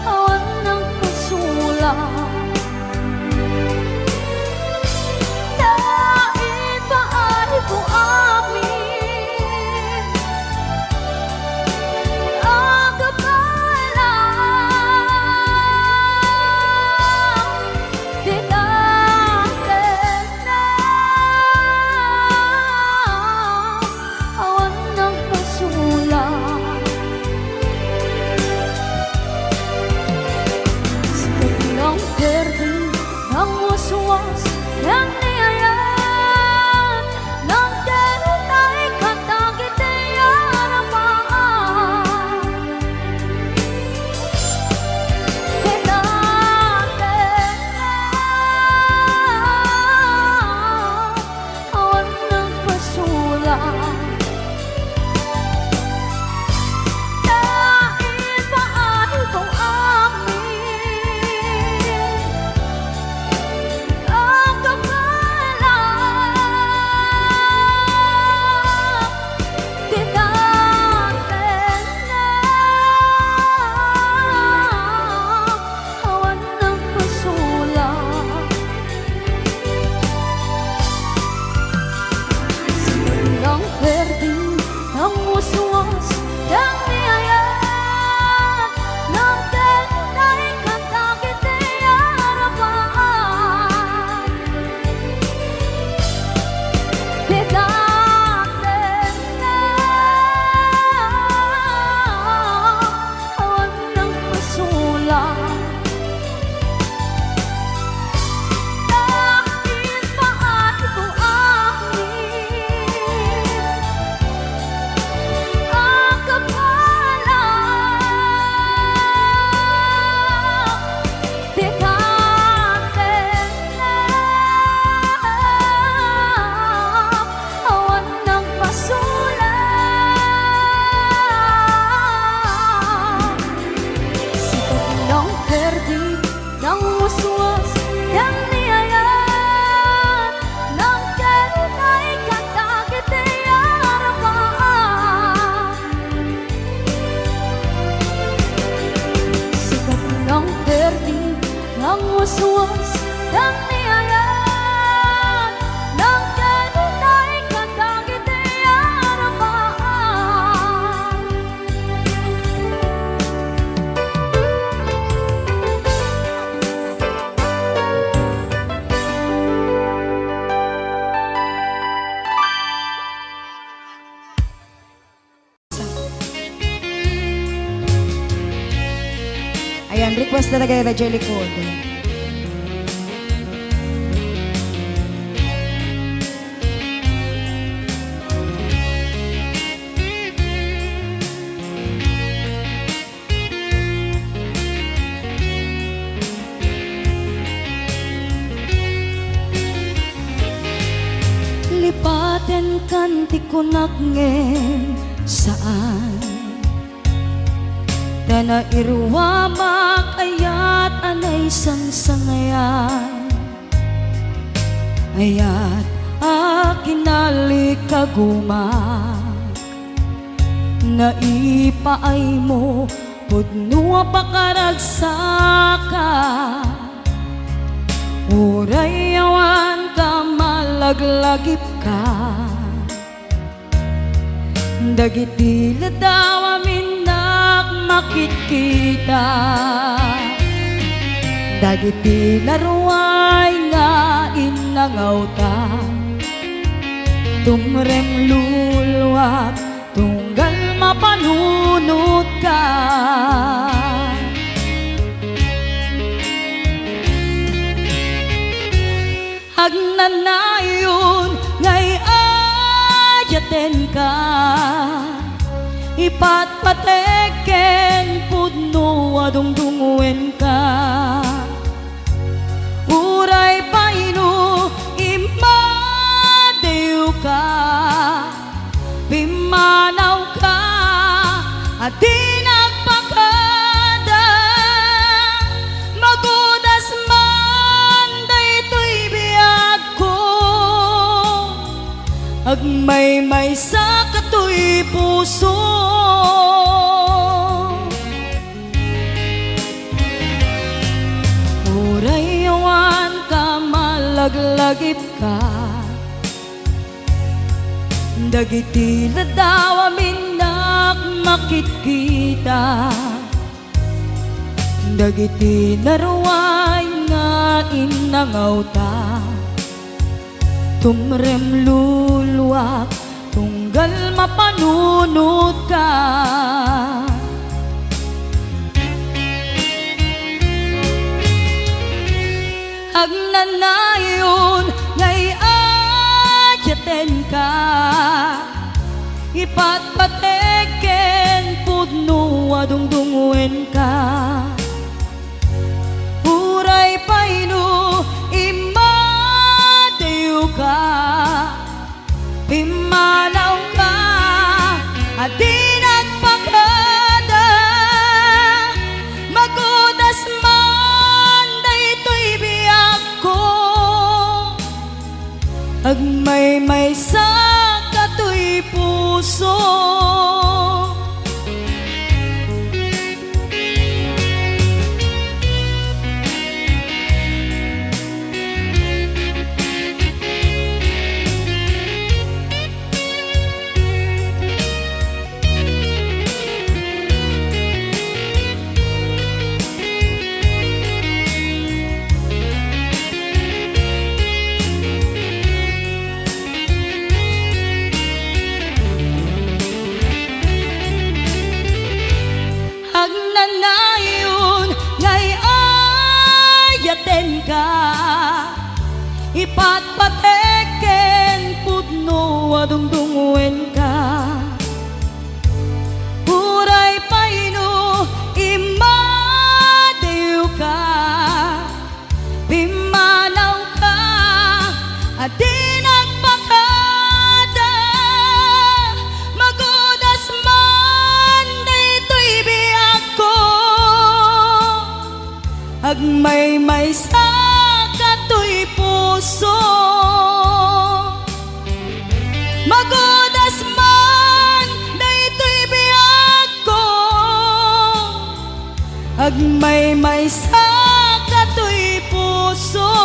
Awan ng kasulat Naipaay ko amin Ang kapalang Di natin na Awan ng kasulat Sa biglang berde ng waswas Yang niyayan Ng ganun ay katagit ay aramaan Di natin na Awan ng pasulat Dahil paay kong amin Ang kapalang Di natin na Awan ng pasulat Silang berde ng waswas Yang niyayan Ng ganun ay katagit ay arapan Di natin na Awan ng pasulat Dahil paay ko amin Ang kapalang Di natin na Awan ng pasulat Sikat ng berde ng waswas Yang niyayan Ng ganun ay katagit ay aramaan Sikat ng berde ng waswas Yang niyayan Ng ganun ay katagit ay aramaan Ayan, request talaga yung Jelly Code. Lipaten kanti ko nakngen saan Dana irwa makayat anay sangsangayan Ayat akinalikagumak Naipaay mo pudno pakaragsakan Uray awan ka malaglagip ka Dagiti ladaw amin makikita, dagiti laruay nga inangawta, tumrem lulwak tunggal mapanunot ka. Agnanayon ngay ayaten ka, ipatpateken pudno adungdungwen ka. Uray paino imadew ka, pimanaw ka at di nagpakada. Magudas man daytoy biyag ko, agmay-may sa katoy puso. Uray awan ka malaglagip ka, dagiti ladaw amin makikita, dagiti naruay nga inangawta, tumrem lulwak tunggal mapanunot ka. Agnanayon ngay ayaten ka, ipatpateken pudno adungdungwen ka. Uray paino imadew ka, pimanaw ka at di nagpakada. Magudas man daytoy biyag ko, agmay-may sa katoy puso. Agnanayon ngay ayaten ka, ipatpateken pudno adungdungwen ka. Uray paino imadew ka, pimanaw ka at di nagpakada. Magudas man daytoy biyag ko, agmay-may sa katoy puso. Magudas man daytoy biyag ko, agmay-may sa katoy puso.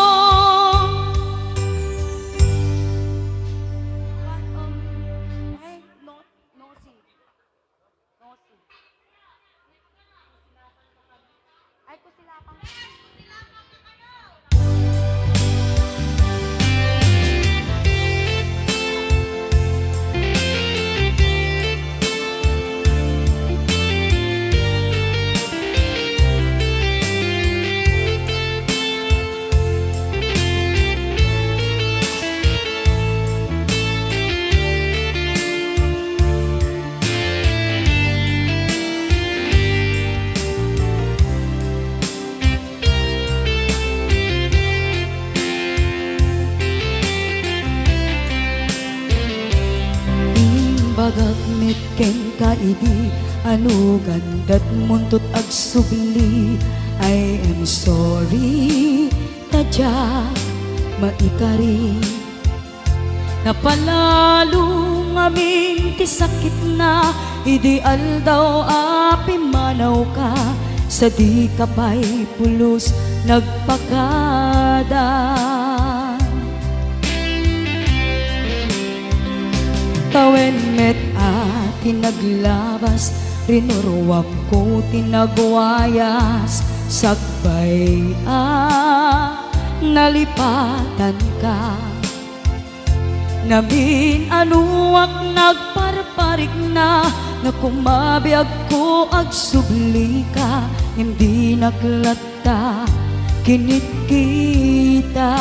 Bagagmit ken kaidi, ano gandat muntot ag subli. I am sorry, tadya maikari. Napalalo ngamin ti sakit na, ideal daw api manaw ka. Sa di ka pa'y pulos nagpakada. Tawen met tinaglabas, rinuruwap ko tinagwayas, sagbay nalipatan ka. Namin anuak nagparparik na kumabiyag ko ag subli ka, hindi naglata kinit kita.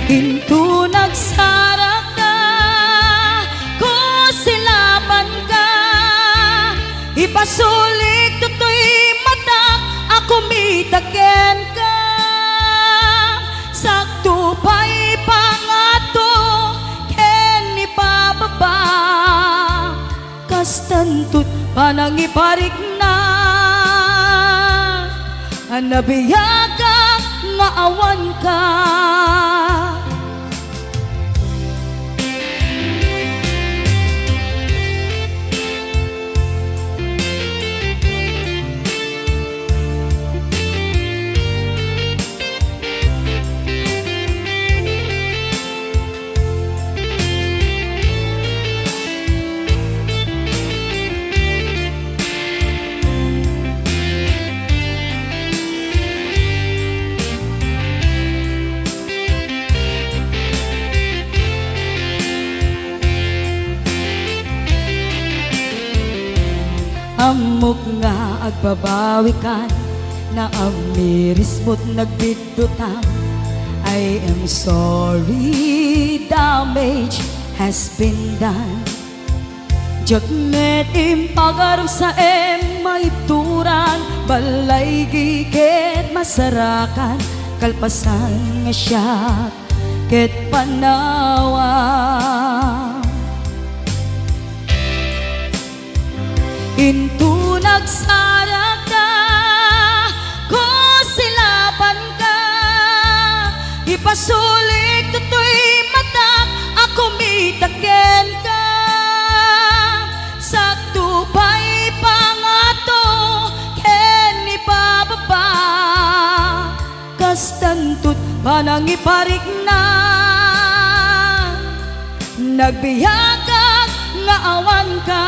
Hinto nagsarak ka, kusilapan ka, ipasulik tutoy matak, ako mitaken ka. Sakto pa'y pangato, ken ipababa, kastantut panangiparik na, anabiyaga nga awan ka. Amok nga agbabawikan, na amiris mo't nagbidutang. I am sorry, damage has been done. Jagmet impagaram sa maituran, balay giket masarakan, kalpasan nga siya ket panawa. Into nagsara ka, kusilapan ka, ipasulik tutoy matak, ako mitaken ka. Sakto pa'y pangato, ken ipababa, kastantut panangiparik na, nagbiyagag nga awan ka.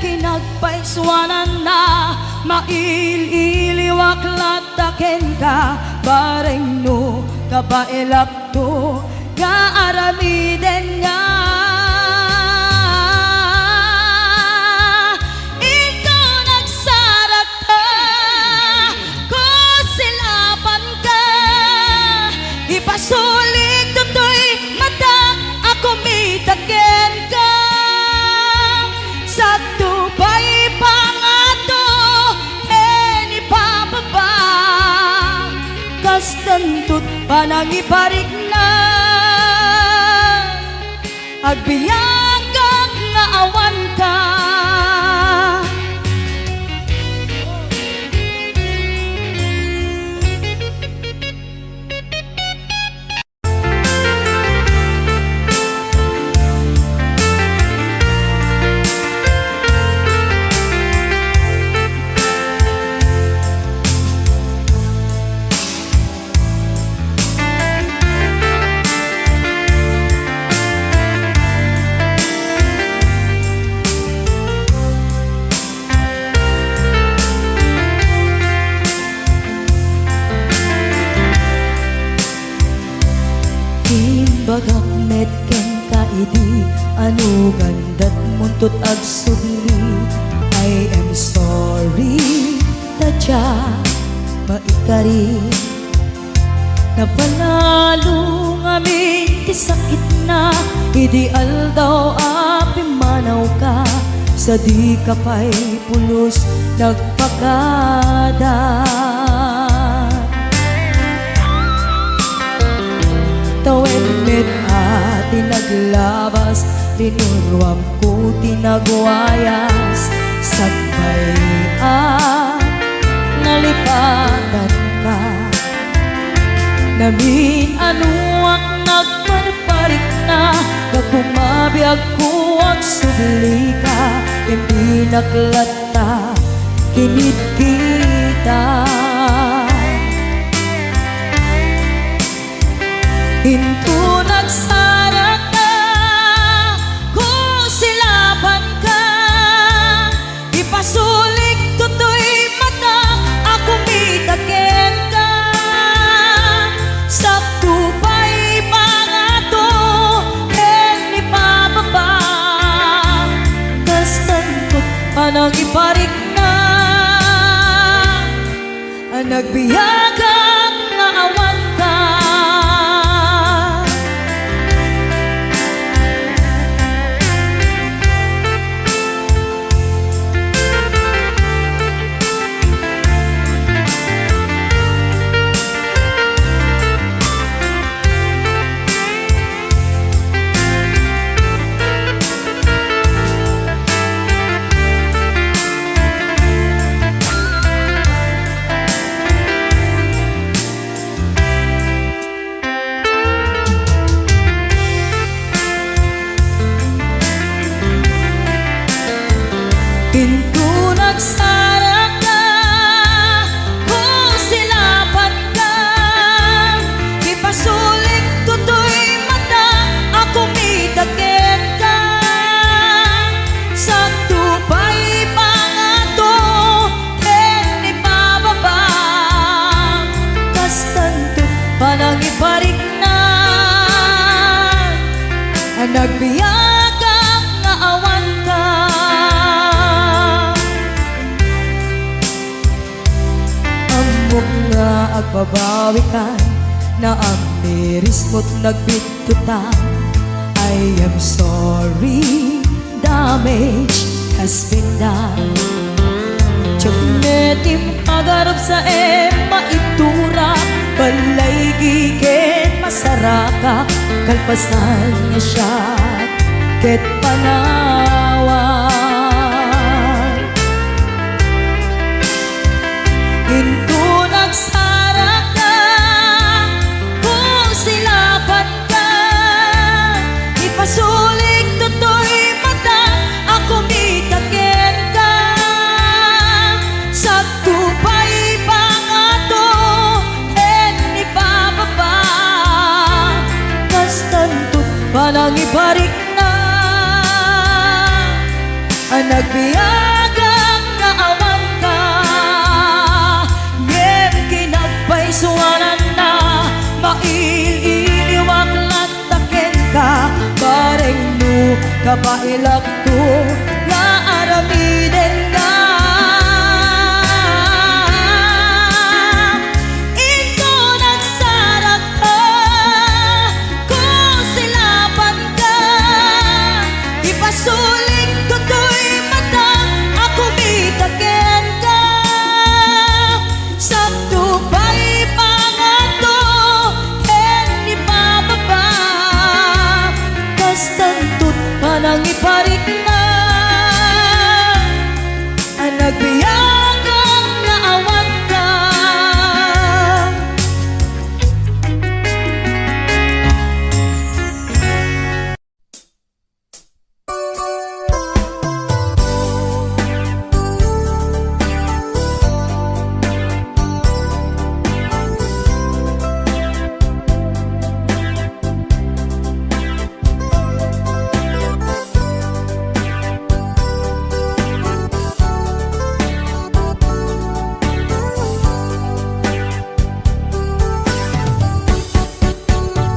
Kinagpaiswanan na, maililiwak lataken ka, bareng no kabailak to, kaaramiden nga. Ikaw nagsarat ka, kusilapan ka, ipasulik tutoy mata, ako mitaken ka. Sakto pa'y pangato, ken ipababa, kastantut panangiparik na, agbiyagang nga awan ka. Bagak met ken kaidi, anu gandat muntut ag subli. I am sorry, tadya maikari, napanalo ngamin ti sakit na, ideal daw api manaw ka, sa di ka pa'y pulos nagpakada. Tawen met tinaglabas, rinuruam ko tinagwayas, sagbay nalipatan ka. Namin anuak nagparparik na, kumabiyag ko ang subli ka, hindi naklata kinit kita. Hinto nagsara ka, kung silaban ka, ipasulik tutoy mata, ako mitaken ka. Sakto pa'y pangato, en ipababa, tas tantot panang iparik na, ang nagbiyagang nga awan ka. Hinto nagsara ka, kung silaban ka, ipasulik tutoy mata, ako mitaken ka. Sakto pa'y pangato, en ipababa, tas tanto panang iparik na, ang nagbiyagang nga awan ka. Amok nga agbabawi ka, na ang miris mo't nagbitutan. I am sorry, damage has been done. Tiyagnetim agarap sa maitura, balay gigen masaraka, kalpasan niya siya, ket panawan. Hinto nagsara ka, kung silaban ka, ipasulik tutoy mata, ako mitaken ka. Sakto pa'y pangato, en ipababa, tas tanto panang iparik na, ang nagbiyagang nga awan ka. Ngem kinagpaisuanan na, maililiwag lataken ka, bareng no kapailak to, nga aramiden ka. Ito nagsara ka, kung silaban ka, ipasulik tutoy mata, ako mitaken ka. Sakto pa'y pangato, en ipababa, tas tantot panang iparik na, ang nagbiyagang nga awan ka.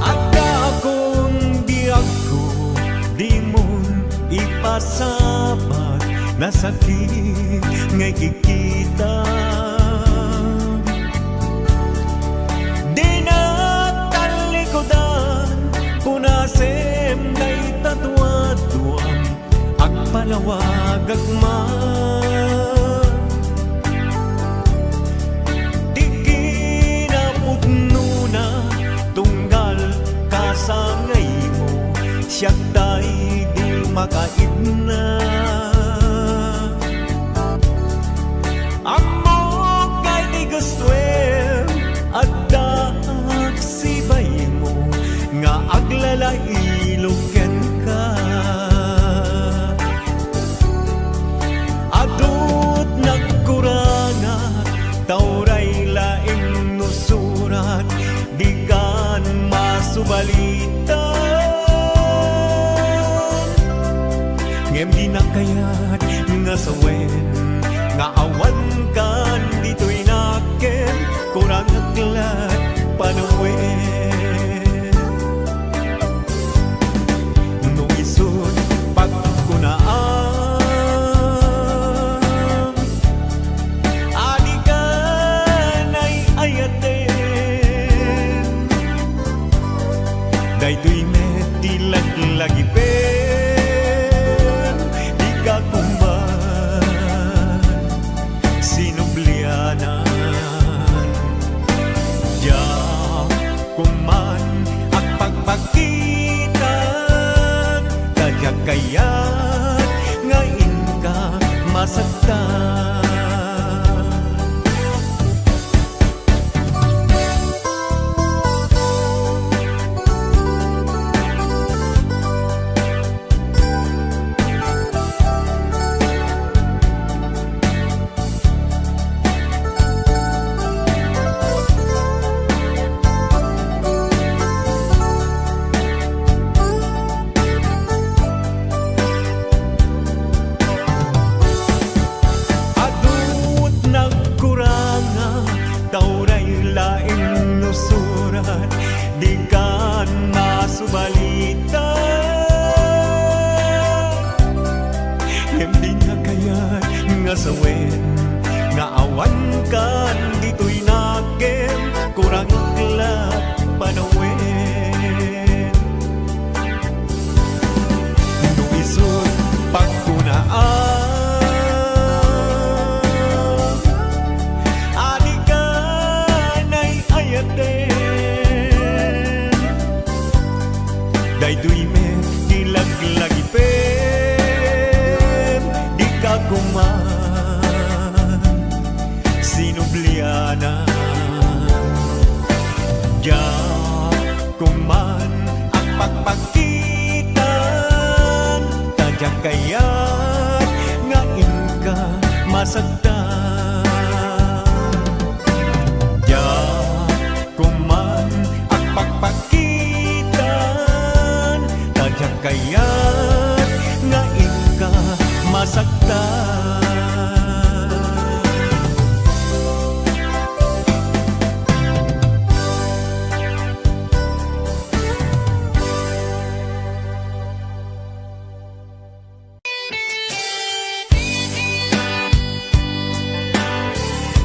Agda akong biyag ko, di mo ipasabak, na sakit ngay kikita. Di na talikodan, punasem kay tatuatuam, agpalawag agman. Di kinapugno na, tunggal kasangay mo, siyak tay di makaibna. Amo kay di gustuem, at daag sibay mo, nga aglalailoken ka. Adut nagkurangat, tauray laing nusurat, di kan masu masubalitan. Ngem di na kayat nga sawen, nga awan kan dito'y naken, kurang aglat panawen. No isod pagkunaan, adi ka na'y ayaten, daytoy meti laglagipen, di ka kumban sinublianan. Diya kuman at pagpakitan, kadyak kayat ngayon ka masaktan. Adut nagkuranga, tauray laing nusurat, di kan masubalitan. Hindi nga kayat nga sawen, nga awan kan dito'y naken, kurang aglat panawen. No isod pagkunaan, adi ka na'y ayaten, daytoy met dilaglagipen, di ka kuman sinublianan. Diya kuman ang pagpakitan, tadyak kayat ngayon ka masagdan. Diya kuman ang pagpakitan, tadyak kayat ngayon ka masagdan.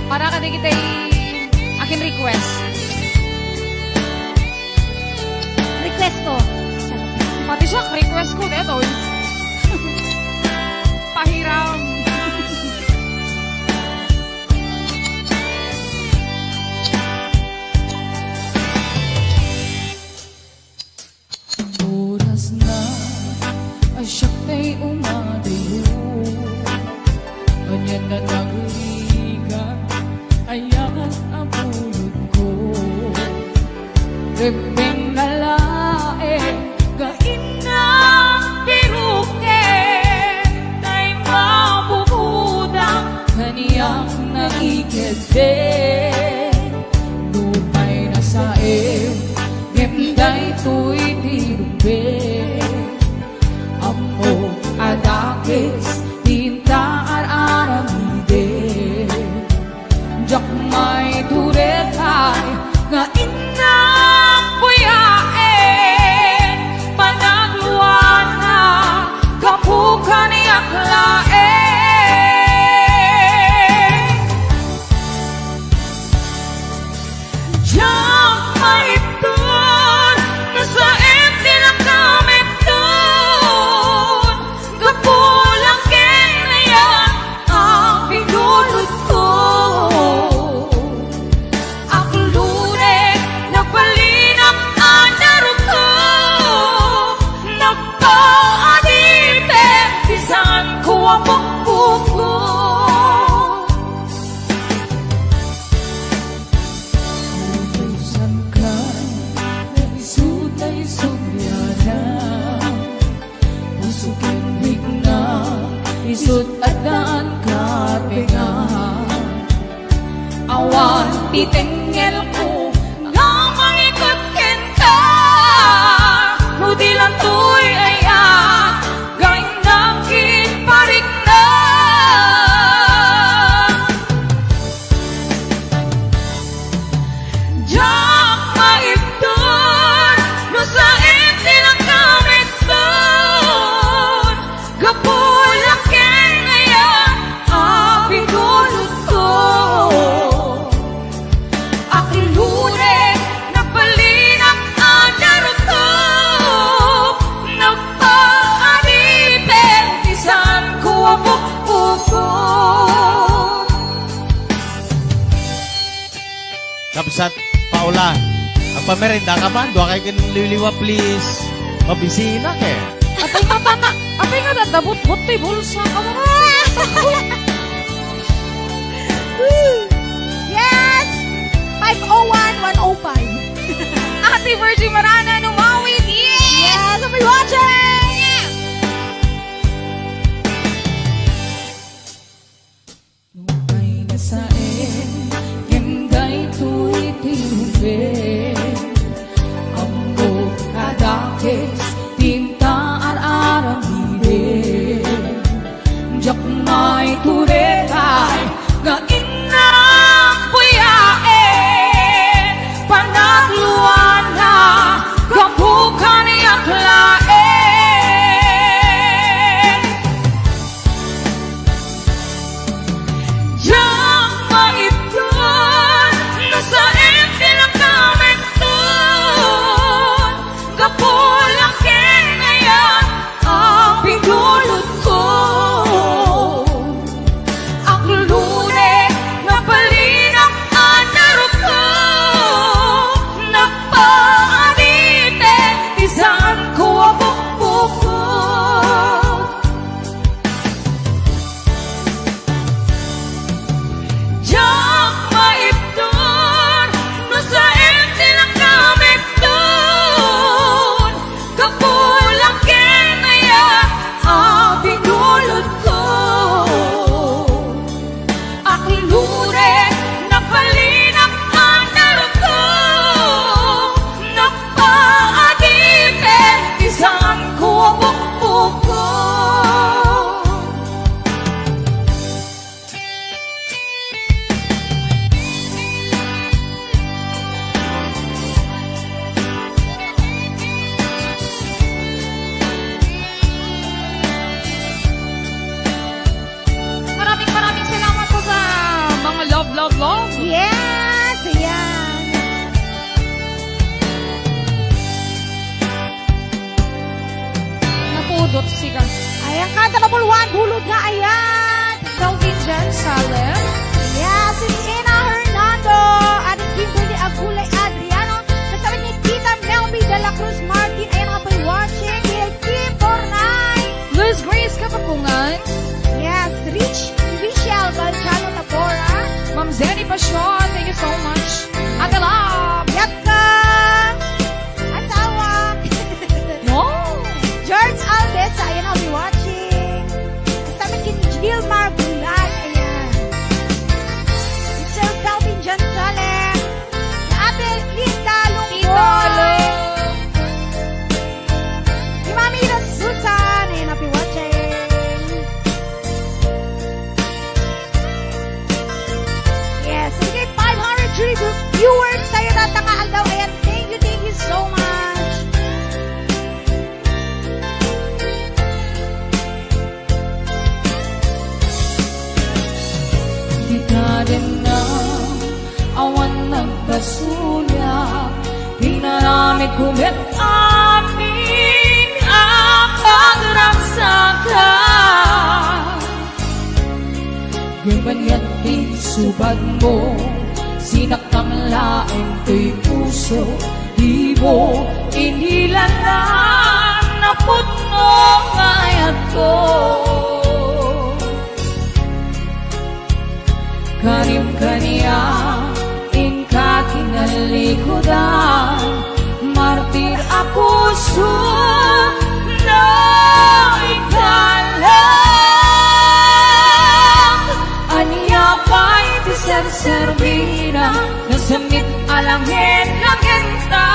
Para ka di kita akin request. Request ko. Pati siya, request ko dito. Pahiram. Oras na ay siya kay umadayo. Ganyan na nagligan, ayan ang pulot ko. Rebeng na lae, gain na piruken, tay mabubudang kaniyang naikede. Lupay na sa gemday to'y tirumbe. Amo adakis, tinta aramide. Jak may turekay, nga inang buyae. Panagluan na, kapukan niyak lae. Jak may tur, nasa empty na kami dun. Kapulang kinaya ang pinulot ko. Aklure, nagpalinang anaro ko. Nagpaadite, bisan ko ang pagbuko. Utusan ka, naisutay subyana. Usukin higna, isut at daan karpinga. Awan titengel ko, nga mangikot kinta. Kabsat, Paula. Ang pamerenda ka man, doon kayo kinuliliwa, please. Mabisina ke. Apay nga na, apay nga dadabot-bot tayo bulsa ka mo. Yes! 501-105. Ate Virgie Marana, numawin, Yes! I'll be watching! Nukay na sa Yenday tuwiti-hubin Ambo kadakis Tinta ar-aramidin Diyak may turetay Nga inang puyain Panagluan na Kapukan yaklain Diyak maipon Nasa lang kami doon Kapulakin ngayon Ang pindulot ko Ang lune na balinak anarap ko Nagpaanite Isaan ko abok ko Diyak maipon Nasa lang kami doon Kapulakin ngayon Ang pindulot ko Aklure na balinak anarap ko Nagpaadite Isaan ko abok ko Maraming salamat po sa mga love. Yes! Ayan! Napudot siya. Ayan, kanta number 1, hulog na ayan! Calvin Jan Salem. Yes, it's Ina Hernando at Kimberly Agulay Adriano. Kasama ni Tita Melby de la Cruz Martin. Ayan nga po yung watching. Kay Kim Bornay. Liz Grace Kapapungan. Yes, Rich Michelle Balchano Tabora. Ma'am Zenny Pasyon. Thank you so much. Ate Love. Yaka! Asawa! No. George Aldesa. Ayan, I'll be watching. Kasama ni Gilmar Bulag. Ayan. It's Sir Calvin John Salem. Ate Linda Lungboy. Si Mami Ira Susan. Ayan, I'll be watching. Yes, sige, 500 viewers tayo natangaan daw. Ayan, thank you so much. Di ka rin na awan nagpasuya. Di na namin kumit amin ang pagragsakan. Ganyan din subad mo, sinaktang laing kay puso. Di mo inilanan na puno ngayat ko. Kanim-kaniya, inka kinalikodan. Martir ako na ikalang. Anya pa'y tiser-servira, nasamit alangin langin ta.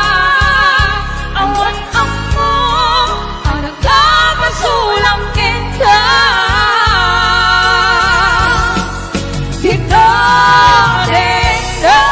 Awan ako, ang nagkapasulang kita. Kita rin na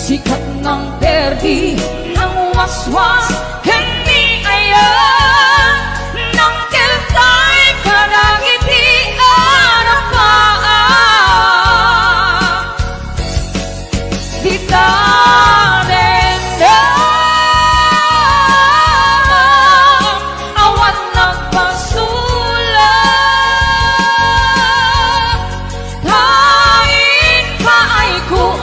Sikat ng perdi ang waswas Hindi ayan Nang kiltay Karangiti arapaan Di tarendang Awan nagpasulat Kain paay ko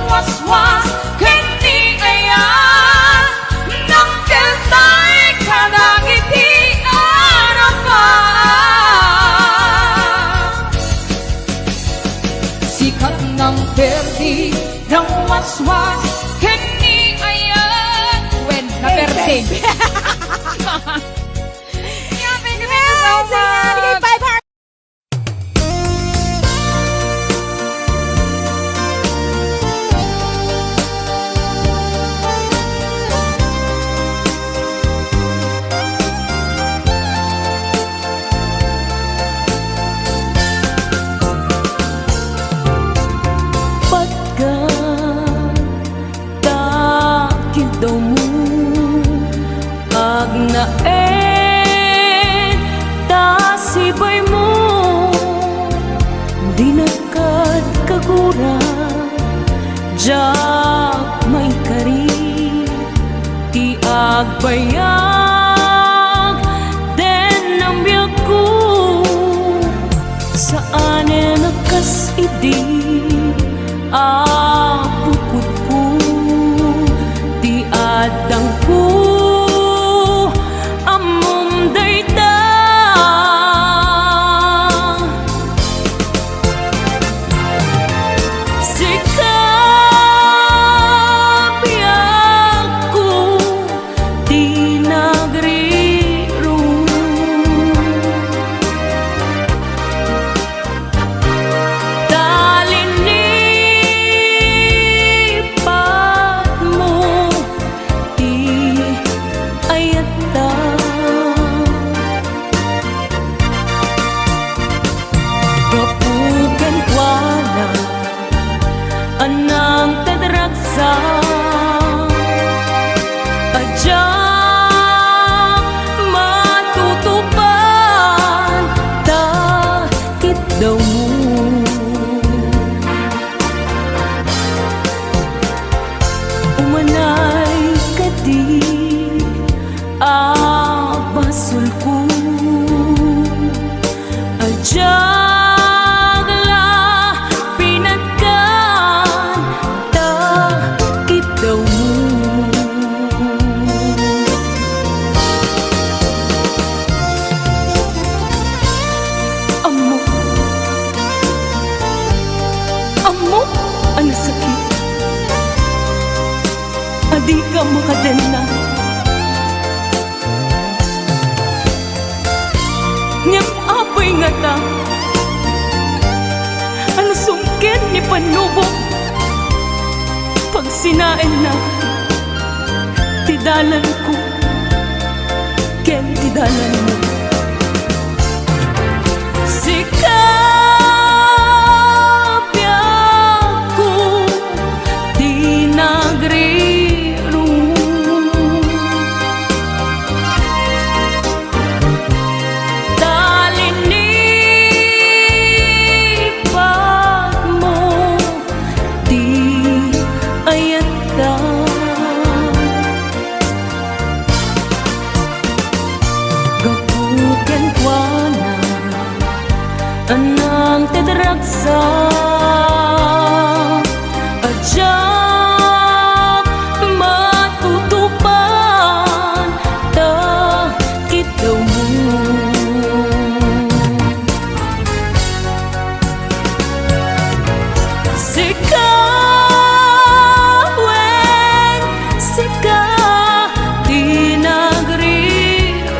waswas Hindi ayan Nang kiltay Kadangiti arapan Sikat ng perdi ng waswas Hindi ayan When na perdi Yeah, thank you so much. 500. Pagkatakit daw mo Agnaen Tasibay mo Di nakad kagura Jak may kari Ti agbayag Den ang biyak ko Saan nakas idi Apukot ko Di adang ko Amom dayta Sikap biyak ko Di nagriro Talinipat mo Di ayata Kapugan wala Anang tadragsa Adyak matutupan Takit daw mo Umanay ka di Abasul ko Adyak la pinagkan Takit daw mo Amo Amo ang sakit Adi ka makadena Ngem apoy nga ta Ano sungkit ni panubok Pag sinain na Tidalan ko Ken tidalan mo Sikap ko Di nagriro Talinipat mo Di ayata Gapugan kwa na Anang tadragsa Adyak matutupan Takit daw mo Sikaweng Sika Di nagriro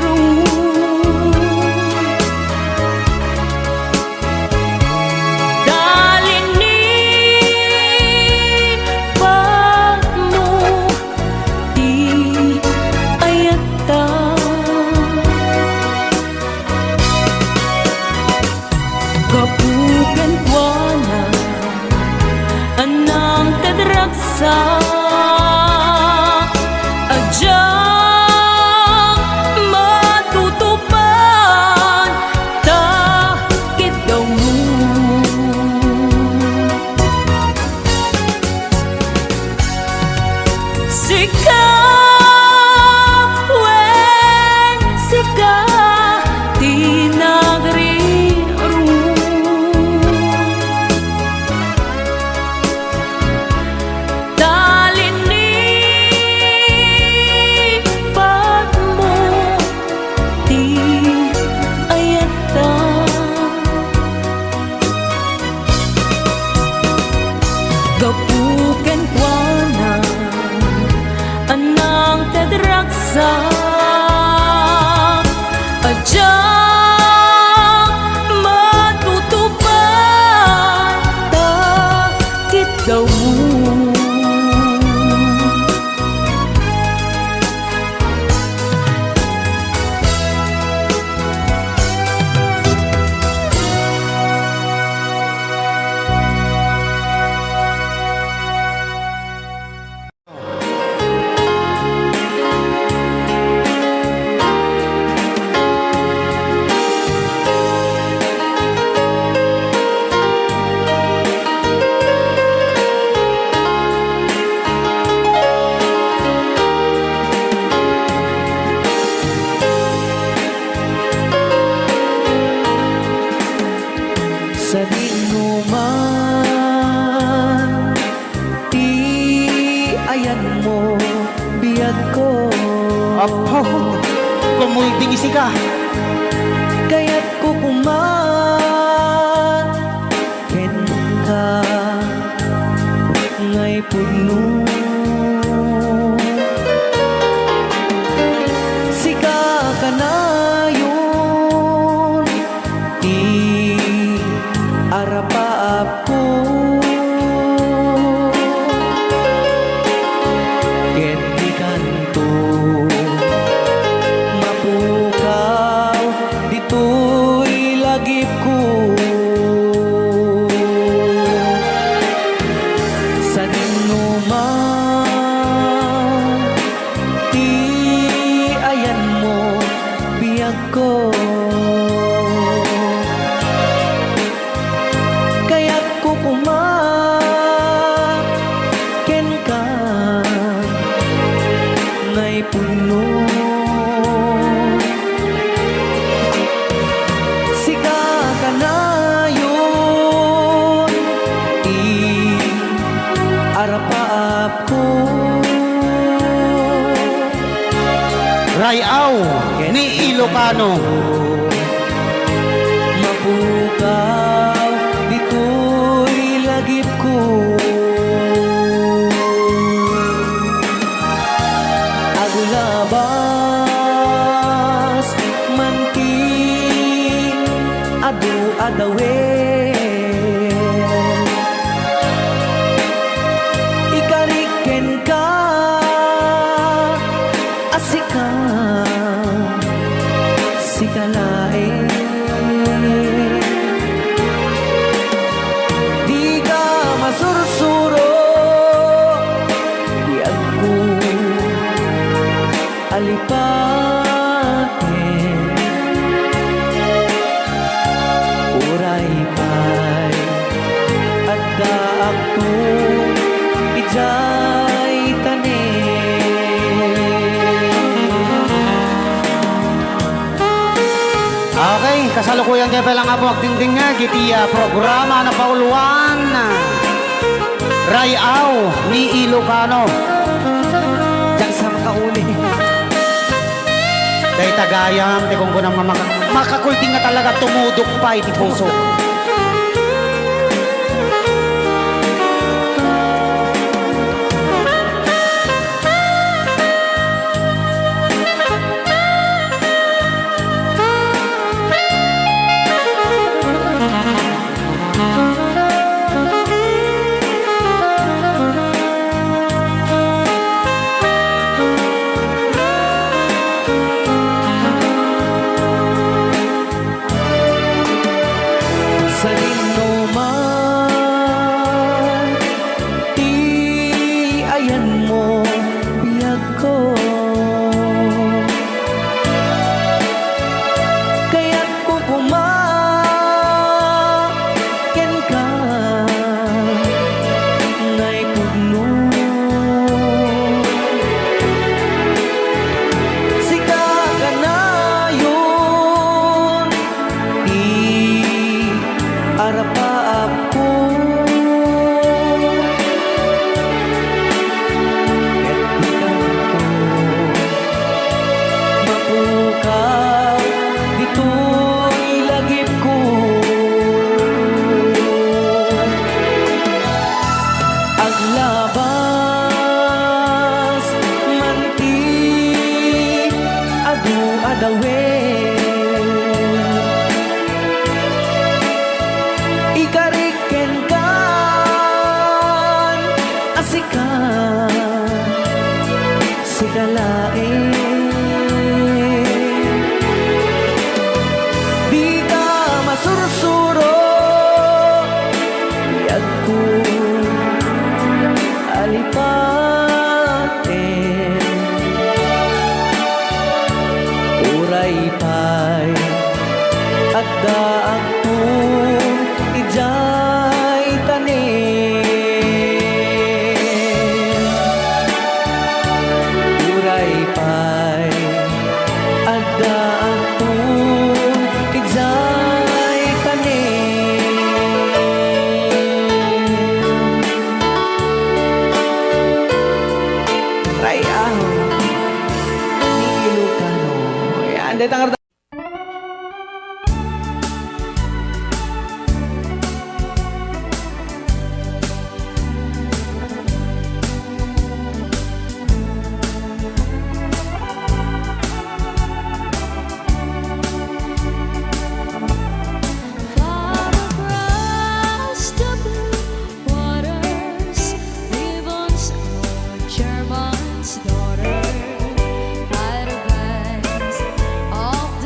mulding isika. Kaya't kukumaken ka ngay puno sika ka na yun di arapaap ko ken di kanto mapukaw dito'y lagip ko sa dinuman ti ayan mo biyag ko kaya't kukumaken ka ngay puno sika ka na yun di arapaap ko Rayaw ni Ilocano. mapukaw dito'y lagip ko agulabas manti adu adawe ikariken ka asika sikalae di ka masursuro di ako alipatin uray pa'y at daak to ijay tanin. Okay, kasalukuyan kayo palang nga po agdingding nga gitiya programa na pauluan. Rayaw ni Ilocano. Diyan sa makauli. Dahil tagayam, di kung kunang makakulting nga talaga tumudok pa iti puso. Sa dinuman ti ayan mo biyag ko kaya't kukumaken ka ngay puno sika ka na yun di arapaap ko ket di kanto mapukaw dito'y lagip ko aglabas manti adu adawe ikariken kan asika sikalae di ka masursuro biyag ko alipatin uray pa'y at daak ko ijay tanin uray pa'y at daak ko ijay tanin Rayaw ni Ilocano. Yan. Detang Far across the blue waters, lives a German's daughter by the banks of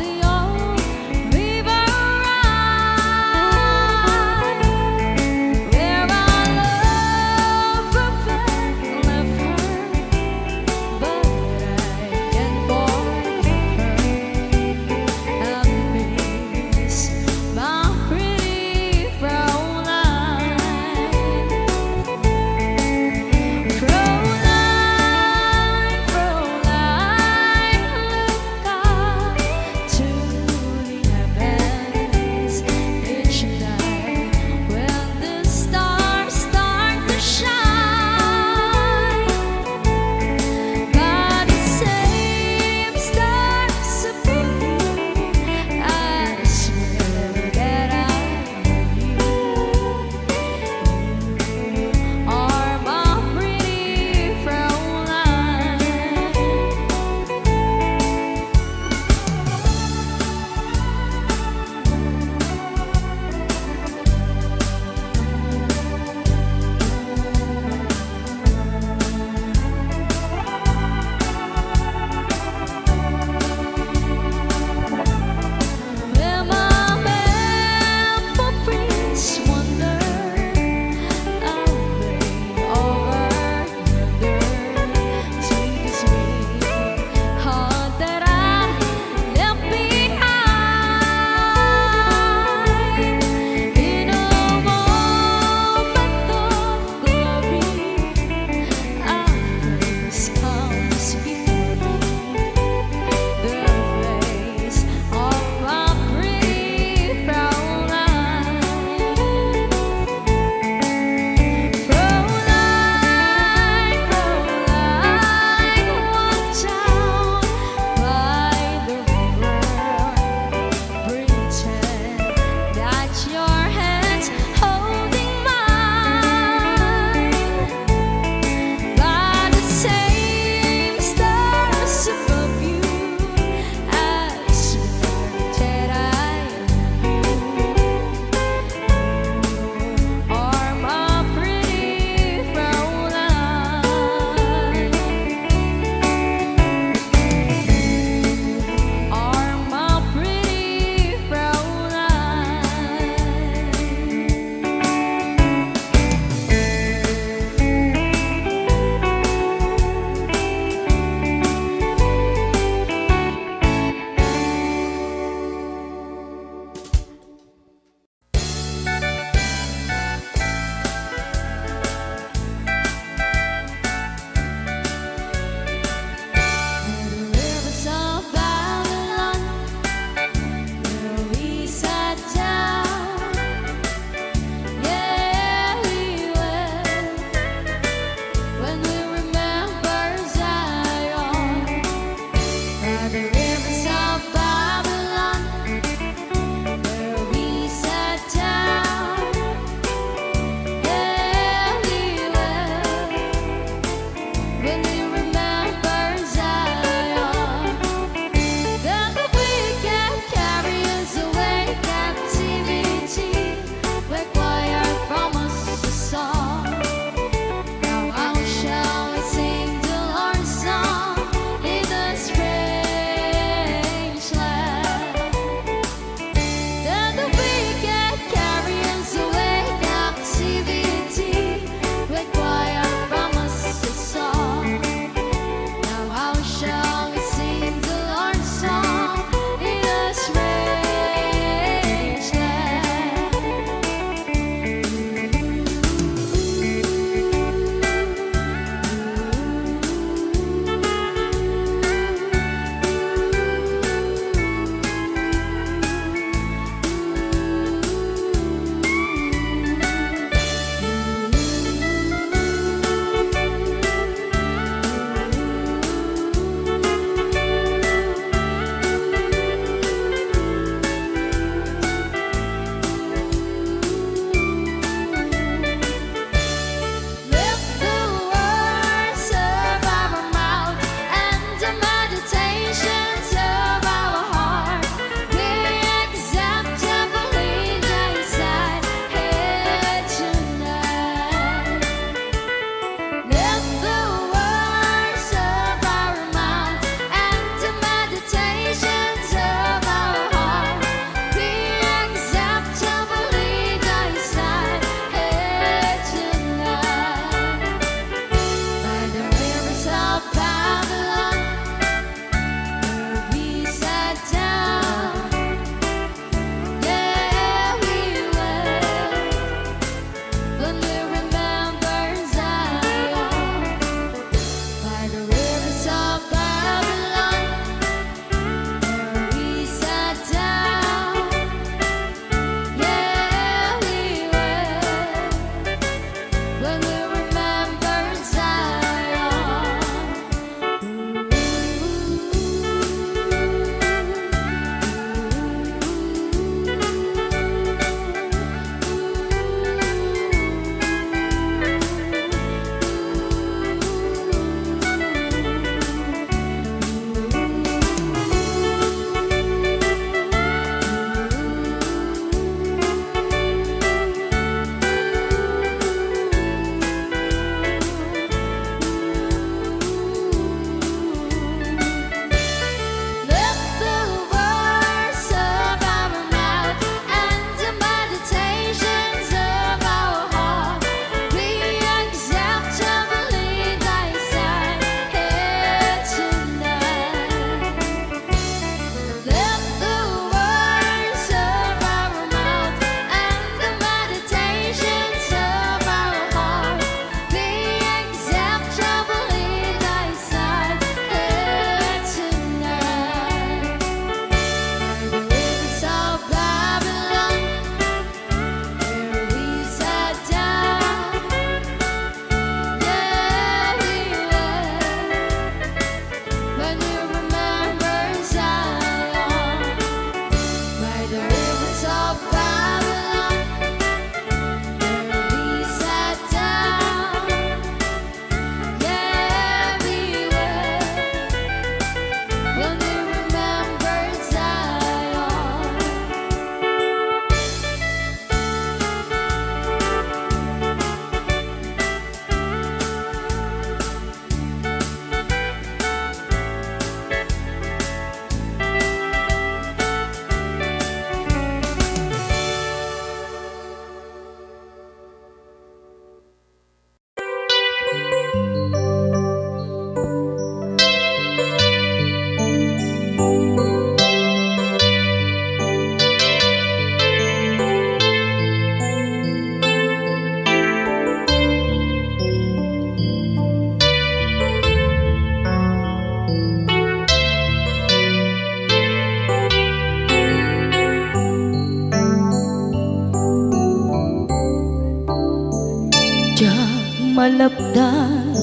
malapdan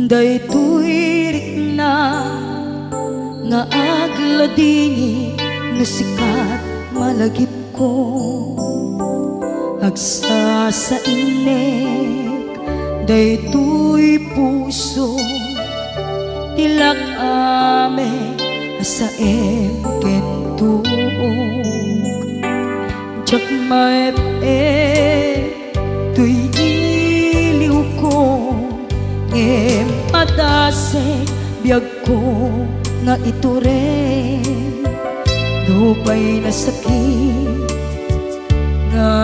daytoy rikna nga agladini nga sikat malagip ko agsa sa inek daytoy puso tilak ame asaem kentuog jak maep tuy iliw ko ngem padasek biyag ko nga ito rin lupay na sakit nga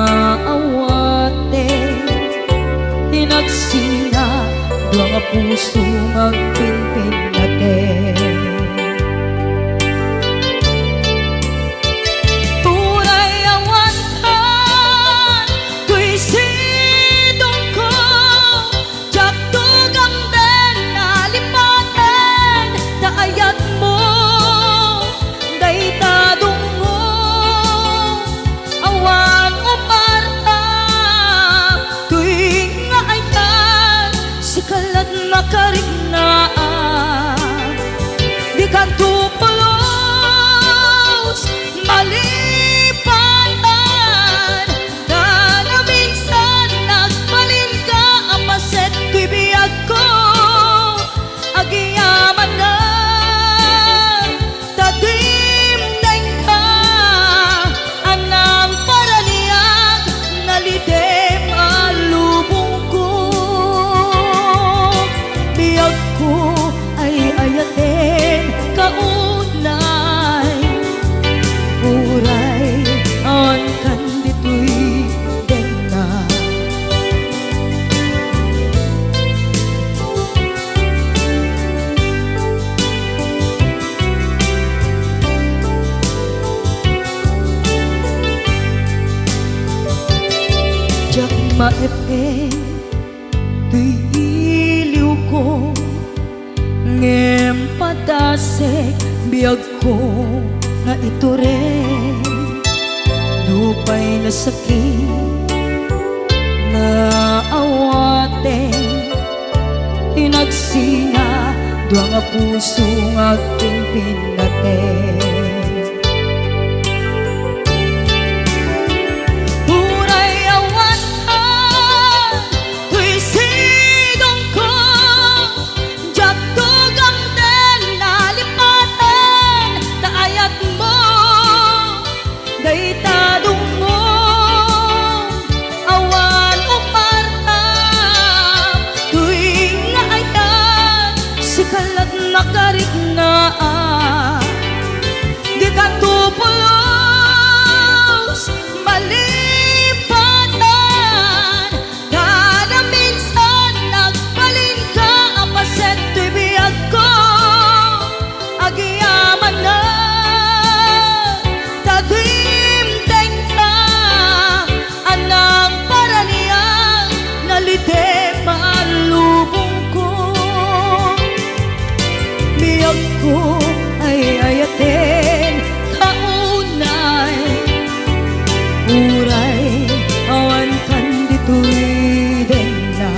awate tinagsina dua nga puso magpinpin natin turay awantan tuy sidong ko jak tugang den nalipaten daayat mo daytadong mo awan umarta tuwing nga aytan sikalat makarignaang di ka tupulos malipatan na na minsan nagbalin ka apaset tibiyag ko agiyaman na tadimdeng ka anang paraniyag nalidem alubong ko biyag ko ay ayaten kaunay uray on kan ditoy denna jak maepe tuy iliw ko ngem padasek biyag ko nga ito rin lupay na sakit nga awate tinagsina dua nga puso nga pimpin natin turay awantan tuy sidong ko jak tugang den nalipaten daayat mo daytadong mo awan umarta tuwing nga ayan sikalat makarignaang di ka tupulos malipatan na na minsan nagbalin ka apaset tuy biyag ko agiyaman na tadimdeng ka anang paraniyang nalidem alubong ko biyag ko ay ayaten kaunay uray awan kan ditoy denna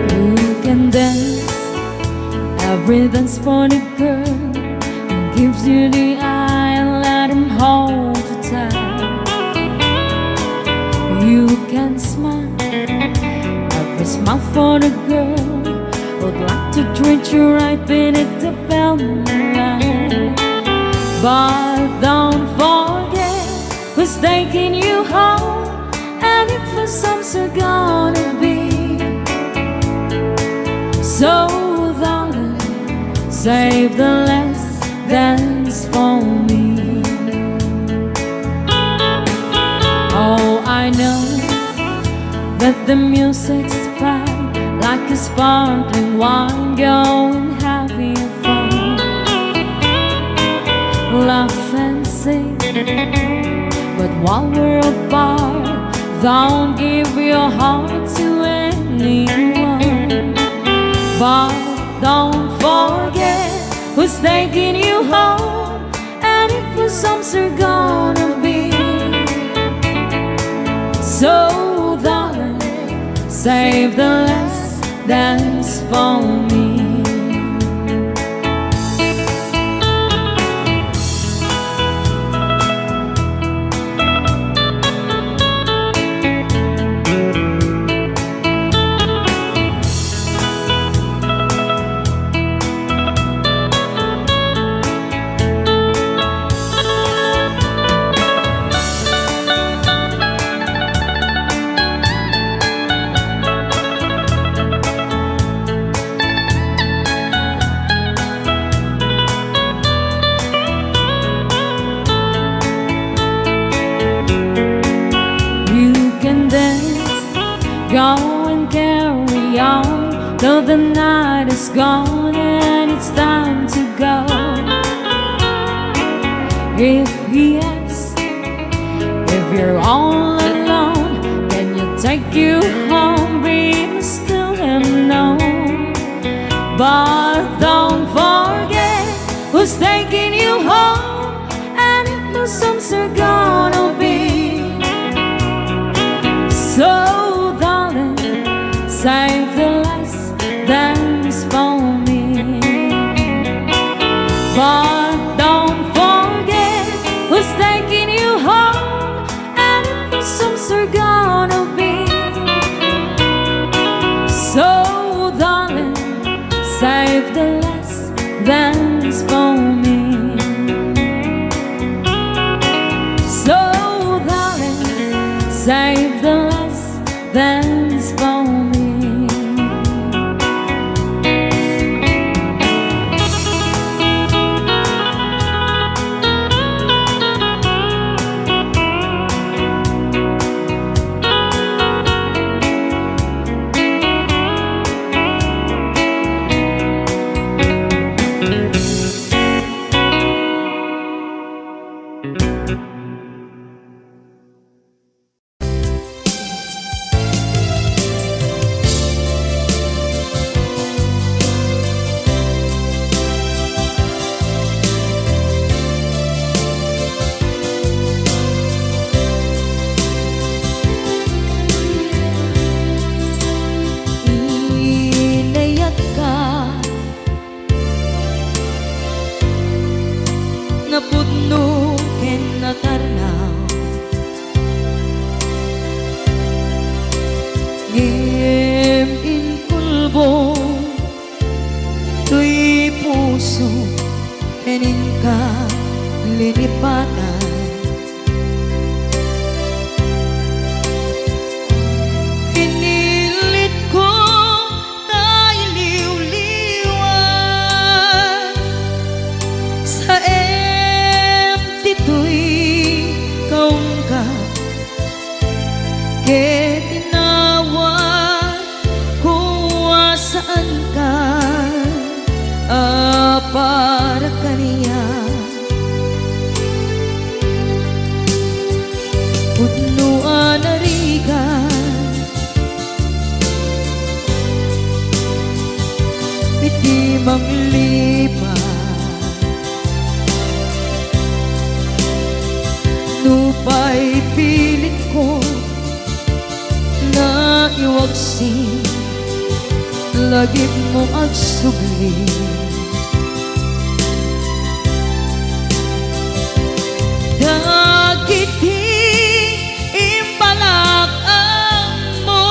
You can dance, every dance for the girl who gives you the eye and let him hold you tight. You can smile, every smile for the girl who'd like to treat you right beneath the moonlight. But don't forget who's taking you home, and if for some you're gonna be. So darling, save the last dance for me. I know that the music's fine, like a sparkling wine, going having fun. Laugh and sing, but while we're apart, don't give your heart to anyone. But don't forget who's taking you home, and if your songs are gonna be. So darling, save the last dance for me. Go and carry on till the night is gone and it's time to go. If he asks if you're all alone, can you take you home? We must tell him no. But don't forget who's taking you home, and if the songs are gonna be. So save the last dance for me. But don't forget who's taking you home, and if the songs are gonna be. So darling, save the last dance for me. So darling, save the last dance for me. Napudno ken natarnaw ngem in pulbo tuy puso kenin ka linipatan pinilit ko tayo liw-liwan sa dito'y kaungkat ke tinawag kung saan ka para kaniya pudnuan arigan iti manglipan Nupa'y pilit ko na iwagsin, lagip mo at sugli. Dagiti imbalak ang mo,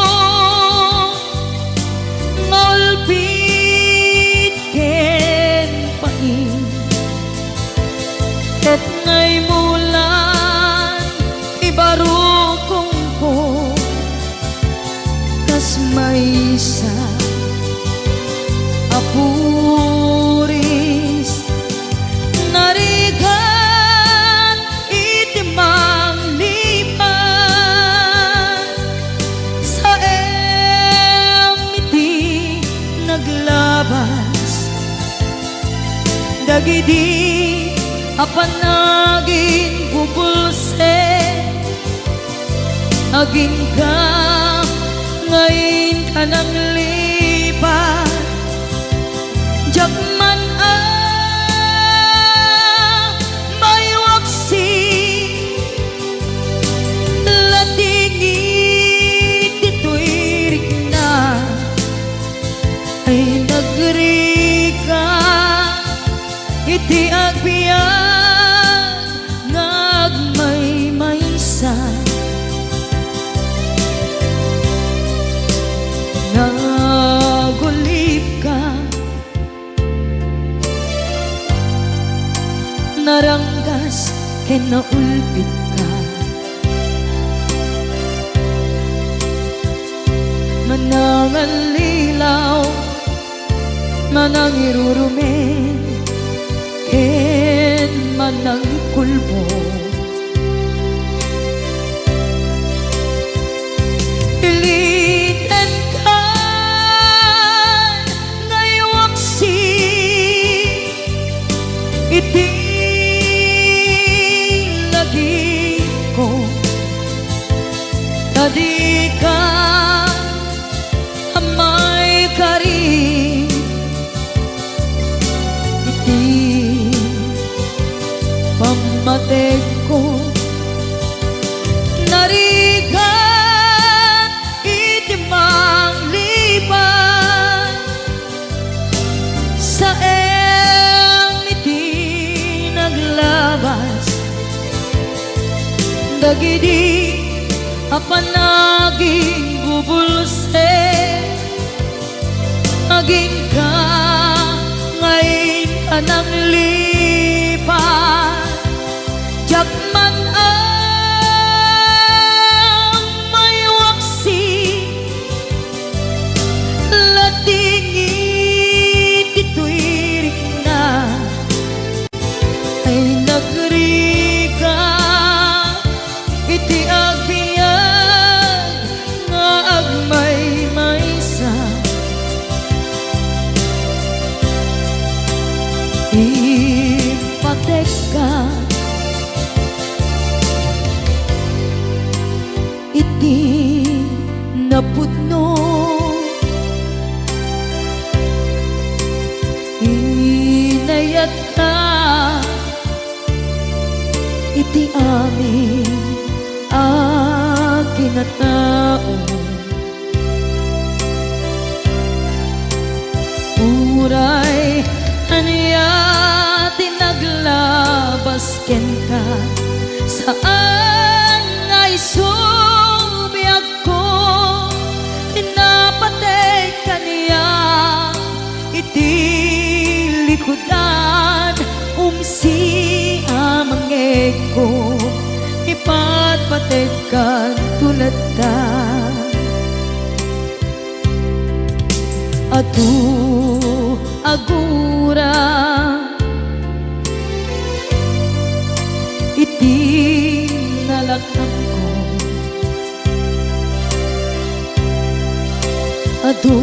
ngolpit ken pain, et ngay mulan ibarukong ko kas maysa apuris narigan iti mang naglabas dagiti apanagin bubulse aging ka ngayon ka nang lipat jakman may waksi latingit dito'y rigna ay nagrika iti agbiyan ngagmaymaysa nagulip ka naranggas ken naulpit ka manangan lilaw manang irurumen ken manang kulbo iliten ka ngaywaksi iti lagi ko tadi ka amay kari iti pamatek ko narigan iti manglipan sa iti naglabas dagidi apanaging bubulse aging ka ngayon ka nang lipat jakman may waksi latingit ito'y rigna ay nagrika iti agbiyan nga agmaymaysa ipatek ka iti napudno inayat ka iti amin akinatao uray anya tinaglabas ken ka saan ngay subyak ko tinapatay kaniya iti likodan umsi amangeg ko ipatpatay ka tulad ta atu agura iti nalakang ko adu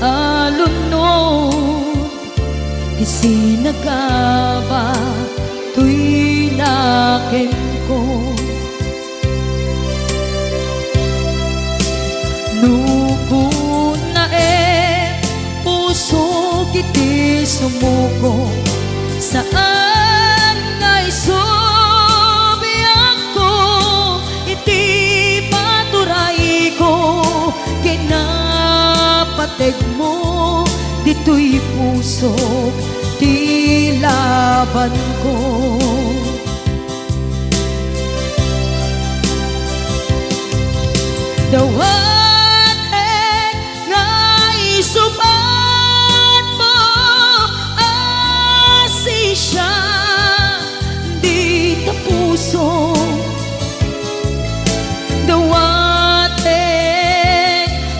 alunod isinagaba tuy naken ko nuko na puso kiti sumuko saan ngay subiyak ko iti paturay ko kinapateg mo dito'y puso di laban ko dawatek nga isubat mo asisya di ta puso dawatek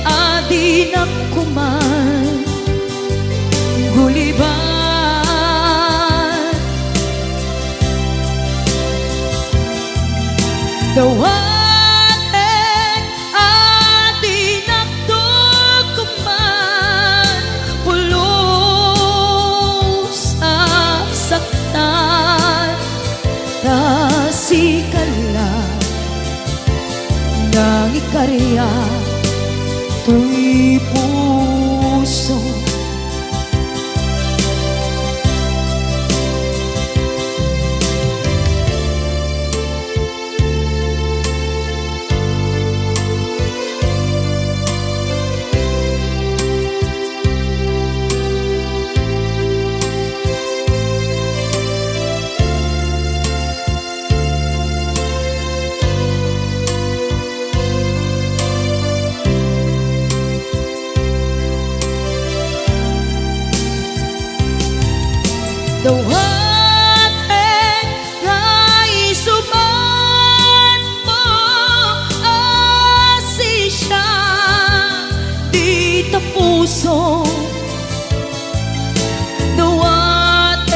adinak kuman guliban dawatek adinak kuman pulo ng ikarya to'y puso. Dawatin ay suman mo asisya di tapuso. Dawatin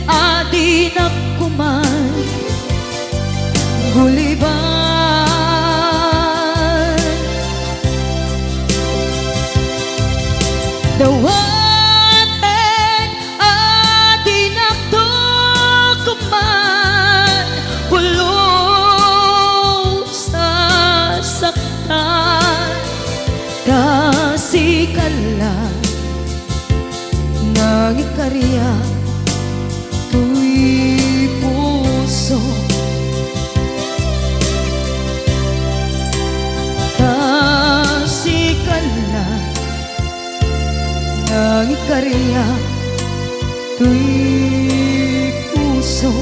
adi nakuman guliban. Dawatin kasikala ng ikarya to'y puso. Kasikala ng ikarya to'y puso.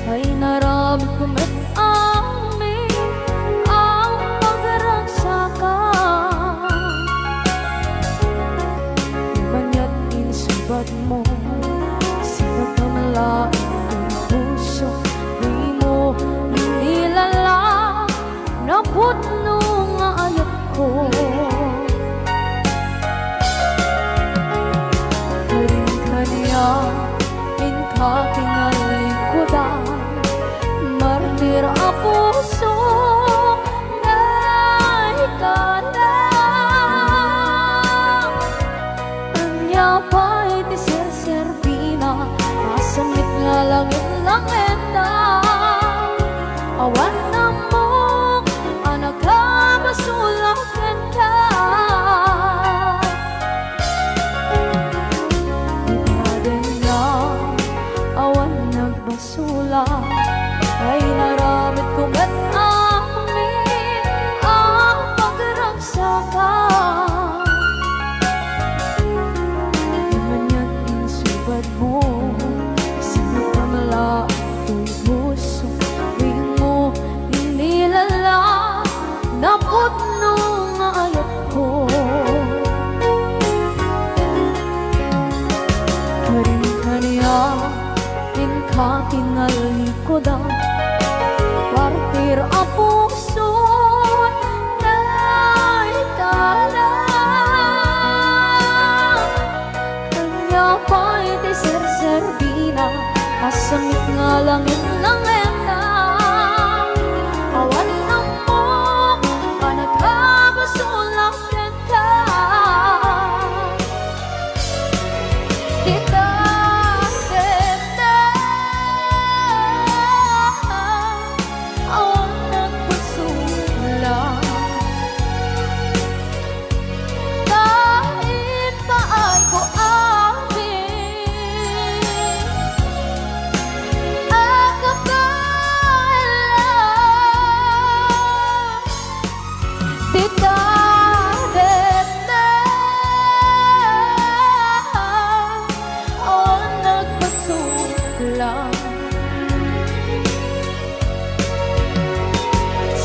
Ay naramit ko met amin ang pagragsakan. Manya't insubat mo sinagkamala ang puso. Di mo inilala na putno nga ayat ko. Karin ka niya inkakingalikudan, martir a puso na ikalang. Anya pa'y di ser-serbina, masamit nga langit-langit na. Awan na mo, anak ka, masulakan ka. Sula ay naramit ko met amin ang pagragsakan. Di man yan insubad mo sinagkamala to'y puso. Di mo inilala na putno nga ayat ko. Karin ka niya katingalikodan, partir a puso na ikalang. Kanya pa'y di ser-serbina, asamit nga langit-langit na. Awan na mo, panagkabasulakan ka. Dita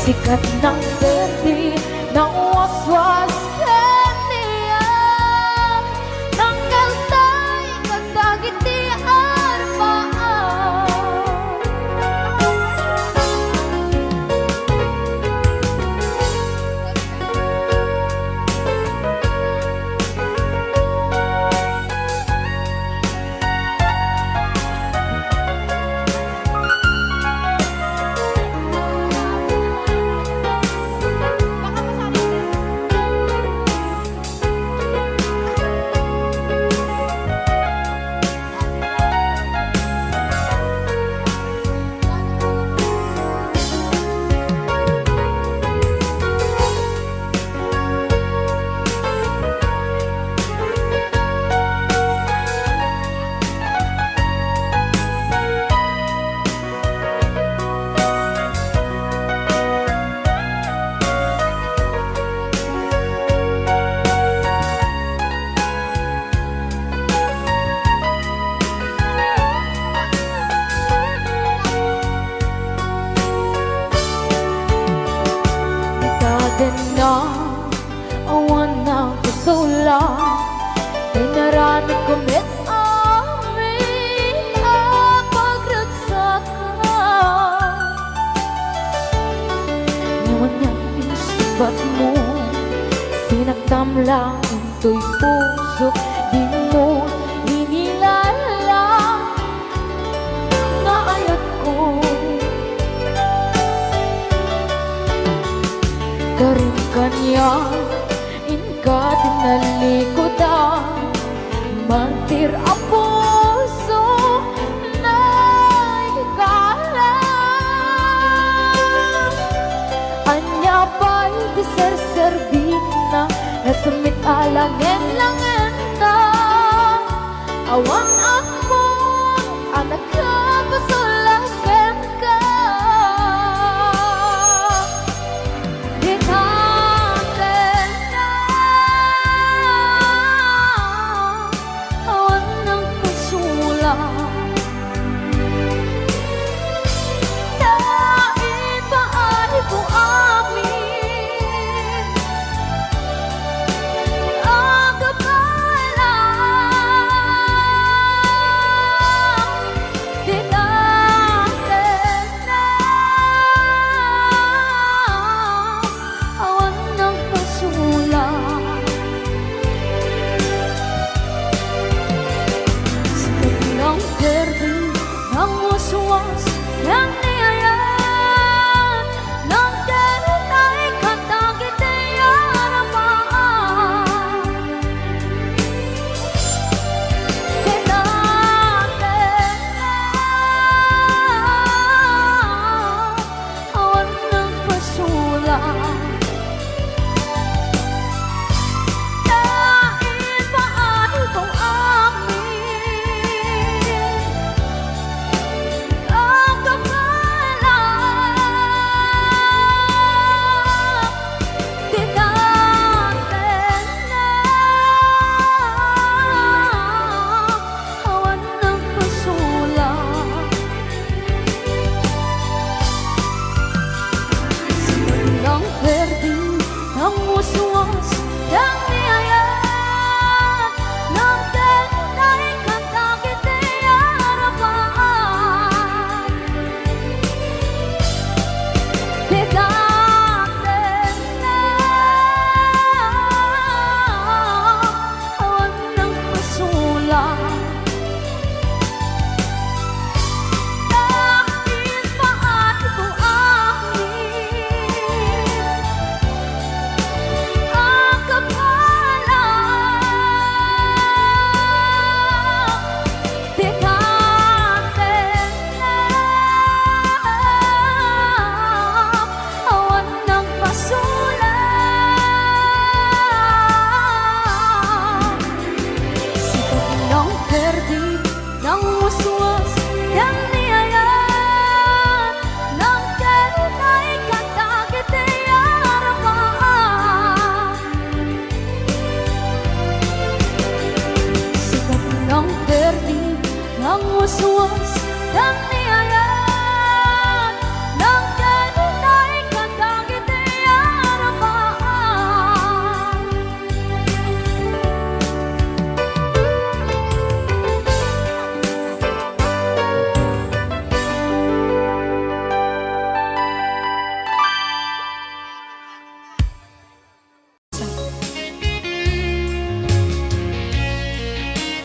sikat ng berde ng waswas kaniya, tanggal tayo magdagiti. din na awan ng kasula ay narami kumit amin ang pagragsakan. Ngayon niyang isubat mo, sinaktam lang into'y puso, di mo inilala nga ayat ko. Karin kanya, inka tinalikodan, mantir ang puso na ikalang. Anya ba'y di serservin na, nasamit alangin langin na, awan ako ang nagkapasulakan ka. Di natin na awan ng kasula na ipaay ko amin ang kapalang. Di natin na awan ng kasula sa ng berde ng waswas ng niyayan ng denay katagit ay harapan. Di natin na awan ng kasula na ipaay ko amin ang kapalang. Di natin na awan ng kasula ng berde ng waswas ng niyayan ng denay katagit ay harapan. Di natin na awan ng kasula na ipaay ko amin ang kapalang. Di natin na awan ng kasula sikat ng berde ng waswas ng niyayan ng denay katagit ay harapan. Sikat ng berde ng waswas ng niyayan ng denay katagit ay harapan.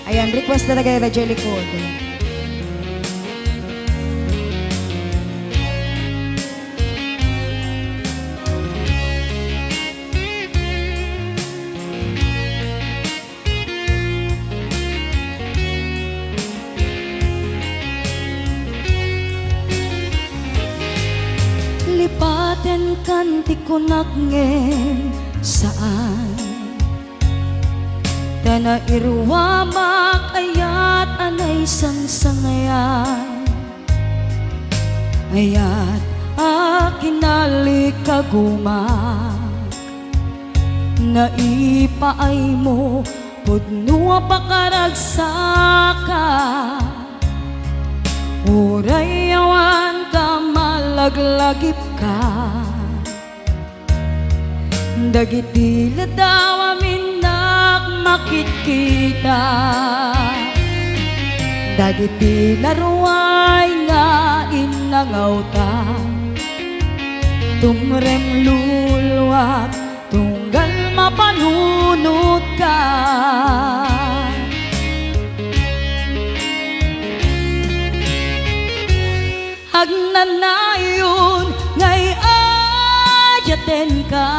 Ayan, request talaga yung Jelly Code. lipaten kan ti kunak ngen saan Dana irwamak ayat anay sang-sangayan Ayat akinali kagumak Naipaay mo pudno pakaragsaka Uray awan ka malaglagip ka Dagiti ladaw amin nak makikita, dagiti laruay nga inangaw ta, tumrem luluwat tunggal mapanunot ka. Agnanayon ngay ayaten ka,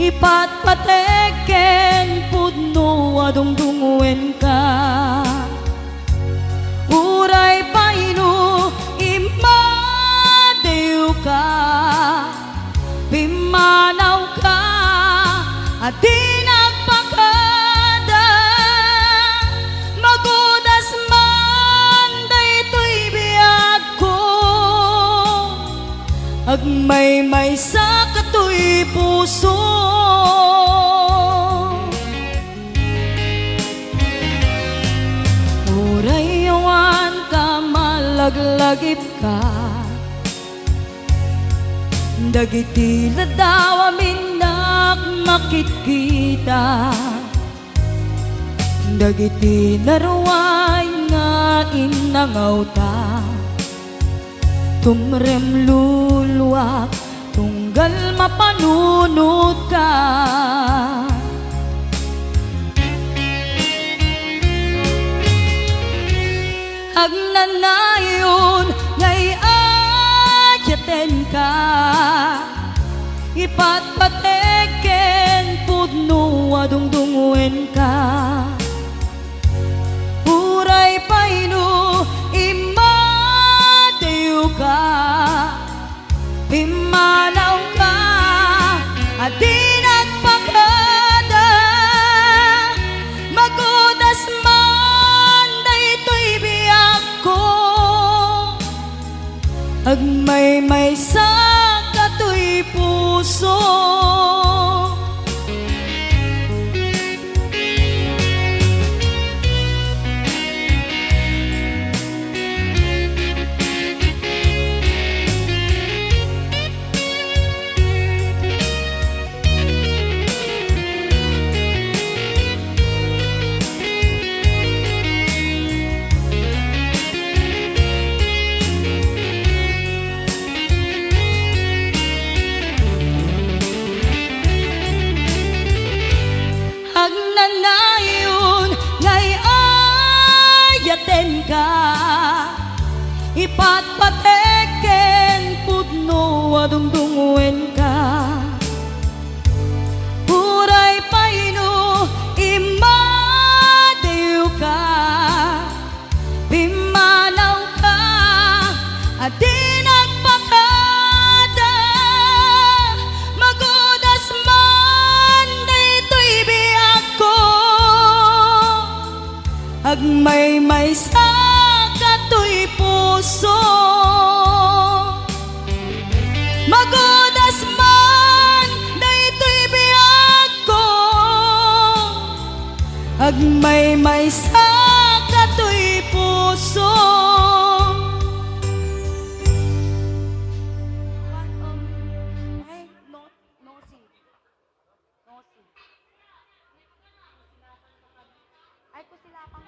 ipatpateken pudno adungdungwen ka. Uray paino imadew ka, pimanaw ka, at di nagpakada. Magudas man daytoy biyag ko, agmay-may sa katoy puso. Uray yawan ka malaglagip ka, dagiti ladaw amin nak makikita, dagiti naruay nga inangaw ta, tumrem luluwak tunggal mapanunot ka. Agnanayon ngay ayaten ka, ipatpateken pudno adungdungwen ka. Uray paino imadew ka, pimanaw ka, at di nagpakada. Magudas man daytoy biyag ko, agmay-may sa katoy puso. Agnanayon ngay ayaten ka, ipatpateken pudno adungdungwen ka. Uray paino imadew ka, pimanaw ka, at di nagpakada. Magudas man daytoy biyag ko, agmay-may sa katoy puso. Magudas man daytoy biyag ko, agmay-may sa katoy puso. Ay, kusilapang.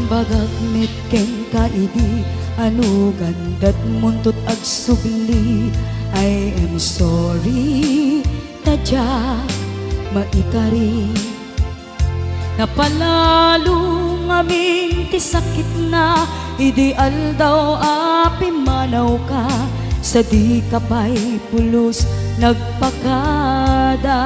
Bagagmit ken kaidi, ano gandat muntot agsubli. I am sorry, tadya maikari. Napalalong aming ti sakit na, ideal daw api manaw ka, sa di kapay pulos nagpakada.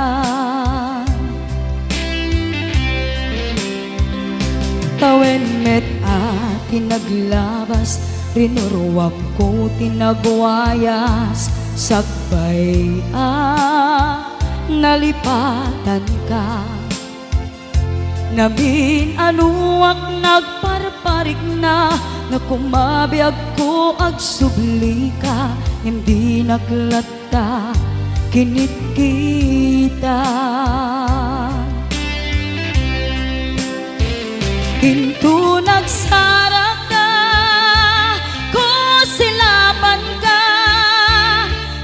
Tawen met at kinaglabas, rinuruwap ko tinagwayas, sagbay nalipatan ka. Namin anuak nagparparik na kumabiyag ko ag subli ka, hindi naglata kinit kita. Hinto nagsara ka, ko silaban ka,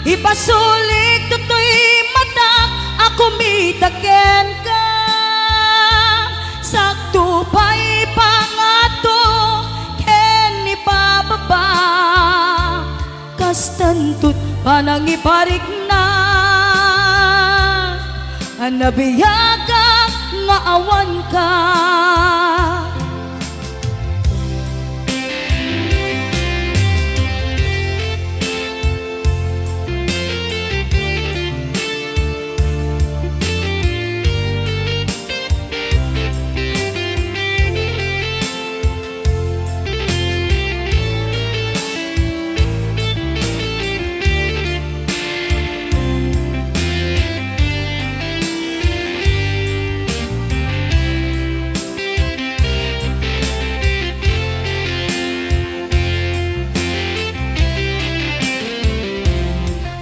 ipasulik toto'y mata, ako mitaken ka. Sakto pa'y pangato, ken ipababa, kastantut panangiparik na, anabiyaga nga awan ka.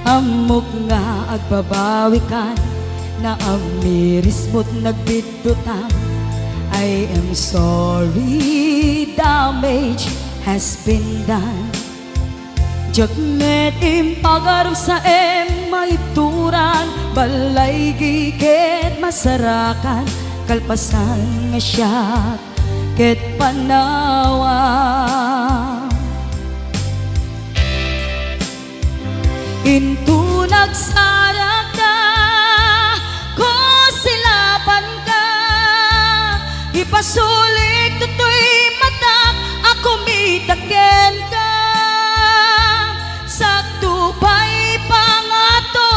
Amok nga agbabawikan, na amiris mo't nagbidutang. I am sorry, damage has been done. Jagmet impagaram sa maituran, balay giket masarakan, kalpasan nga siya ket panawan. Into nagsara ka, ko silaban ka, ipasulik toto'y mata, ako mitaken ka. Sakto pa'y pangato,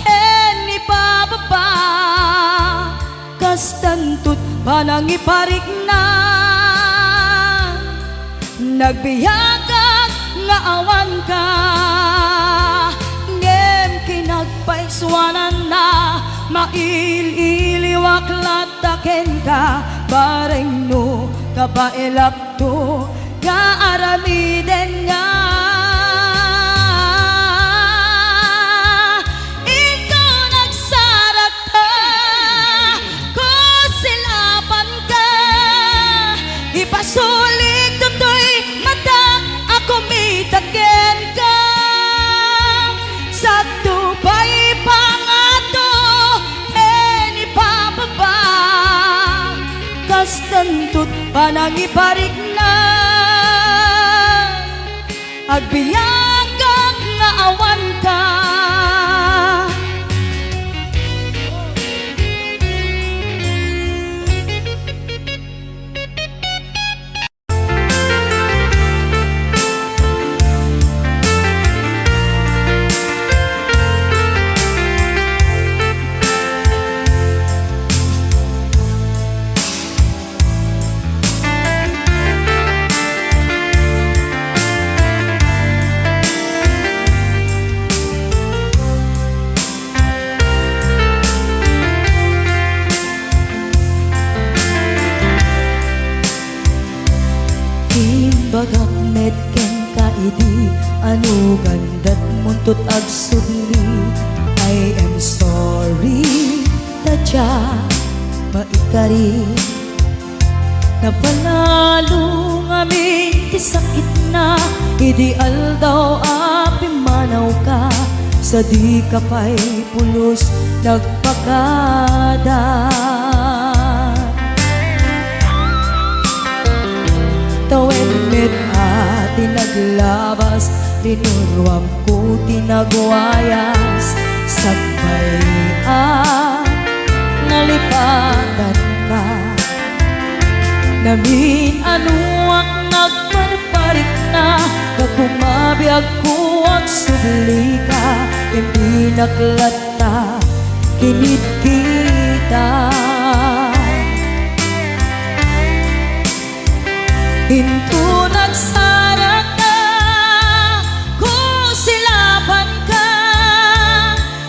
ken ipababa, kastantut panangiparik na, nagbiyagag nga awan ka. Kinagpaiswanan na, maililiwak lataken ka, bareng no kabailak to, kaaramiden nga. Ikaw nagsarat ka, ko silaban ka, ipasulik toto'y mata, ako mitaken ka. Sakto pa'y pangato, ken ipababa, kastantut panangiparik na, agbiyagang nga awan ka. Bagak medken kaidi, anu gandat muntut ag subli. I am sorry, tadya maikari, napanalo ngamin ti sakit na, ideal daw api manaw ka, sa di ka pa'y pulos nagpakada. Tawen met tinaglabas, rinuruam ko tinagwayas, sagbay nalipatan ka. Namin anuak nagparparik na, kumabiyag ko at subli ka, hindi naklata kinit kita. Hinto nagsara ka, kusilaban ka,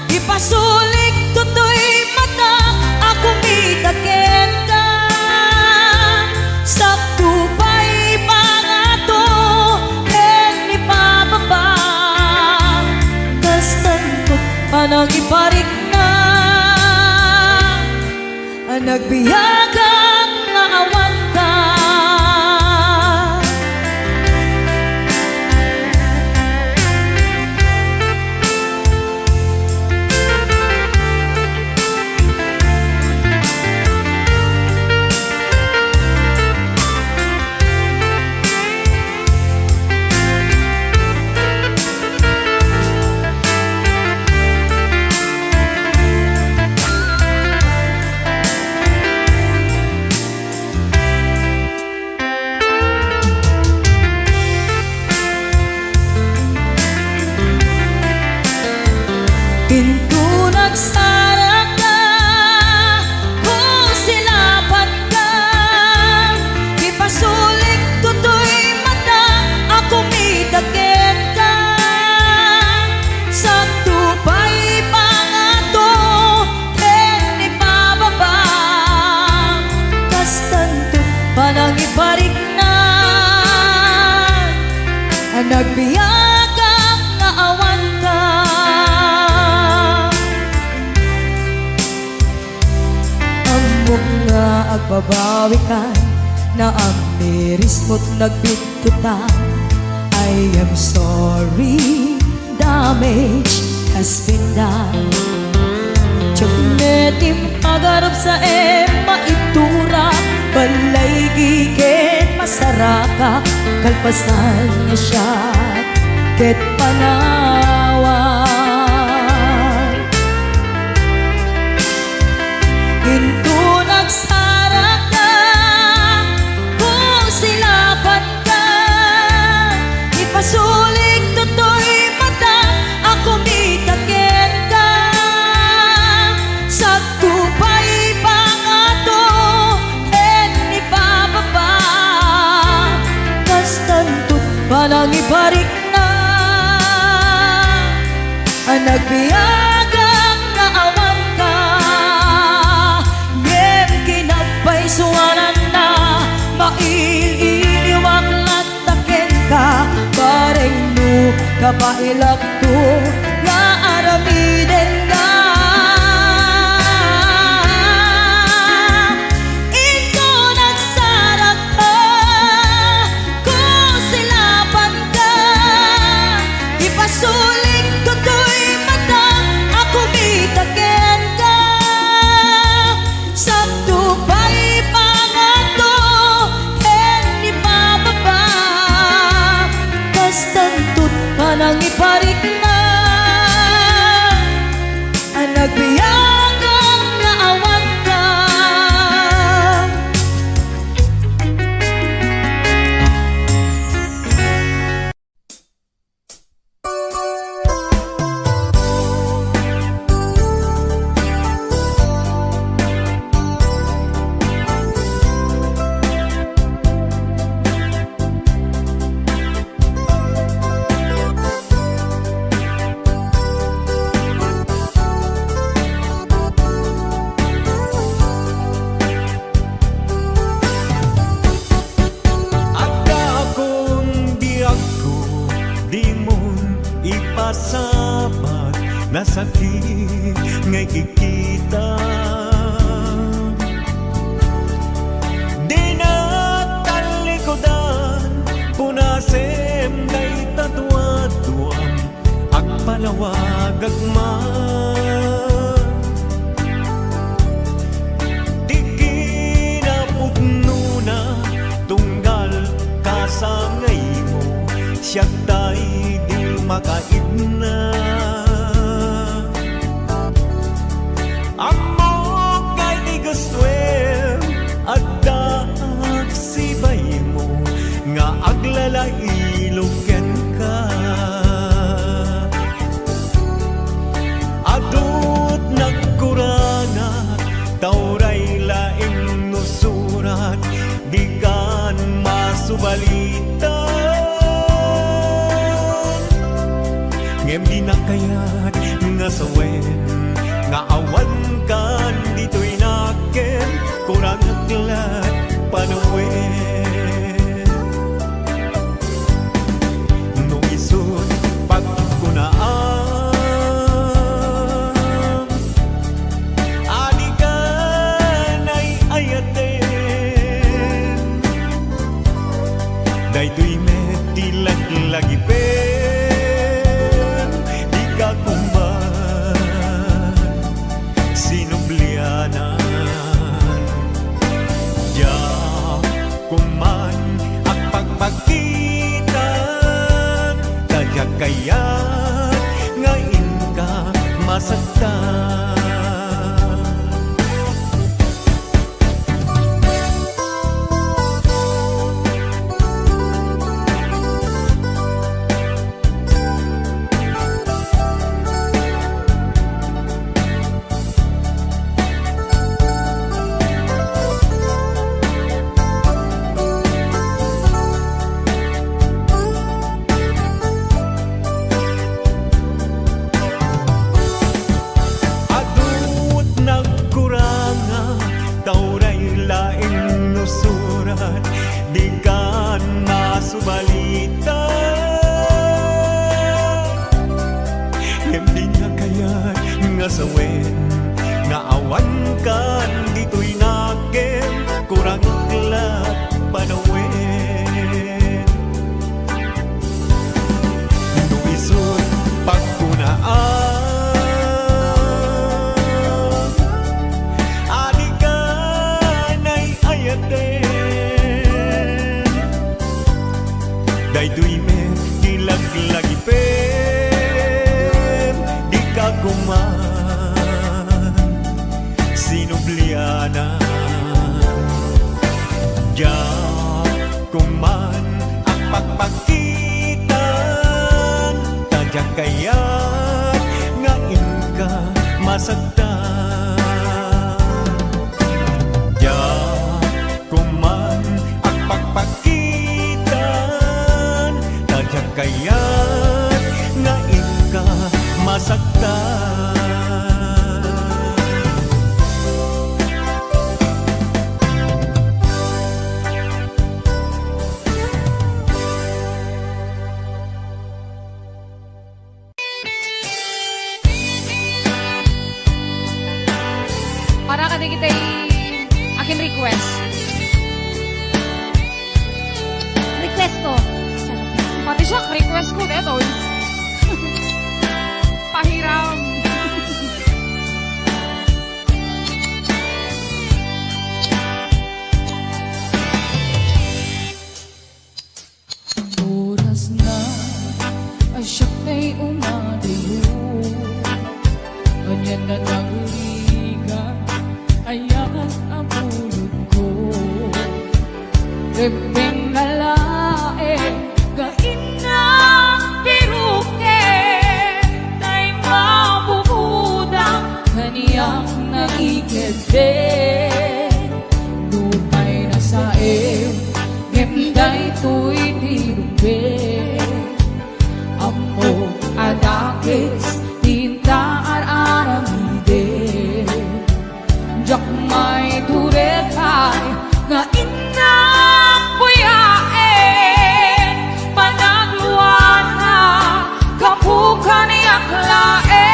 ipasulik tutoy mata, ako mitaken ka. Sakto pa'y pangato, ken ni pababa, kastan ko panang iparik na, nagbiyagang nga awan ka. Hinto nagsara ka, kusilaban ka, ipasulik tutoy mata, ako mitaken ka. Sakto pa'y pangato, ken ni pababa, kastan to panang iparik na, nagbiyagang nga awan ka. Amok nga agbabawi ka, na ang miris mo't nagbitutan. I am sorry, damage has been done. Tiyagnetim agarap sa maitura, balay gigen masaraka, kalpasan niya siya, ket panawan. Hinto nagsara ka, kusilaban ka, ipasulik tutoy mata, ako mitaken ka. Sakto pa'y pangato, ken ni pababa, kastan to't panang ibarik na, nagbiyagang nga awan ka. Ngem kinapay suwanan na, maililiwag lataken ka, bareng no kapailak to, nga aramiden ka. Ito nagsara ka, kusilaban ka, ipasulik tutoy mata, ako mitaken ka. Sakto pa'y pangato, ken ni pababa, kastan to't panang iparik na, nagbiyagang nga awan ka. Ada akong biyag ko, di mon ipasabat, na sakit ngay kikita. Di na talikodan, punasem kay tatuaduan, agpalawag agman. Di kinapugno na, tunggal kasangay mo, siya tay di makaidna. Amo kay di gustuem, adda agsibay mo, nga aglalailoken ka. Adut nagkurangat, tauray laing nusurat, di kan mas subalitan ngem di na kayat nga sawen nga awan kan dito'y naken kurang aglat panawen no isod pagkunaan ani ka na'y ayaten daytoy met lagi pen di ka kuman sinublianan ya kuman ang pagpagitan kaya kayat ngayon ka masaktan. Di ka nasubalitan hindi nga kaya nga sawen nga awan kan dito'y naken kurang aglat panawen no isod pagkunaan ani ka na'y ayaten daytoy met dilaglag ipem di ka kuman sinublianan ya kuman ang pagpagitan tadya kayat ngayon ka masagtan ya kuman ang pagpagitan kayat ngayon ka masaktan. Para ka kita akin request. Request ko. Pati siya, request ko dito. Pahiram. Oras na ay siyak na'y umadayo. Ganyan na nagaligan, ayan ang pulot ko. Repeng nalae, gain na piruke, ta'y mabubudang kaniyang naikete. Lupay na sae, ngemday to'y dirumbe. Amo adakis, tinta aramide. Jak may turekay, nga inang buyae. Panagluan na, kapukan ni aklae.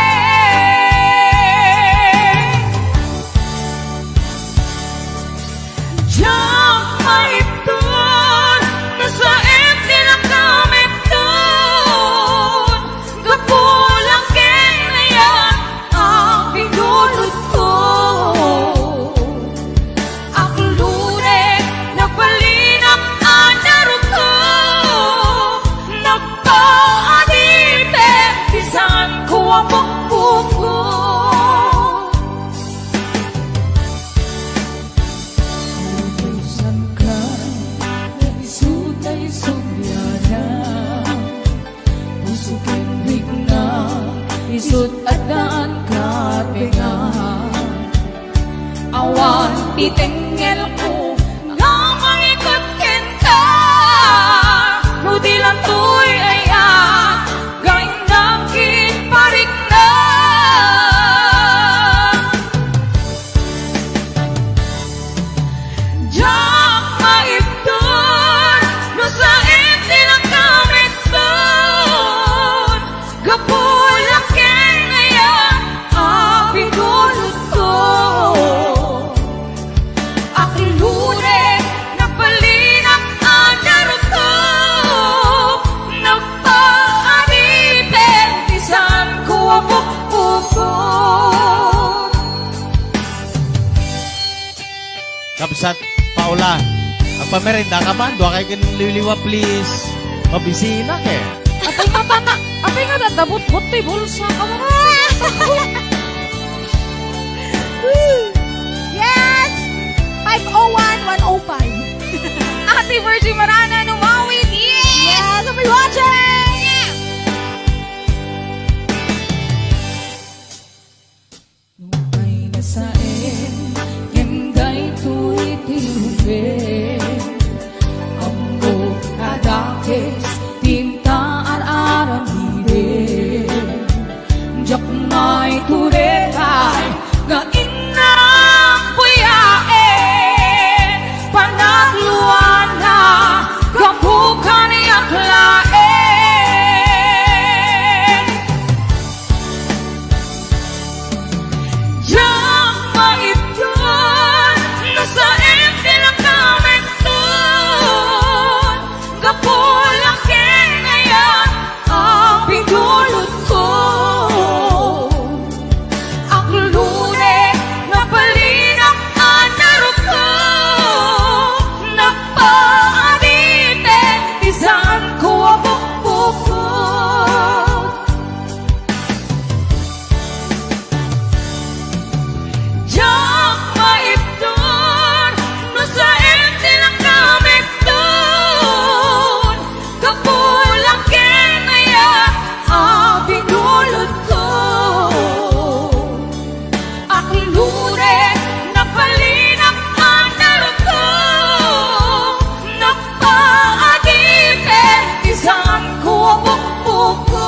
Jak may tun, nasa eti na kami tun. Kapulang kinayan ang pinulot ko. Ang lure, nagpalinang anaro ko. Nagpaadite, bisan ko ang pagpupo. Utusan ka, isutay subyana. Usukin bigna, isut at daan ka pinga. Awan, titengel ko, nga mangikot ka. Kabsat, Paula. Ang pamerenda ka man, doon kayo liliwa please. Mabisina ke. Apay nga dadabot-bot to'y bulsa ka mo. Yes! 501-105. Ate Virgie Marana, numawin. Yes! Yes! I'll be watching! Nupay na sa kenday tu'y tinubin. Ambo kadakis, tinta ar-aram hirin. Diyak na'y turekay, nga inang puyain. Panagluan na, kapukan yaklain. Diyak maitun, nasa empty lang kami dun. Kapulakin ngayon ang pindulot ko. Ang lune na palinang anarap ko. Napaadite, isang ko ang bukbuko. Diyak maitun, nasa empty lang kami dun. Kapulakin ngayon ang pinulot ko. Ang lure na palinang anarap ko. Napaadite, isang ko ang bukbuko.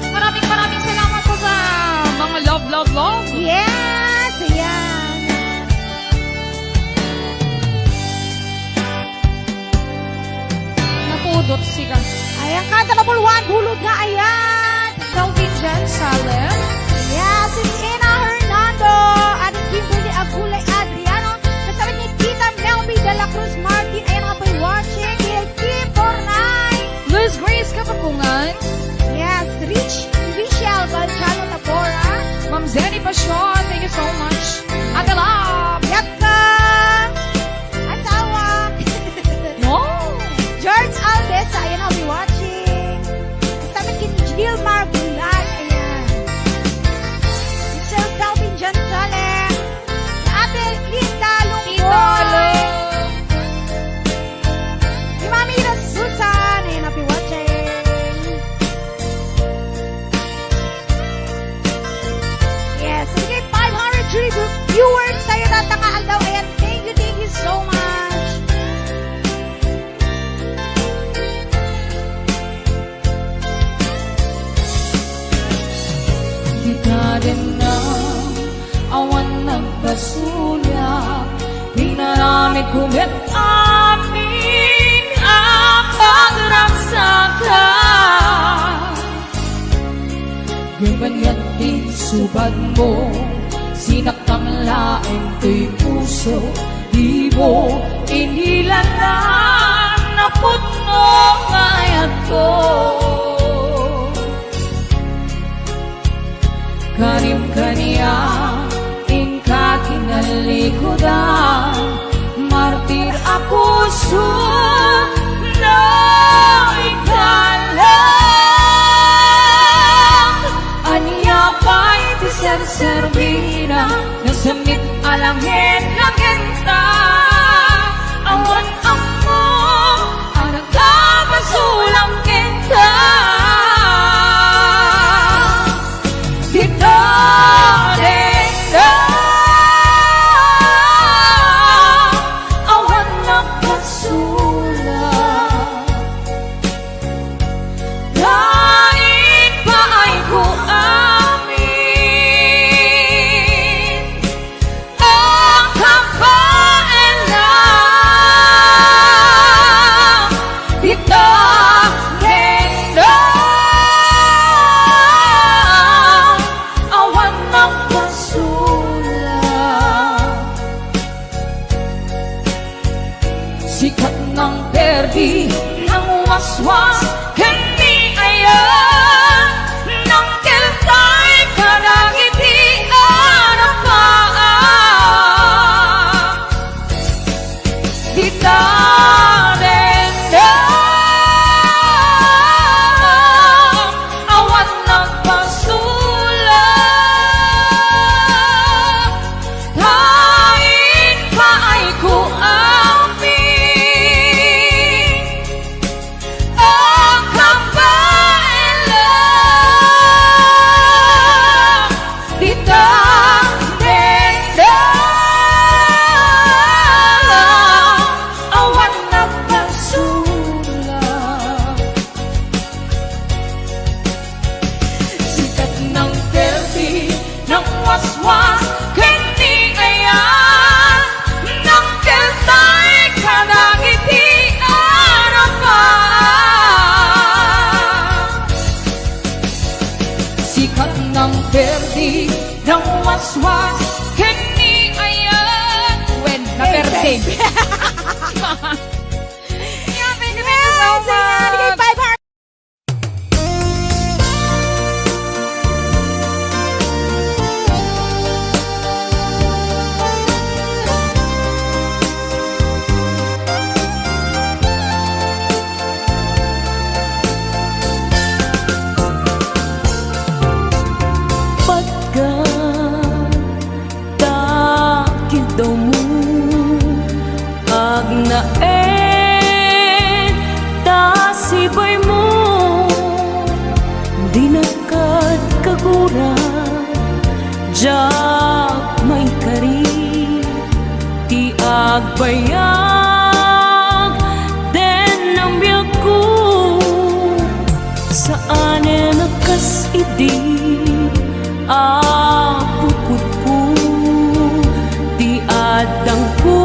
Maraming salamat po sa mga love. Yes! Ayan! Napudot siya. Ayan ka, number 1, hulog nga, ayan! Calvin Jan Salem. Yes, it's Ina Hernando at Kimberly Agulay Adriano. Kasama ni Tita Melby de la Cruz Martin. Ayan nga po'y watching. Kay Kim Pornay. Liz Grace Kapapungan. Yes, Richelle Balchano Tabora. Ma'am Zenny Pasyon. Thank you so much. Ate Love. Yatka! Asawa. No. George Aldesa. Ayan nga po'y watching. Kasama ni Gilmar Bulan. Ayan. Sir Calvin Jansale. Ate Linda Lungboy. Si Mami Ira Susan. Ayan nga po'y watching. Yes, sige, 500 viewers tayo natakaan daw. Ayan, thank you so much. Di ka rin na awan nagpasulya. Pinarami kumit amin ang pagragsakan. Ganyan din subad mo, sinaktang laing ko'y puso. Di mo inilanan na putno ngayat ko. Karim kaniya, ingka kinalikodan. Martir ako na ikalang. Aniya pa'y tiser-servina, nasamit alangin-langin ta. Awan ako, ang nagkakasulang kita. Dito rin na waswas Hindi ayan Nang kiltay Karang iti arapaan Di tarendang Awan nagpasulat Hain pa ay kuamin Ang kabaila Di tarendang Awan nagpasulat Sikat ng perdi ng waswas Hindi ayan Nang keltay Kanang iti arapan Sikat ng perdi ng waswas Hindi ayan When na perdi Yeah, thank you so much. Bigay 500. Pagka takil daw mo agnaen tasibay mo di nakad kagura jak may kari ti agbayag den ang biyag ko saan nakas idi apukod ko di adang ko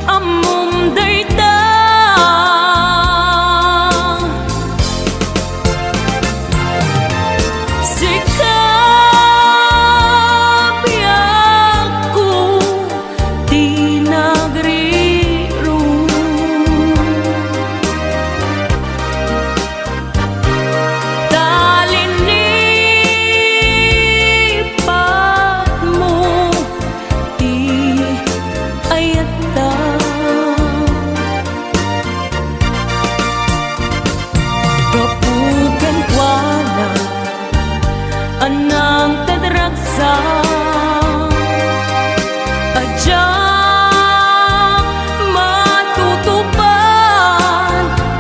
amom dayta sikap ko di nagriro talinipat mo di ayata kapugan wala anang tadragsa adyak matutupan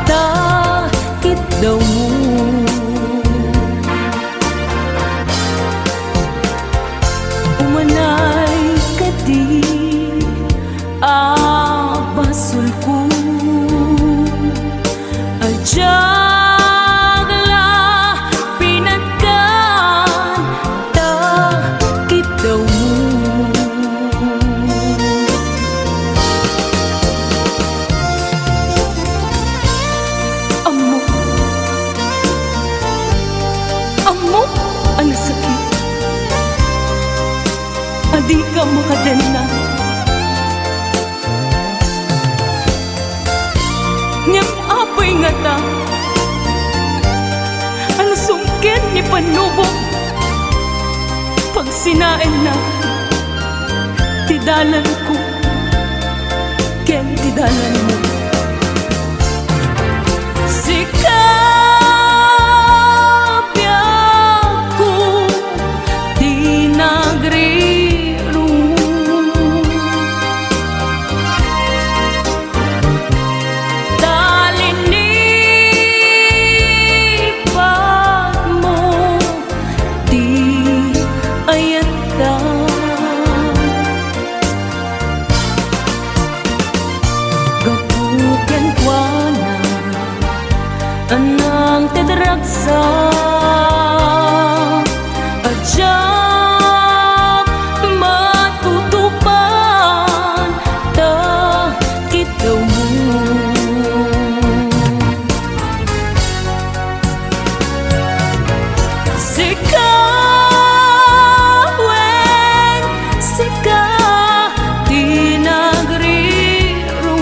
takit daw mo umanay kadi abasul ko adyak la pinagkan takit daw mo amo ang sakit adi ka makadena ngem apay nga ta ang sungkin ni panubok pag sinain na tidalan ko ken tidalan mo sikapya ko di nagriro talinipat mo di ayata gapugan kwa na anang tedragsa adyak matutupan takit daw mo sikawen sika di nagriro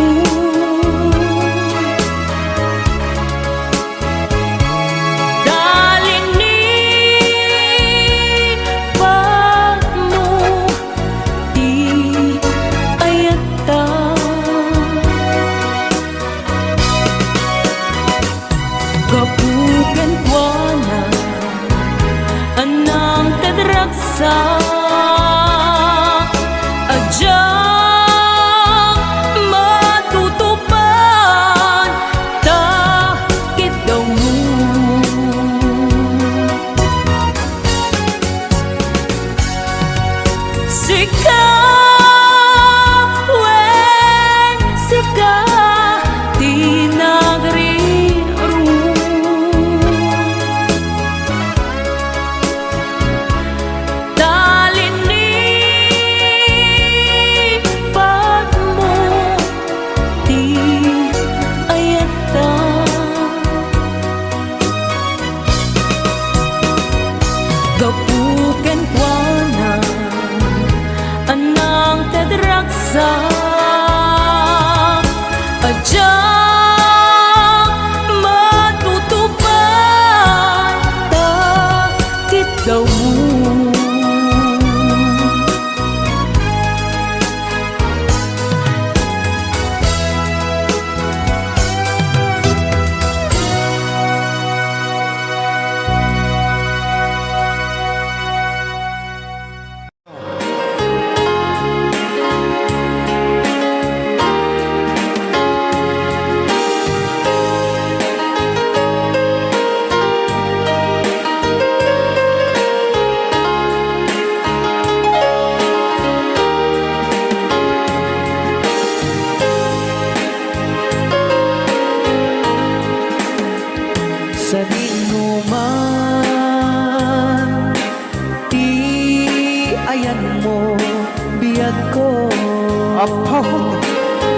Oh,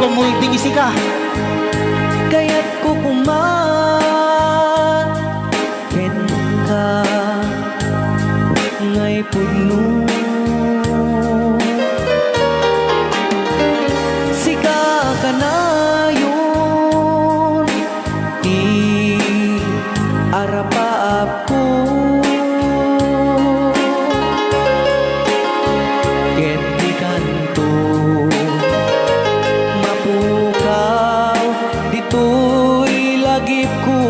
kumulting isi ka. Kaya't kukuman ken ka ngay puno sika ka na yun ti arapaap ko ken di kanto mapukaw dito'y lagip ko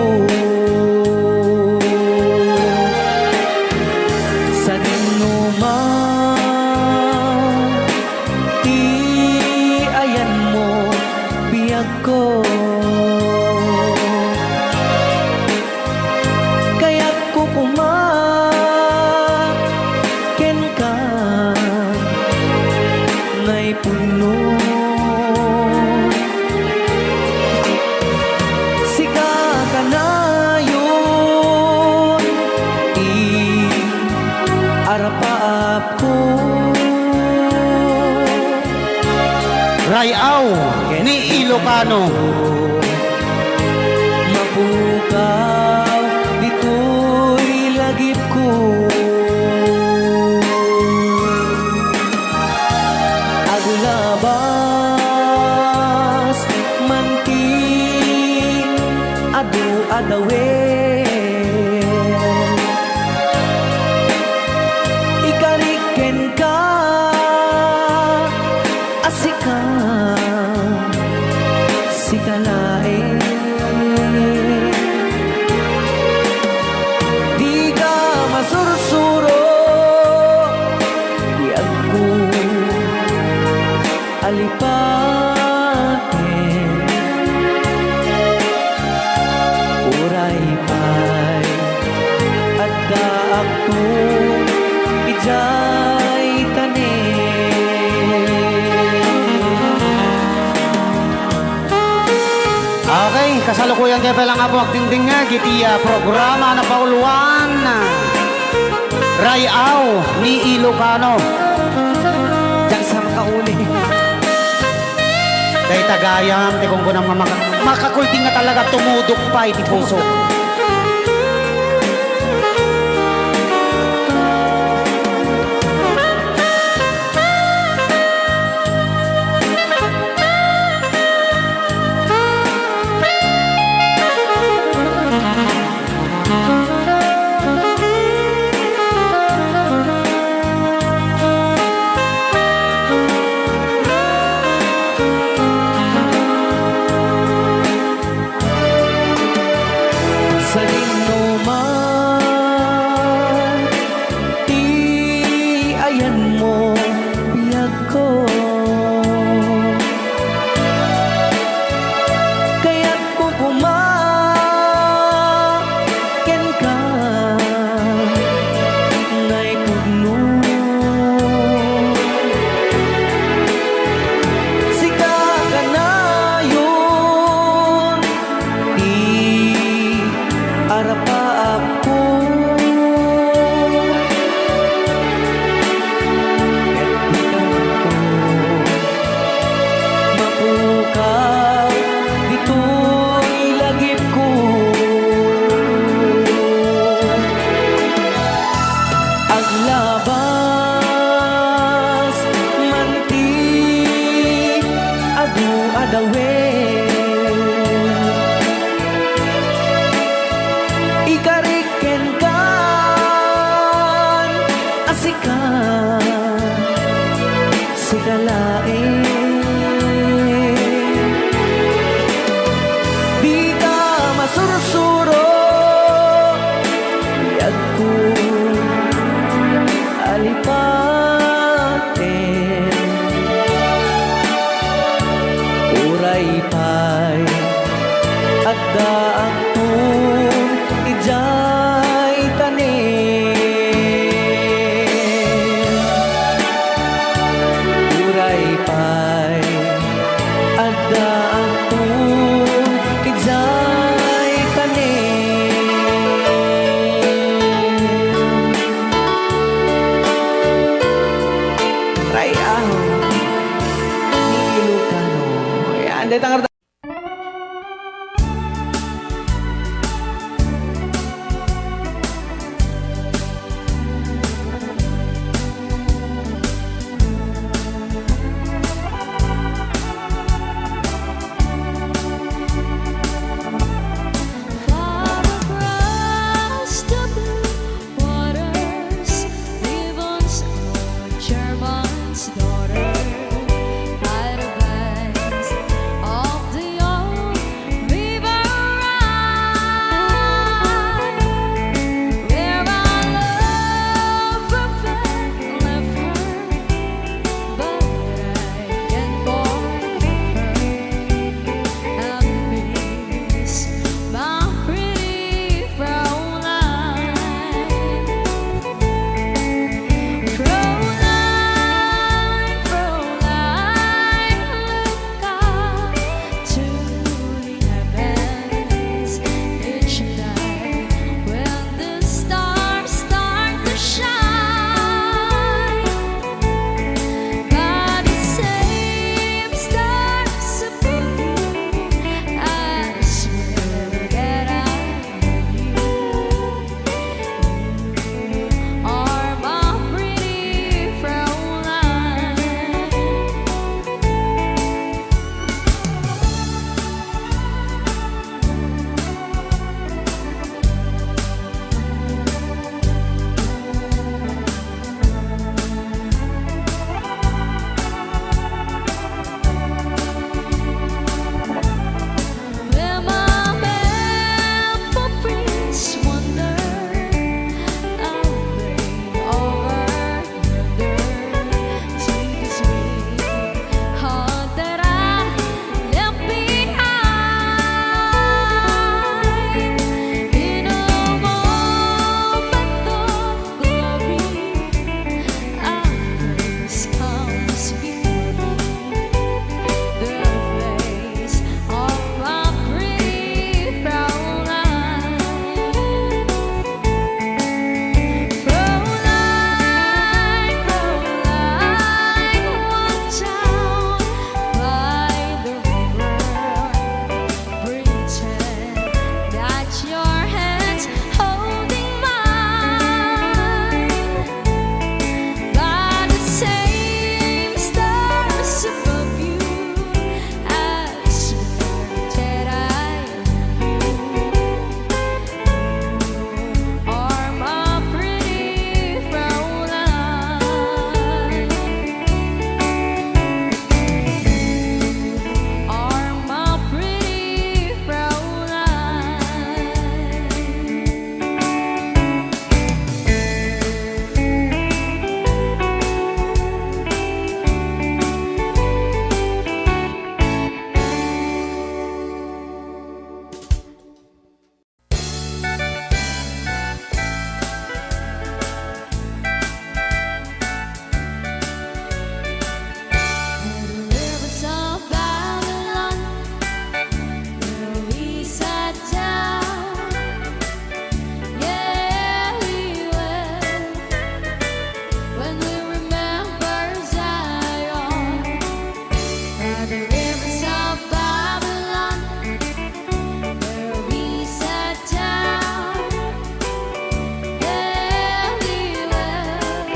sa dinuman ti ayan mo biyag ko kaya't kukuman ken ka ngay puno sika ka na yun arapaap ko Rayaw ni Ilocano. mapukaw dito'y lagip ko aglabas manti adu adawe ikariken ka asika sikalae di ka masursuro di ako alipatin uray pay at daak to ijay tanin. Okay, kasalukuyan kayo pa lang nga po agdingding nga gitiya programa na pauluan Rayaw ni Ilocano. Diyan sa makauli. Dahil tagayam, te kung kunang makakulting nga talaga tumudok pa iti puso. Sa dinuman ti ayan mo biyag ko kaya't kukuman ken ka ngay puno sika ka na yun ti arapaap ko ket di kanto mapukaw dito'y lagip ko aglabas manti adu adawe ikariken kan asika sikalae di ka masursuro biyag ko alipatin uray pay at daang tun ijay tanin uray pay at daang tun ijay tanin Rayaw ni tangar Far across the blue waters, Devon's German's daughter, by the banks of the old river Rhine, where our love perfect left her, but I can forgive her and miss my pretty Fraulein. Fraulein, Fraulein, look up to the heavens each night when the stars start to shine. By the same stars above you, I swear that I love you. You are my pretty Fraulein. Where my memories wander, I'll bring over yonder to the sweet heart that I left behind. In a moment of glory, our face comes before me, the face of my pretty Fraulein. Fraulein, Fraulein, watch out by the river. Pretend that your hand's holding mine. By the same stars above you, I swear that I love you. Are my pretty Fraulein. Are my pretty The rivers of Babylon, where we sat down, yeah, we will, when we remember Zion. By the rivers of Babylon, where we sat down, yeah, we will,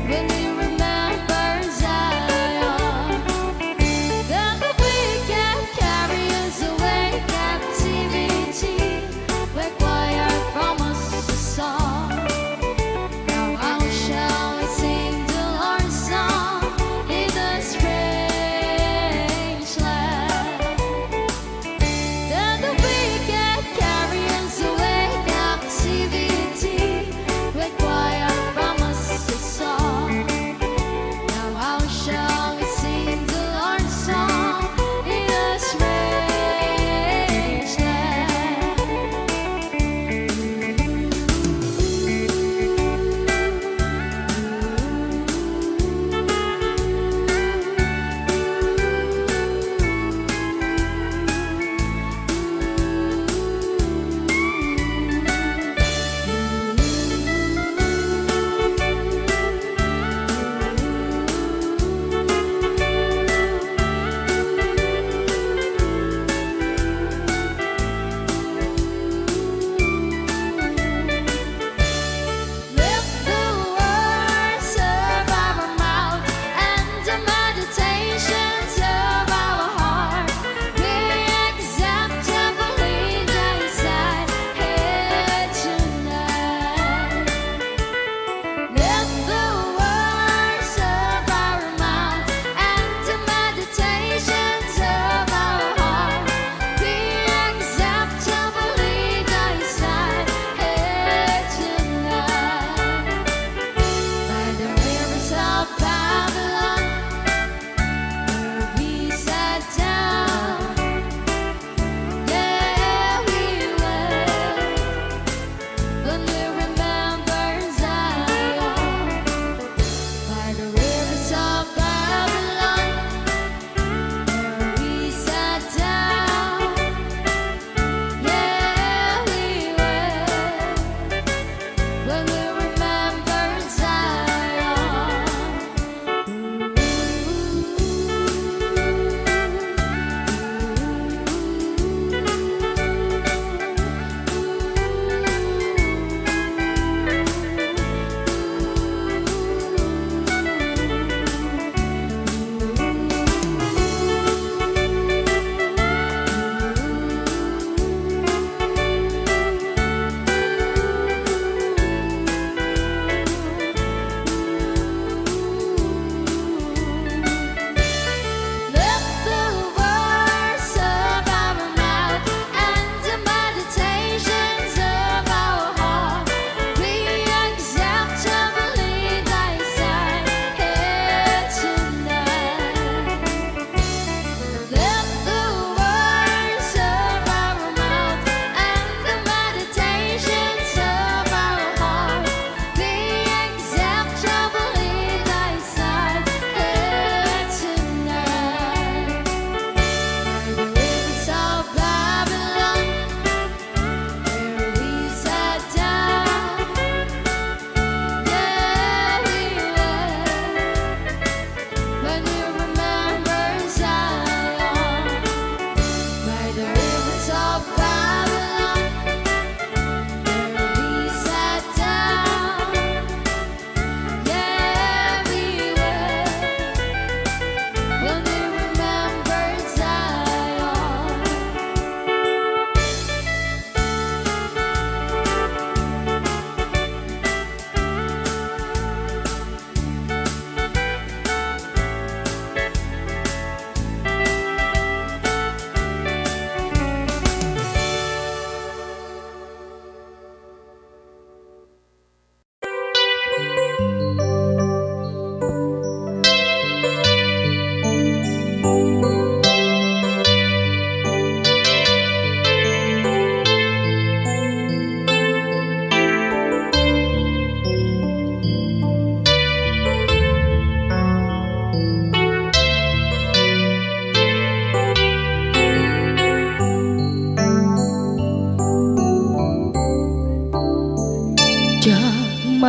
when we remember Zion. Then the wicked carry us away captivity, require from us a song. Now how shall we sing the Lord's song in the strength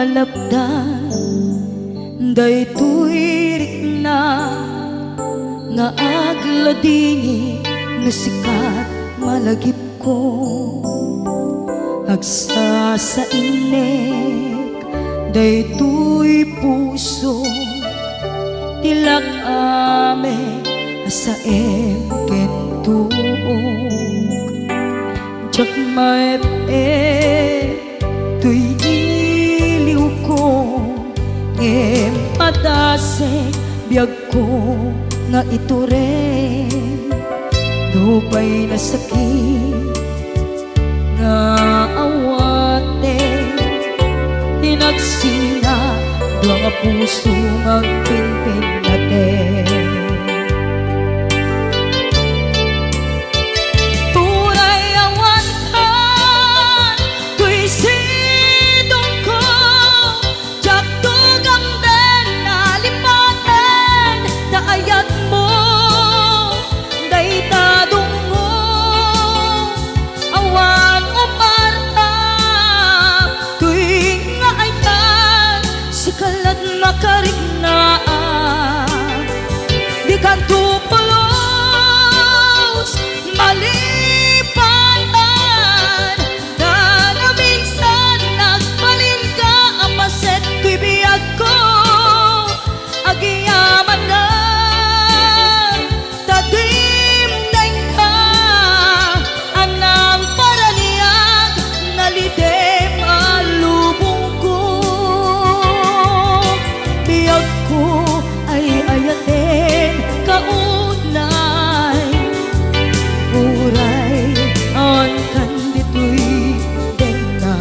malabdan daytoy rikna nga agladini nga sikat malagip ko agsa sa inek daytoy puso tilak ame sa kentug jak maep tuy iliw ko ngem padasek biyag ko nga ito rin dupay na sakit nga awate tinagsinga dua nga puso nga pinpin natin tunay awan ka tuy sidong ko jak tugang den nalipaten taayat mo daytadong mo awan umarta tuy nga ayan sikalat makariknaan di ka tupulos malipatan na na minsan nagbalin ka apaset tuy biyag ko agiyaman na tadimdeng ka anang paraniyag nalidem alubong ko biyag ko ay ayatin kaunay uray ang kandito'y denga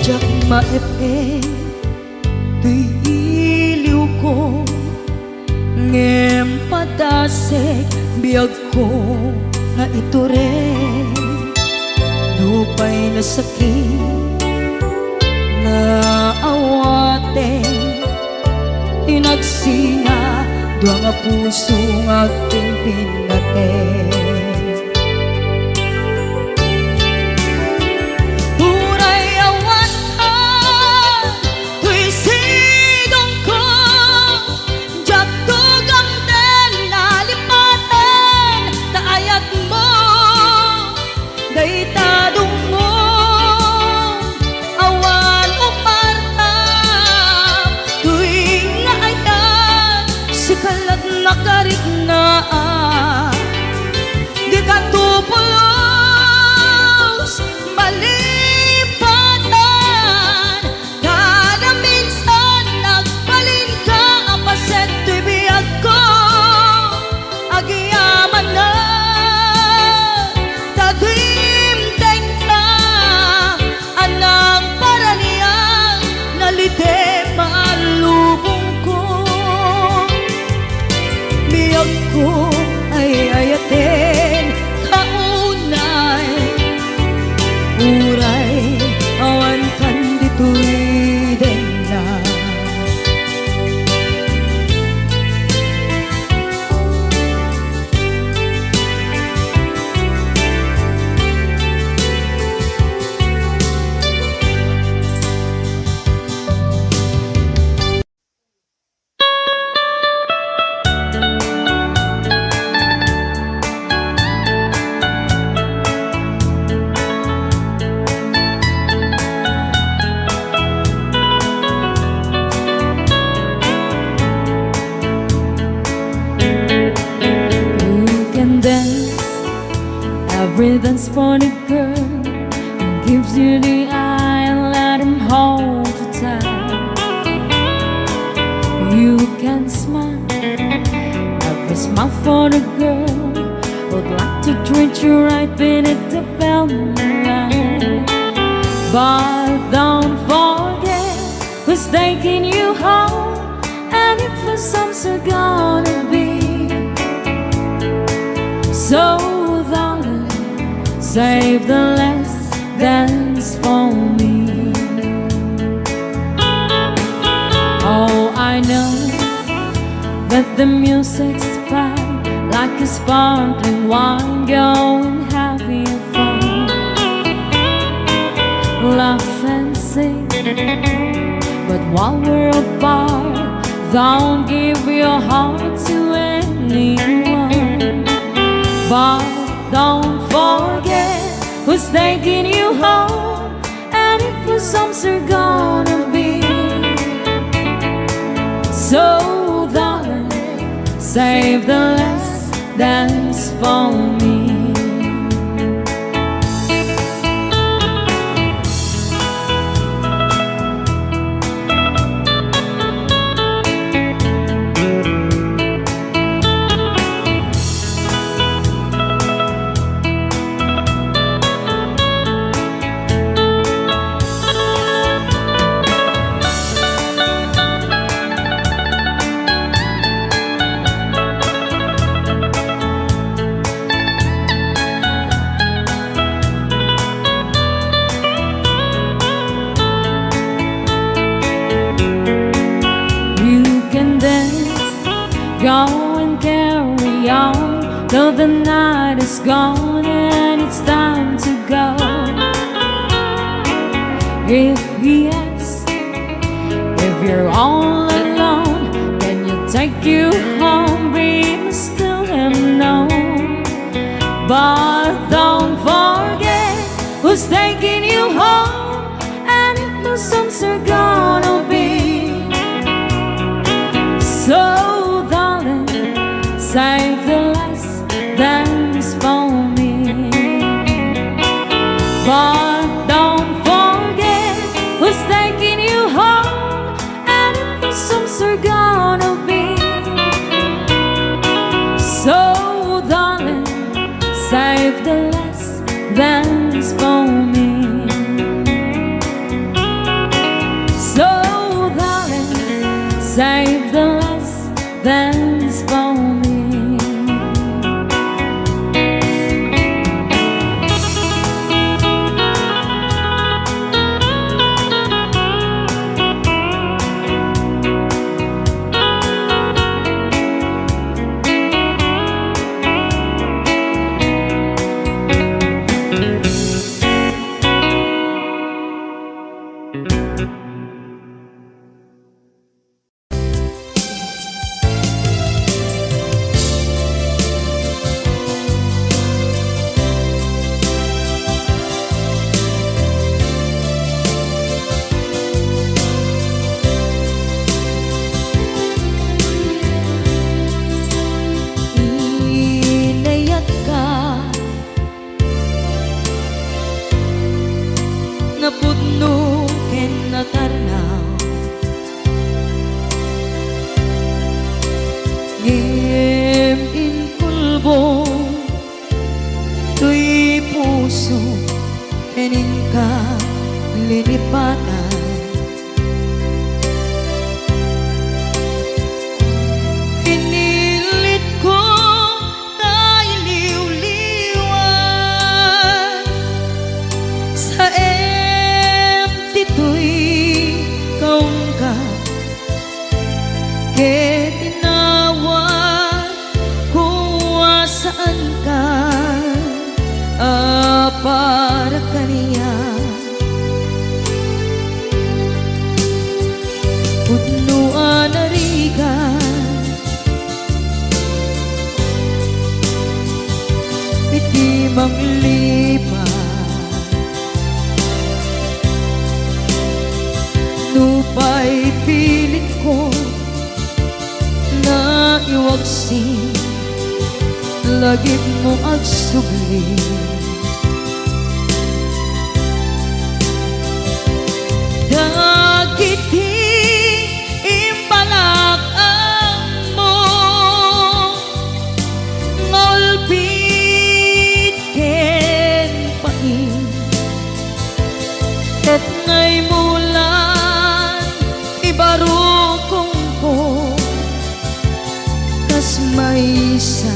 jak maepe tuy iliw ko ngem padasek biyag ko nga ito rin dupay na sakit na awate tinagsinga dua nga puso nga pinpin natin tunay awan ka tuy sidong ko jak tugang den nalipaten taayat mo daytadong mo awan umarta tuy nga ayan sikalat makariknaan di ka tupulos malipatan kada minsan nagbalin ka apaset tuy biyag ko agiyaman na tadimdeng ka anang paraniyang nalidem alubong ko biyag ko ay ayatin kaunay uray awan kandito'y denga You can dance, every dance for the girl who gives you the eye and let him hold you tight. You can smile, every smile for the girl who'd like to treat you right beneath the moonlight. But don't forget who's taking you home, and if for some are gonna be. So darling, save the last dance for me. I know that the music's fine, like a sparkling wine, going having fun. Laugh and sing, but while we're apart, don't give your heart to anyone. But don't forget who's taking you home, and if your songs are gonna be. So darling, save the last dance for me. Go and carry on till the night is gone and it's time to go. If he asks if you're all alone, can you take you home? We must tell him no. But don't forget who's taking you home, and if the songs are gonna be. So save the last dance for me. But don't forget who's taking you home, and if the songs are gonna be. So darling, save the last dance for me. So darling, save the last dance for me. Napudno ken natarnaw ngem in pulbo tuy puso enin ka lilipatan pinilit ko na iliw-liwan sa ito'y kaong ka ke tinawag kung saan ka para kaniya pudnuan narigan iti manglipan nupay pilit ko na iwagsin lagip mo agsugli dagiti imbalak mo ngolpit ken pain et ngay mulan ibarukong ko kas may isa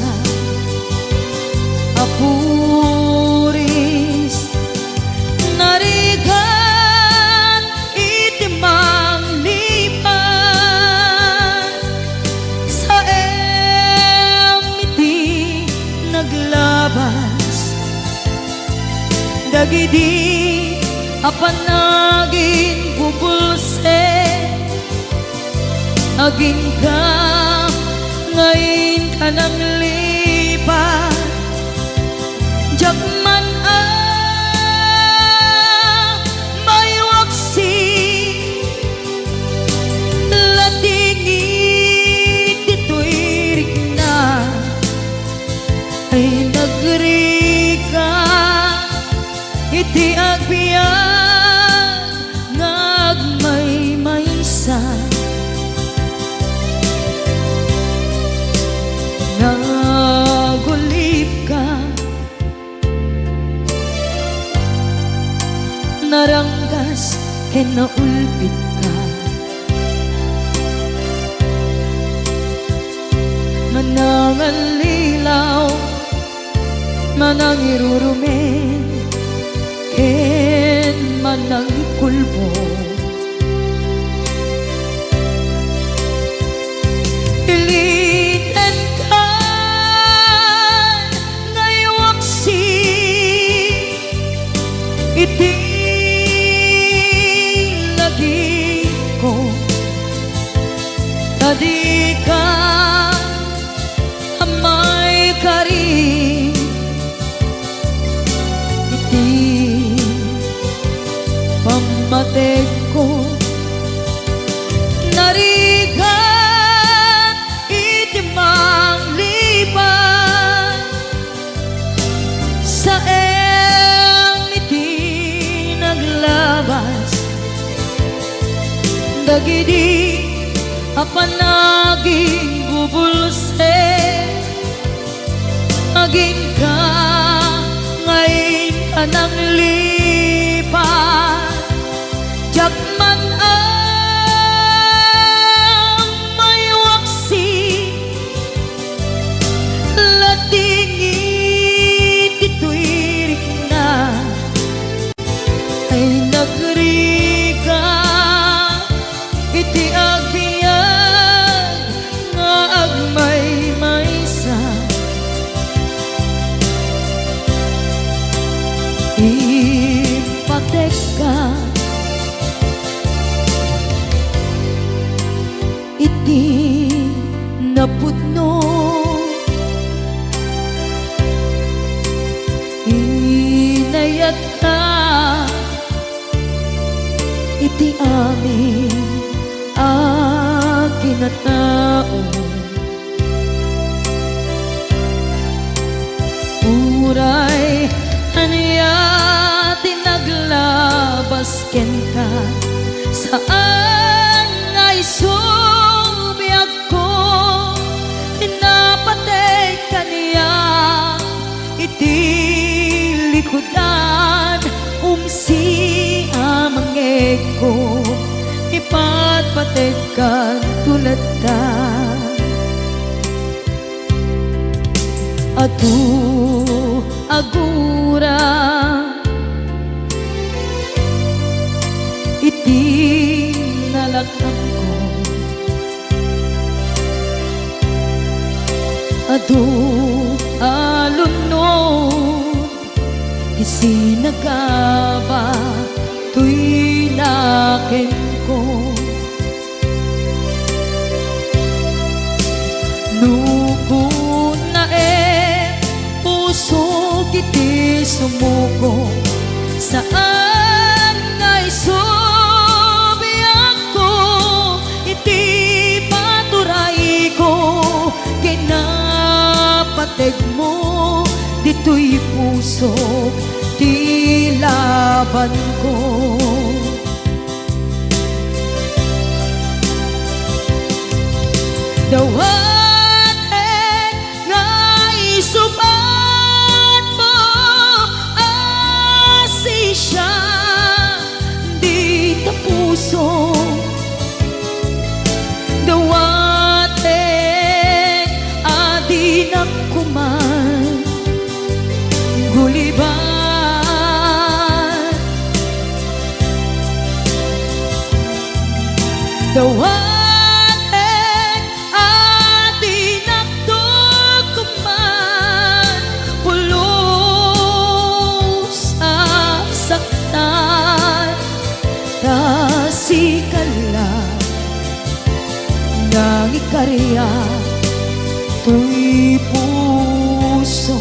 apuris narigan itimang lipan dagidi apanagin bubulse aging ka ngayon ka nang lipat Jakman may waksi latingit dito'y rigna ay nagri ka iti agbiyan ngagmay-maysa nagulip ka naranggas kinaulpit ka manangalilaw manangirurumen ken manangikulbo iliten ka ngaywaksi iti lagi ko tadi ka amay kari iti pamatek ko narigan iti manglipan sa iti naglabas dagidi apanaging bubulse aging ka ngayon ka nang lipat Jakman may waksi latingit dito'y rigna ay nagri ka iti agbiyan nga agmay-maysa ipatek ka iti napudno inayat ka iti amin akinatao uray aniya tinaglabas ken ka saan ngay subiyag ko pinapatay ka niya iti likodan umsi amangeg ko ipatpatekan tulad ta atu agura iti nalakam ko adu alunod isinagaba tuy nakin ko nukun na puso kiti sumuko saan ngay subiyak ko iti paturay ko kinapateg mo dito'y puso di laban ko dawaten nga isubat mo asisya di tapuso dawaten adi nakuman guliban dawaten ikarya tuy puso.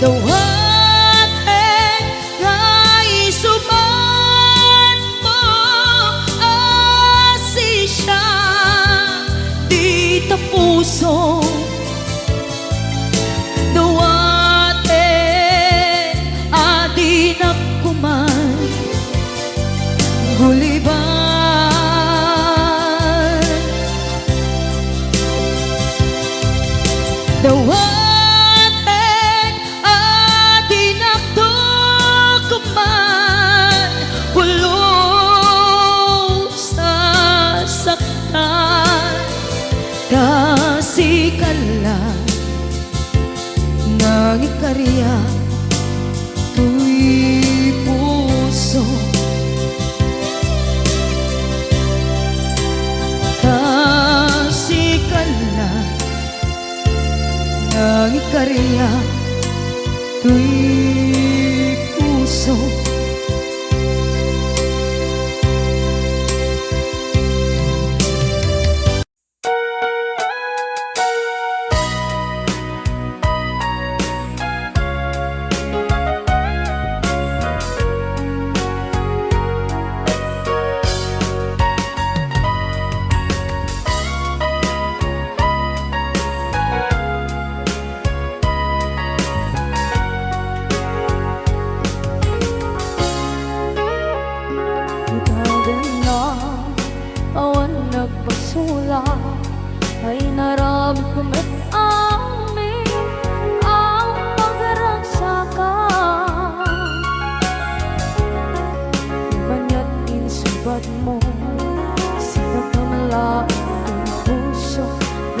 Dawaten ngay suman mo asisya di tapuso. Dawaten adi nakuman guliban. Dawaten kasikala ng ikarya tuy puso. Kasikala ng ikarya tuy puso. Ay naramit ko met amin ang pagragsakan. Banya't insubad mo sa pagmamalain ng puso.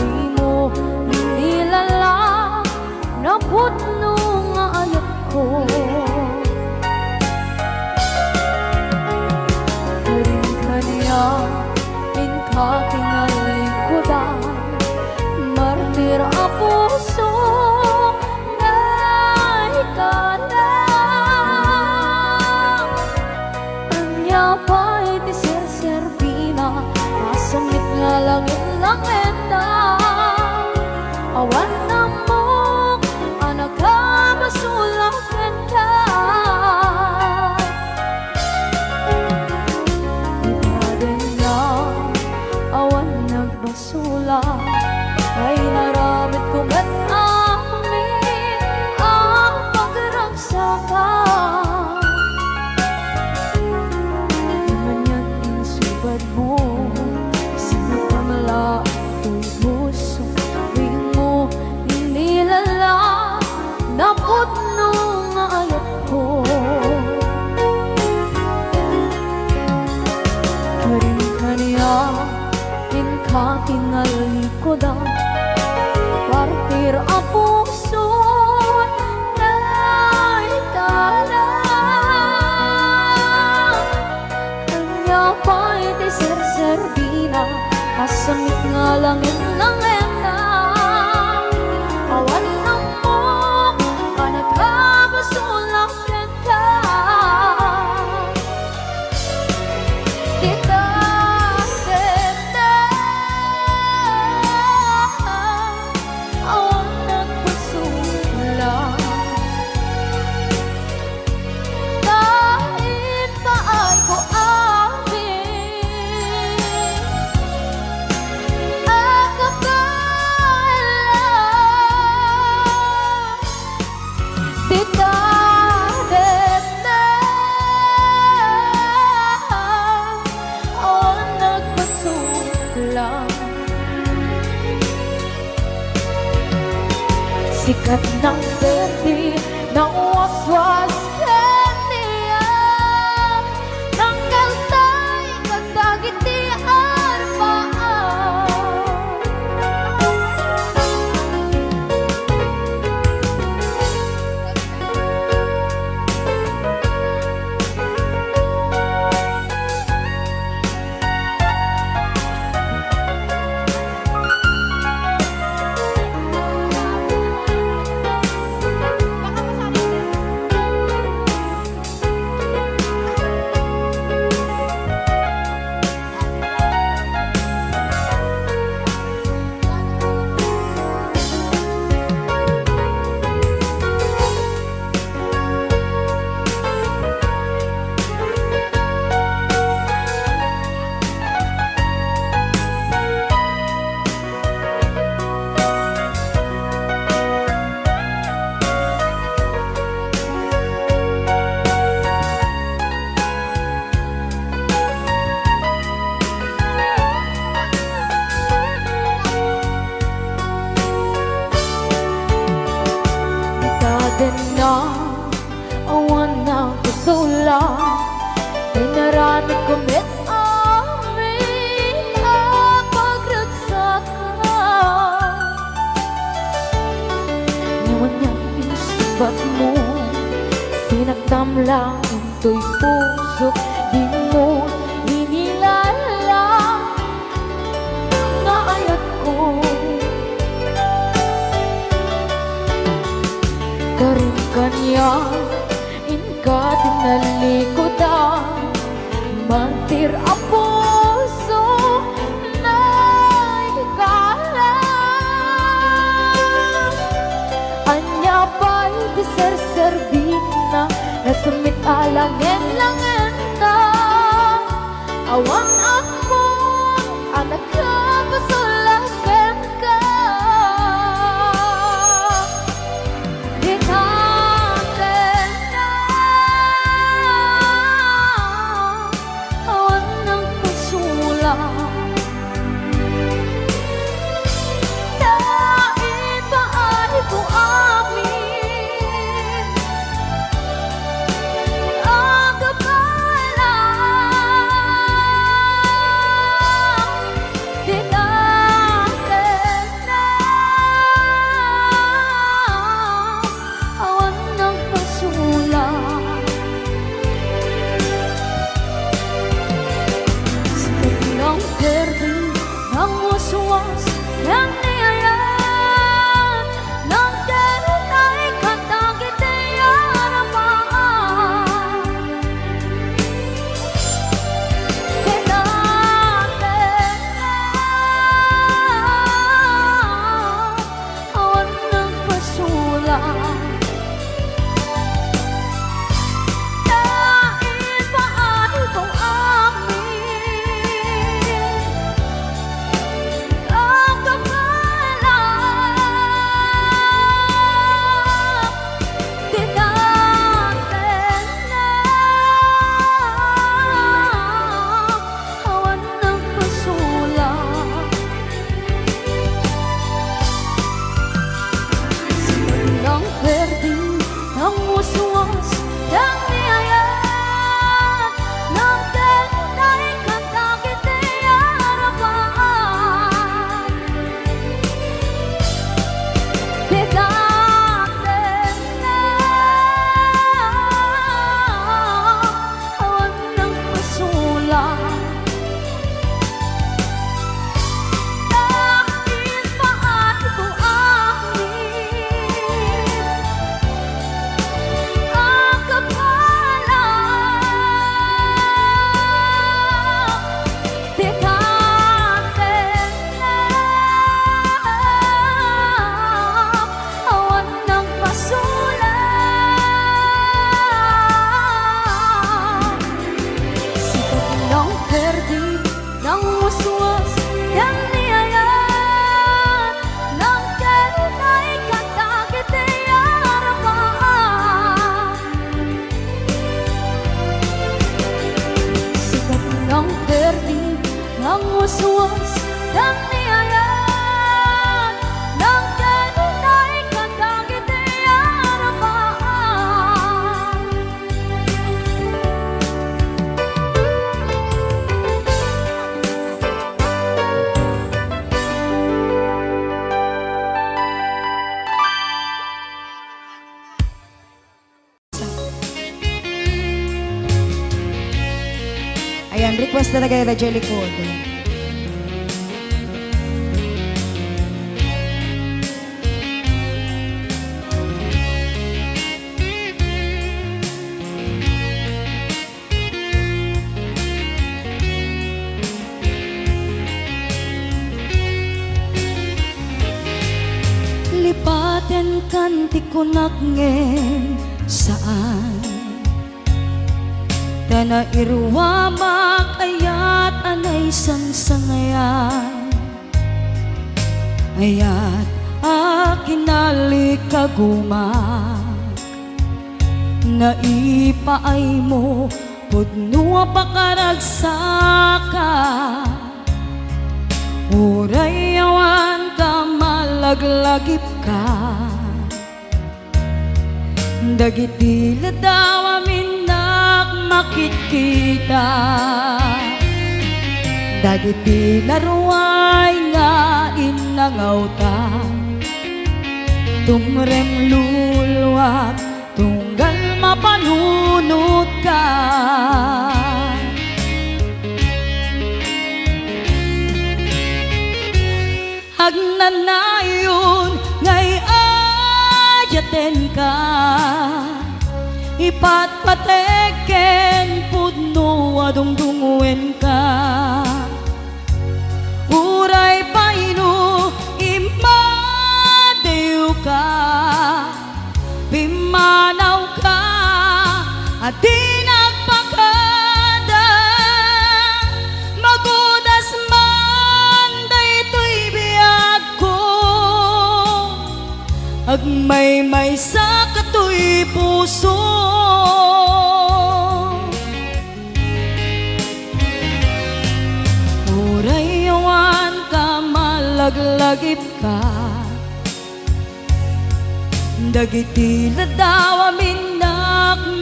Di mo inilala na putno nga ayat ko. Karin ka niya kakinalikudan, martir ang puso na ikalang. Anya pa'y di serserpina, masamit nga langit-langit na. Awan na mo, anak ka, masulakan ka. Sula ay naramit ko ba't amin ang pagragsakan. Manyan insubad mo sa pamalain ko'y puso. Tuwing mo inilala na putno nga ayat ko. Karin ka niya kakinalikodan, partir ang puso na ikalang. Kanya pa'y di serserbina, asamit nga langit-langit na. Awan na mo, anak ka, masulakan ka. Sikat ng berde ng waswas kaniya, ng kaltay kagdagitian. din na awan ng kusula Pinarami kumit amin ang pagragsakan Ngayon niyang pinasubat mo Sinagdam lang into'y puso Di mo inilala Nga ayat ko Karin kanya Inka tinalikodan Mantir ang puso Na ikalang Anya ba'y diserserbina Nasumit alangin-langin na Awan ako Anak ka pasulagan ka Ayan, request na kay Rajeli Code. Lipaten kanti kunak ngen saan Dana irwa makayat anay sang-sangayan Ayat akinali kagumak Naipaay mo pudno pakaragsaka Uray awan ka malaglagip ka Dagiti ladaw amin makikita, dagiti laruay nga inangawta, tumrem luluwag tunggal mapanunot ka. Agnanayon ngay ayaten ka, ipatpateken pudno adungdunguen ka. Uray paino imadew ka, pimanaw ka at di nagpakada. Magudas man daytoy biyag ko, agmay-may sa katoy puso. Uray yawan ka malaglagip ka, dagiti ladaw amin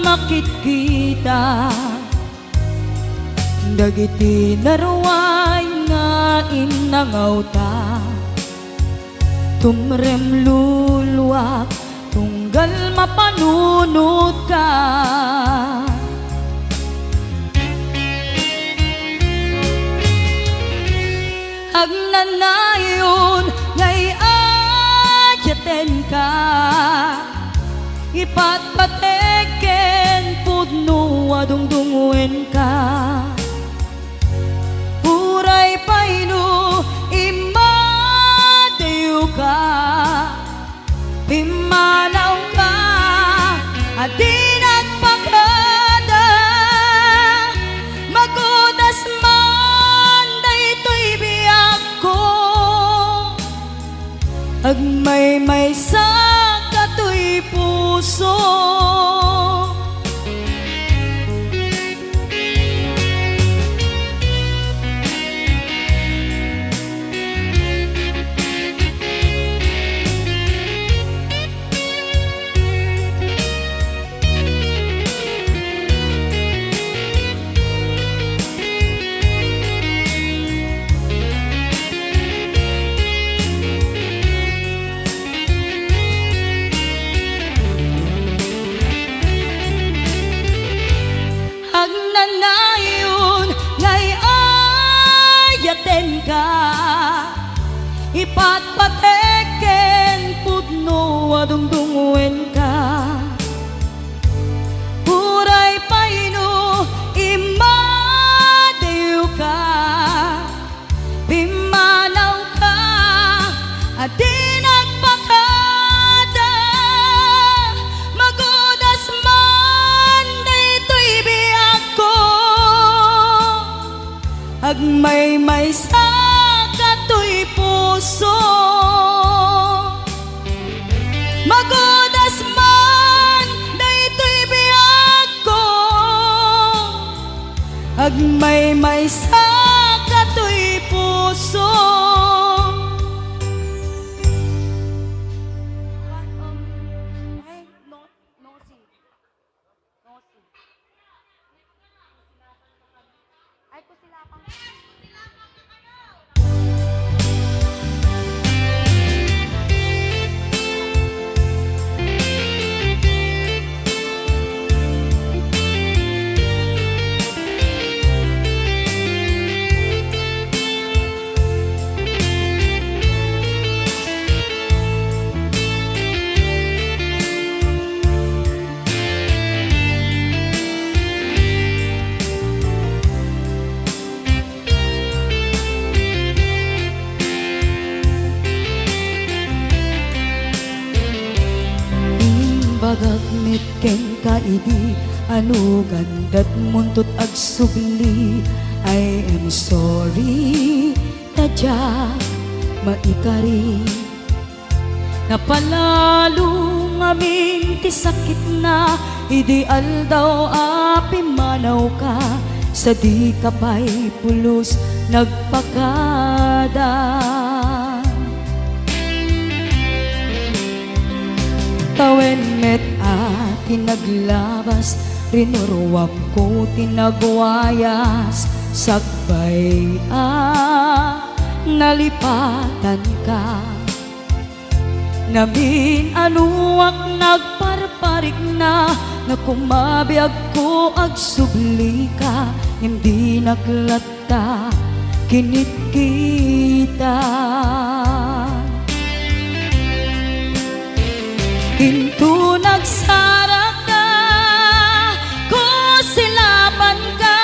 makikita, dagiti naruay nga inangawta, tumrem luluwak tunggal mapanunot ka. Agnanayon ngay ayaten ka, ipatpateken pudno adungdunguen ka. Uray paino imadew ka, pimanaw ka at di nagpakada. Magudas man daytoy biyag ko, agmay-may sa katoy puso. Agnanayon ngay ayaten ka, ipatpateken pudno adungdunguen ka. Uray paino imadew ka, pimanaw ka at di nagpakada. Magudas man daytoy biyag ko, agmay-may sa katoy puso. Magudas man daytoy biyag ko, agmay-may sa katoy puso. Bagagmit ken kaidi anu gandat muntot agsubli. I am sorry tadya maikari, napalalo ngamin ti sakit na ideal daw api manaw ka, sa di kapay pulos nagpakada. Tawen met at tinaglabas, rinuruwam ko tinagwayas, sagbay nalipatan ka. Namin anuak nagparparik na kumabiyag ko ag subli ka, hindi naglata kinit kita. Hinto nagsarak ka, ko silaban ka,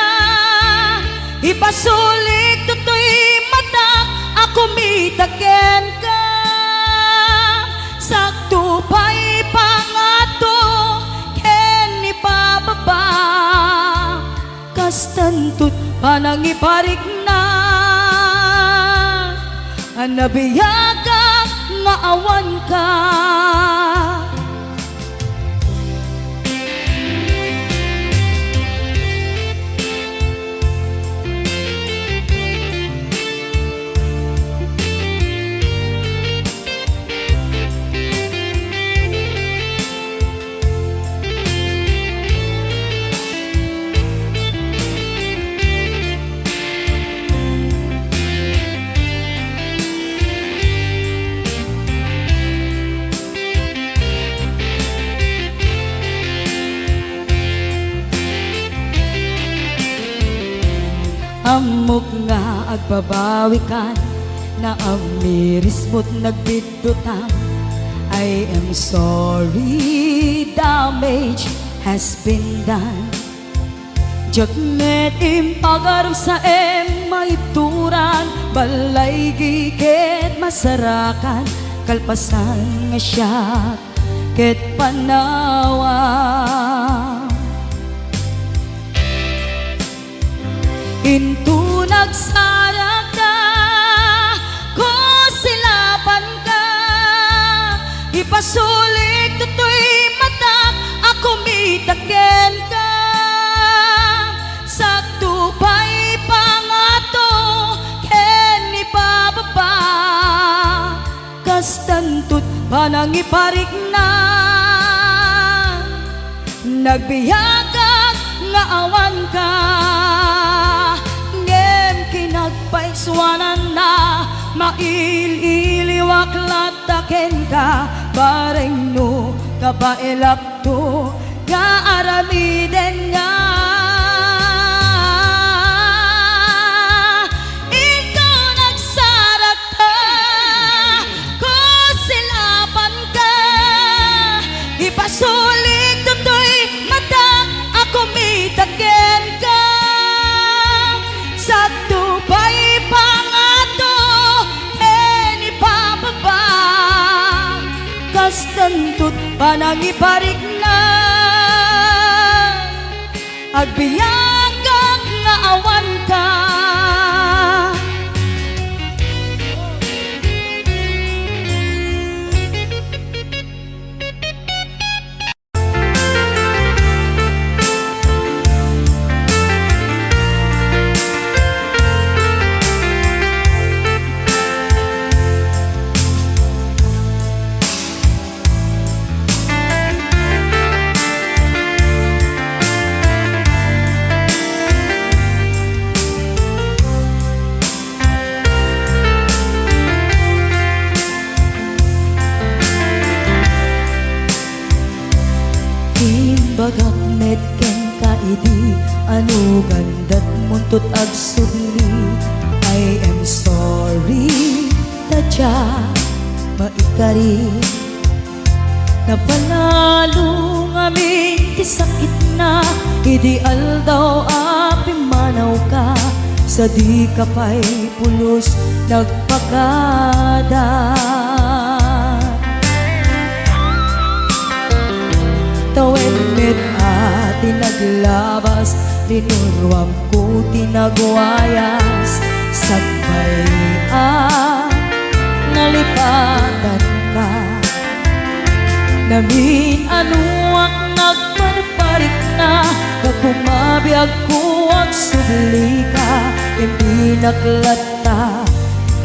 ipasulik tutoy mata, ako mitaken ka. Sakto pa'y pangato, ken ipababa, kastantut panangiparik na, anabiyaga nga awan ka. Amok nga agbabawikan, na amiris mo't nagbidutang. I am sorry, damage has been done. Jagmet impagaram sa maituran, balay giket masarakan, kalpasan nga siya ket panawa. Into nagsarak ka, ko silaban ka, ipasulik tutoy mata, ako mitaken ka. Sakto pa'y pangato, ken ipababa, kastantut panangiparik na, nagbiyagag nga awan ka. Kinagpaiswanan na, maililiwak lataken ka, bareng no kabailak to, kaaramiden nga. Ikaw nagsarak ka, ko silaban ka, ipasulik tutoy mata, ako mitaken ka. Sakto pa'y pangato, ken ipababa, kastantut panangiparik na, agbiagak nga awan ka. Bagat met ken kaidi, anu gandat muntut ag subli. I am sorry, tadya maikari, napanalo ngamin ti sakit na, ideal daw api manaw ka, sa di ka pa'y pulos nagpakada. Tawen met tinaglabas, linurwam ko tinagwayas, sagbay nalipatan ka. Namin anuak nagparparik na, kumabiyag ko ang subli ka, hindi naglata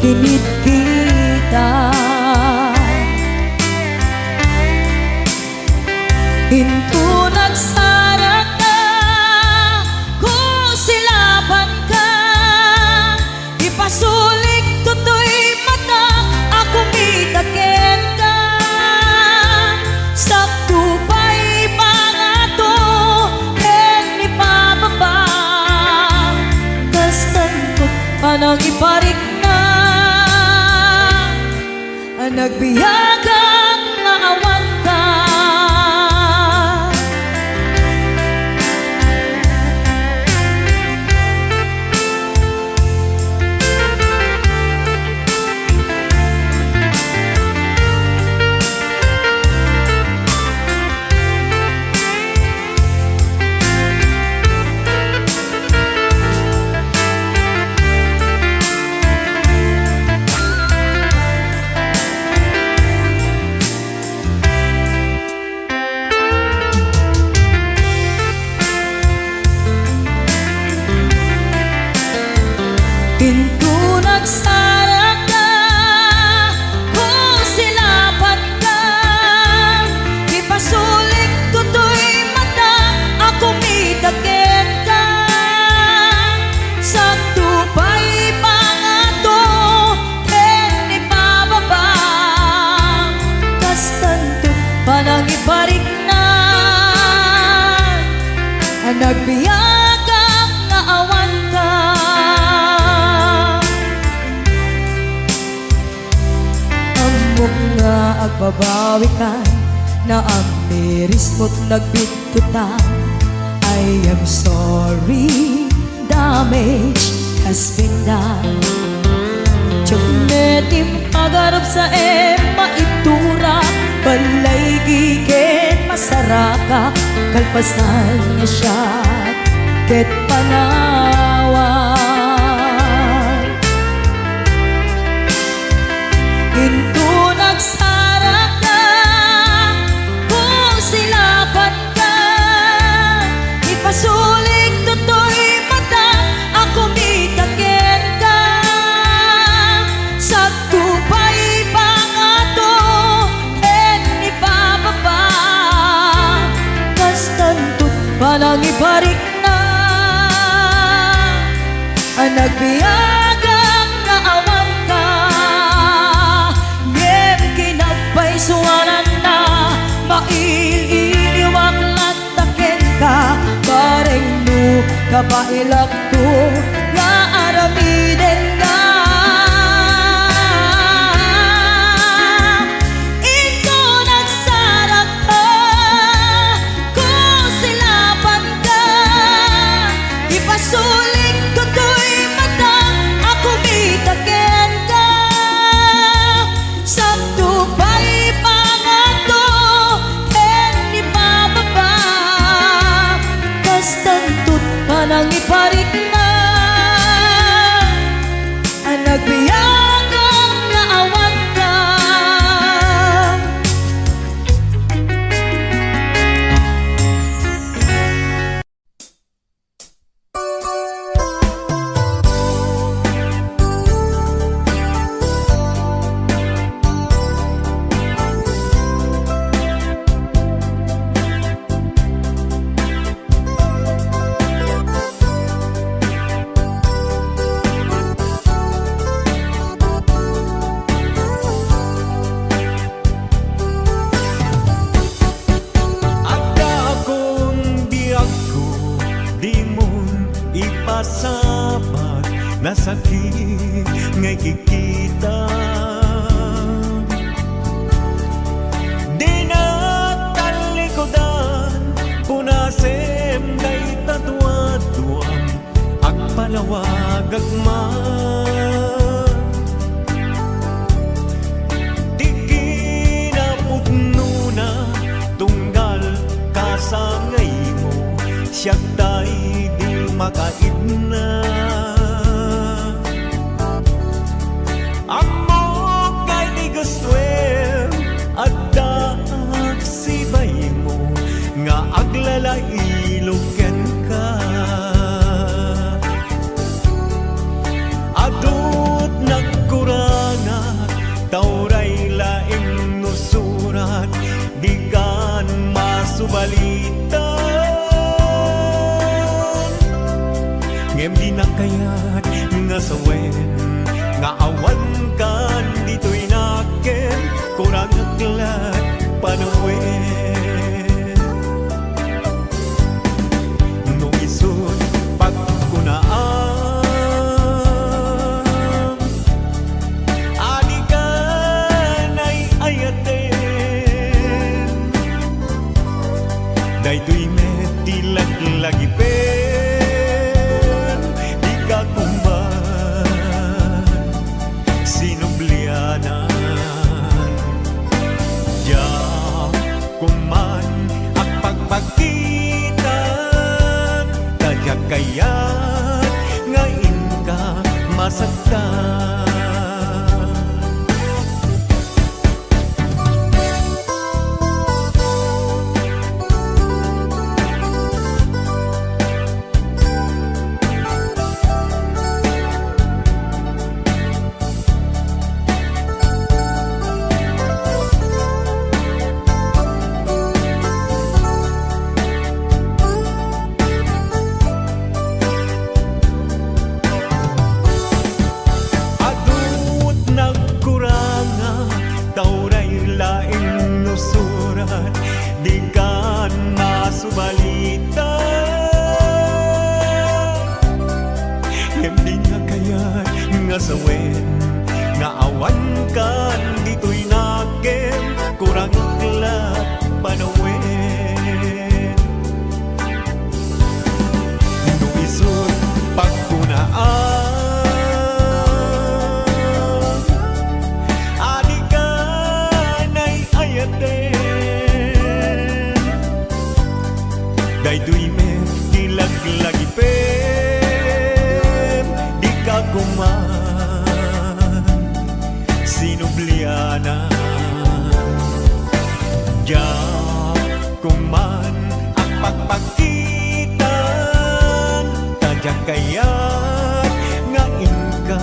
kinit kita. Hinto nagbiyagang maawan ka. Pinto nagsara ka, kung silapat ka, ipasulik tutoy mata, ako mitakit ka. Sa tupay pangato, ken ipababa, kastanto panang iparik na, nagbiyagang naawan ka. Amok nga agbabawi ka, na ang miris mo't nagbitutan. I am sorry, damage has been done. Tiyagnetim pagarap sa maitura, balay gigen masaraka, kalpasan niya siya, ket panawan. Pinto nagsara ka, kung silapat ka, ipasulik tutoy mata, ako mitakit ka. Sa tupay pangato, ken ipababa, kastantot panang ibarik na, nagbiyagang naawan ka. Ngem kinagpaisuanan na, maililiwag lataken ka, bareng no kapailak to, nga aramiden ka. Ito nagsara ka, kung silapan ka, ipasulik tutoy mata, ako mitaken ka. Sa tupay pangato, ken ipababa, kastantot panang iparik na, nagbiyagang naawan ka. Agda akong biyak ko, di mo ipasapat, na sakit ngay kikita. Di na talikodan, punasem day tatuaduan, agpalawag agman. Di kinapugno na, tunggal kasangay mo, siyak tay di makaidna. Amo kay di gustuem, adda agsibay mo, nga aglalailoken ka. Adut nagkurangat, tauray laing nusurat, di kan masubalitan. Ngem di na kayat nga sawen, nga awan kan dito'y naken, kurang aglat panawen. No isod pagkunaan, adi ka na'y Daytoy metilag lagipen di ka kumban sinublianan ya kuman at pagpagitan kaya kayat ngayon ka masaktan. Adut nagkuranga tauray laing nusurat di ka nasubalita hindi nga kayat nga sawen nga awan kan dito'y nakem kurang iklap panawen nuisot pagkunaan adi ka na'y ayaten daytoy met tilaglagipen di ka kuman sinublianan ya kuman ang pagpagitan tadyak kayat ngayon ka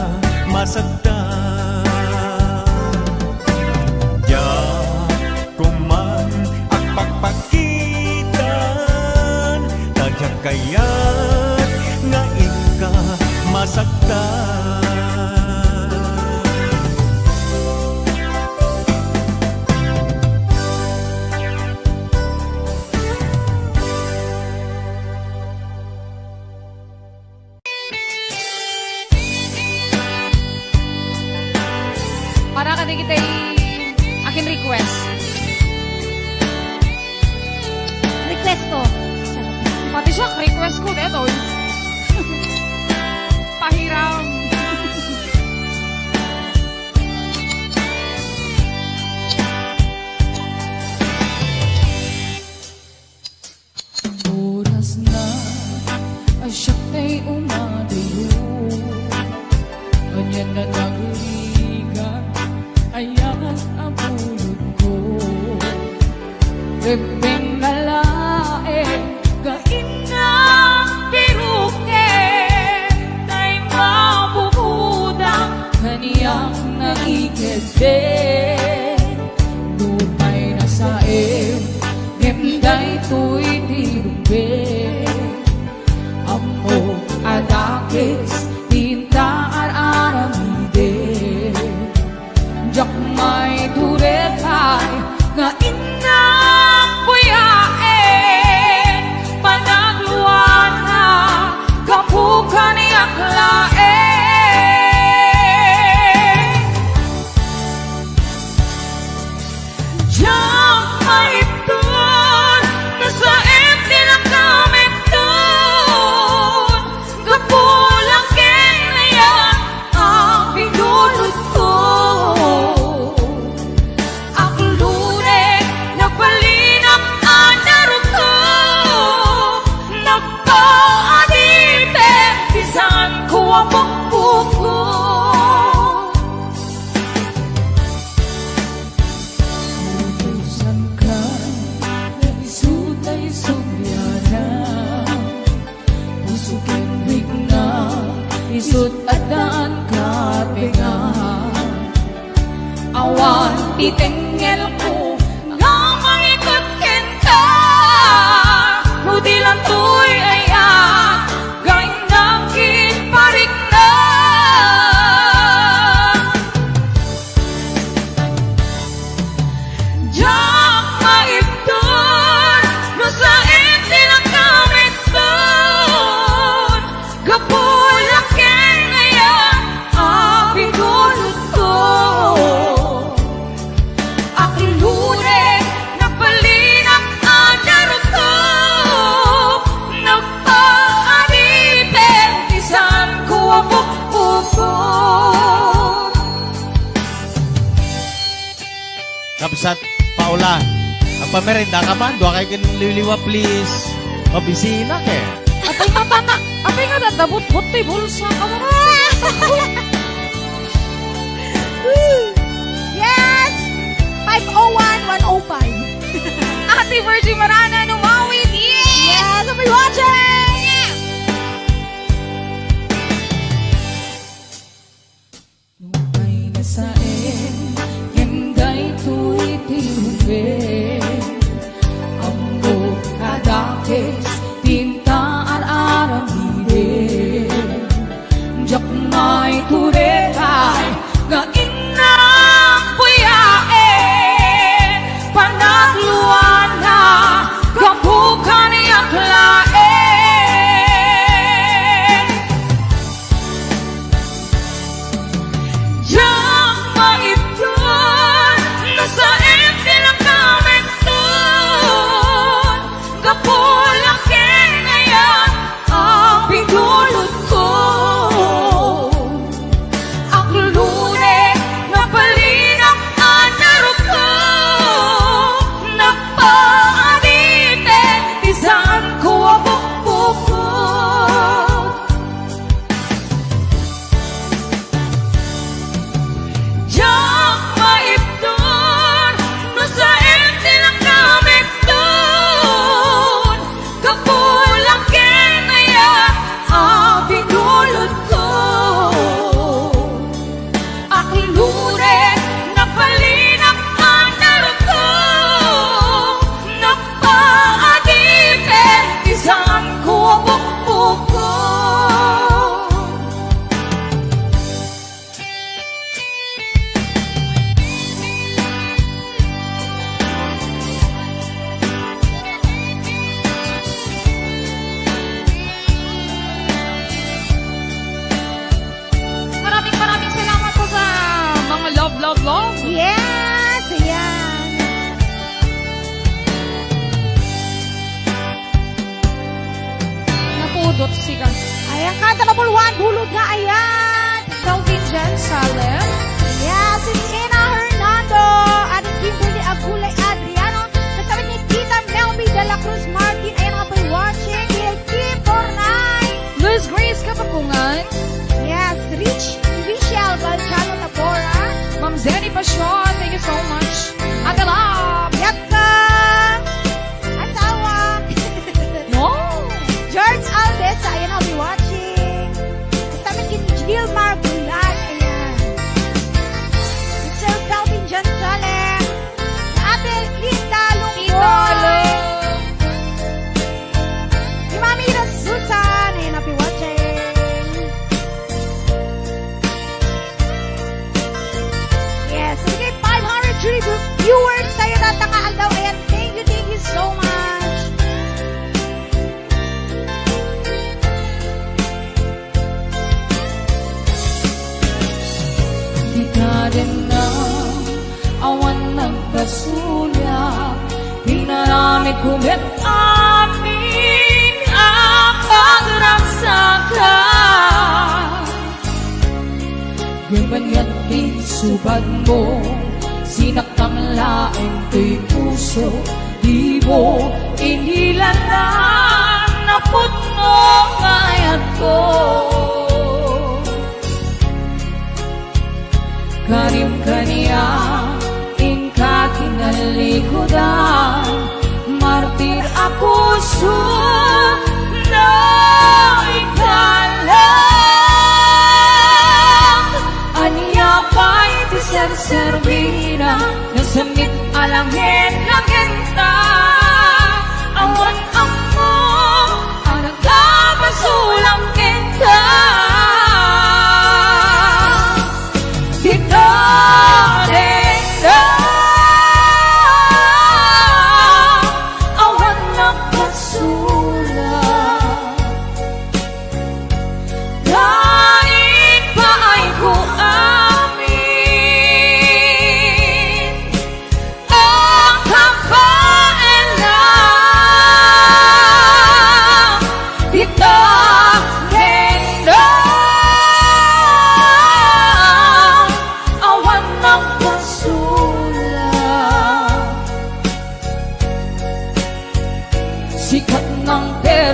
masaktan ya kuman ang pagpagitan tadyak kayat ngayon ka masaktan. Para ka kita akin request. Request ko. Pati siya, request ko dito. Pahiram. Oras na ay siya kay umadayo. Ganyan na nagrigan, ayan ang pulot ko. Rebeng na lae, gain na piruke, tay mabubudang kaniyang naikete. Lupay na sae, gemday to'y tirube. Amo adakis, tinta aramide. Jak may durekay, nga inang puyain. Panagluan na, kapukan niyang lain. Jak may tun, nasa empty lang kami tun. Kapulang kinaya, ang pinulot ko. Aklure, nagbalinang anarog ko. Nagpaadite, bisan ko ang pagpuko. Utusan ka, naisutay subyana. Usukin bigna, isut at daan ka pinga. Awan itingel ko, nga mangikot kenta. Nudi lang to'y ayan, gain nakin parik na. Jak maipton, no sa empty lang kami ton. Gapulak ken ayan, ang pinulot ko. Tapos at Paula, ang pamerenda ka man, doon kay kinliliwa please. Mabisina ke. Apay matana, apay nga dadabot-bot tay bulsa ka mo. Yes! 501-105. Ate Virgie Marana, numawit, yes! Yes, I'll be watching! Nungay nasain, yenday tuwiti-hubin. Ambo kadakis, tinta ar-aramidin. Diyak may turekay, nga inang puyain. Panagluan na, kapukan niyak lain. Diyak maipon, nasa nila kami doon. Kapulakin ngayon ang pinulot ko. Ang lune na palinang anaro ko. Napaadite, isaan ko ang bukbuko. Diyak maipon, nasa nila kami doon. Kapulakin ngayon ang pinulot ko. Aking lure na palinang anaro ko. Napaadite, isaan ko ang bukbuko. Maraming salamat po sa mga love. Yes! Ayan. Napudot siya. Ayan, kanta number 1, bulod nga ayan. Calvin Jan Salem. Yes, it's Ina Hernando. At Kimberly Agulay Adriano. Kasama ni Tita Melby de la Cruz Martin. Ayan nga po'y watching. Kay Kim Bornay. Liz Grace Kapapungan. Yes, Richelle Balchano Tabora. Ma'am Zenny Pasyon, thank you so much. Agalab! Yatka. Asawa. No! George Aldesa. Ayan nga po'y watching. Kasama ni Gilmar Bulan. Ayan. Sir Calvin Jan Salem. Ate Linda Lungboy. Si Mami Susan. Ayan nga po'y watching. Yes, sige, 500 viewers tayo natangaan daw. Ayan, thank you so much. Di ka rin na awan nagpasulya. Pinarami kumit amin ang pagragsakan. Ganyan din subad mo, sinaktang laing to'y puso. Di mo inilanan, naput mo ngayat ko. Karim kaniya, inka kinalikodan. Martir ako na ikalang. Aniya pa'y tiser-servina, nasamit alangin langenta. Awan ako, ang nagkapasulang kita. Kita rin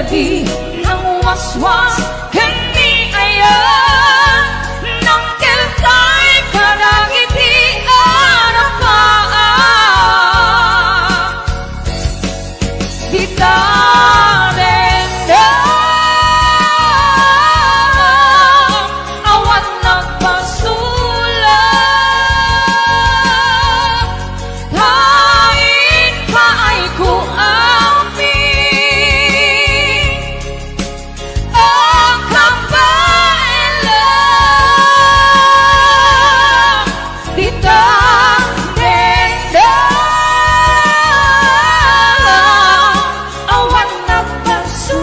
perdi ng waswas Kani ayan ng keltay karangiti arapaan Di tarendang awan nagpasulat Kain paay ko amin Ang kabaelang Di tarendang awan nagpasulat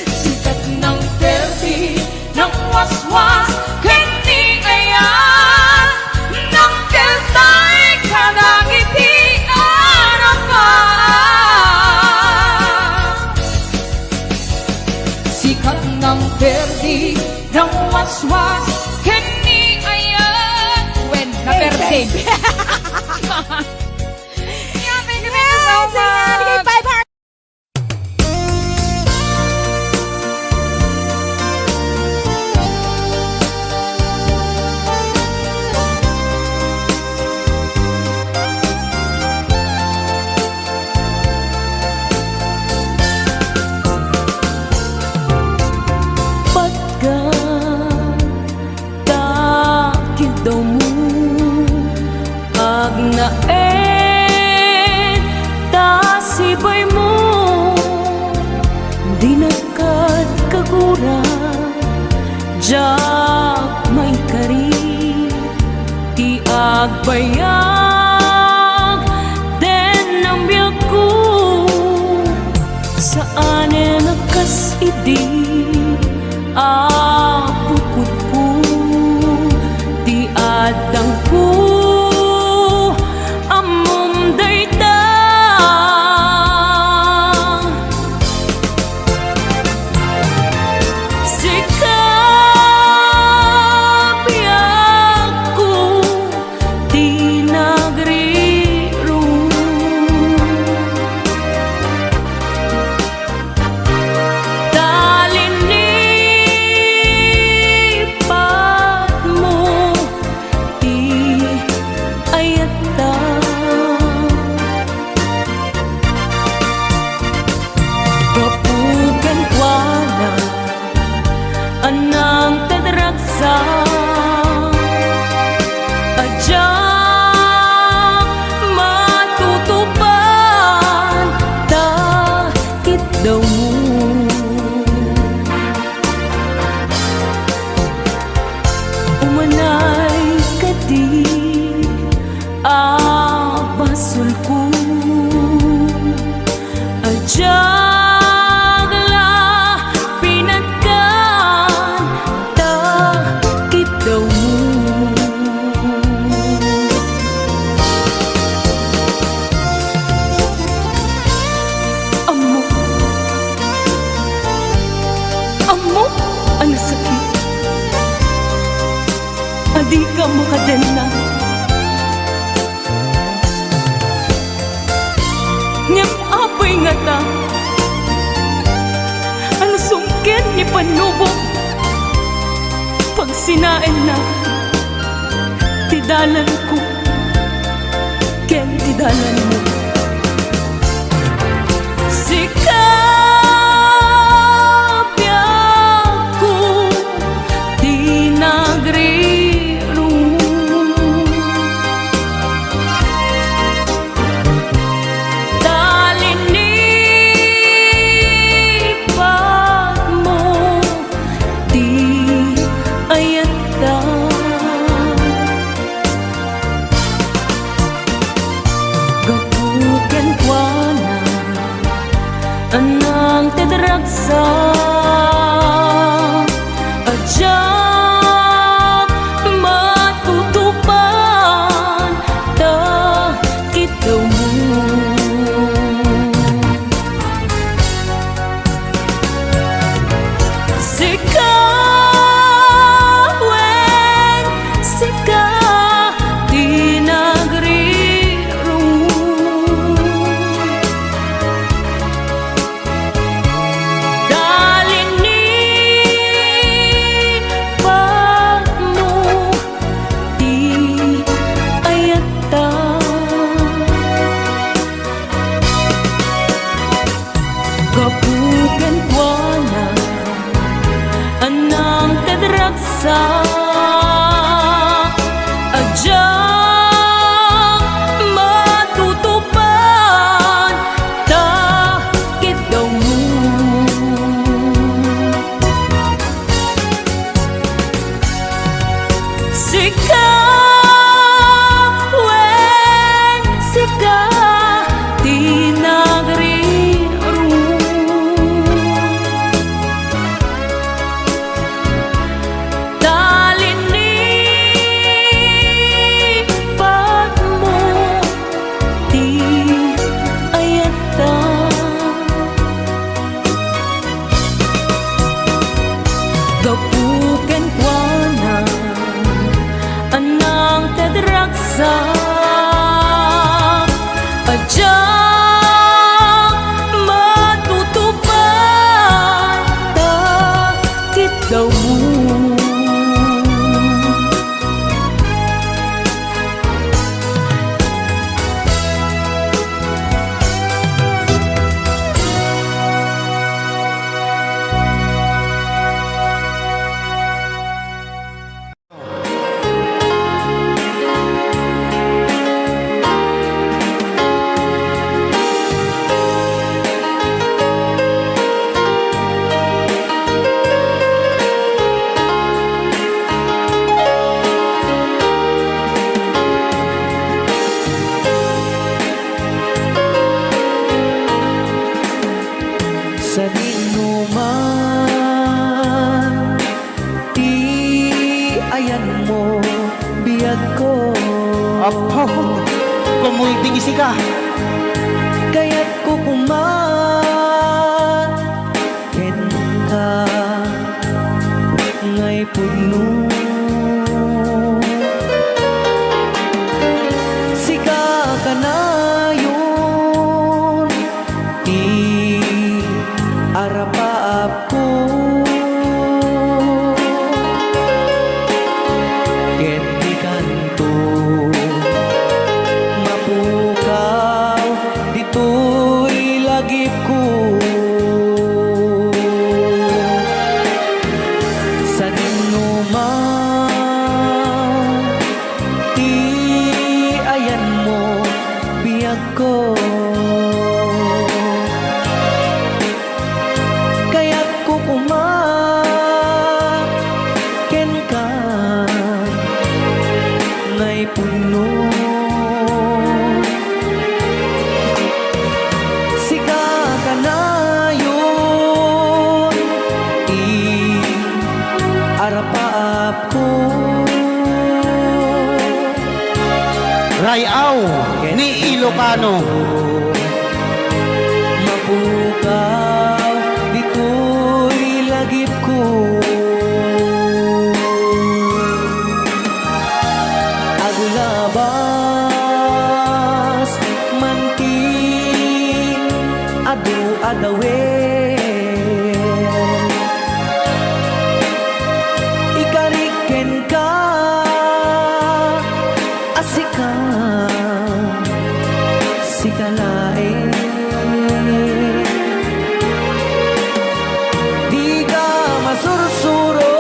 Sikat ng perdi ng waswas Kani ayan ng keltay karangiti arapan Sikat ng perdi ng waswas Kani ayan When na perdi Yeah, thank you so much. Bigay 500. Pagka takil daw mo agnaen tasibay mo di nakad kagura jak may kari ti agbayag den ang biyak ko saan nakas idi apukot ko di adang ko amom dayta sikap ko di nagriro talinipat mo di ayata kapugan wala anang tadragsa adyak matutupan takit daw mo umanay kadi abasul ko adyak la pinagkan takit daw mo amo amo ang sakit adi ka makadena ngem apay nga ta ang sungkit ni panubok pag sinain na tidalan ko ken tidalan mo sikap ko di nagriro talinipat mo di ayata gapugan kuana anang tadragsa adyak matutupan takit daw mo sikaweng sika di nagriro Adyang matutupad, bakit daw mo? Sa dinuman, di ayan mo biyag ko. Apo, kumulting isi ka. Kaya't kukuman ken ka ngay puno. Sika ka na yun, di arapaap ko. Ket di kanto mapukaw, dito'y lagip ko. Sa dinuman, di ayan mo biyag ko. Kaya't kukuman ken ka ngay puno. Sika ka na yun, arapaap ko. Rayaw ni Ilocano. Mapukaw, dito'y lagip ko. Agulabas, manti, adu-adawen. Ikariken ka, asika, sikalain. Di ka masursuro,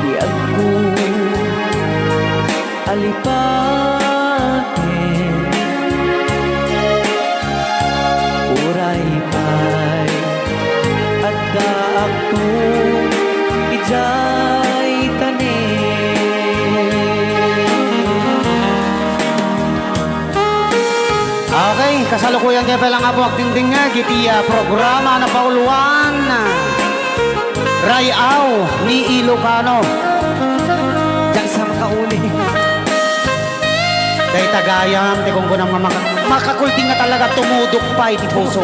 di ako alipatin. Uray pa'y at daak to ijay tanin. Okay, kasalukuyan kayo palang nga po agdingding nga gitiya programa na pauluan. Rayaw ni Ilocano. Diyan sa makauli. Day tagayam, di kung kunang makakulting nga talaga tumudok pa iti puso.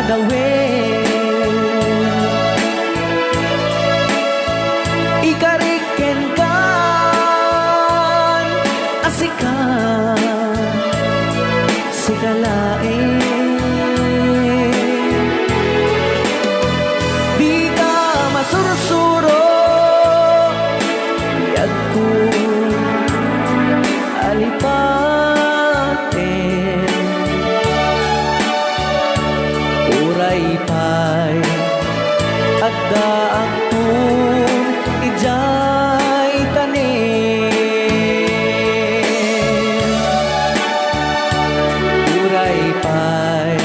dadawin ikariken kan asikan sikalain di ka masursuro yagko alipaten uray pay at daakton ijay tanin uray pay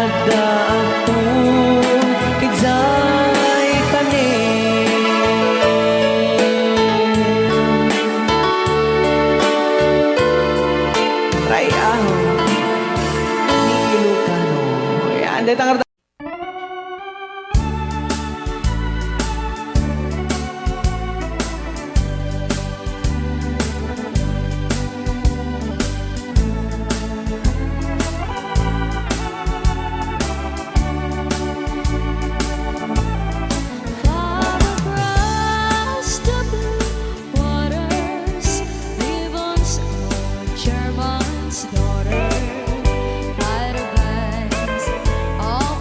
at daakton ijay tanin Ray aho ni Ilocano yan dito ang Far across the blue waters, Devon's own German's daughter, by the banks of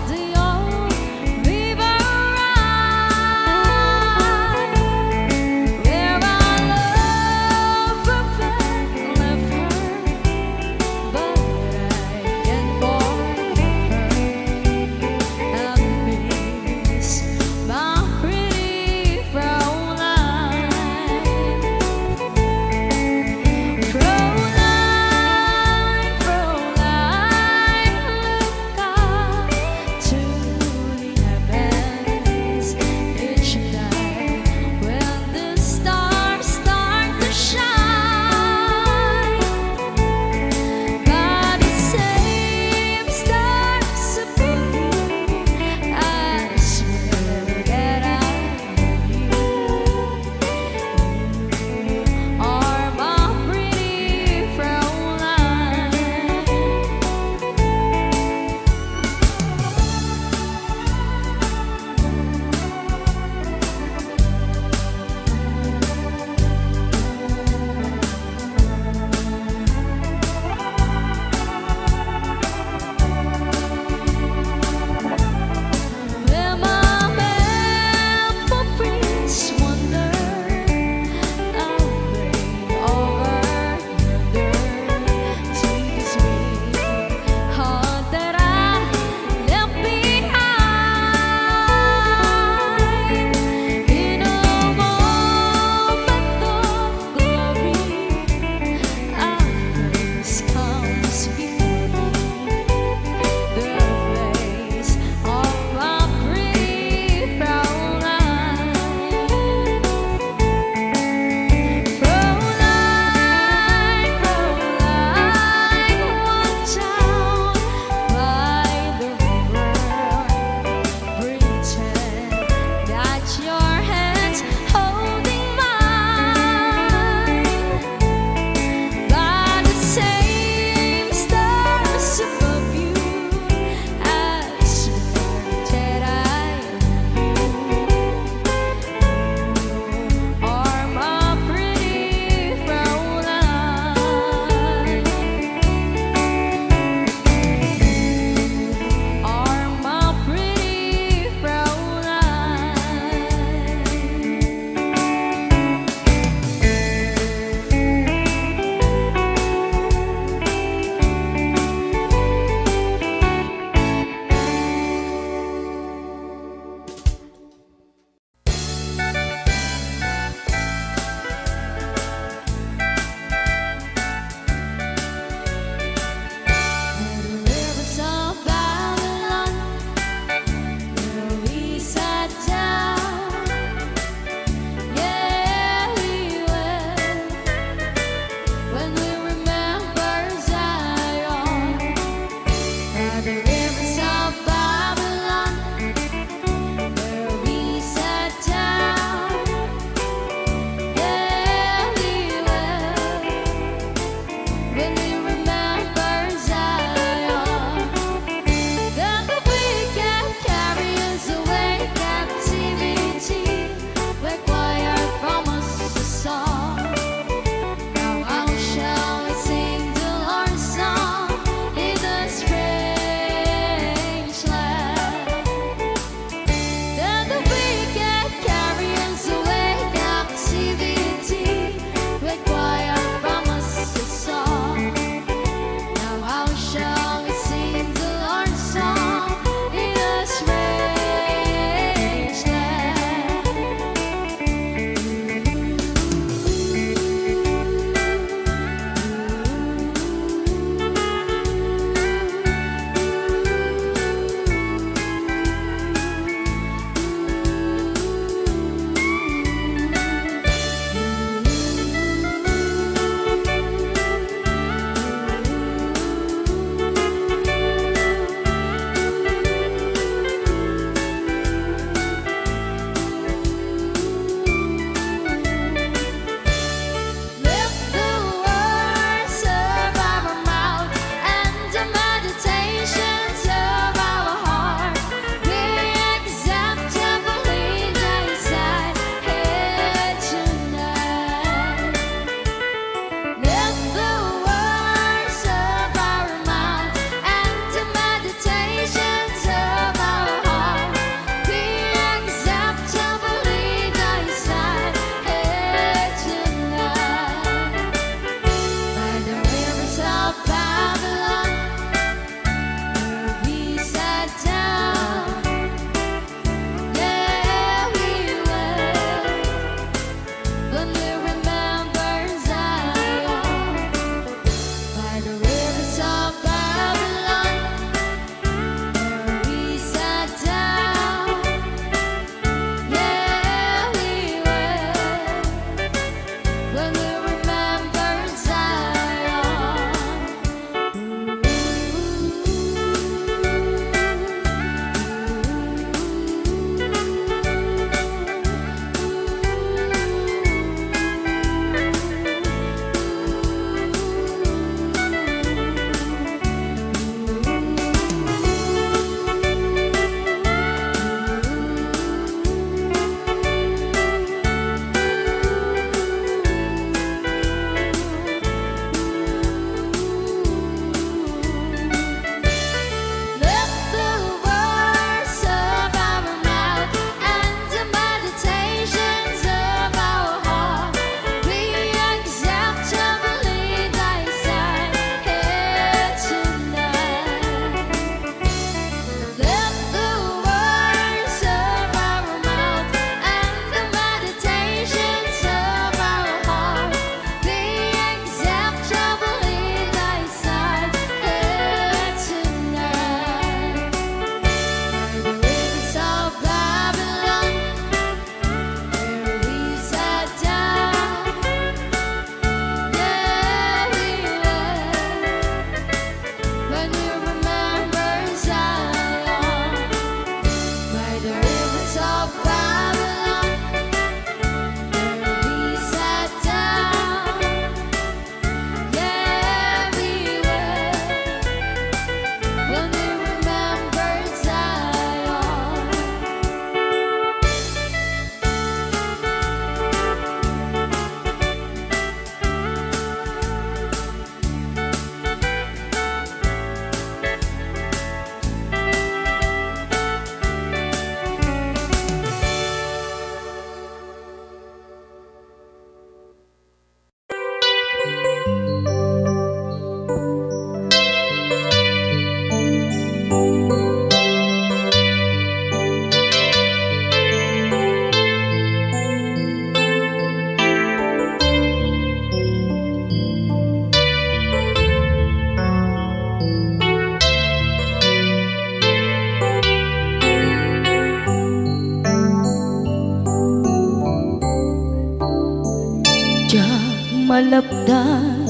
malapdan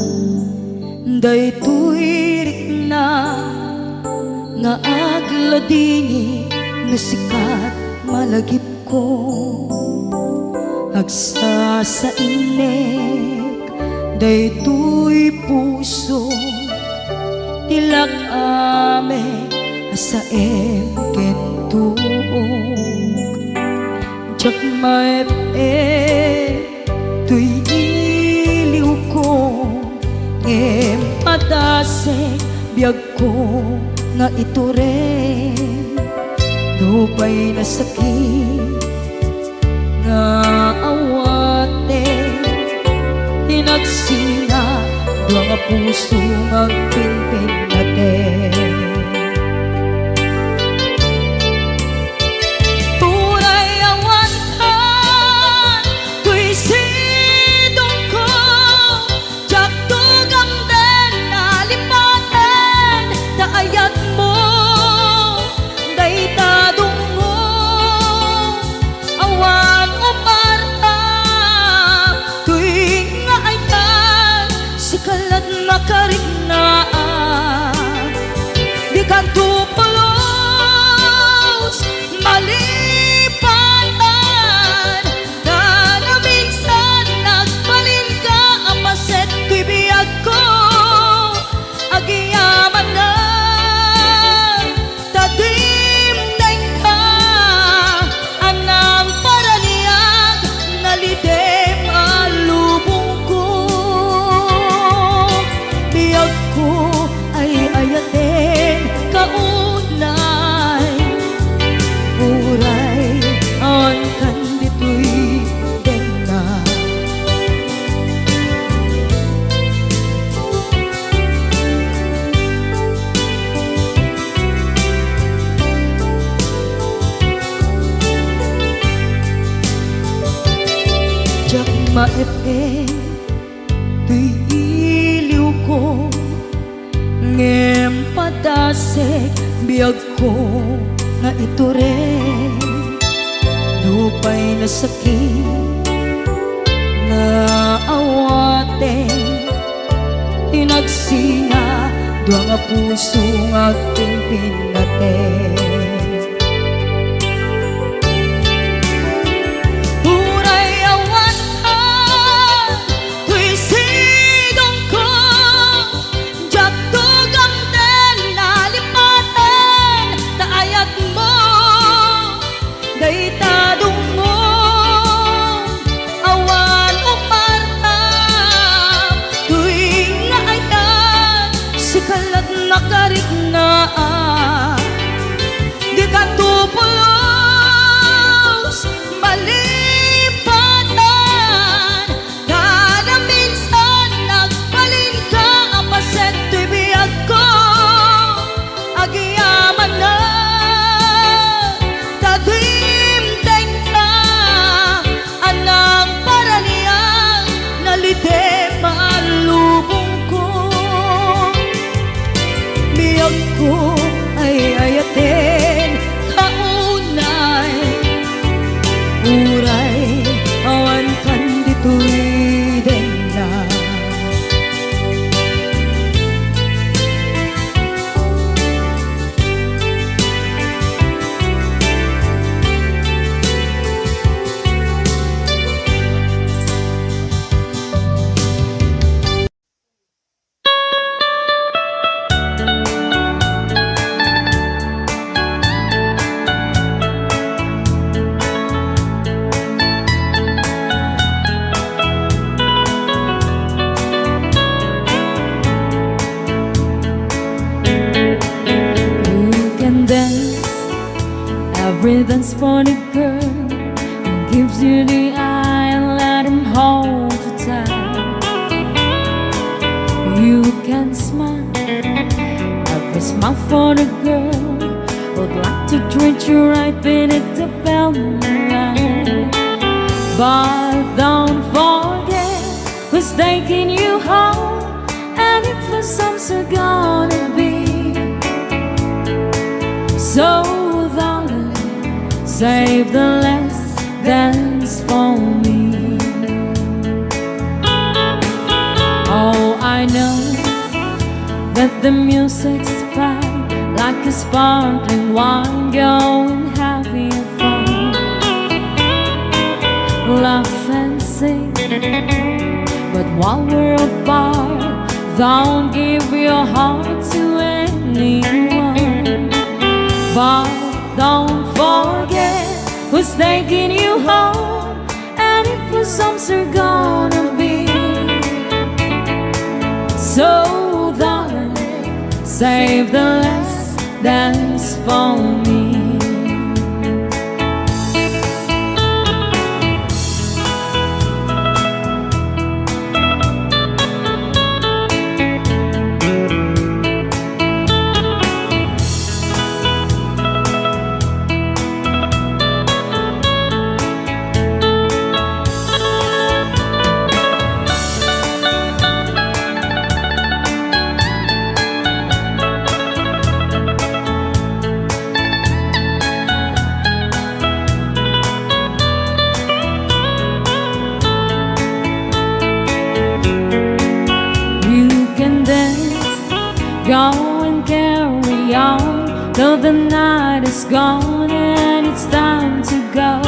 daytoy rikna nga agladingi na sikat malagip ko agsa sa inek daytoy puso tilak ame asaem kentuog jak maep tuy iliw ko ngem padase biyag ko nga ito rin dupay na sakit nga awate tinagsina dua nga puso magpinpin natin turay awan ka tuy sidong ko jak tugam den nalipaten taayat mo dayta dungo awan umarta tuy nga aytan sikalat makarignaan di ka tupulos malipatan na minsan nagbalin ka apaset tuy biyag ko agiyaman na tadimdeng ka anang paraniyag nalidem alubong ko biyag ko ay ayaten kaunay uray ang kandito'y dena jak maepe tuy iliw ko ngem padasek biyag ko nga ito rin dupay na sakit nga awate tinagsina dua nga puso nga pimpin natin uray awan ka tuy sidong ko jak tugam den nalipaten taayat mo dayta dungo awan umarta tuy nga aytan sikalat makarignaan di ka tupulos malipatan kada minsan nagbalin ka apaset tuy biyag ko agiyaman na tadimdeng ka anang paraniyang nalidem alubong ko biyag ko ay ayaten kaunay uray awan kandito'y dena You can dance, every dance for the girl who gives you the eye and let him hold you tight. You can smile, every smile for the girl who'd like to treat you right beneath the moonlight. But don't forget who's taking you home, and if for some so gonna be. So darling, save the last dance for me. I know that the music's fine, like a sparkling wine, going having fun. Laugh and sing, but while we're apart, don't give your heart to anyone. But don't forget who's taking you home, and if the songs are gonna be. So darling, save the last dance for me. Go and carry on till the night is gone and it's time to go.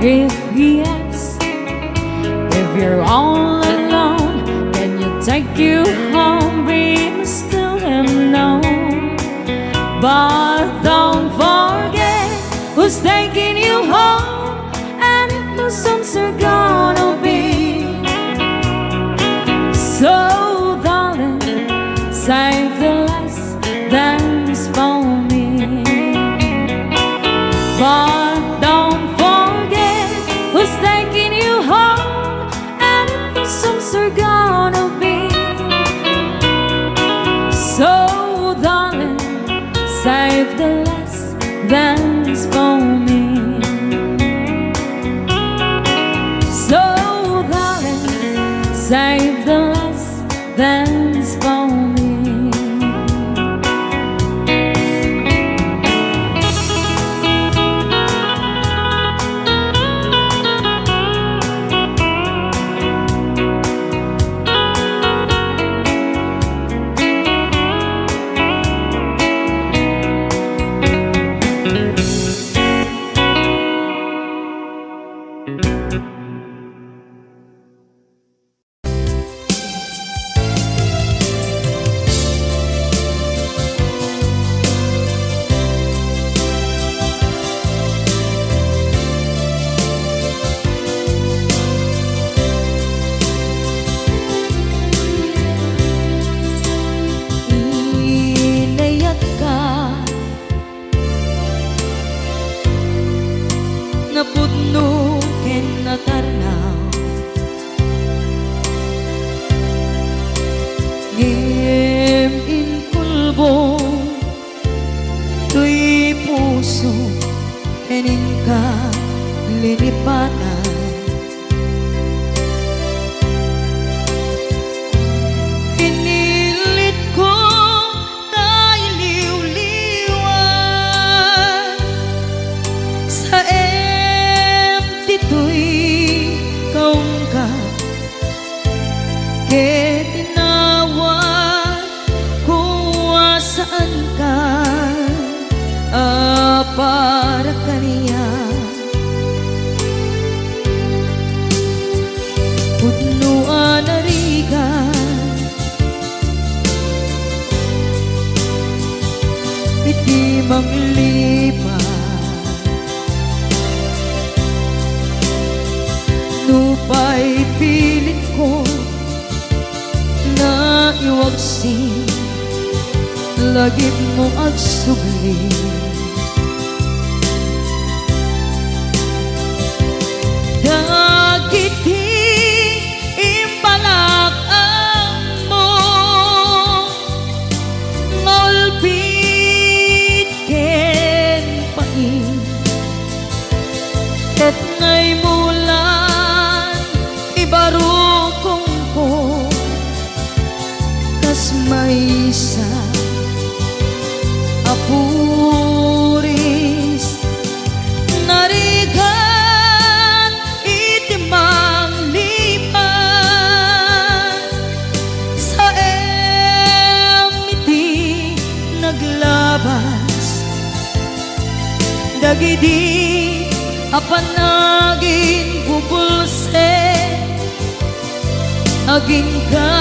If he asks if you're all alone, can you take you home? We must tell him no. But don't forget who's taking you home, and if the songs are gonna be. So save the last dance for me. But don't forget who's taking you home, and if the songs are gonna be. So darling, save the last dance for me. So darling, save the last dance for me. Napudno ken natarnaw ngem in kulbo tuy puso kenin ka linipatan pinilit ko tayo liw-liwan sa Tito'y kaong ka ke tinawag ko saan ka para kaniya pudnuan arigan iti manglipa Nupa'y pilit ko na iwagsin lagip mo agsugli dagiti impalak-ang mo ngolpit ken pain ket ngay mulan ibarukong ko kas maysa apuris nari dagidi apanagin bubulse aging ka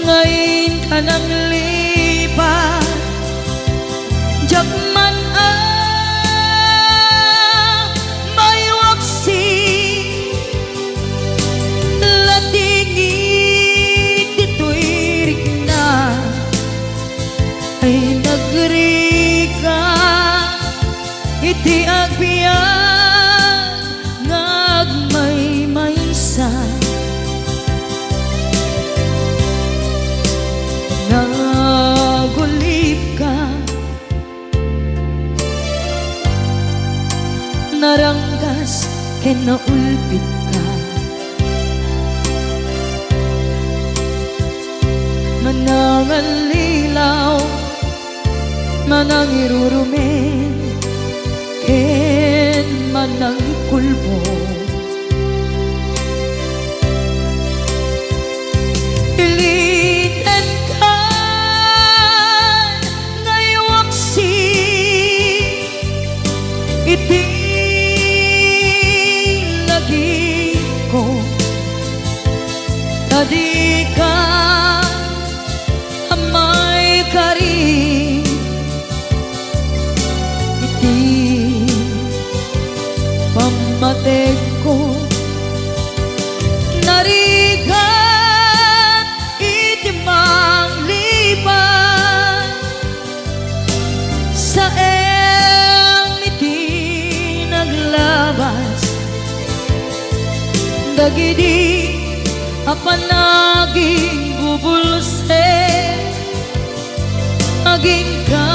ngayon ka nang lipat Jakman may waksi latingin dito'y rikna ay nagrika iti agbiyan ngagmay maysa nagulip ka naranggas kinaulpit ka manangalilaw manangirurumen ken manangikulbo iliten ka ngaywaksi iti lagi ko tadi ka amay kari iti pamatek ko narigat iti manglipan sa iti naglabas dagidi apanaging bubulse aging ka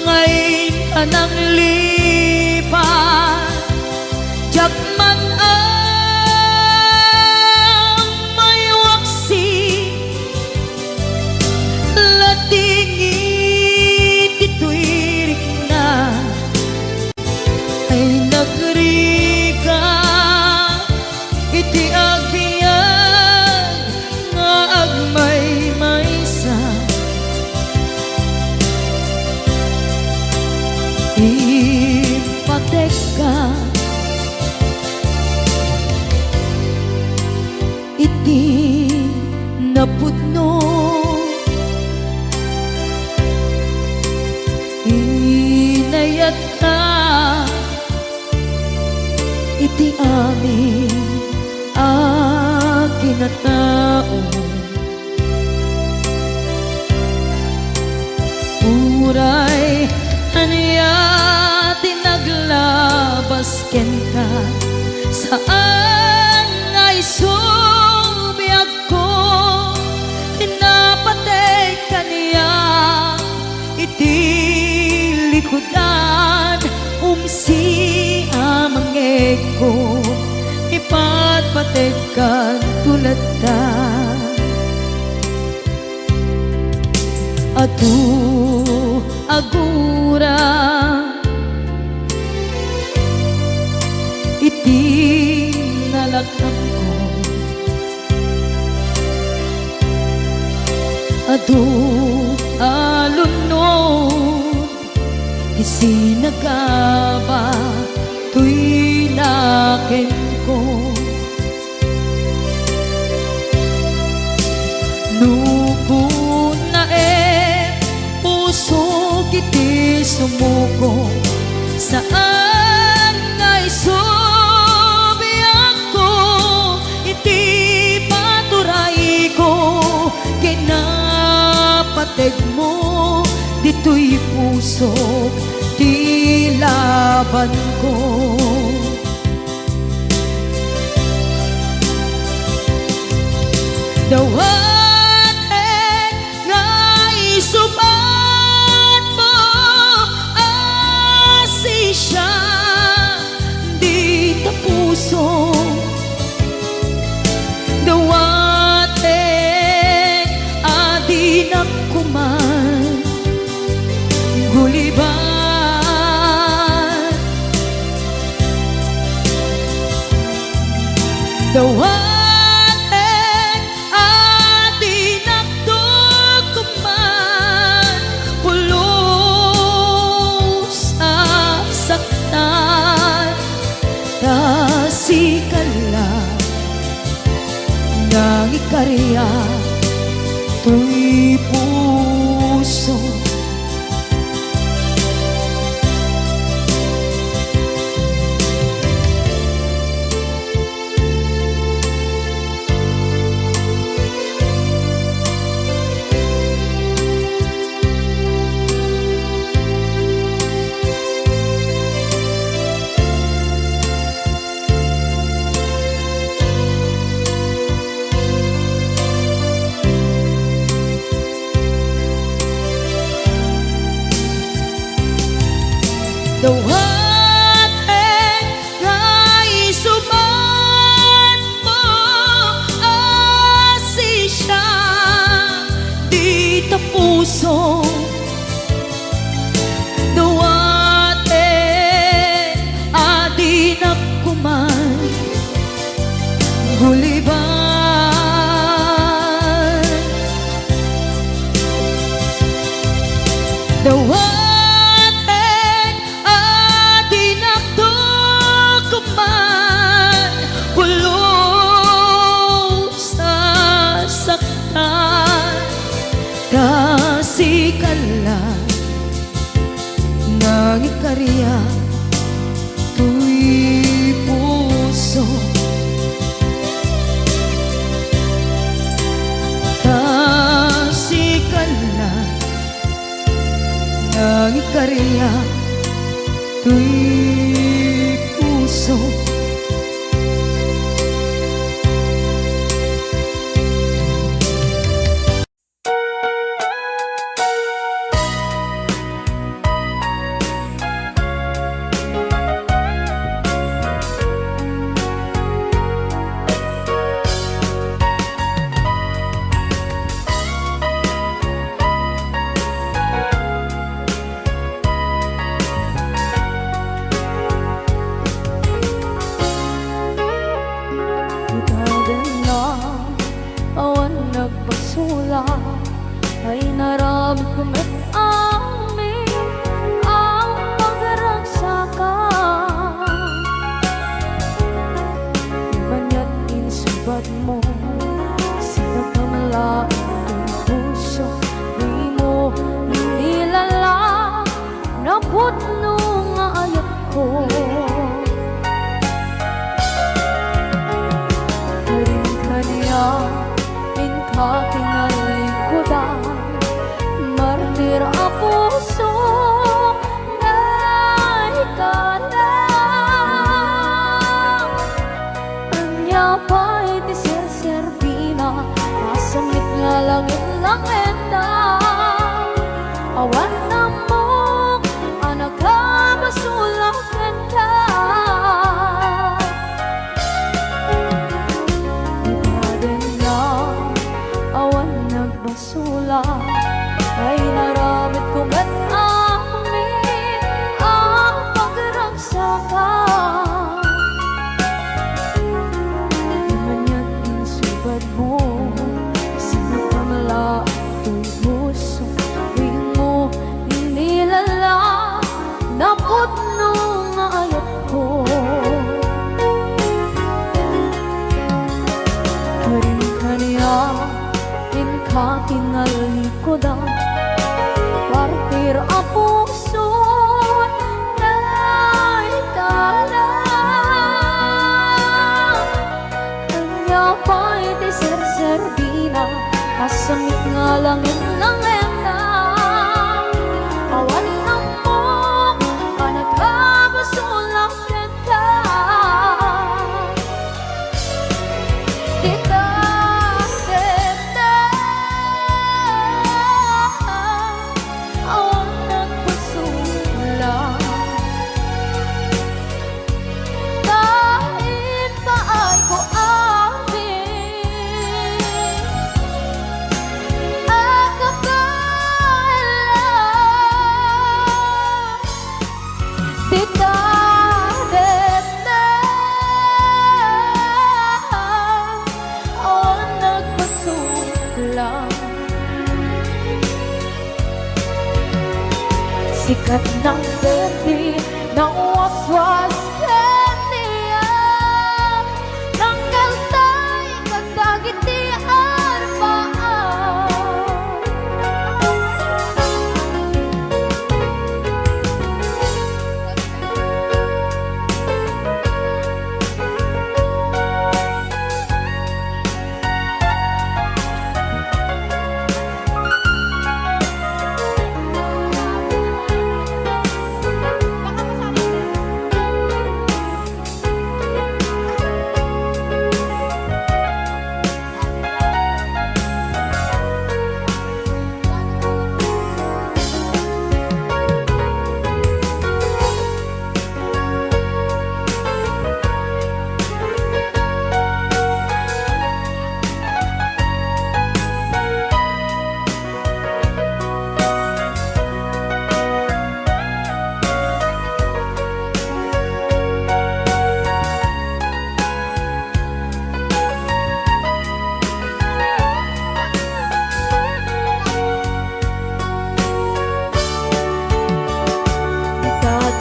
ngayon ka nang lipat Jakman may waksi latingin dito'y rikna ay nagrika iti agbiyan nga agmay maysa ipatek ka iti napudno inayat ka iti amin akinatao uray aniya tinaglabas ken ka saan ngay subiag ko pinapatay ka niya iti likudan umsi amangeg ko ipatpatay ka tulad ta adu agura iti nalakam ko adu alunod isinagaba tuy naken ko nukun na puso kiti sumuko saan ngay subiak ko iti paturay ko kinapateg mo dito'y puso di laban ko dawat nga isubat mo asi siya di ta puso dawat adi nakuman guliban ikarya tuy puso. Dawaten ngay suman mo asisya di tapuso. Dawaten adi nakuman guliban. Dawaten kasikala ng ikarya tuy puso. Kasikala ng ikarya tuy puso. Ay naramit ko met amin ang pagragsakan. Manya't insubat mo sinagkamalain ang puso. Di mo nilala na putno nga ayat ko. Karin kaniya kinalikudan, martir ang puso na ikalang. Anya pa'y tisir-serbina, masamit nga langit lang endang. Awan na mo, anak ka basulang kenta. Basula ay naramit ko met amin ang pagragsakan. Di manya't insubad mo sinagkamala tuy puso. Di mo inilala na putno nga ayat ko. Karin kaniya kakinalikodan, partir ang puso na ikalang. Kanya pa'y tisir-serbina, masamit nga langit ng endang. Awan ng mo, anak ka basulang kenta. Sikat ng gabi ng waswas kaniya, ng kaltay kagagitian.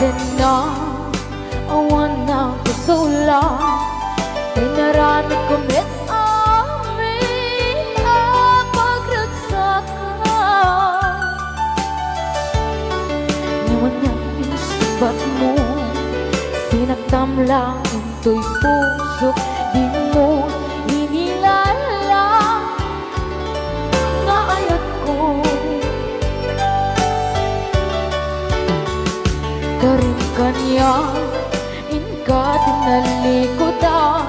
din na awan ng kasula Pinarami kumit amin ang pagragsakan Ngayon niyang isubat mo Sinaktam lang into'y puso Di mo inilala Nga ayat ko Karin kanya Inka tinalikodan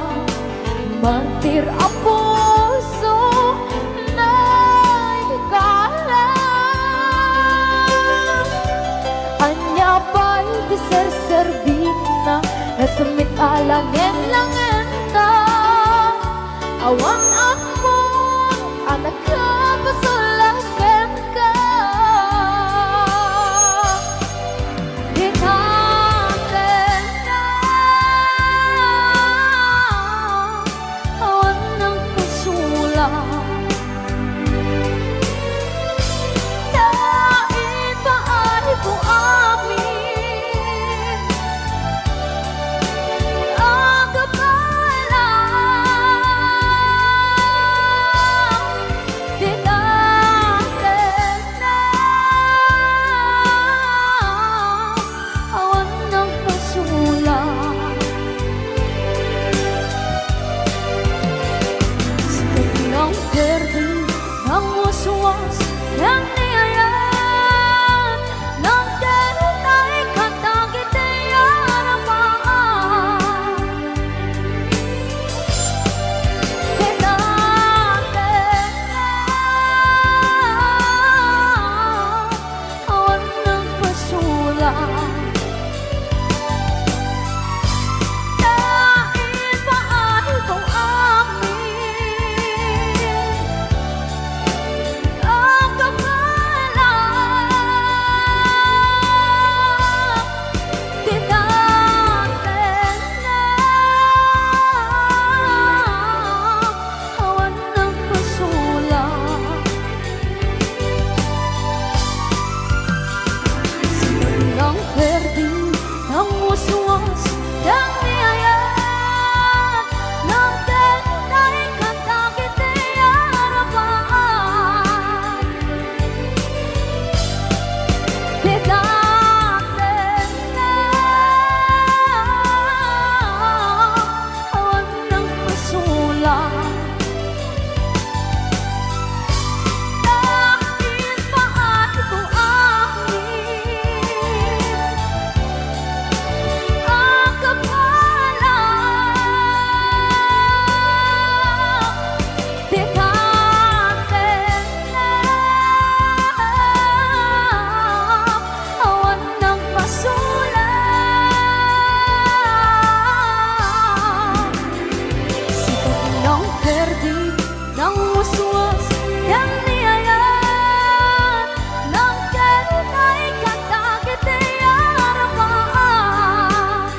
Mantir ang puso Na ikala Anya ba'y di serservin na Nasumit alangin langin na Awang ako Anak ka pasulakan ka Di natin na Awan ng kasulat Dahil paano ko amin Ang kapalang Di natin na Awan ng kasulat Sakit ng berde ng waswas Yang niyayan Ng dalit ay katagit ay aramaan Di natin na Awan ng kasulat Dahil paano kong amin Ang kapalang Di natin na Awan ng kasulat Ng berde ng waswas Yang niyayan Ng dalit ay katagit ay arapan Di natin na Awan ng kasulat Dahil paano ko amin Ang kapalang Di natin na Awan ng kasulat Sikat ng berde ng waswas Yang niyayan Ng dalit ay katagit ay aramaan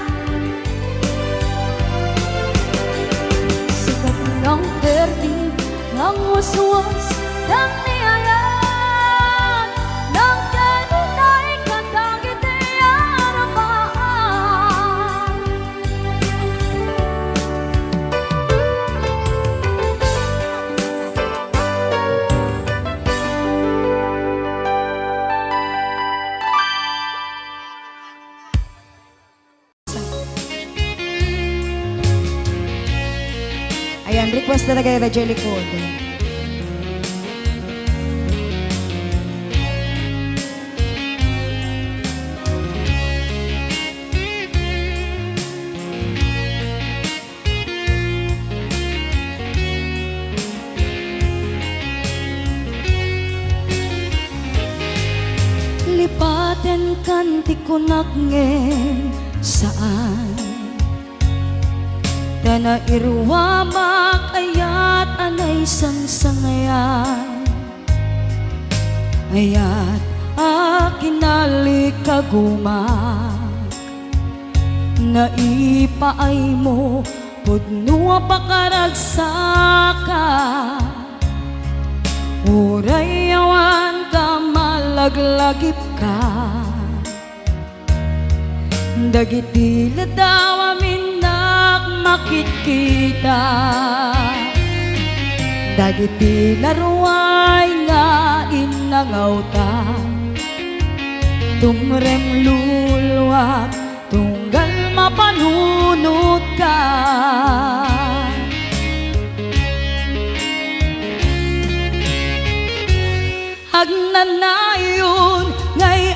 Sikat ng berde ng waswas Yang niyayan Ng dalit ay katagit ay aramaan Ayan, request talaga yung Jelly Code. Lipaten kanti ko nagngin saan Dana irwa makayat anay sangsangayan Ayat akinali kagumag Naipaay mo pudno pakaragsaka Uray awan ka malaglagip ka Dagiti ladaw amin makikita, dagiti laruay nga inangawta, tumrem lulwak tunggal mapanunot ka. Agnanayon ngay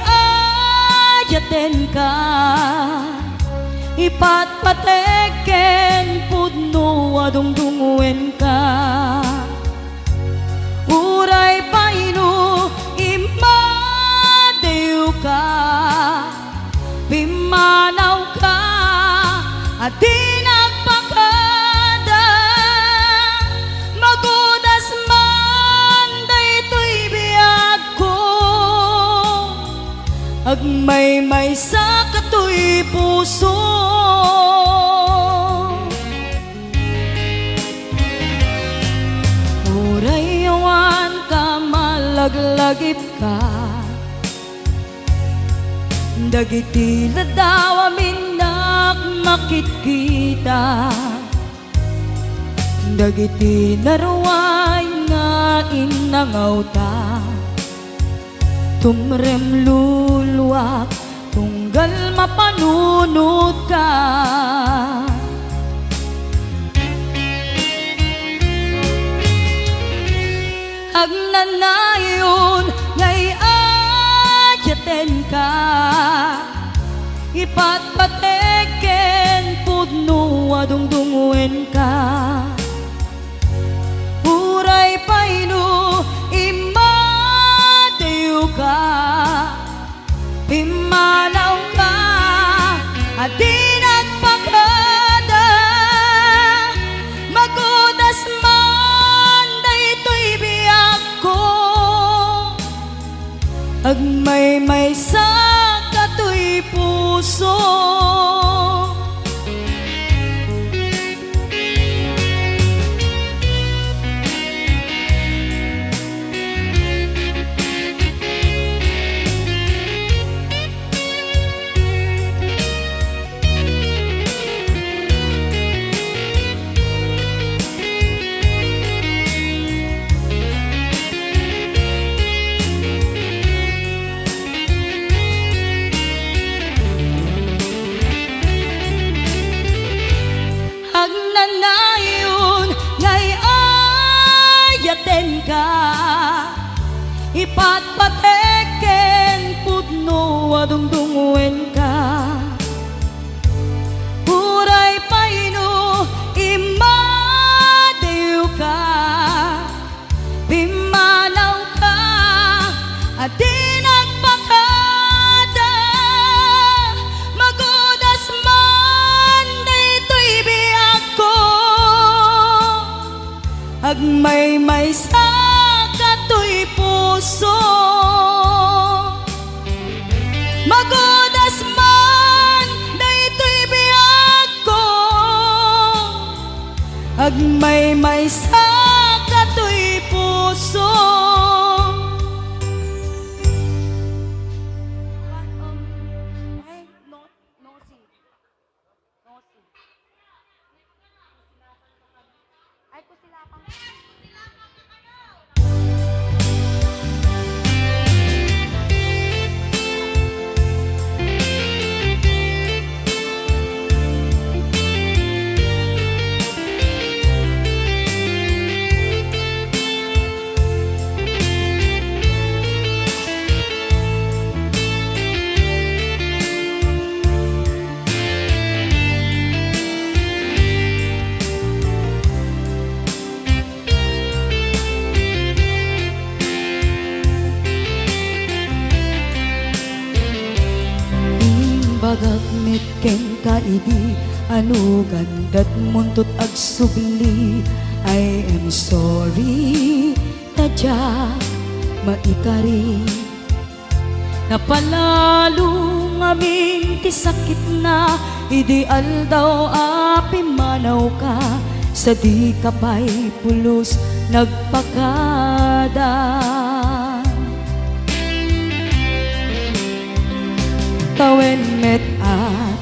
ayaten ka, ipatpateken pudno adungdungwen ka. Uray paino imadew ka, pimanaw ka at di nagpakada. Magudas man daytoy biyag ko, agmay-may sa katoy puso. Uray yawan ka malaglagip ka, dagiti ladaw amin makikita, dagiti naruay nga inangawta, tumrem lulwak tunggal mapanunot ka. Agnanayon ngay ayaten ka, ipatpateken pudno adungdungwen ka. Uray paino imadew ka, pimanaw ka at di nagpakada. Magudas man daytoy biyag ko, agmay-may sa katoy puso. Agnanayon ngay ayaten ka, ipatpateken pudno adungdungwen ka. Uray paino imadew ka, pimanaw ka at di nagpakada. Magudas man daytoy biyag ko, agmay-may sa katoy puso. Magudas man daytoy biyag ko, agmay-may sa katoy puso. Bagagmit ken kaidi, ano gandat muntot agsubli. I am sorry, tadya maikari. Napalalo ngamin ti sakit na, ideal daw api manaw ka. Sa di kapay pulos nagpakada. Tawen met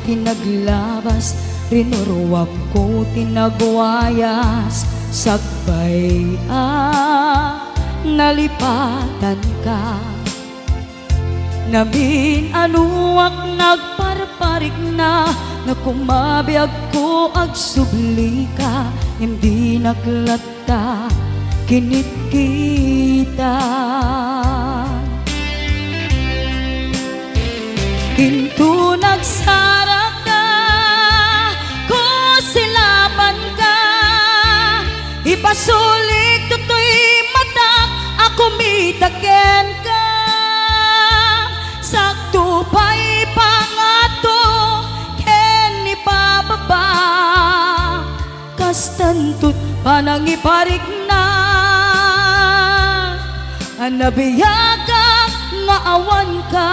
tinaglabas, rinuruwap ko tinagwayas, sagbay nalipatan ka. Namin anuak nagparparik na kumabiyag ko ag subli ka, hindi naglata kinit kita. Hinto nagsarak ka, kusilapan ka, ipasulik tutoy matak, ako mitaken ka. Sakto pa'y pangato, ken ipababa, kastantut panangiparik na, anabiyaga nga awan ka.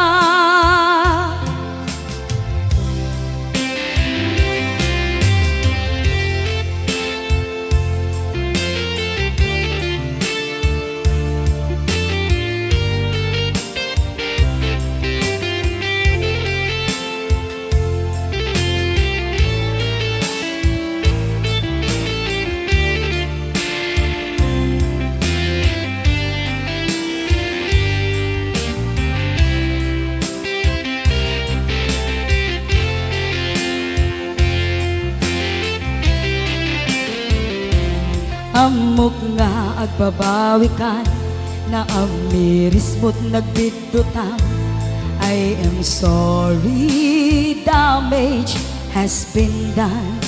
Amok nga agbabawikan, na amiris mo't nagbidutang. I am sorry, damage has been done.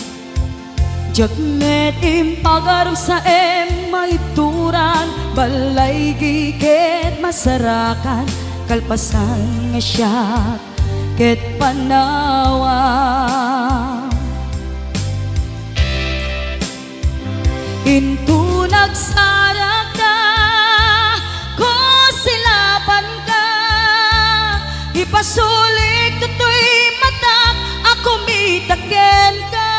Jagmet impagaram sa maituran, balay giket masarakan, kalpasan nga siya ket panawa. Hinto nagsarak ka, kusilapan ka, ipasulik tutoy matak, ako mitaken ka.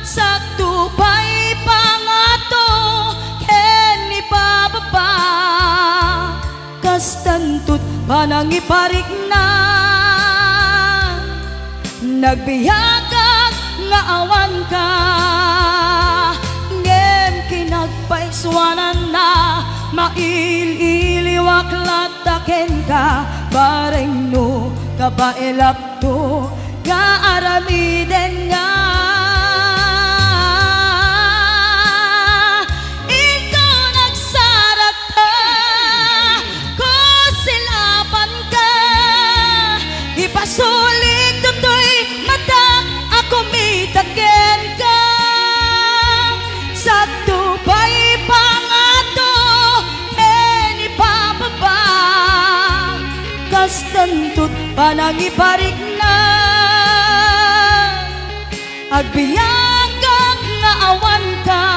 Sakto pa'y pangato, ken ipababa, kastantut panangiparik na, nagbiyagag nga awan ka. Kinagpaiswanan na, maililiwak lataken ka, bareng no kabailap to, kaaramiden nga. Ikaw nagsarat ka, kusilapan ka, ipasulik tutoy matak, ako mitaken ka. Sakto pa'y pangato, ken ipababa, kastantut panangiparik na, agbiyagang nga awan ka.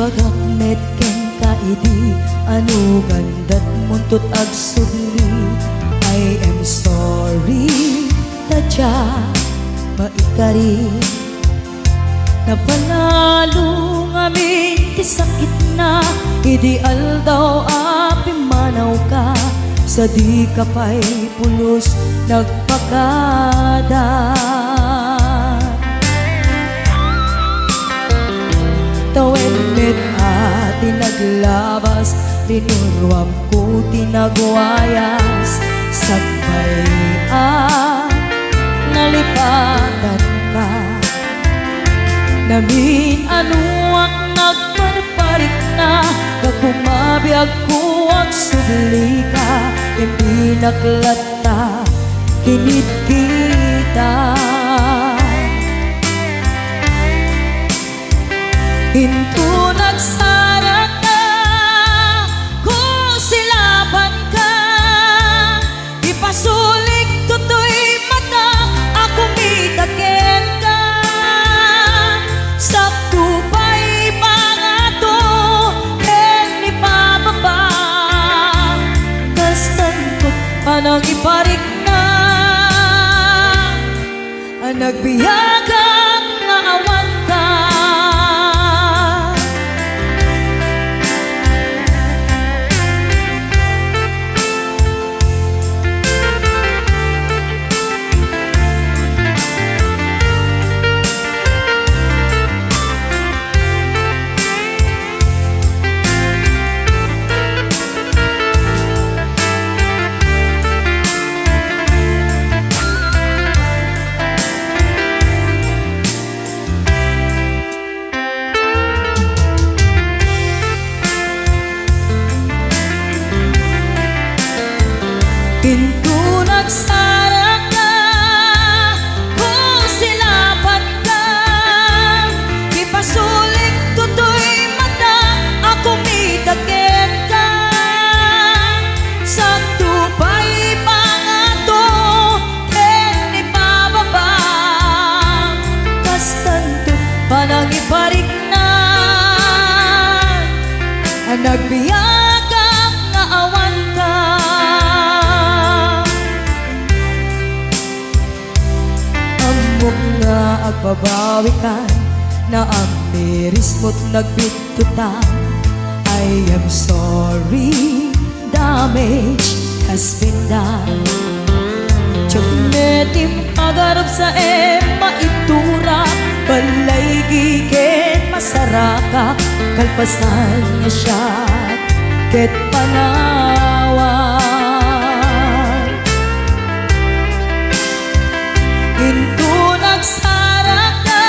Bagak met ken kaidi, ano gandat muntut ag subli. I am sorry, tadya maikari, napanalo ngamin ti sakit na, ideal daw api manaw ka, sa di ka pa'y pulos nagpakada. Tawen met tinaglabas, tinuruam ko tinagwayas, sagbay nalipatan ka. Namin anuak nagparparik na, kumabiyag ko ang subli ka, hindi naklata kinit kita. Hinto nagbiyagang nga awan ka. Amok nga agbabawi ka na ang miris mo't nagbitutan. I am sorry, damage has been done. Tiyagnetim agarap sa maitura, balay gigen masaraka, kalpasan niya siya ket panawan. Into nagsarak ka,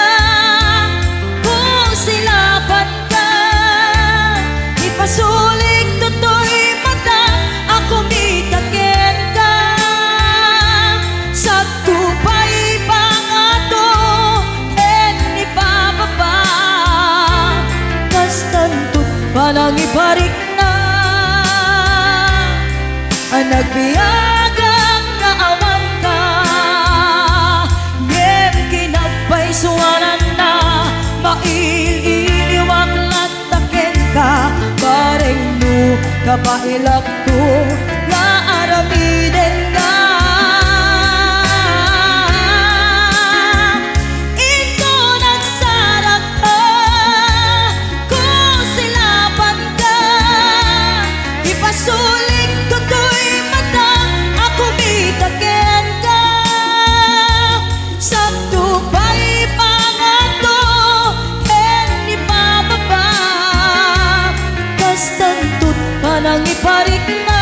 kung silapan ka, ipasulik toto'y mata, ako mitaken ka. Sa tupay pangato, en ipababa, kastantot palang ibarik na. Ang nagbiyagang nga awan ka, ngem kinapay suwanan na, maililiwak lataken ka, bareng no kapailak to, nga aramiden ka. Ito nagsarak ka, kung silapan ka, ipasulik toto'y mata, ako mitaken ka. Sa tupay pangato, en ipababa, kastantot panang iparik na.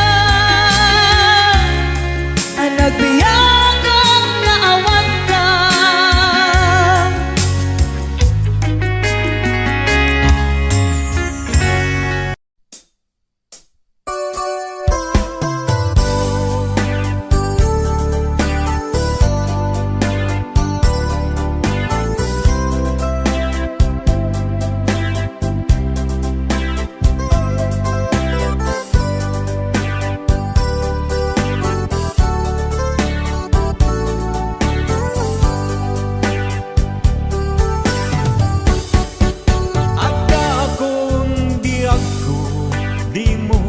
Ang nagbiyagang nga awan ka. Akong di ako, di mo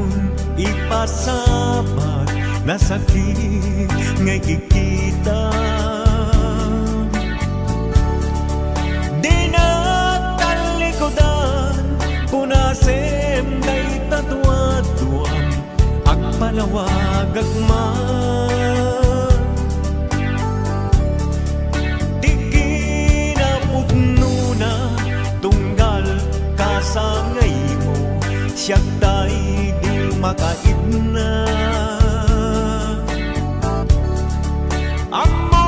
ipasabak na sakit ngay kikita. Di na talikodan, punasem day tatuatuam, agpalawag agman. Di kinapugno na, tunggal kasangay mo, siyak tay di makaibna. Amo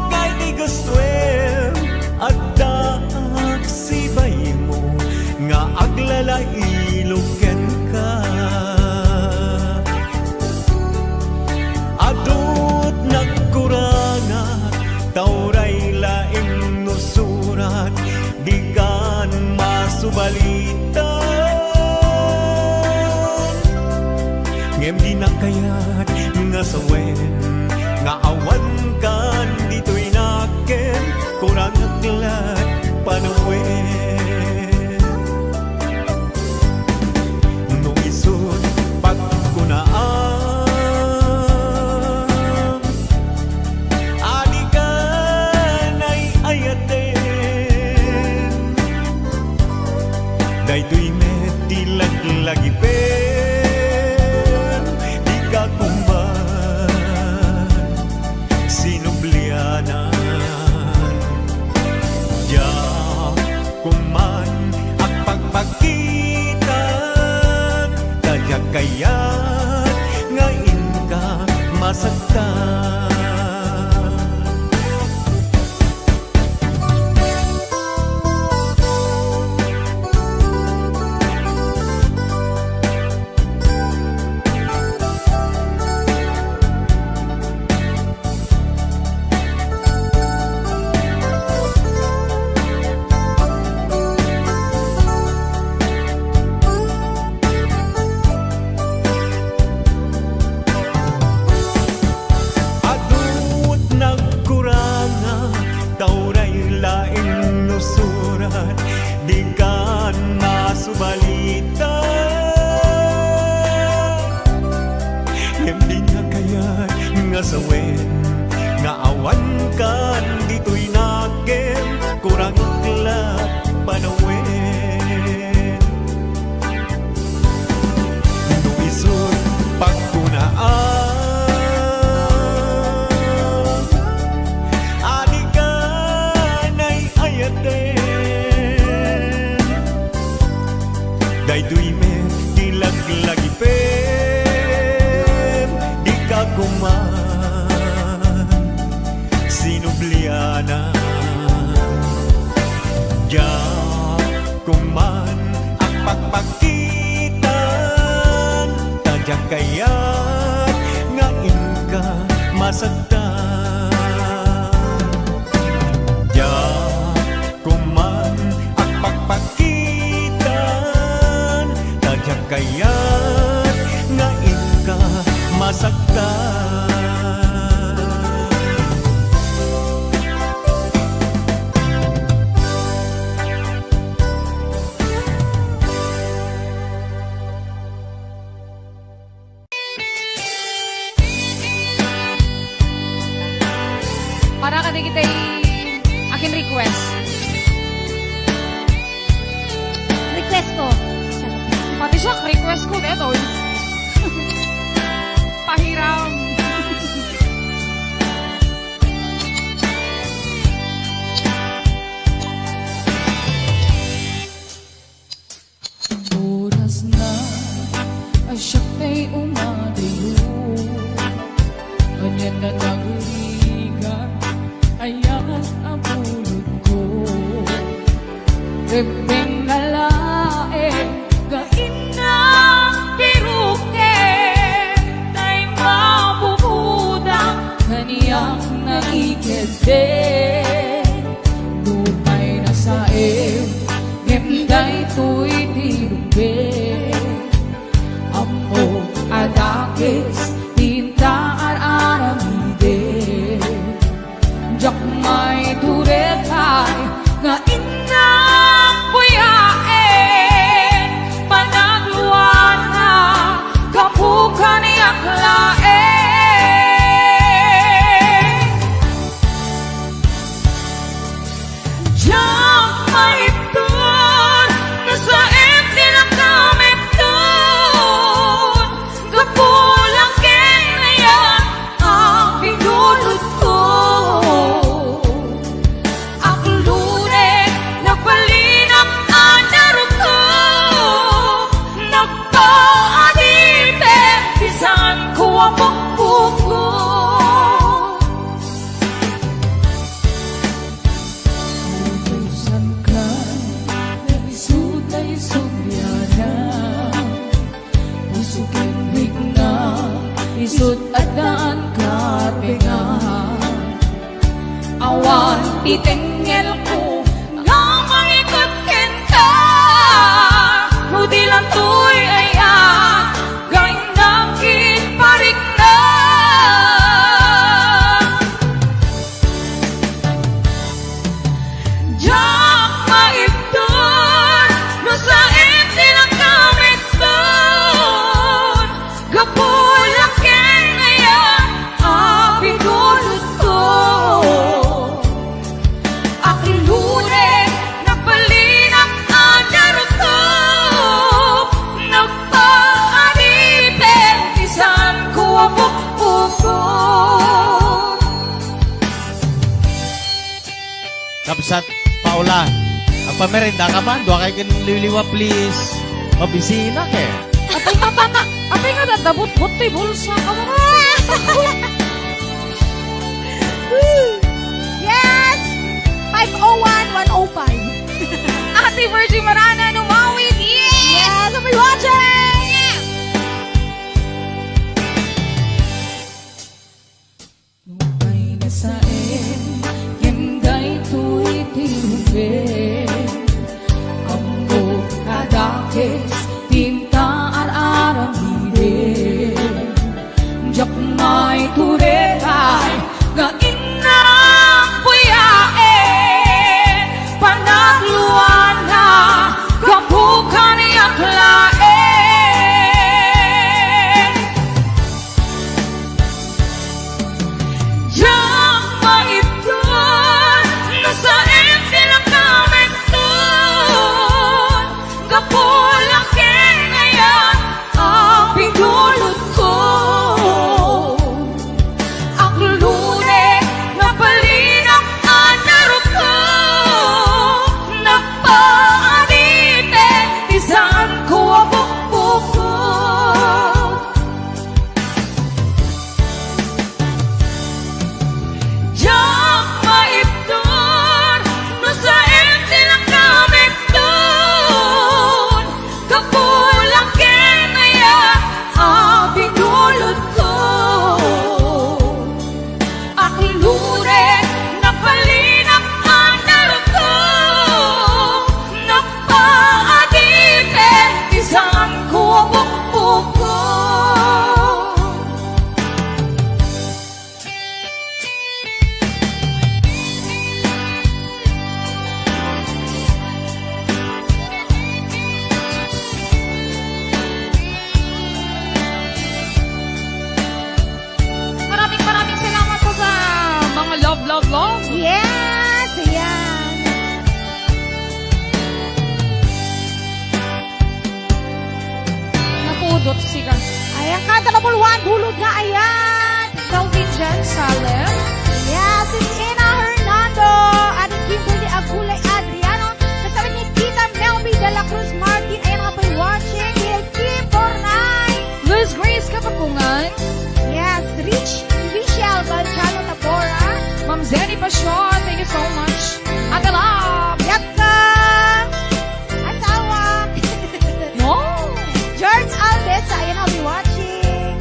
kay di gustuem, at daak sibay mo, nga aglalailuken ka. Adut nagkurangat, tauray laing nusurat, di kan masubalitan. Ngem di na kayat nga sawen, nga awan kan dito'y naken, kurang aglat panawen. No isod pagkunaan, adi ka na'y ayaten, daytoy metilag lagi pen, di ka kumban, sinublianan. Diya kuman at pagpagitan, tadyak kayat ngayon ka masaktan. Di kan masubalitan. Daytoy me dilaglagipen di ka kuman sinubliana ja kuman ang pagpakitan tadyak kayat nga inka masagdan ja kuman ang pagpakitan tadyak kayat nga inka masagdan. Para ka di kita akin request. Request ko. Pati siya, request ko dito. Pahiram. Oras na ay siya kay umadayo. Ganyan na nagrigan, ayan ang pulot ko. Bebeng nalae, gain na piruke, tay mabubuda, kaniyang naikede. Lupay na sa gemday to'y tirumbe. Amo adakis, tinta aramide. Jak may turekay, nga inang buyae. Panagluan na, kapukan niyak lae. Jak may tur, nasa empty na kami dun. Kapulang kinaya, ang pinulot ko. Aklune, nagpalinap anaro ko. Nagpaadite, bisan ko ang pagpuko. Utusan ka, naisutay subyana. Usukin higna, isut at daan karpinga. Awan itengel ko, nga mangikot kenta. Hudi lang to'y aya, gawin nakit parik na. Jak maipton, no sa empty lang kami doon. Gapulak kaya, api gulot ko. Akilune, nagpalinap anaro ko. Nagpaanipe, isan ko ang pagpuko. Kapsat, Paula, ang pamerinda ka ba? Doa kay kinliliwa, please. Mabisina ke. Apay nga dadabot-bot tayo bulsa ka mo. Yes! 501-105. Ate Virgie Marana, numawid. Yes! I'll be watching! Lupay na sa gemday to'y tirumbe. Ambo kadakis, tinta aramide. Jak may turekay, nga inang buyae. Panagluan na, Sagot sika. Ayan, kanta number 1, hulog nga ayan. Calvin Jan Salem. Yes, it's Ina Hernando. At Kimberly Agulay Adriano. Kasama ni Tita Melby de la Cruz Martin. Ayan nga po watching. Kay Kim Bornay. Luz Grace Kapapungan. Yes, Rich Michelle Balchano Tabora. Ma'am Zenny Pasyon. Thank you so much. Ate Love. Yaka. Asawa. No. George Aldesa. Ayan nga po watching.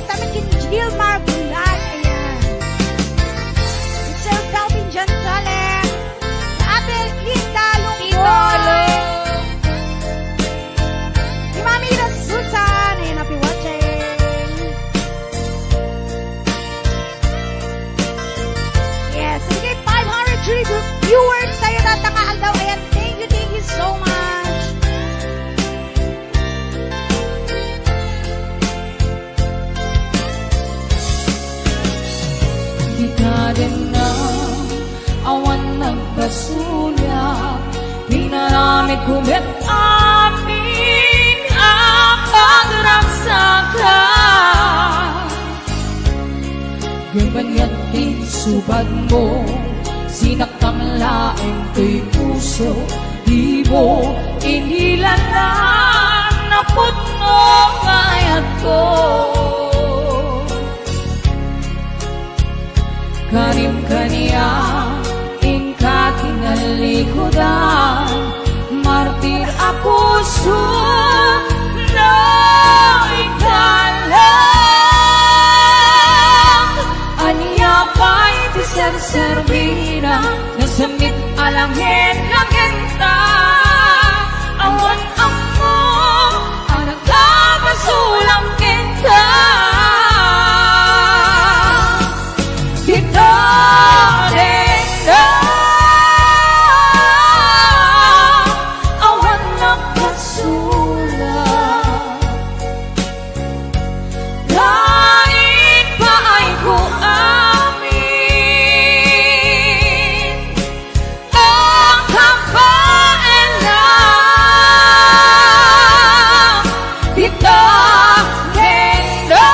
Kasama ni Gilmar Bulan. Ayan. It's Sir Calvin John Salem. Ate Linda Lungboy. Si Mami Ira Susan. Ayan nga po watching. Yes, sige, 503 viewers tayo tatangaan daw. Ayan, thank you so much. Di ka din na awan nagpasunya. Di na namin kumit amin ang pagragsakan. Ganyan din subad mo, sinaktang laing kay puso. Di mo inilanan na puno kayat ko. Kanim kaniya, ingka kinalikodan. Martir ako na ikalang. Anya pa'y tiser-servira, nasamit alangin langenta. Awan ako, ang nagkapasulang kita. Kita din na awan nagpasulang. Lain pa ay ko amin ang kapailan. Kita din na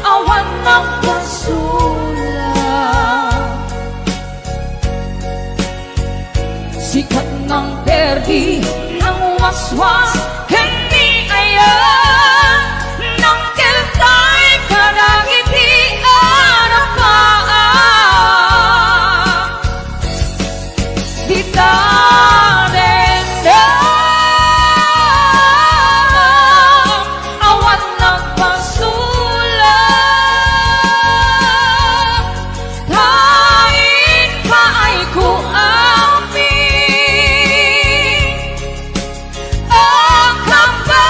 awan nagpasulang. Sikat ng perdi ng waswas, hindi ayan ng keltay karangiti arapaan. Kita rin na awan nagpasulang. Kain pa ay ko amin ang kapailan.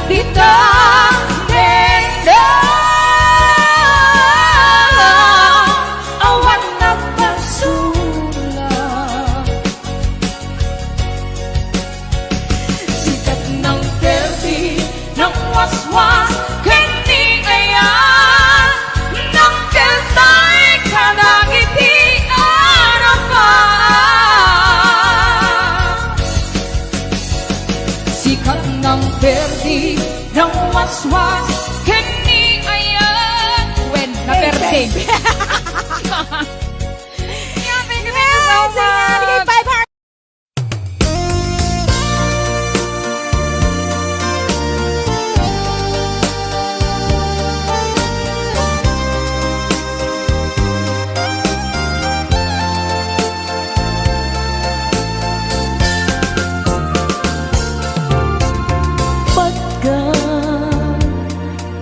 Kita din na awan nagpasulang. Sikat ng perdi ng waswas, hindi ayan ng keltay kadangiti arapan. Sikat ng perdi ng waswas, hindi ayan when na perdi. Yan, thank you so much. Sige, 500.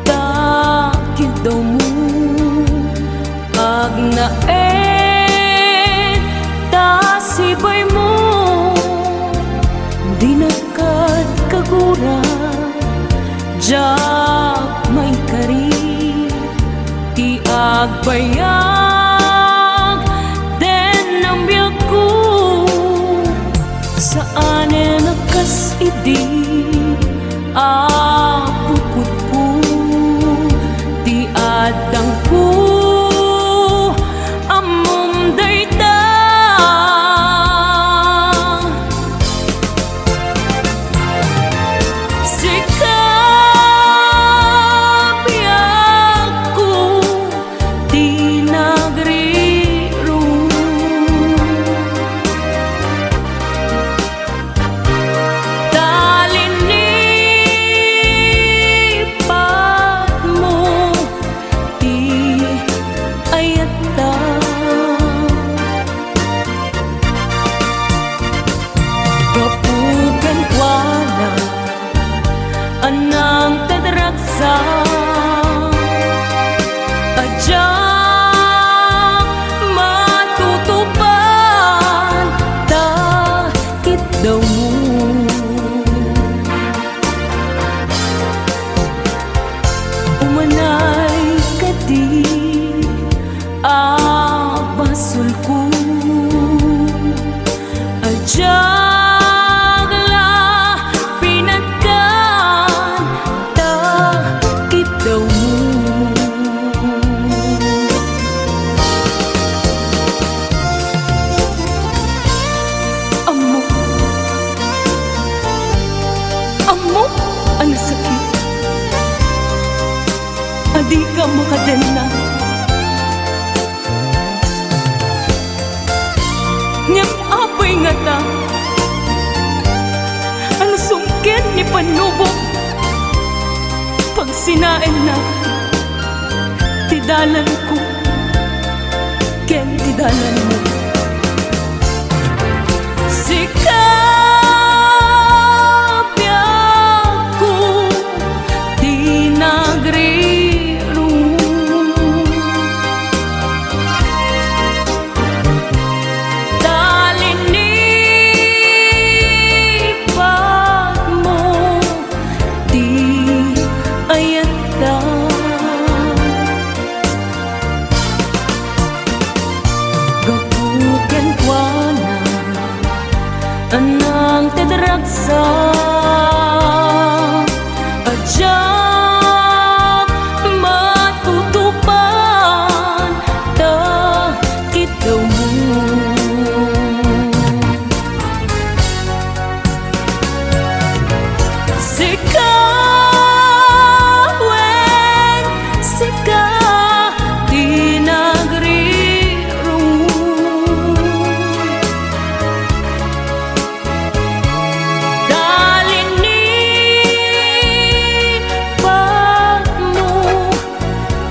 Pagkatakid daw mo agnaen tasibay mo, di nakad kagura jak may kari ti agbayag den ang biyak ko saan nakas idi apukot ko di adang ko amom dayta panubok pag sinain na tidalan ko ken tidalan mo sikapya ko tinagriro talinipan mo di ayata gapuken kwa na anang tedragsa adyak matutupan ta kitaw mo sikawen sika tinagriro dalinipan mo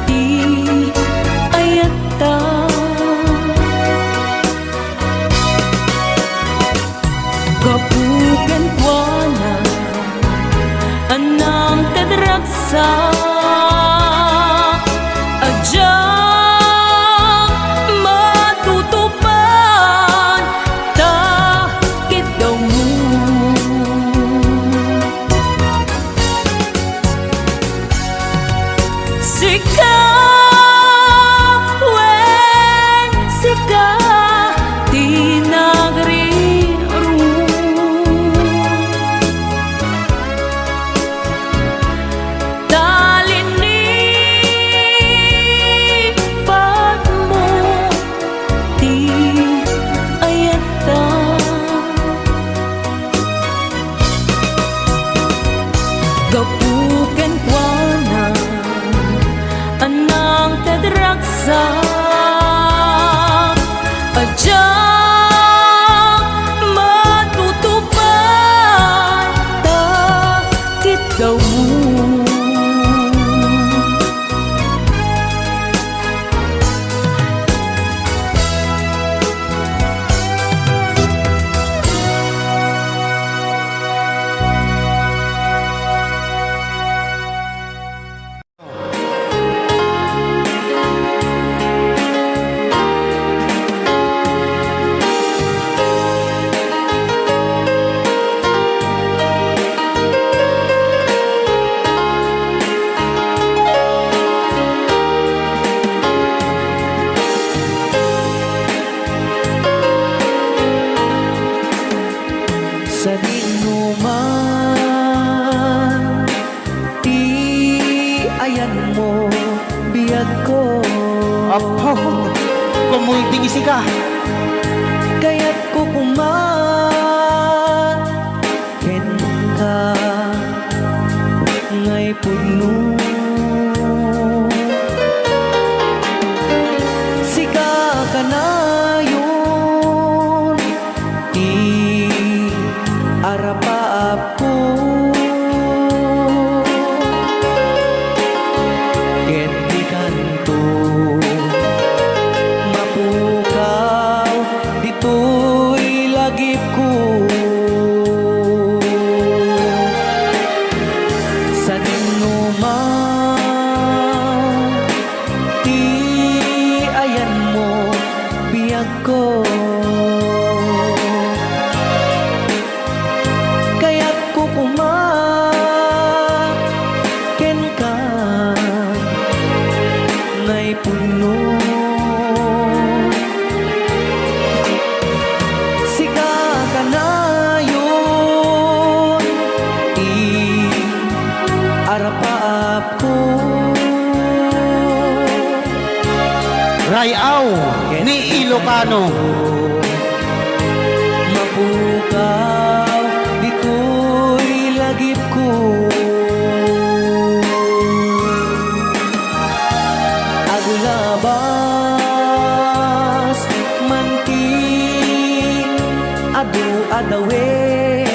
di ayata kapuken kwa na anang tedragsa adyak matutupan ta kitaw mo sikawen sika tinagriro talinipan mo di ayata gapuken kwa na anang tedragsa adyak matutupan ta kitaw mo sa dinuman ti ayan mo biyag ko Apo, kumulting isi ka. kaya't ko kuman ken ka ngay puno sika kanayon ti arapaap ko ken di kanto mapukaw dito'y lagip ko sa dinuman ti ayan mo biyag ko kaya't ko kuman ken ka ngay puno sika kanayon ti arapaap ko Rayaw ni Ilocano. mapukaw dito'y lagip ko aglabas manti adu adawen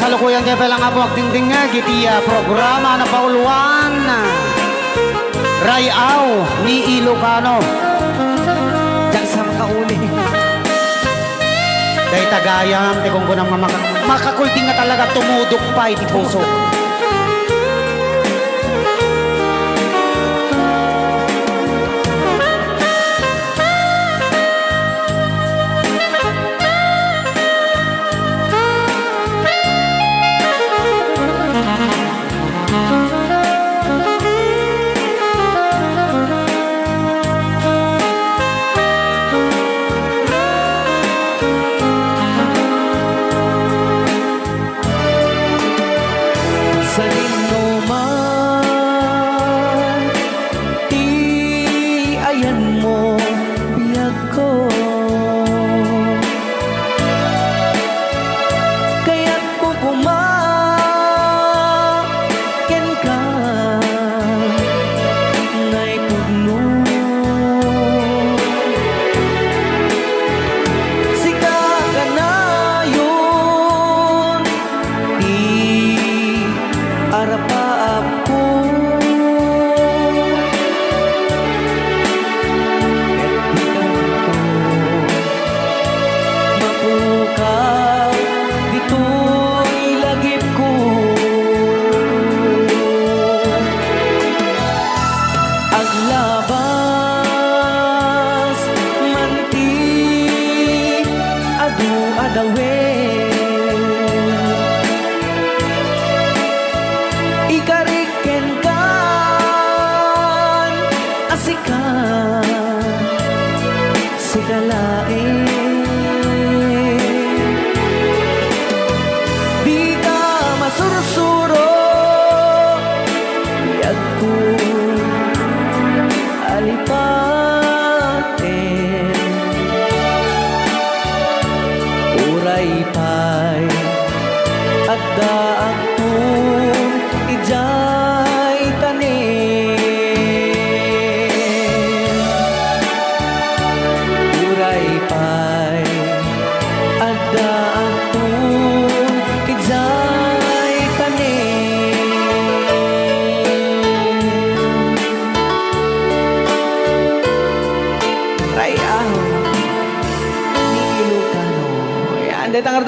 kasalukuyan kay pelang apo akdingding nga gitiya programa na pauluan Rayaw ni Ilocano. Diyan sa makauli. Day tagayam, di kung kunang makakulting nga talaga tumudok pa iti puso. Sa man, ayan mo biyag ko. Kaya't kukumaken ka nga'y pugno. Sika ka na yun, arapaap ko. Mapukaw dito'y lagip ko. Ang labas manti adu-adawen. Ikariken kan asikan sigalain. Di ka masursuro biyag ko alipaten. Uray pa'y at daak kong ijay tanin. Uray pa'y at daak kong ijay tanin. Rayaw ni Ilocano. Yan, dito ang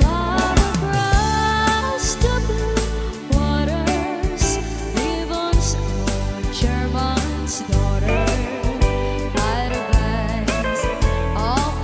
Far across the blue waters, Devon's own German's daughter, by the banks of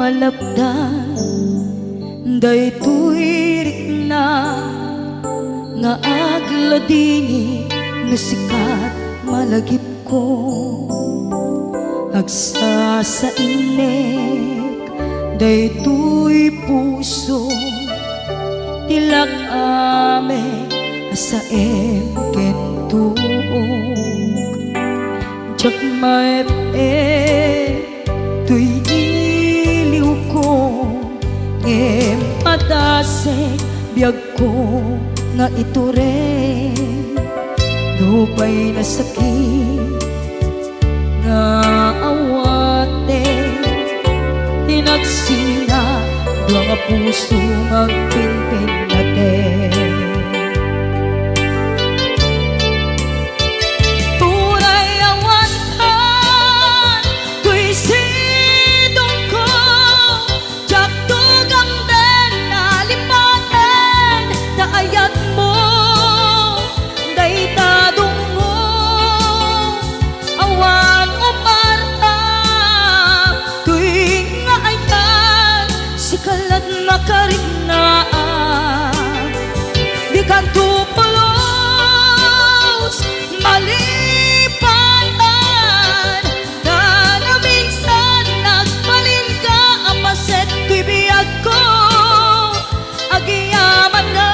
malapdan daytoy rikna nga agladini nasikat malagip ko agsa sa inek daytoy puso tilak ame asaem kentuog jak maep tuy iliw ko ngem padasek biyag ko nga ito rin lupay na sakit nga awate tinagsinga dua nga puso magpinpin natin turay awantan tuy sidong ko jak tugang den nalipaten daayat mo daytadong mo awan umarta tuwing nga ayan sikalat makarinaan di kan tupulos malipatan na na minsan nagbalin ka apaset tibiyag ko agiyaman na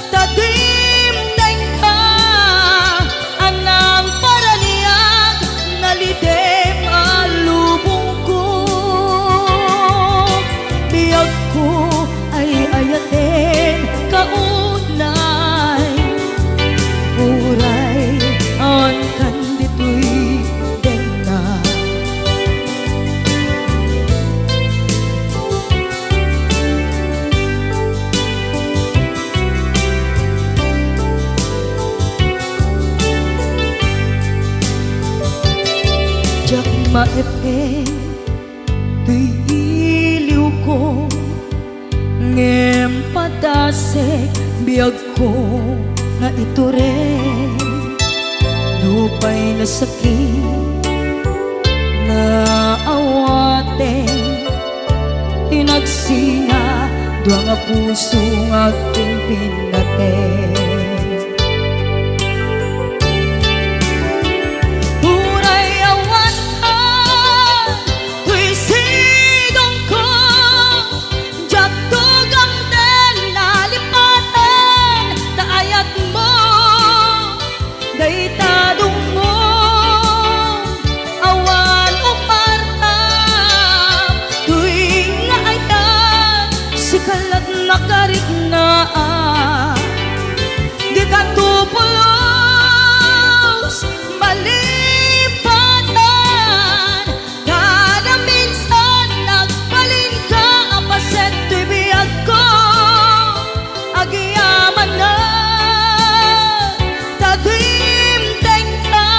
tadimdeng ka anang paraniyag nalidem alubong ko biyag ko ay ayatin kaunay uray on kan ditoy denna jak maepe tuy iliw ko ngem padasek biyag ko nga ito rin lupay na sakit na awate tinagsinga dua nga puso nga pinpinaten turay awantan tuy sidong ko jak tugang den nalipaten daayat mo daytadong mo awan umarta tuwing nga ayan sikalat nakariknaan di ka tupulos malipatan kada minsan nagbalin ka apaset tuy biyag ko agiyaman na tadimdeng ka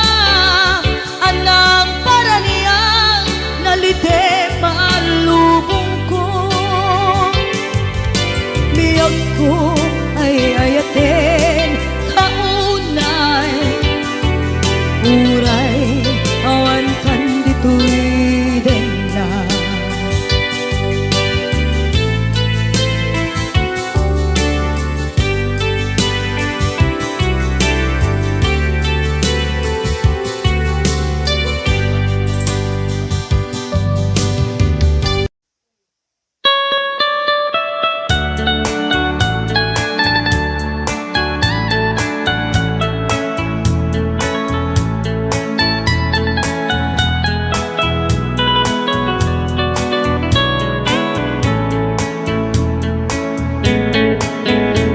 anang paraniyang nalidem alubong ko biyag ko ay ayatin kaunay uray awan kan ditoy denna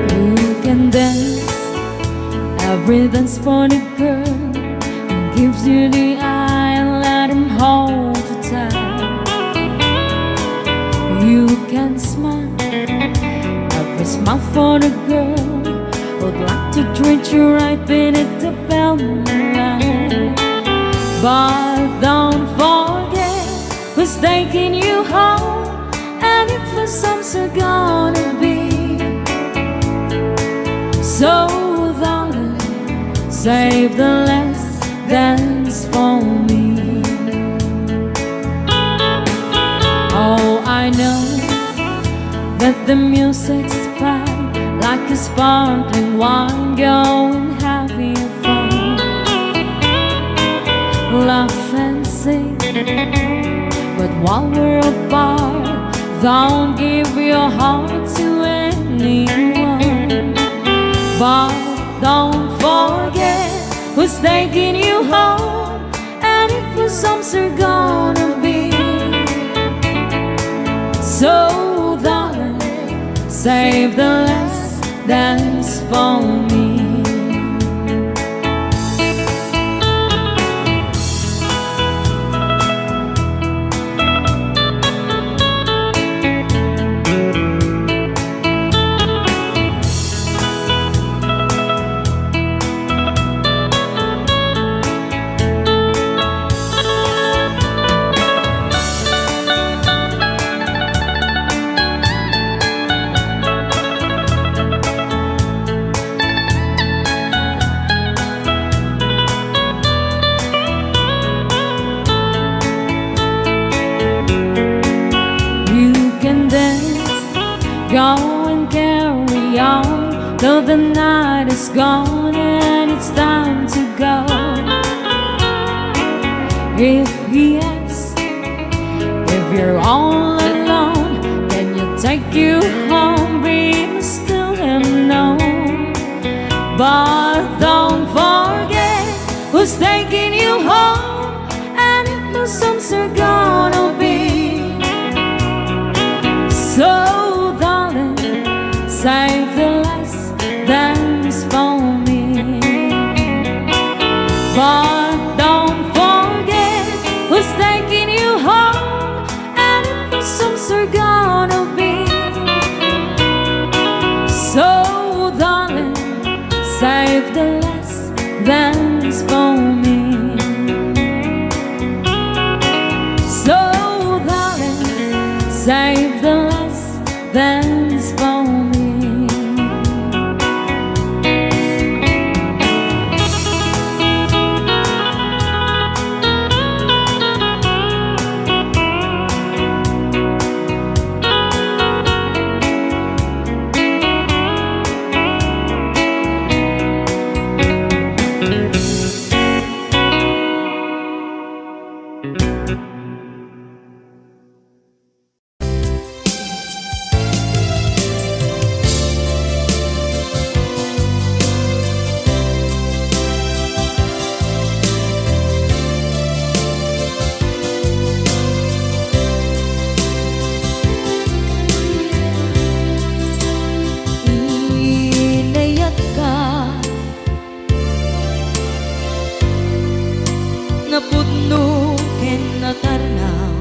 You can dance, every dance for the girl who gives you the eye and let him hold you tight. You can smile, every smile for the girl who'd like to treat you right beneath the moonlight. But don't forget who's taking you home, and if for some are gonna be. So darling, save the last dance for me. the music's fine, like a sparkling wine, going having fun. Laugh and sing, but while we're apart, don't give your heart to anyone. But don't forget who's taking you home, and if your songs are gonna be. So darling, save the last dance for me. Go and carry on till the night is gone and it's time to go. If he asks if you're all alone, can you take you home? We must tell him no. But don't forget who's taking you home, and if the songs are gonna be. So save the last dance for me. But don't forget who's taking you home, and if the songs are gonna be. So darling, save the last dance for me. So darling, save the last dance for me. Napudno ken natarnaw,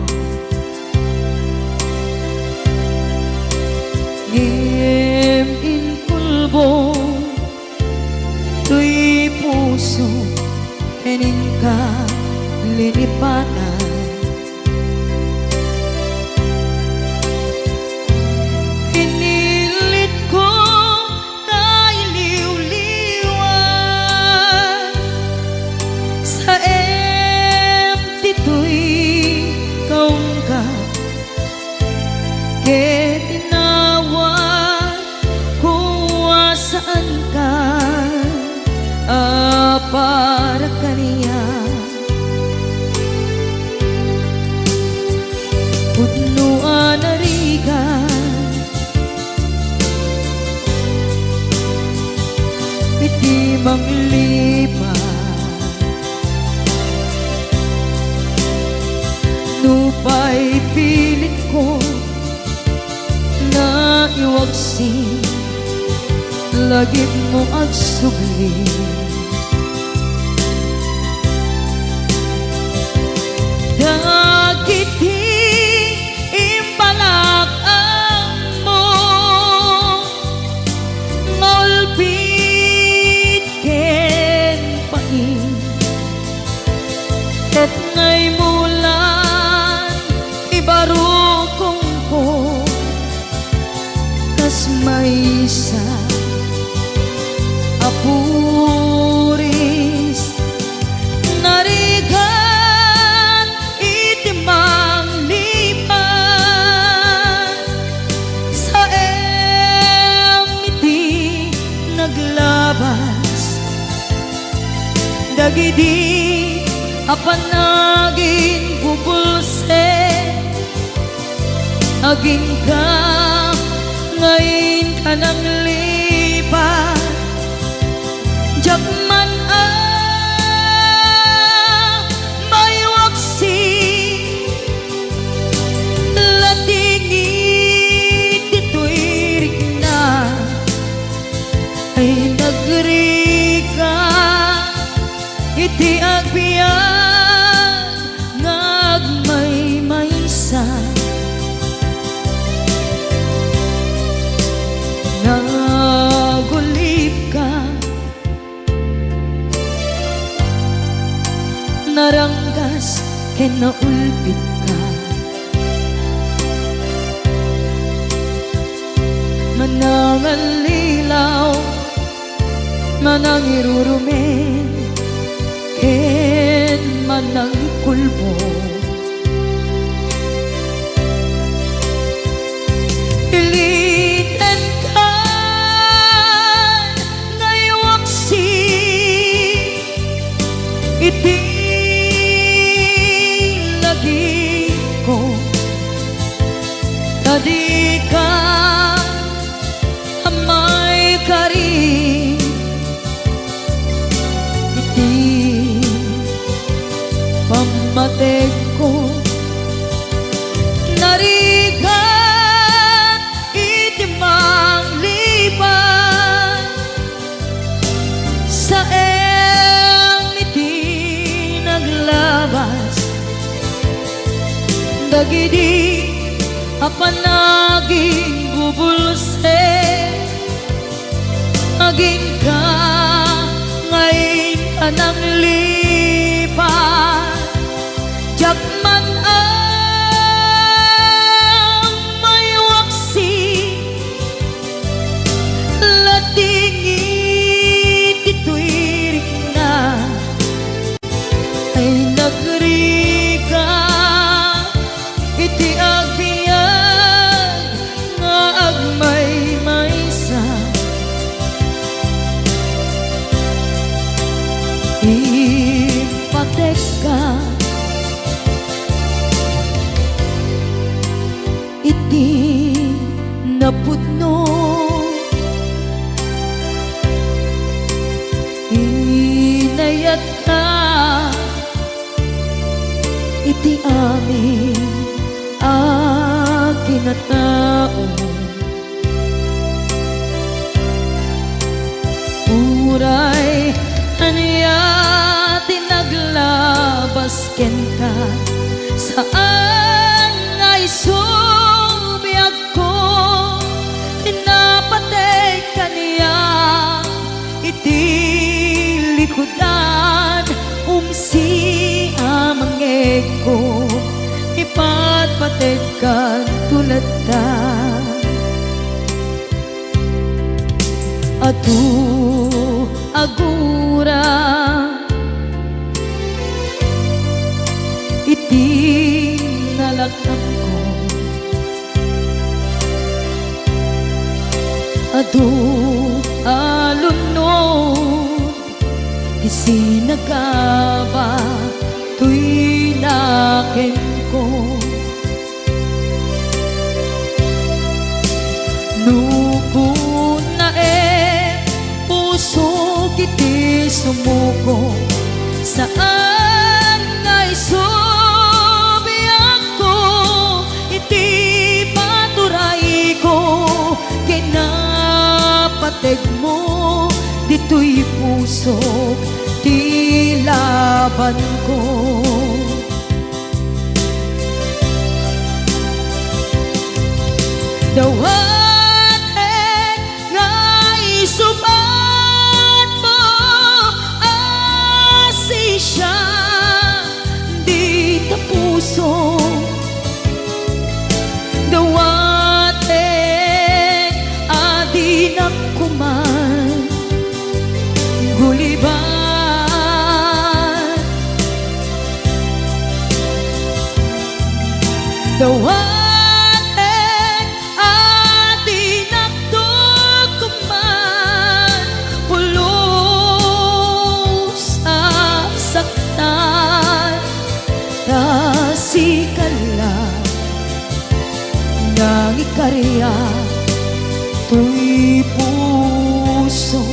ngem in pulbo tuy puso kenin ka linipatan. Pinilit ko tayo liw-liwan sa dito'y kaungkat, ke tinawag kung saan ka, para kaniya. Pudnuan arigan, piti manglipan, nupay pilit ko na iwagsin, lagit mo agsugli. Dagiti imbalak ang mo, ngolpit ken pain, et ngay mulan ibarukong ko, kas may isa apuris narigan itimang lipan sa dagidi apanagin bubulse aging ka ngayon ka nang lipat jakman may waksi latingit dito'y rigna ay nagrika iti agbiyan ngagmay maysa nagulip ka naranggas ken naulpit ka manangalilaw manangirurumen ken manangkulbo iliten ka ngaywaksi iti lagi ko tadi ka amay kari iti pamatek ko narigat iti manglipan sa iti naglabas dagidi apanaging bubulse aging ka ngayon ka nang lipat jakman may waksi latingit ito'y rigna ay nagrika iti agbiyan nga agmay maysa ipatek ka iti napudno inayat ka iti amin akinatao uray aniya tinaglabas ken ka saan ay subyak ko tinapatay kaniya iti likodan umsi amangeg ko ipatpatid ka tulad ta atu agura iti nalakam ko adu alunod isinagaba tuy naken ko nukun na puso kiti sumuko saan ngay subiyak ko iti paturay ko kinapateg mo dito'y puso di laban ko dawatek nga isubat mo asisya di ta puso dawatek adi nakuman guliban dawatek karya to'y puso.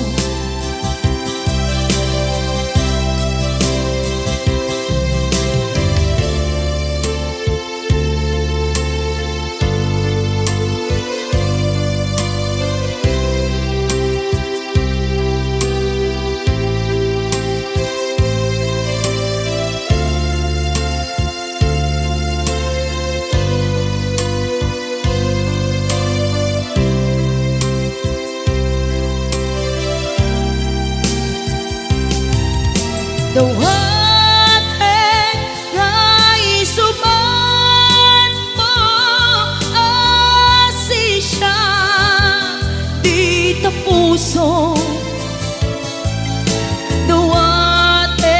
Dawatin ay suman mo asisya di tapuso. Dawatin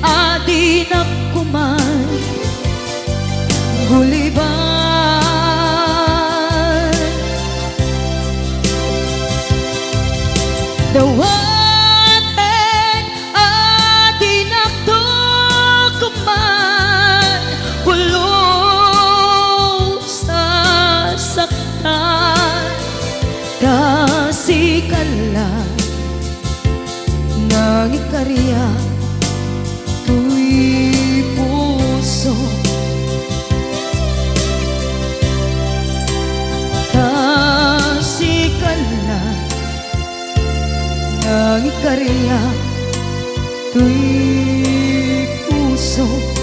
adi nakuman guliban. Dawatin kasikala ng ikarya to'y puso. Kasikala ng ikarya to'y puso.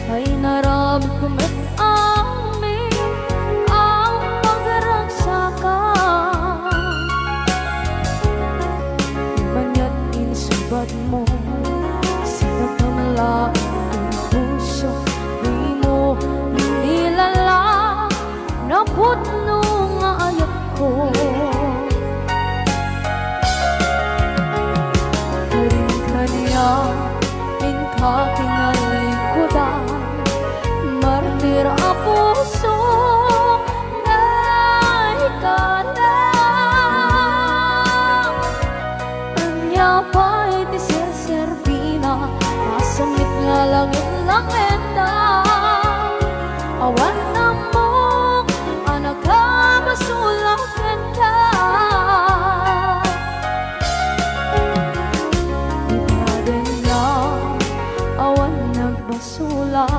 Ay naramit ko met amin ang pagragsakan. Manya't insubat mo sinagamla ang puso. Di mo inilala na putno nga ayat ko. Karin kanya kakinalikudan, martir a puso na ikalang. Anya pa'y di serservina, masamit nga langit langenda. Awan na mo, anak ka masulakan ka. Sula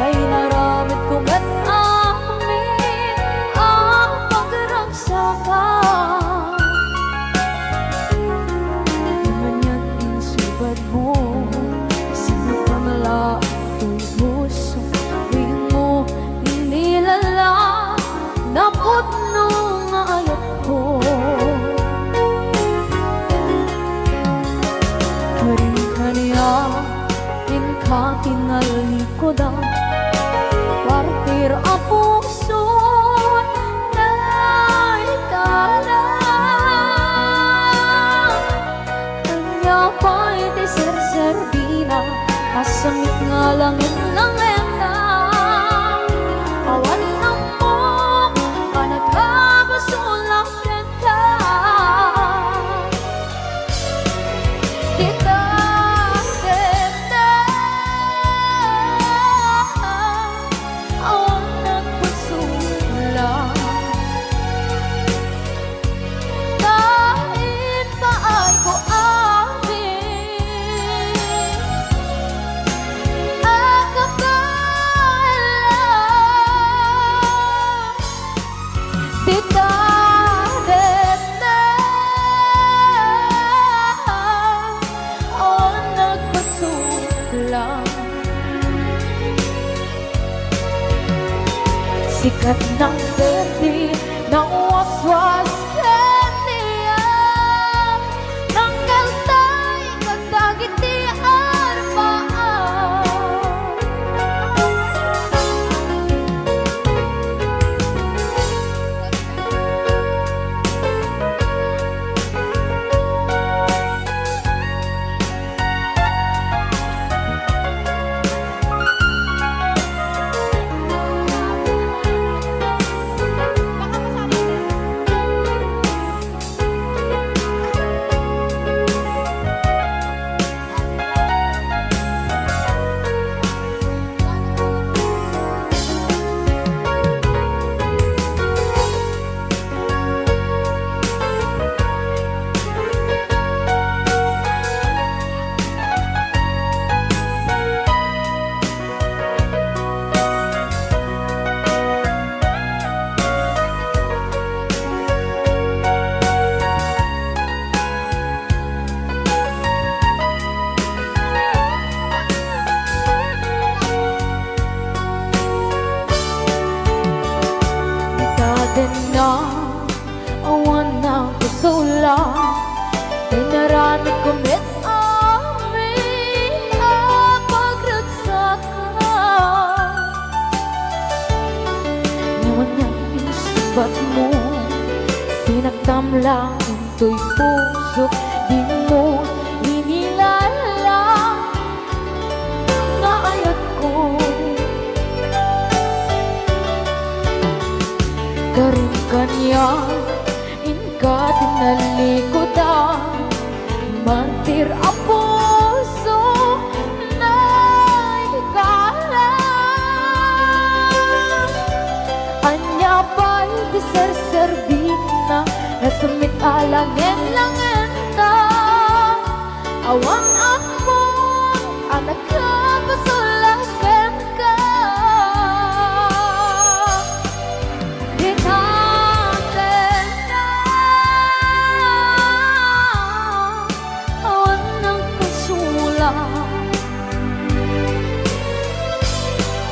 ay naramit ko at amin ang pagragsakan. Di man yan insubad mo sinagamla to'y puso. Di mo inilala na putno nga ayat ko. Karin kanya kakinalikodan, partir a puso na ikalang. Kanya pa'y di serservina, masamit nga langit langenda. Awan na mo, panagkabasulakan ka. Sikat ng berde ng waswas kaniya, tanggal tayo katagitian. din na awan ng kasula ay narami kumit amin ang pagragsakan. Ngayon niyang isubat mo, sinaktam lang into'y puso, di mo inilala nga ayat ko. Karin kanya, inka tinalikodan, mantir a puso na higala. Anya ba'y di serservin na, nasamit alangin langin na, awan ako ang nagkapasulakan ka. Di natin na awan ng kasula,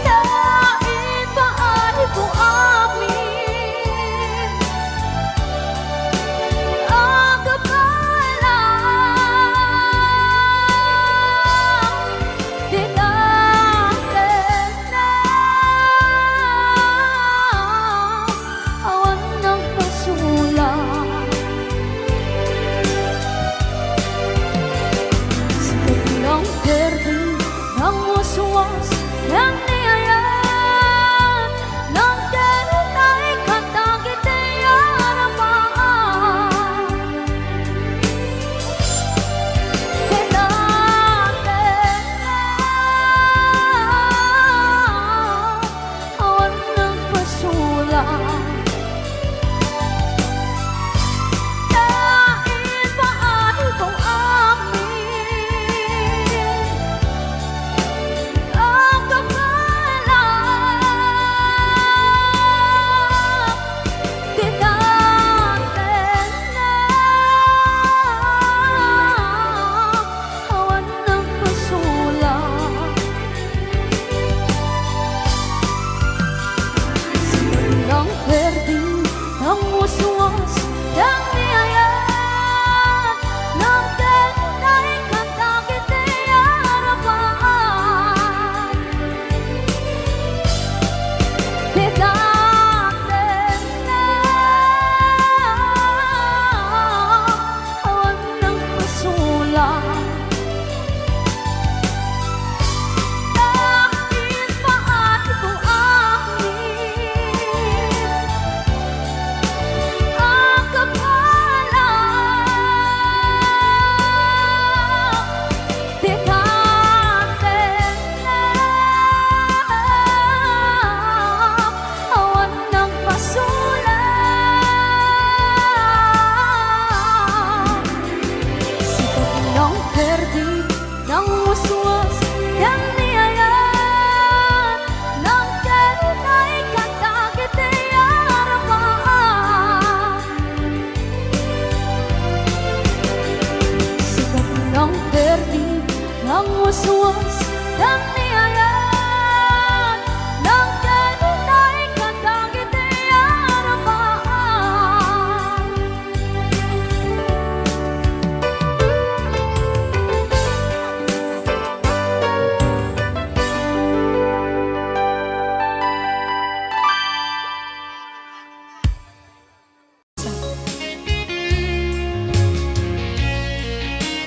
dahil ba ay kung amin ang kapalan. Di natin na awan ng kasula, sakit ng berde ng waswas ng niyayan ng denay kantang kitayarapan. Di natin na awan ng kasula, dahil ba ay kung amin ang kapalan. Di natin na awan ng kasula, ng berde ng waswas ng niyayan ng denay kantang kitayarapan. Di natin na awan ng kasula, dahil ba ay kung amin ang kapalan. Di natin na awan ng kasula, sikat ng berde ng waswas ng niyayan ng denay kantang kitayarapan. Sikat ng berde ng waswas ng niyayan ng denay kantang kitayarapan.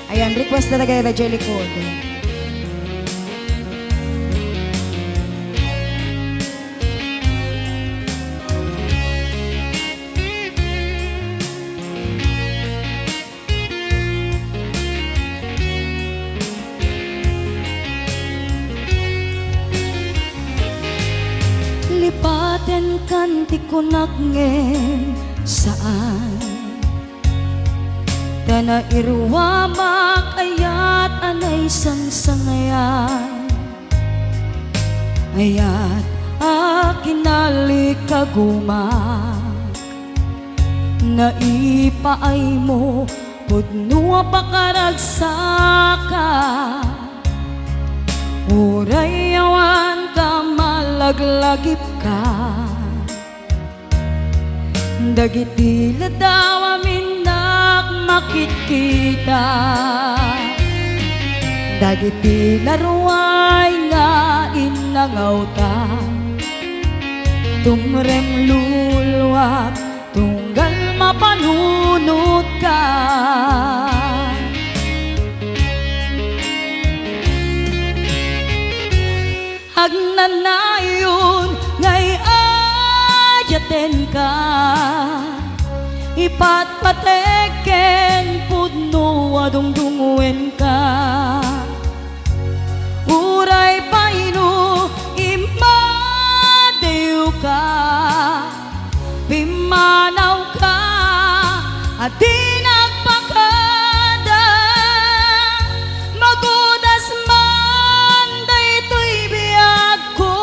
Ayan, request talaga yung Jelly Code. Lipaten kan ti kunak ngen saan dana irwamak ayat anay sangsangayan ayat akinali kagumak naipaay mo pudno pakaragsaka uray awan ka malaglagip ka Dagiti ladaw amin makikita, dagiti laruay nga inangaw ta, tumrem luluwat tunggal mapanunot ka. Agnanayon ngay ayaten ka, ipatpateken pudno adungdungwen ka. Uray paino imadew ka, pimanaw ka at di nagpakada. Magudas man daytoy biyag ko,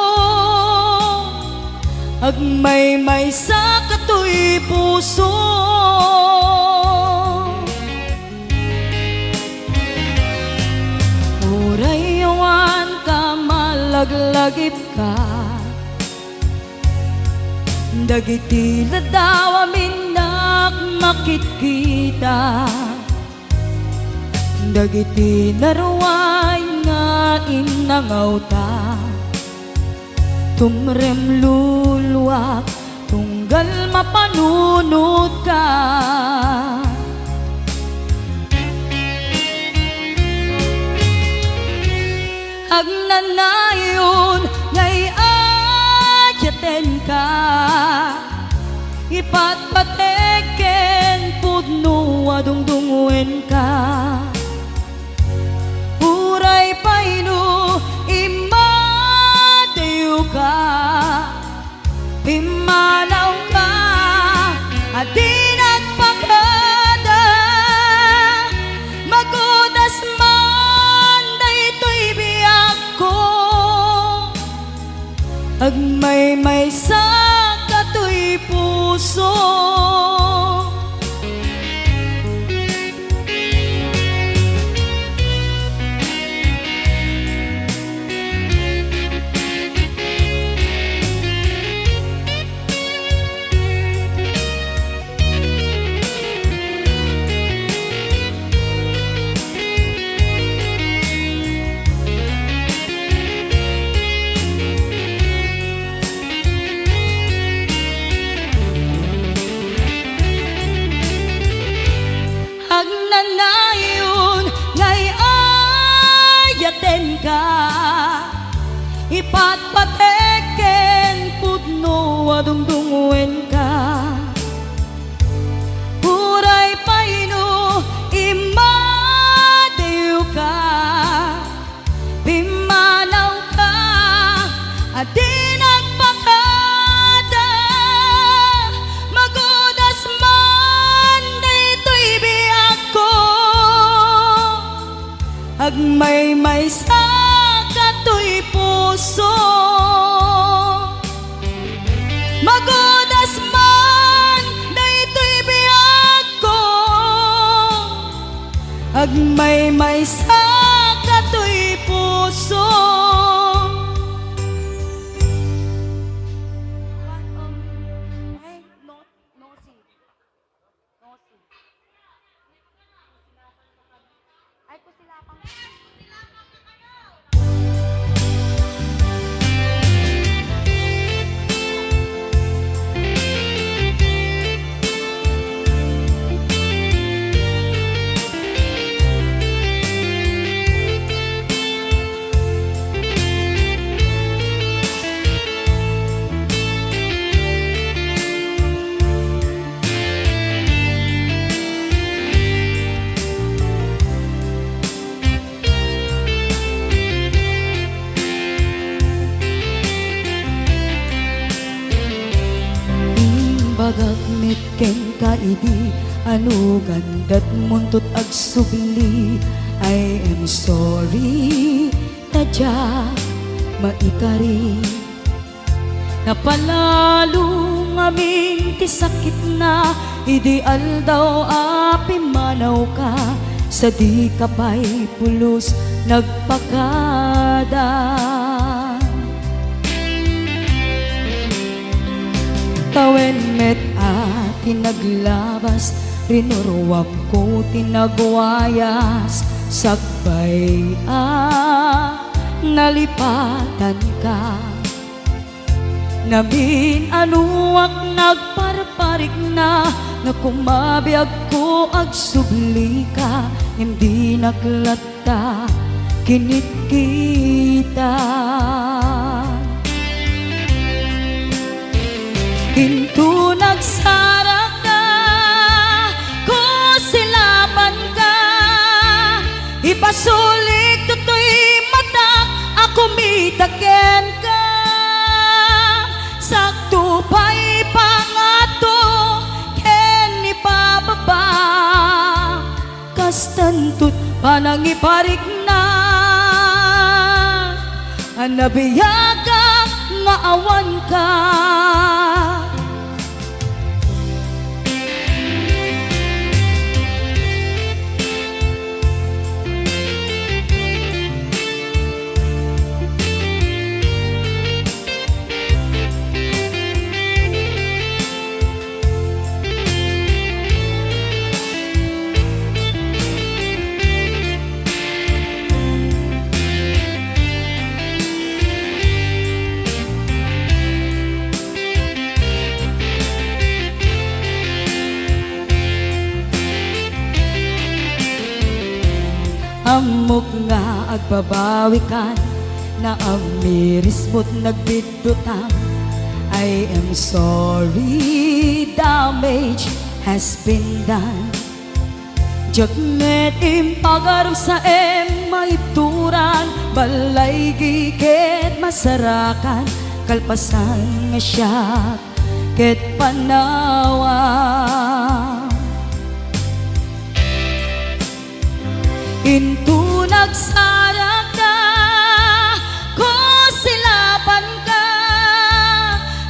agmay-may sa katoy puso. Uray yawan ka malaglagip ka, dagiti ladaw amin makikita, dagiti naruay nga inangaw ta, tumrem luluwak tunggal mapanunot ka. Agnanayon ngay ayaten ka, ipatpateken pudno adungdungwen ka. Uray paino imadew ka, pimanaw ka at di nagpakada. Magudas man daytoy biyag ko, agmay-may sa katoy puso. Agnanayon ngay ayaten ka, ipatpateken pudno adungdungwen ka. Uray paino imadew ka, pimanaw ka at di nagpakada. Magudas man daytoy biyag ko, agmay-may sa katoy puso. Magudas man daytoy biyag ko, agmay-may sa katoy puso. Bagagmit ken kaidi, ano gandat muntot agsubli. I am sorry, tadya maikari. Napalalong aming ti sakit na, ideal daw api manaw ka. Sa di kapay pulos nagpakada. Tawen met at tinaglabas, rinuruwam ko tinagwayas, sakbay nalipatan ka. Namin anuak nagparparik na kumabiyag ko ag subli ka, hindi naglata kinit kita. Hinto nagsarag ka, kusilapan ka, ipasulik toto'y mata, ako mitaken ka. Sakto pa'y pangato, ken ipababa, kastantut panangiparik na, anabiyaga nga awan ka. Amok nga agbabawikan, na amiris mo't nagbidutang. I am sorry, damage has been done. Jagmet impagaram sa maituran, balay giket masarakan, kalpasan nga siya ket panawan. Into nagsarag ka, kusilapan ka,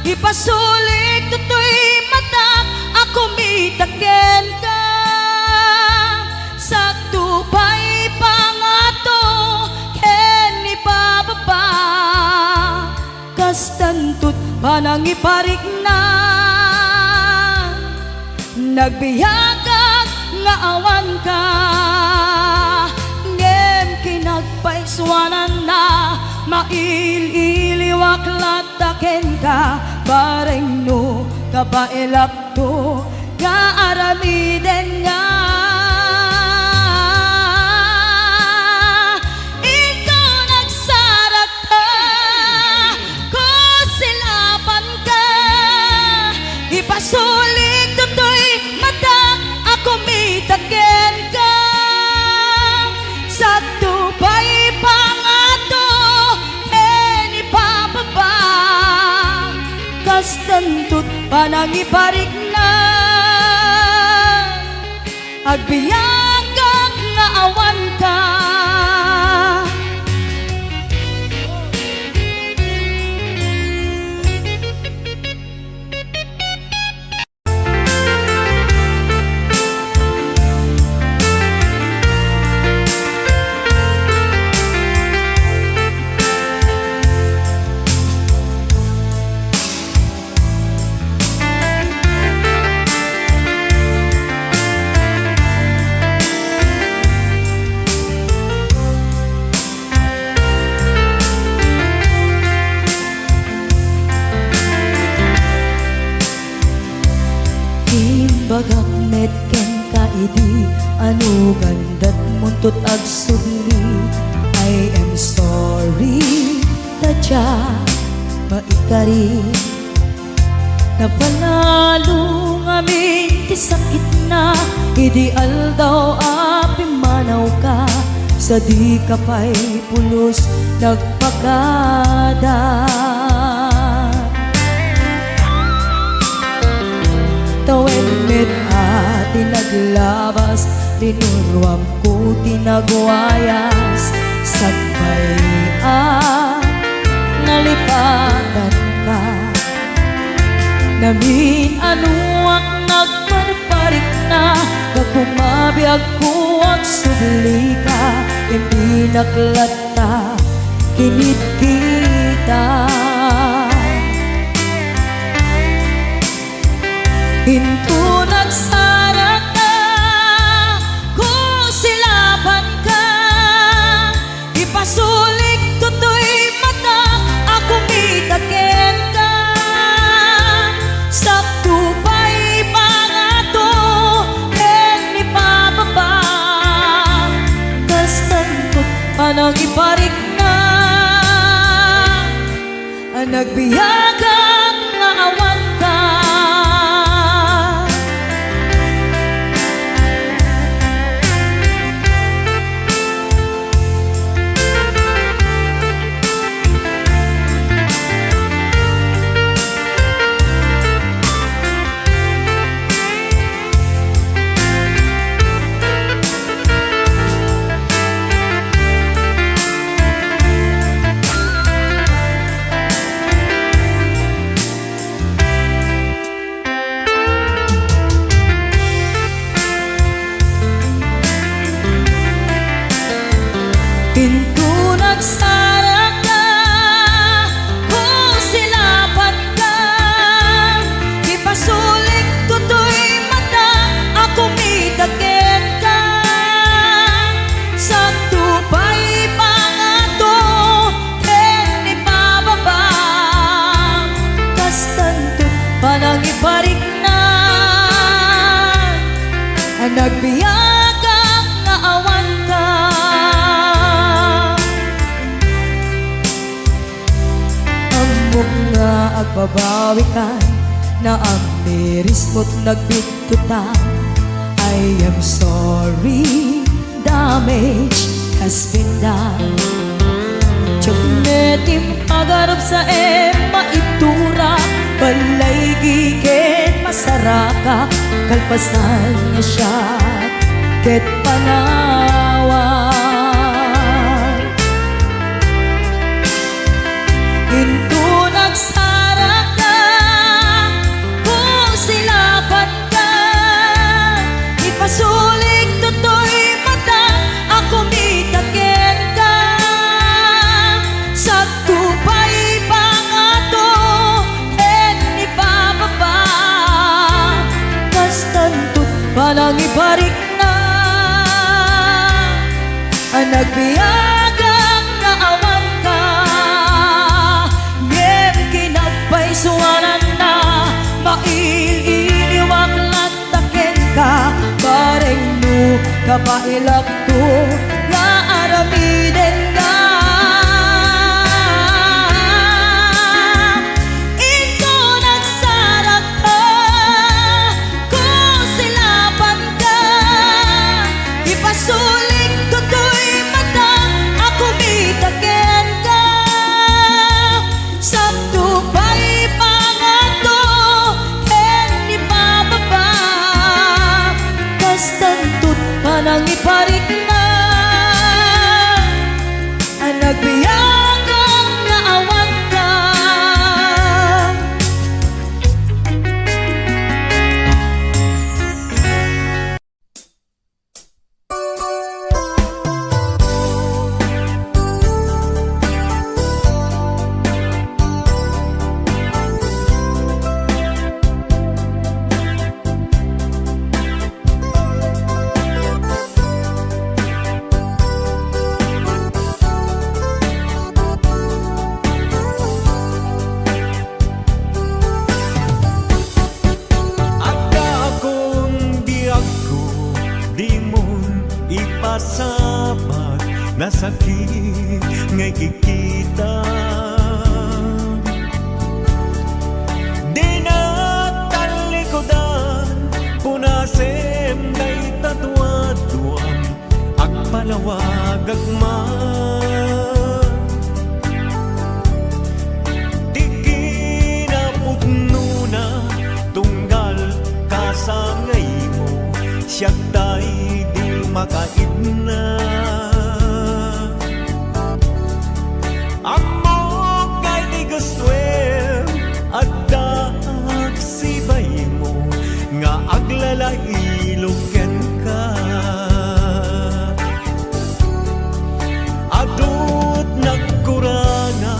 ipasulik toto'y mata, ako mitaken ka. Sakto pa'y pangato, ken ipababa, kastantut panangiparik na, nagbiyagag nga awan ka. Kinagpaiswanan na, maililiwak lataken ka, bareng no kabailak to, kaaramiden nga. Ikaw nagsarag ka, kusilapan ka, ipasulik toto'y mata, ako mitaken ka. Sakto pa'y pangato, ken ipababa, kastantut panangiparik na, agbiyagang nga awan ka. Bagak met ken kaidi, ano gandat muntot ag subli. I am sorry, tadya maikari, napalalo ngamin ti sakit na, ideal daw api manaw ka, sa di ka pa'y pulos nagpagada. Tawen met tinaglabas, rinuruam ko tinagwayas, sakbay nalipatan ka. Namin anuak nagparparik na, kumabiyag ko at subli ka, hindi naklata kinit kita. Hinto nagbiyagang nga awan ka. Pinto nagsara ka, kung silapat ka, ipasulik tutoy mata, ako midagit ka. Sa tupay pangato, ken ibababa, kastanto panang iparik na, nagbiyagang nga awan ka. Nga agbabawi ka na ang miris mo't nagbigtutan. I am sorry, damage has been done. Tiyagnetim agarap sa maitura, balay gigen masaraka, kalpasan niya siya ket panawan. Into nagsara ka, kung silapat ka, ipasulik tutoy mata, ako mitagin ka. Sa tupay pangato, ken ibababa, kastantot palang ibarik na, nagbiyagang nga awan ka. Suwanan na maililiwag latakin ka, bareng no kapailak to nga aramiden ka. Ito nagsarap ka, kung silapan ka, ipasulik tutoy mata, ako mitagin ka. Sa tupay pangato, ken ibababa, kastantot panang iparik na, nagbiyagang nga awan ka. Sabat na sakit ngay kikita, di na talikodan, punasem ngay tatuaduan, agpalawag agman. Di kinapugno na tunggal kasangay mo, siyak tayo makain na. Amok ngay di gustuem at dagsibay mo, nga aglalailoken ka. Adut nagkuranga,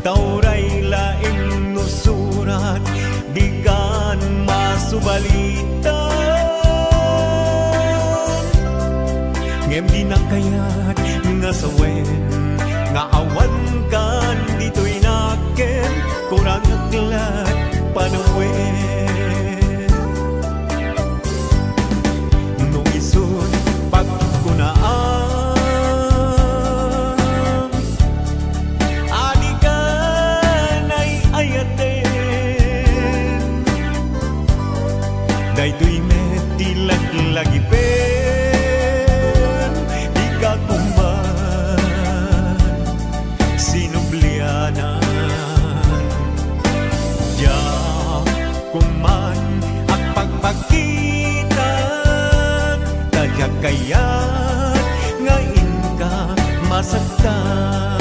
tauray laing nusurat, di kan masubalita. Ngem di na kayat nga sawen, nga awan kan dito'y naken, kurang aglat panawen. Nung isun pagkunaan, adi ka na lagipin di ka kuman sinublianan ya kuman at pagpagitan tadya kaya't ngayon ka masaktan.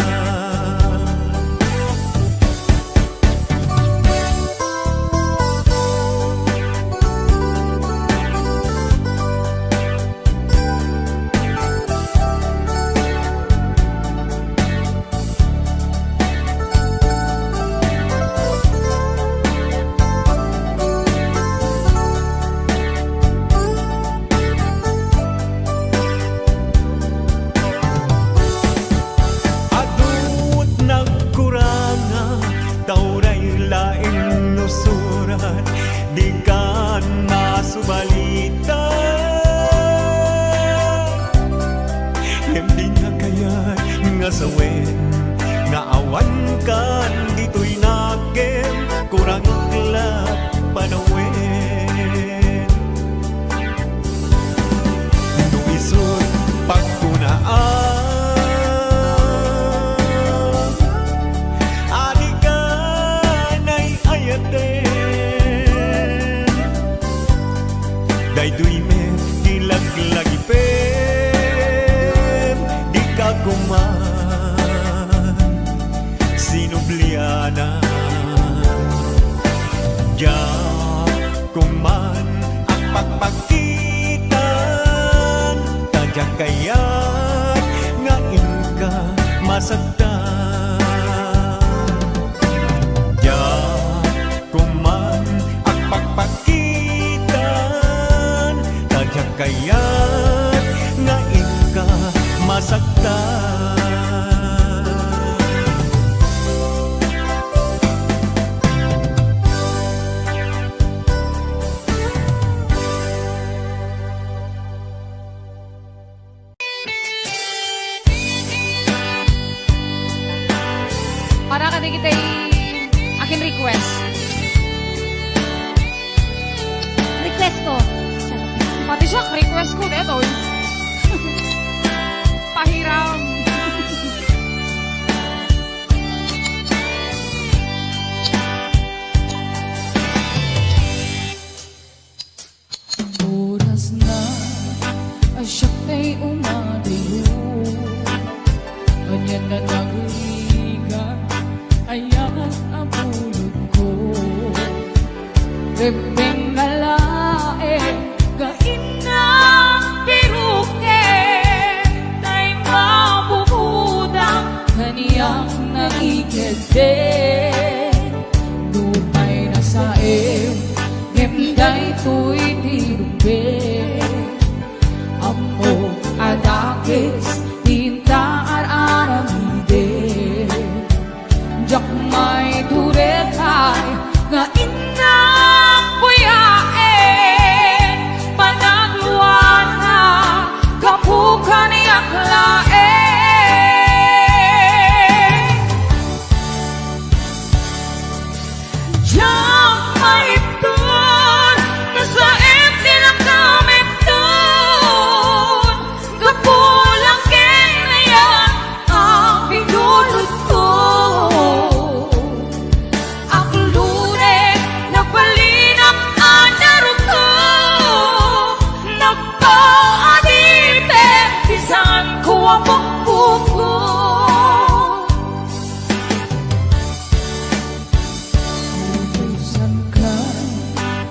Adut nagkuranga tauray laing nusurat di ka nasubalita hindi nga kaya nga sawen nga awan kan dito'y nakin kurang aklat panawen nung isod pagkunaan ani ka na'y ayaten daytoy me dilaglagipem di ka kuman sinublianan ya kuman ang pagpagitan tadya kaya't ngayon ka masaktan ya kuman ang pagpagitan tadya kaya't ngayon ka masaktan. Para ka kita akin request. Request ko. Pati siya, request ko dito. Pahiram. Oras na ay siyak ay umadayo. Ganyan na naghihigan, ayan ang pulot ko. Bebeng nalae, gain na piruke, tay mabubudang kaniyang naikede. Lumay na sa gemday to'y tirumbe. Amo adakis, tintaar aramide. Jak may turekay, nga inang buyae. Panagluan na, kapukan ni aklae. Jak may ipon, nasa empty na kami doon. Kapulang kinaya ang pinulot ko. Ang lure, nagpalinap ang daro ko. Nagpaadite, bisan ko ang pagpupo. Utusan ka,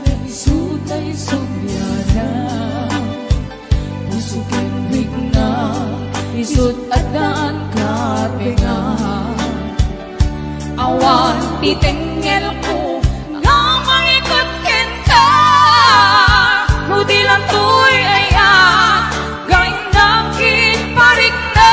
naisutay subyana. Pusukin bigna, isut at daan ka pinga. Awan titengel ko, nga mangikot ka. Nudi lang to'y ayan, gain nakit parik na.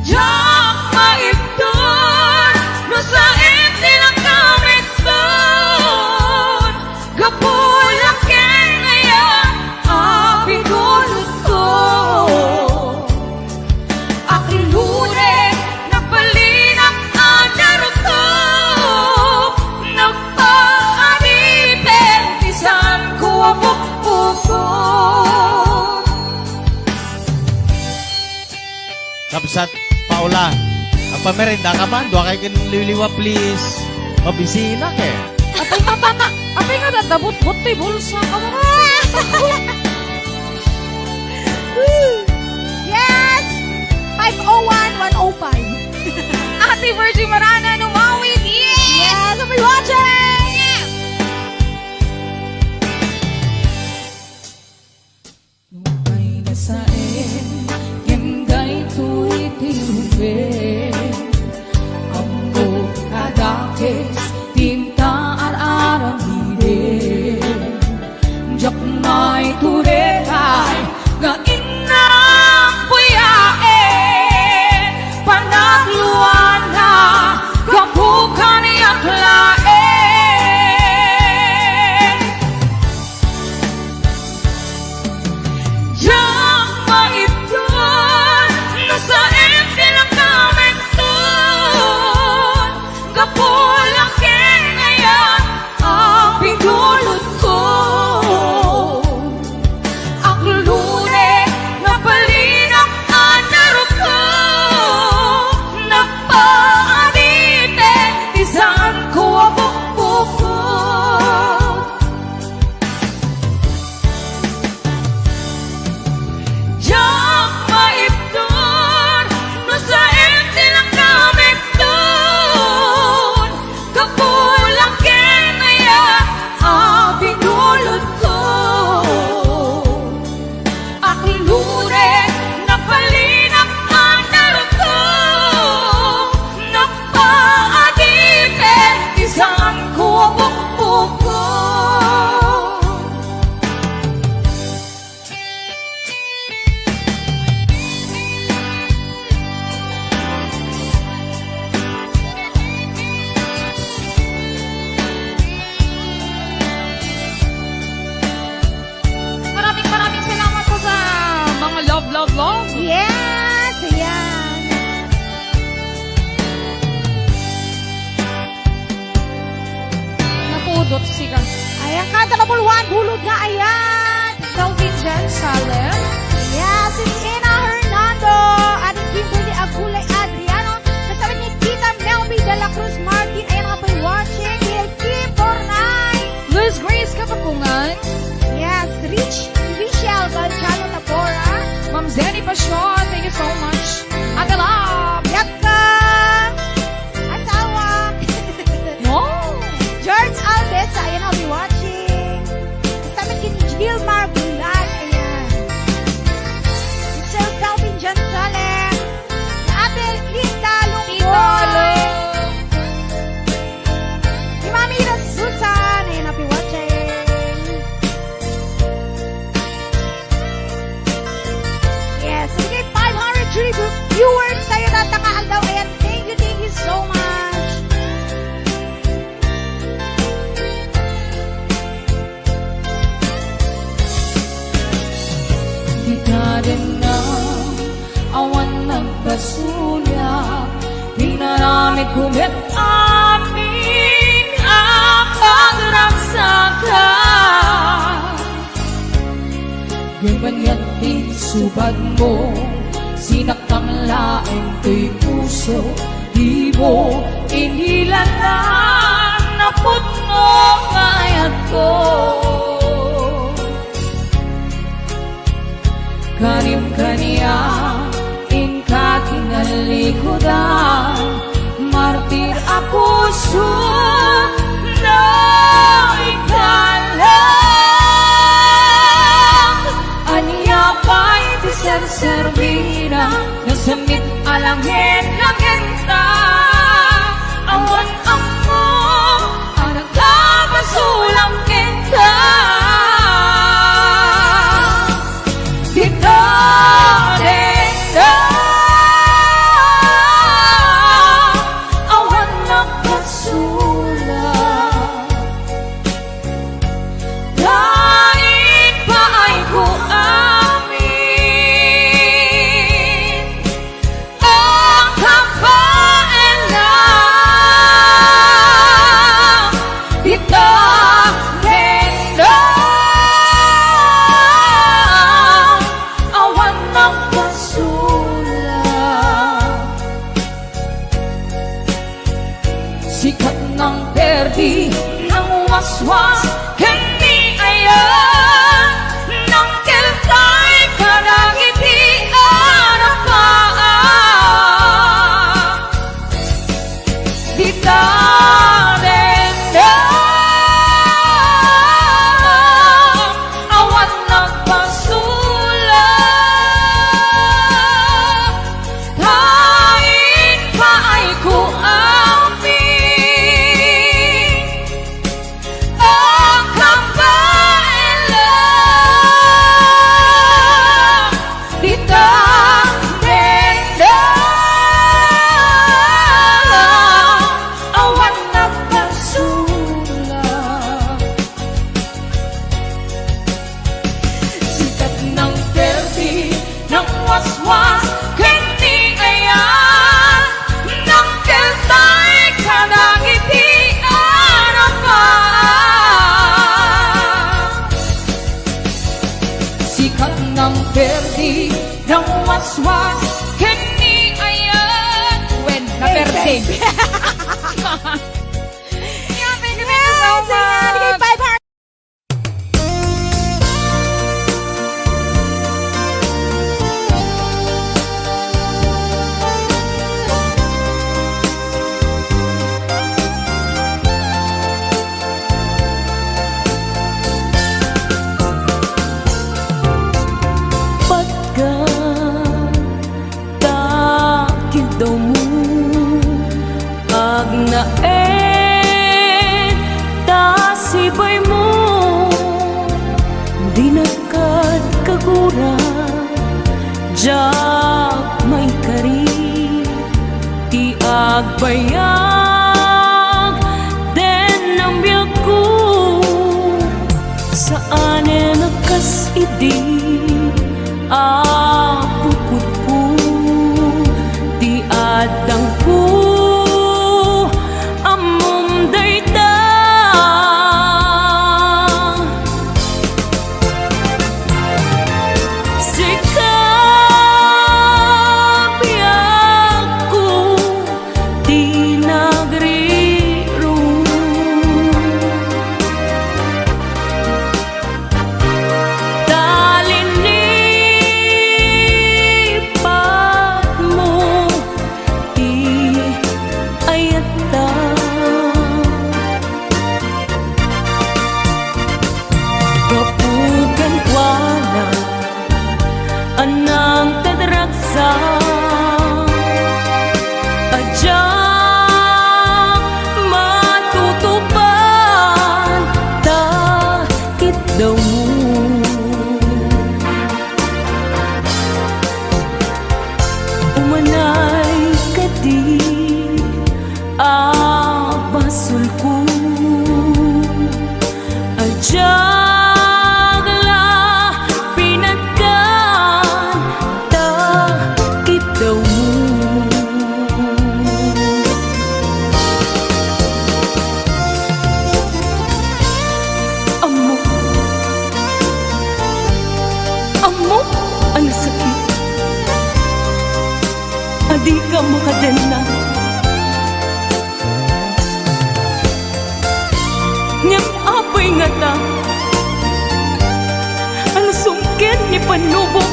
Jak maipton, nasa empty lang kami doon. Gapulang kinaya, ang pinulot ko. Akilure, nagpalinap ang daro ko. Kapsat Paula. Ang pamerenda ka man, doon kayo liliwa please. Mabisina ke. Apay nga dadabot-bot tayo bulsa ka mo. Yes! 501-105. Ate Virgie Marana, numawin. Yes! I'll be watching! May nasain, hingay tu'y tinubin. Ambo adakis, tinta ar-aram hidin. Diyak may turekay, nga inang puyain. Panagluan na, kapukan yaklain. Diyak maipon, nasa empty lang namin dun. Kapulakin ngayon ang pinulot ko. Ang lune na palinang anaro ko. Napaanite, isang ko ang bukbuko. Diyak maipon, nasa empty lang namin dun. Kapulakin ngayon ang pinulot ko. Ang lure na palinang anaro ko. Napaadite, isang ko ang bukbuko. Maraming salamat po sa mga love. Yes! Ayan! Napudot siya. Ayan, kanta number 1, bulod nga, ayan! Calvin Jan Salem. Yes, it's Ina Hernando, ating Kimberly Agulay Adriano, kasama ni Tita Melby de la Cruz Martin, ayan nga po'y watching, Lil Kim Bornay, Liz Grace Kapakungan. yes, Richelle Galchano Tabora, Ma'am Zenny Pasyon. Thank you so much. Ate Love. Yatka, Asawa, No. George Aldesa, ayan I'll be watching, kasama ni Gilmar Bulan, ayan, Sir Calvin John Salem, Ate Linda Lungboy, si Mami Susan, ayan I'll be watching. Yes, sige, 500 viewers tayo natakaan daw. Ayan, thank you so much. Di ka rin na awan nagkasulya. Di na namin kumit amin ang pagragsakan. Ganyan din subad mo, sinaktang laing ko'y puso. Di mo inilalan na puno mayat ko. Kanim kaniya, inka kinalikodan, martir ako na ikalang. Aniya pa'y tiserservira, nasamit alangin-langin ta. Awan ako, ang nagkakasulang kita. Kita rin na awan nagkasulang. Dahil pa ay ko amin ang kapain perdi ng waswas, hindi ayan ng kiltay kanangitian ang paa. Di tanin na awan nagpasulat, hain pa ay kuamin ang kapaila. Di tanin na awan nagpasulat, sikat ng perdi ng waswas, hindi ayan ng kiltay kanangitian ang paa. Sikat ng perdi ng waswas, hindi ayan when na perdi. Yeah, thank you so much. Bigay 500. Pagka takid daw mo agnaen tasibay mo, di nakad kagura jak may kari ti agbayag den ang biyak ko saan nakas idi apukod po di adang po amom dayta. Sikap biyak ko di nagriro, talinipat mo di ayata. Kapugan kwa na anang tadraksa, adyak matutupan takit daw mo. Umanay ka di abasul ko, adyak la pinagkan takit daw mo. Amo, amo ang sakit, adi ka makadena. Ngem apay nga ta, ang sungkin ni panubo,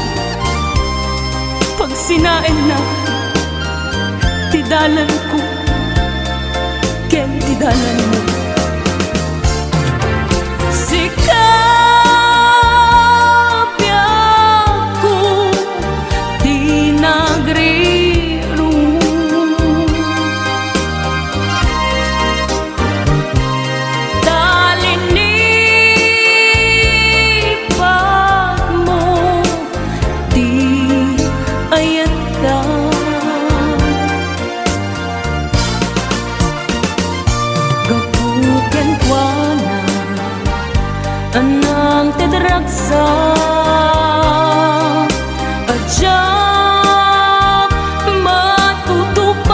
pag sinain na, tidalan ko, ken tidalan mo. Sikap biyak ko di nagriro, talinipat mo di ayata. Gapugan kwa na anang tedraksa, adyak matutupan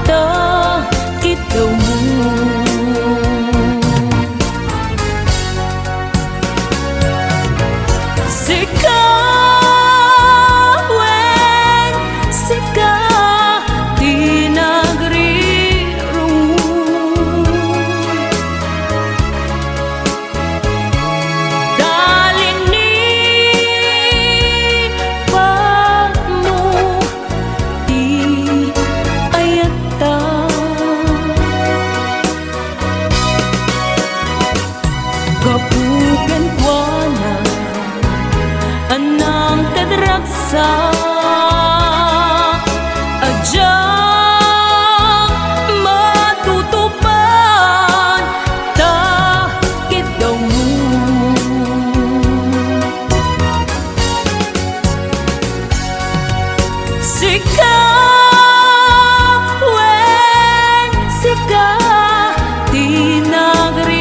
takit daw mo. Sikap wen sikap di nagriro, ikawen sika tinagriru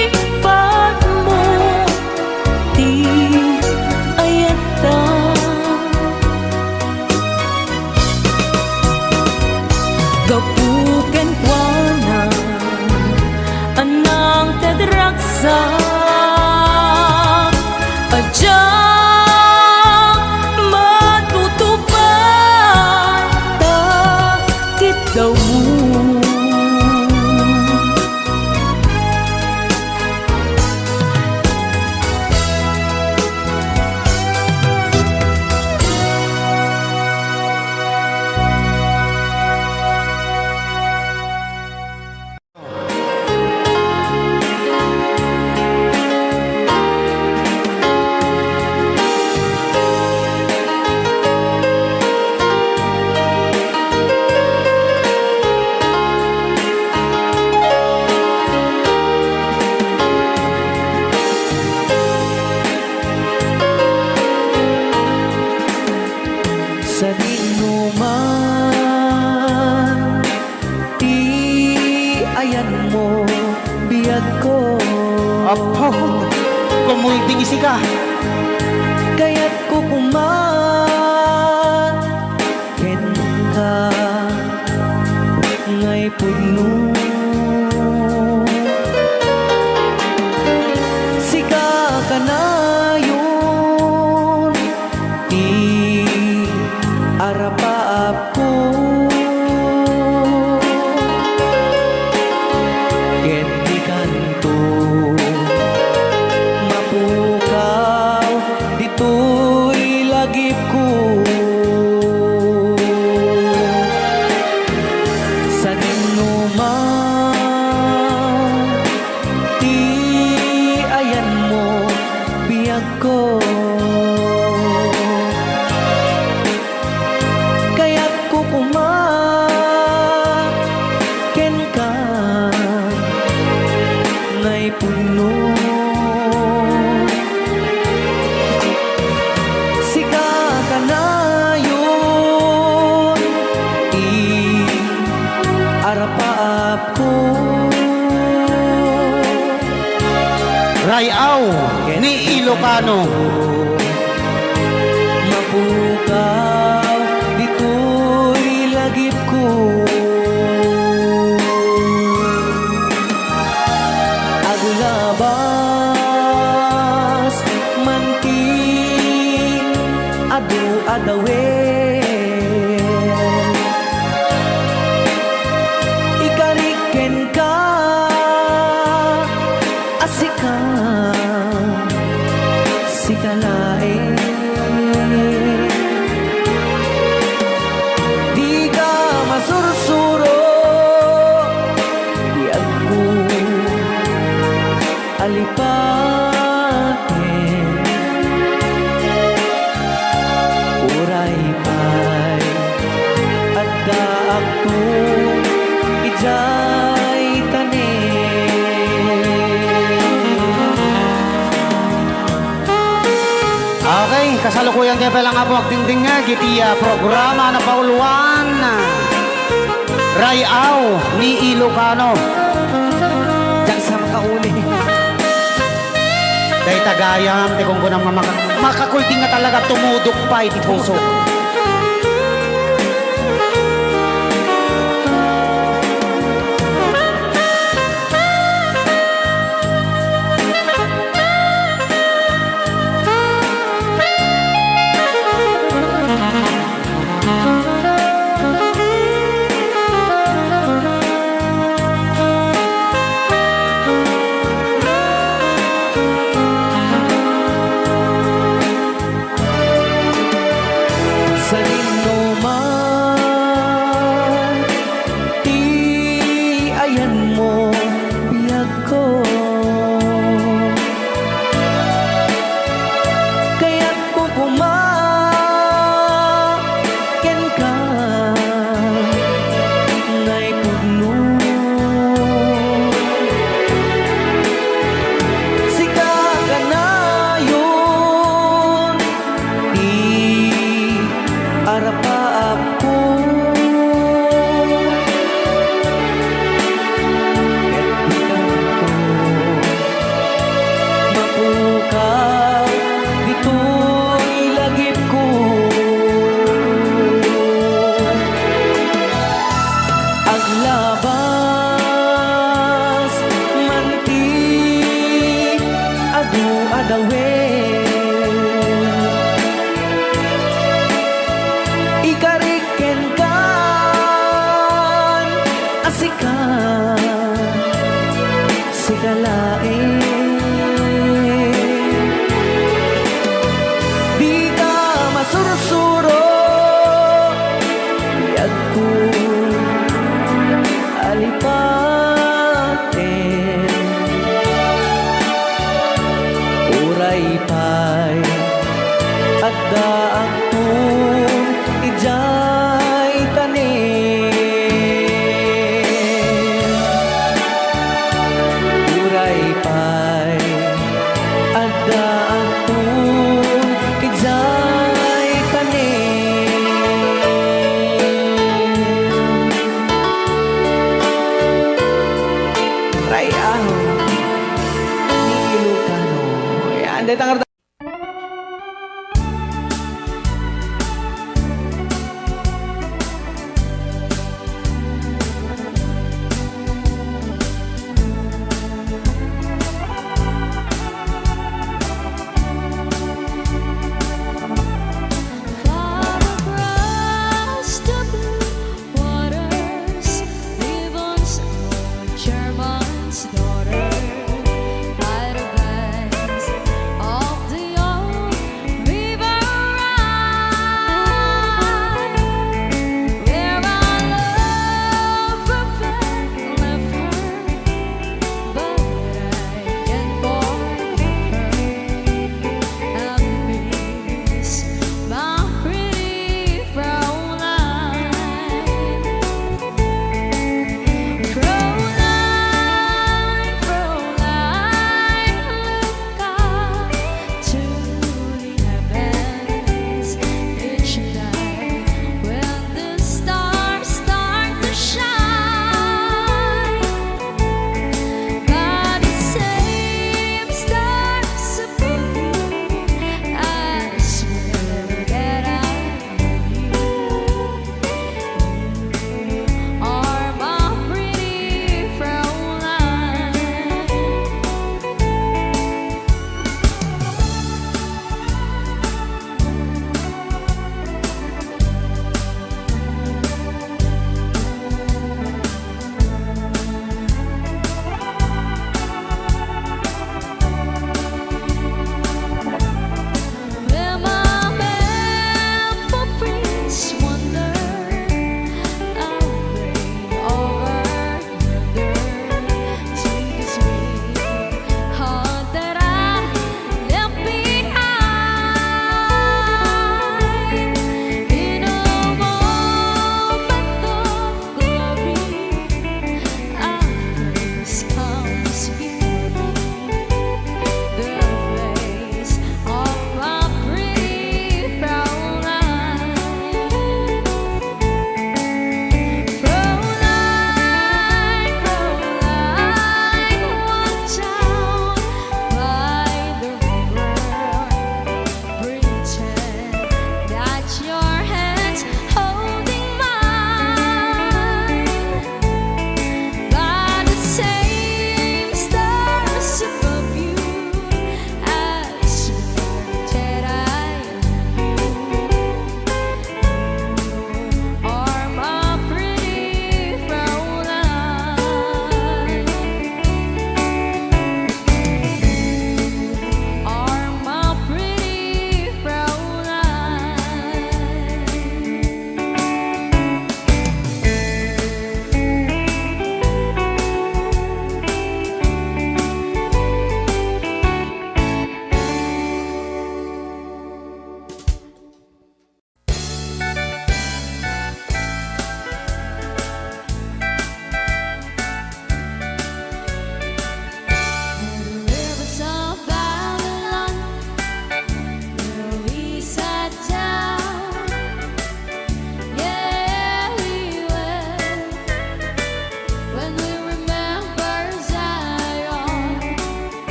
talinipan mo ti ayata gapuken kuana anang tedraksa ajang matutupan takit daw mo sa dinuman ti ayan mo biyag ko Apo, kumulting isika. kaya't ko kuman ken ka ngay puno sika ka na yun ti arapaap ko ken di kanto mapukaw dito'y lagip ko sa dinuman ti ayan mo biyag ko kaya't ko kumaken ka ngay puno sika ka na yun i arapaap ko Rayaw ni Ilocano. mapukaw dito'y lagip ko aglabas manti adu-adawen ikariken ka asika sikalae di ka masursuro di ako alipatin uray pa'y adda ako ijay Okay, kasalukuyan kayo palang nga po agdingding nga gitiya programa na pauluan Rayaw ni Ilocano. Diyan sa makauli. Dahil tagayam, di kung kunang makakulting nga talaga tumudok pa iti puso. kalain. Di ka masursuro, biyag ko alipatin. Uray pa'y at daang tun ijay tanin. Uray pa'y at daang tun ijay tanin. Ray ahon ni Ilocano. Yan, dito ang Far across the blue waters live on German's daughter by the banks of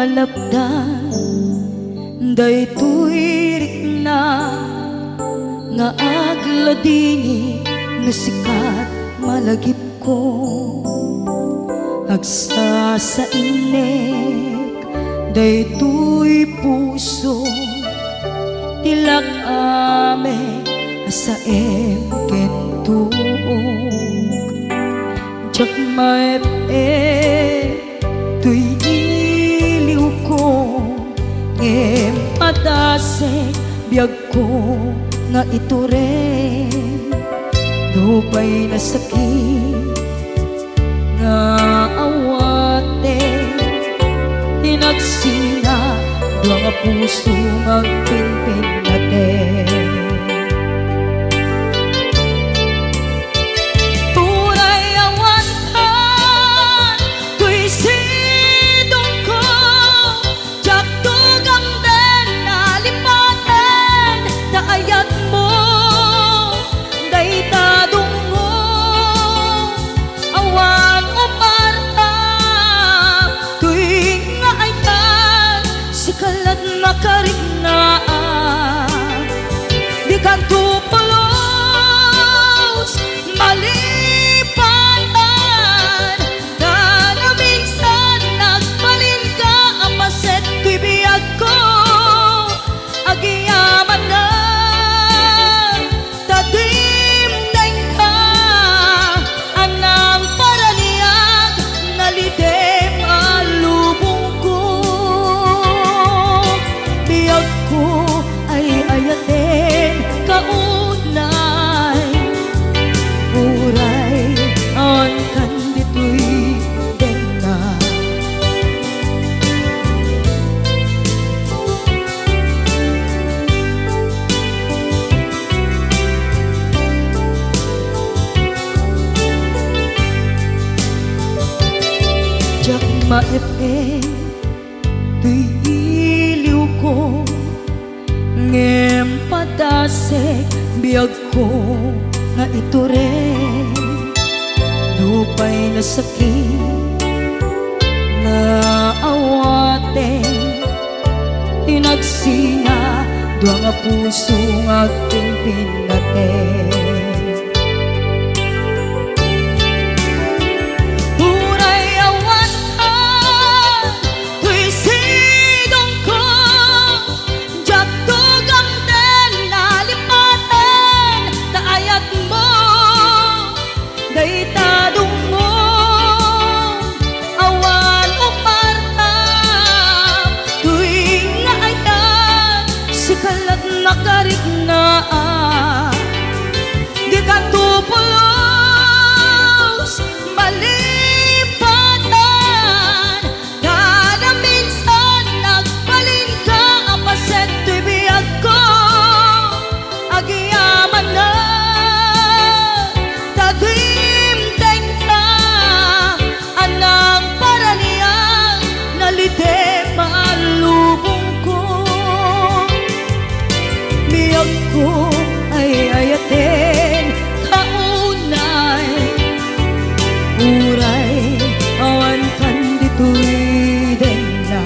malabdan daytoy rikna nga agladini nga sikat malagip ko agsa sa inek daytoy puso tilak ame sa kentug jak maep tuy iliw ko ngem padasek biyag ko nga ito rin dupay na sakit nga awate tinagsina dua nga puso magpinpin natin tunay awantan tuy sidong ko jak tugang den nalipaten taayat mo daytadong mo awan umarta tuy nga aytan sikalat makarignaang di ka tupulos malipatan na na minsan nagbalin ka ang paset tuy biyag ko agiyaman na tatimdeng ka anang paraniyag nalidem alubong ko biyag ko ay ayatin kaunay uray ang kandito'y denga jak maepe tuy iliw ko ngem padasek biyag ko nga ito rin dupay na sakit na awate tinagsina dua nga puso nga pinpin natin tunay awantan tuy sidong ko jak tugang den nalipaten taayat mo daytadong mo awan umarta tuy nga ayat sikalat makarignaang di ka tupulos malipatan kada minsan nagbalin ka ang paset tuy biyag ko agiyaman na tatimdeng ka anang paraniyang nalidem alubong ko biyag ko ay ayatin kaunay uray awan kandito'y denga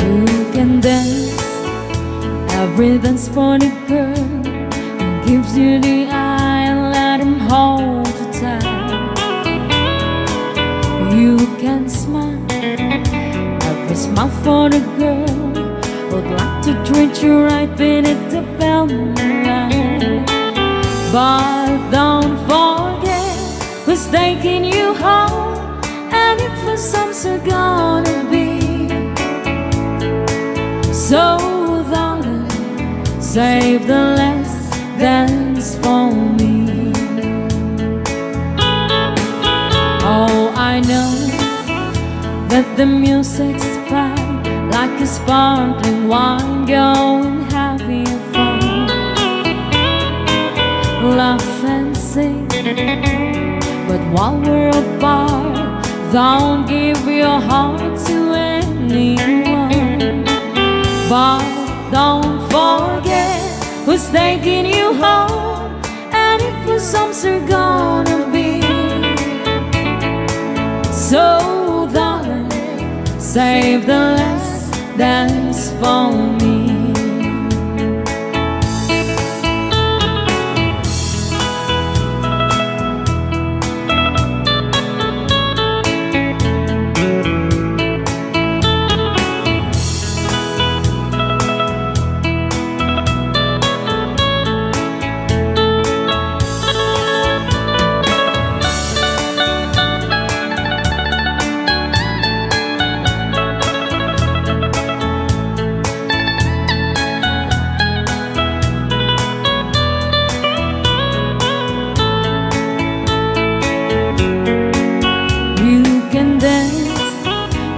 You can dance, every dance for the girl who gives you the eye and let him hold you tight. You can smile, every smile for the girl who'd like to treat you right beneath the moonlight. But don't forget who's taking you home, and if for some are gonna be. So darling, save the last dance for me. Let the music spread like a sparkling wine. Go and have your fun, laugh and sing. But while we're apart, don't give your heart to anyone. But don't forget who's taking you home, and if the songs are gonna be. So darling, save the last dance for me.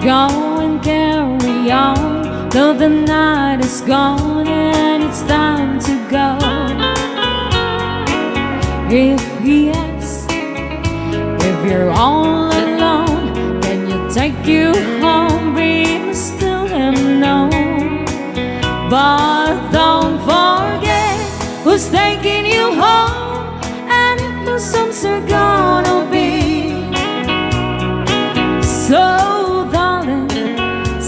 Go and carry on till the night is gone and it's time to go. If he asks if you're all alone, can you take you home? Be still and know. But don't forget who's taking you home, and if the songs are gonna be. So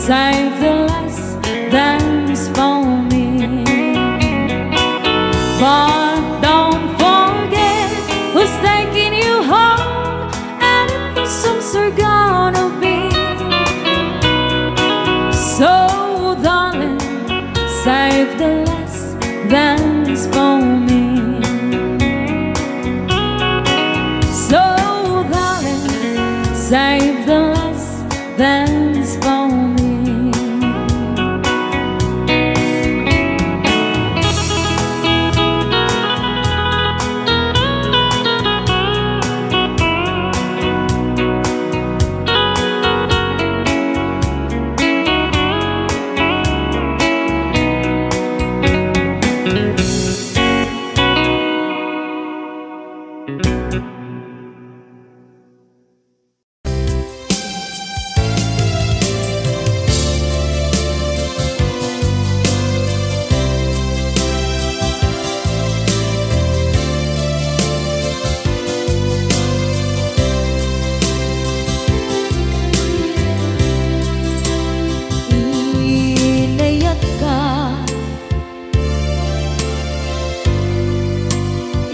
save the last dance for me. But don't forget who's taking you home, and if the songs are gonna be. So darling, save the last dance for me. So darling, save the last dance for me.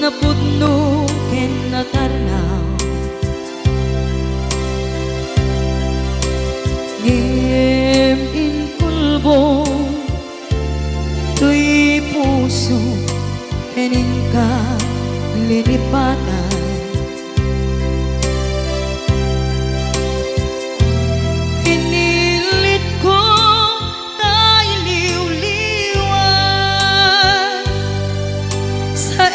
Napudno ken natarnaw, ngem in kulbo tuy puso kenin ka lilipatan. Pinilit ko na iliw-liwan sa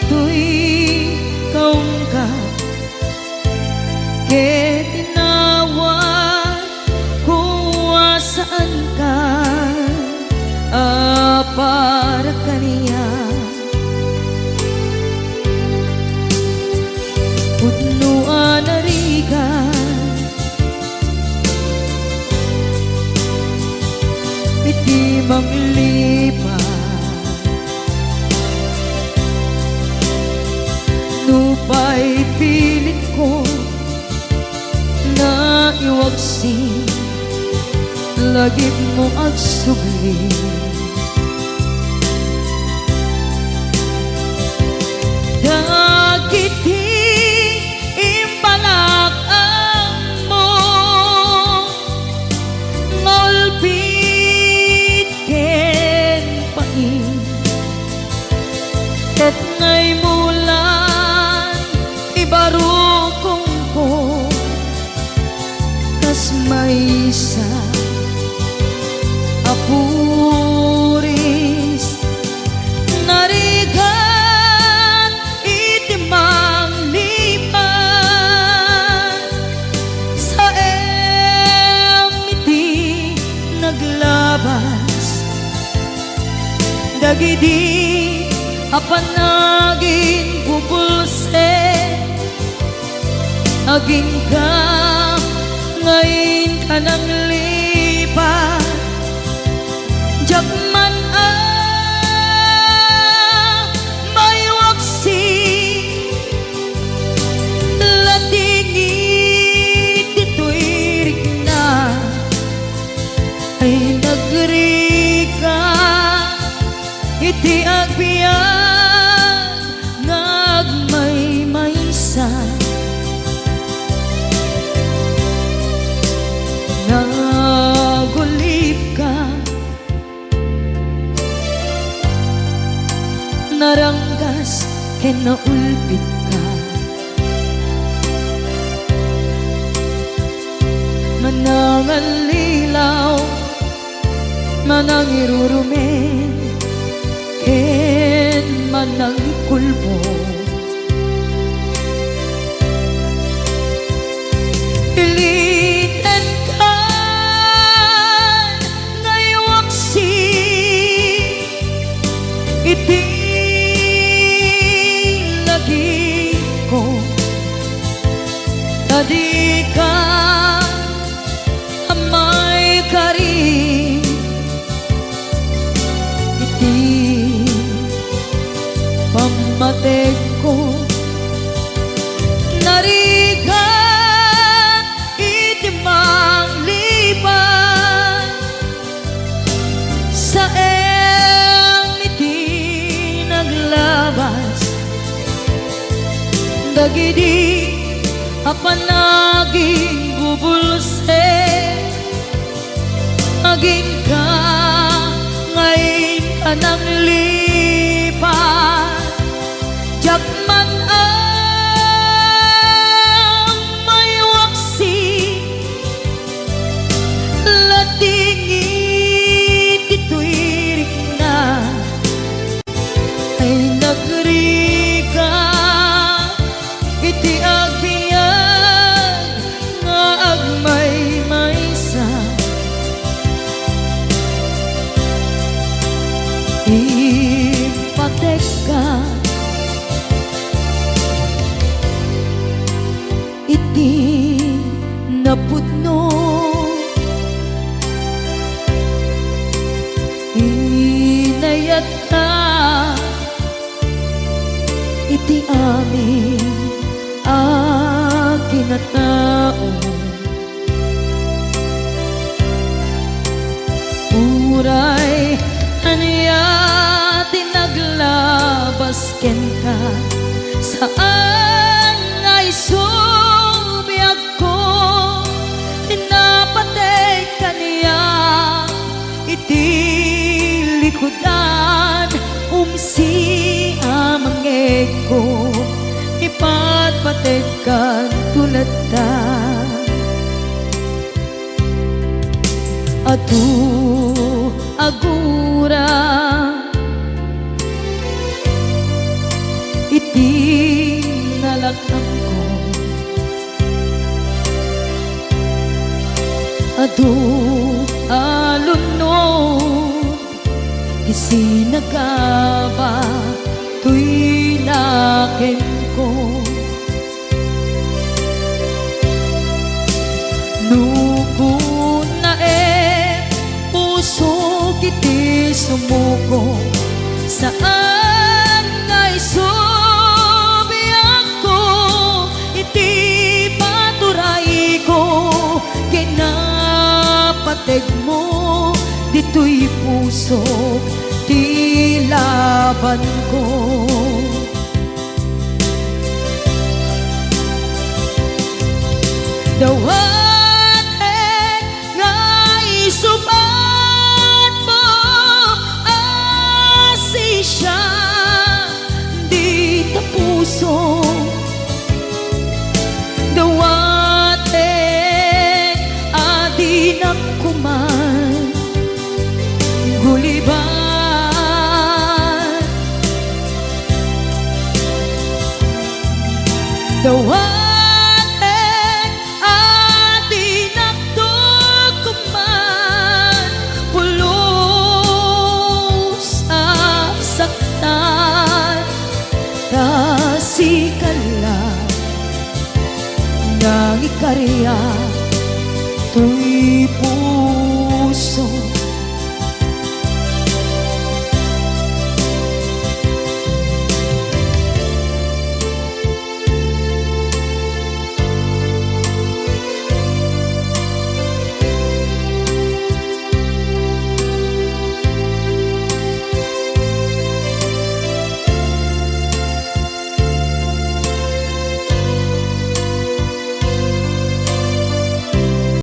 to'y kaungkat, ke tinawag kung saan ka, para kaniya. Pudnuan na rigan, piti manglipa, nupay pilit ko na iwagsin, lagip mo agsugli. Dagiti impalak-ang mo, ngolpit ken pain, ket ngay mulan ibarukong ko, kas may isa apuris narigan itimang lipan sa dagidi apanagin bubulse aging ka ngayon ka nang lipat Jakman may waksi latingit dito'y rigna ay nagri ka iti agbiyan nagmaymaysa nagulip ka naranggas kinaulpit ka manangalilaw manangirurumen ken manangikulbo iliten ka ngaywaksi iti lagi ko tadi ka amay kari iti pamatek ko narigan iti manglipan sa iti naglabas dagidi apanaging bubulse aging ka ngayon ka nang lipat Jakman may waksi latingit dito'y rigna ay nagri ka iti agbiyan nga agmaymaysa ipatek ka iti napudno inayat ka iti amin akinatao uray aniya tinaglabas ken ka saan ngay subiyag ko pinapatay ka niya iti likodan umsi amangeg ko ipatpatay ka tulad ta atu agura iti nalakang ko adu alunod isinagaba tuy nakin ko nukun na puso kiti sumuko saan ngay subiyag ko iti paturay ko kinapateg mo dito'y puso ti laban ko dawaten nga isubat mo asisya di ta puso dawaten adi na kuman guliban dawaten Maria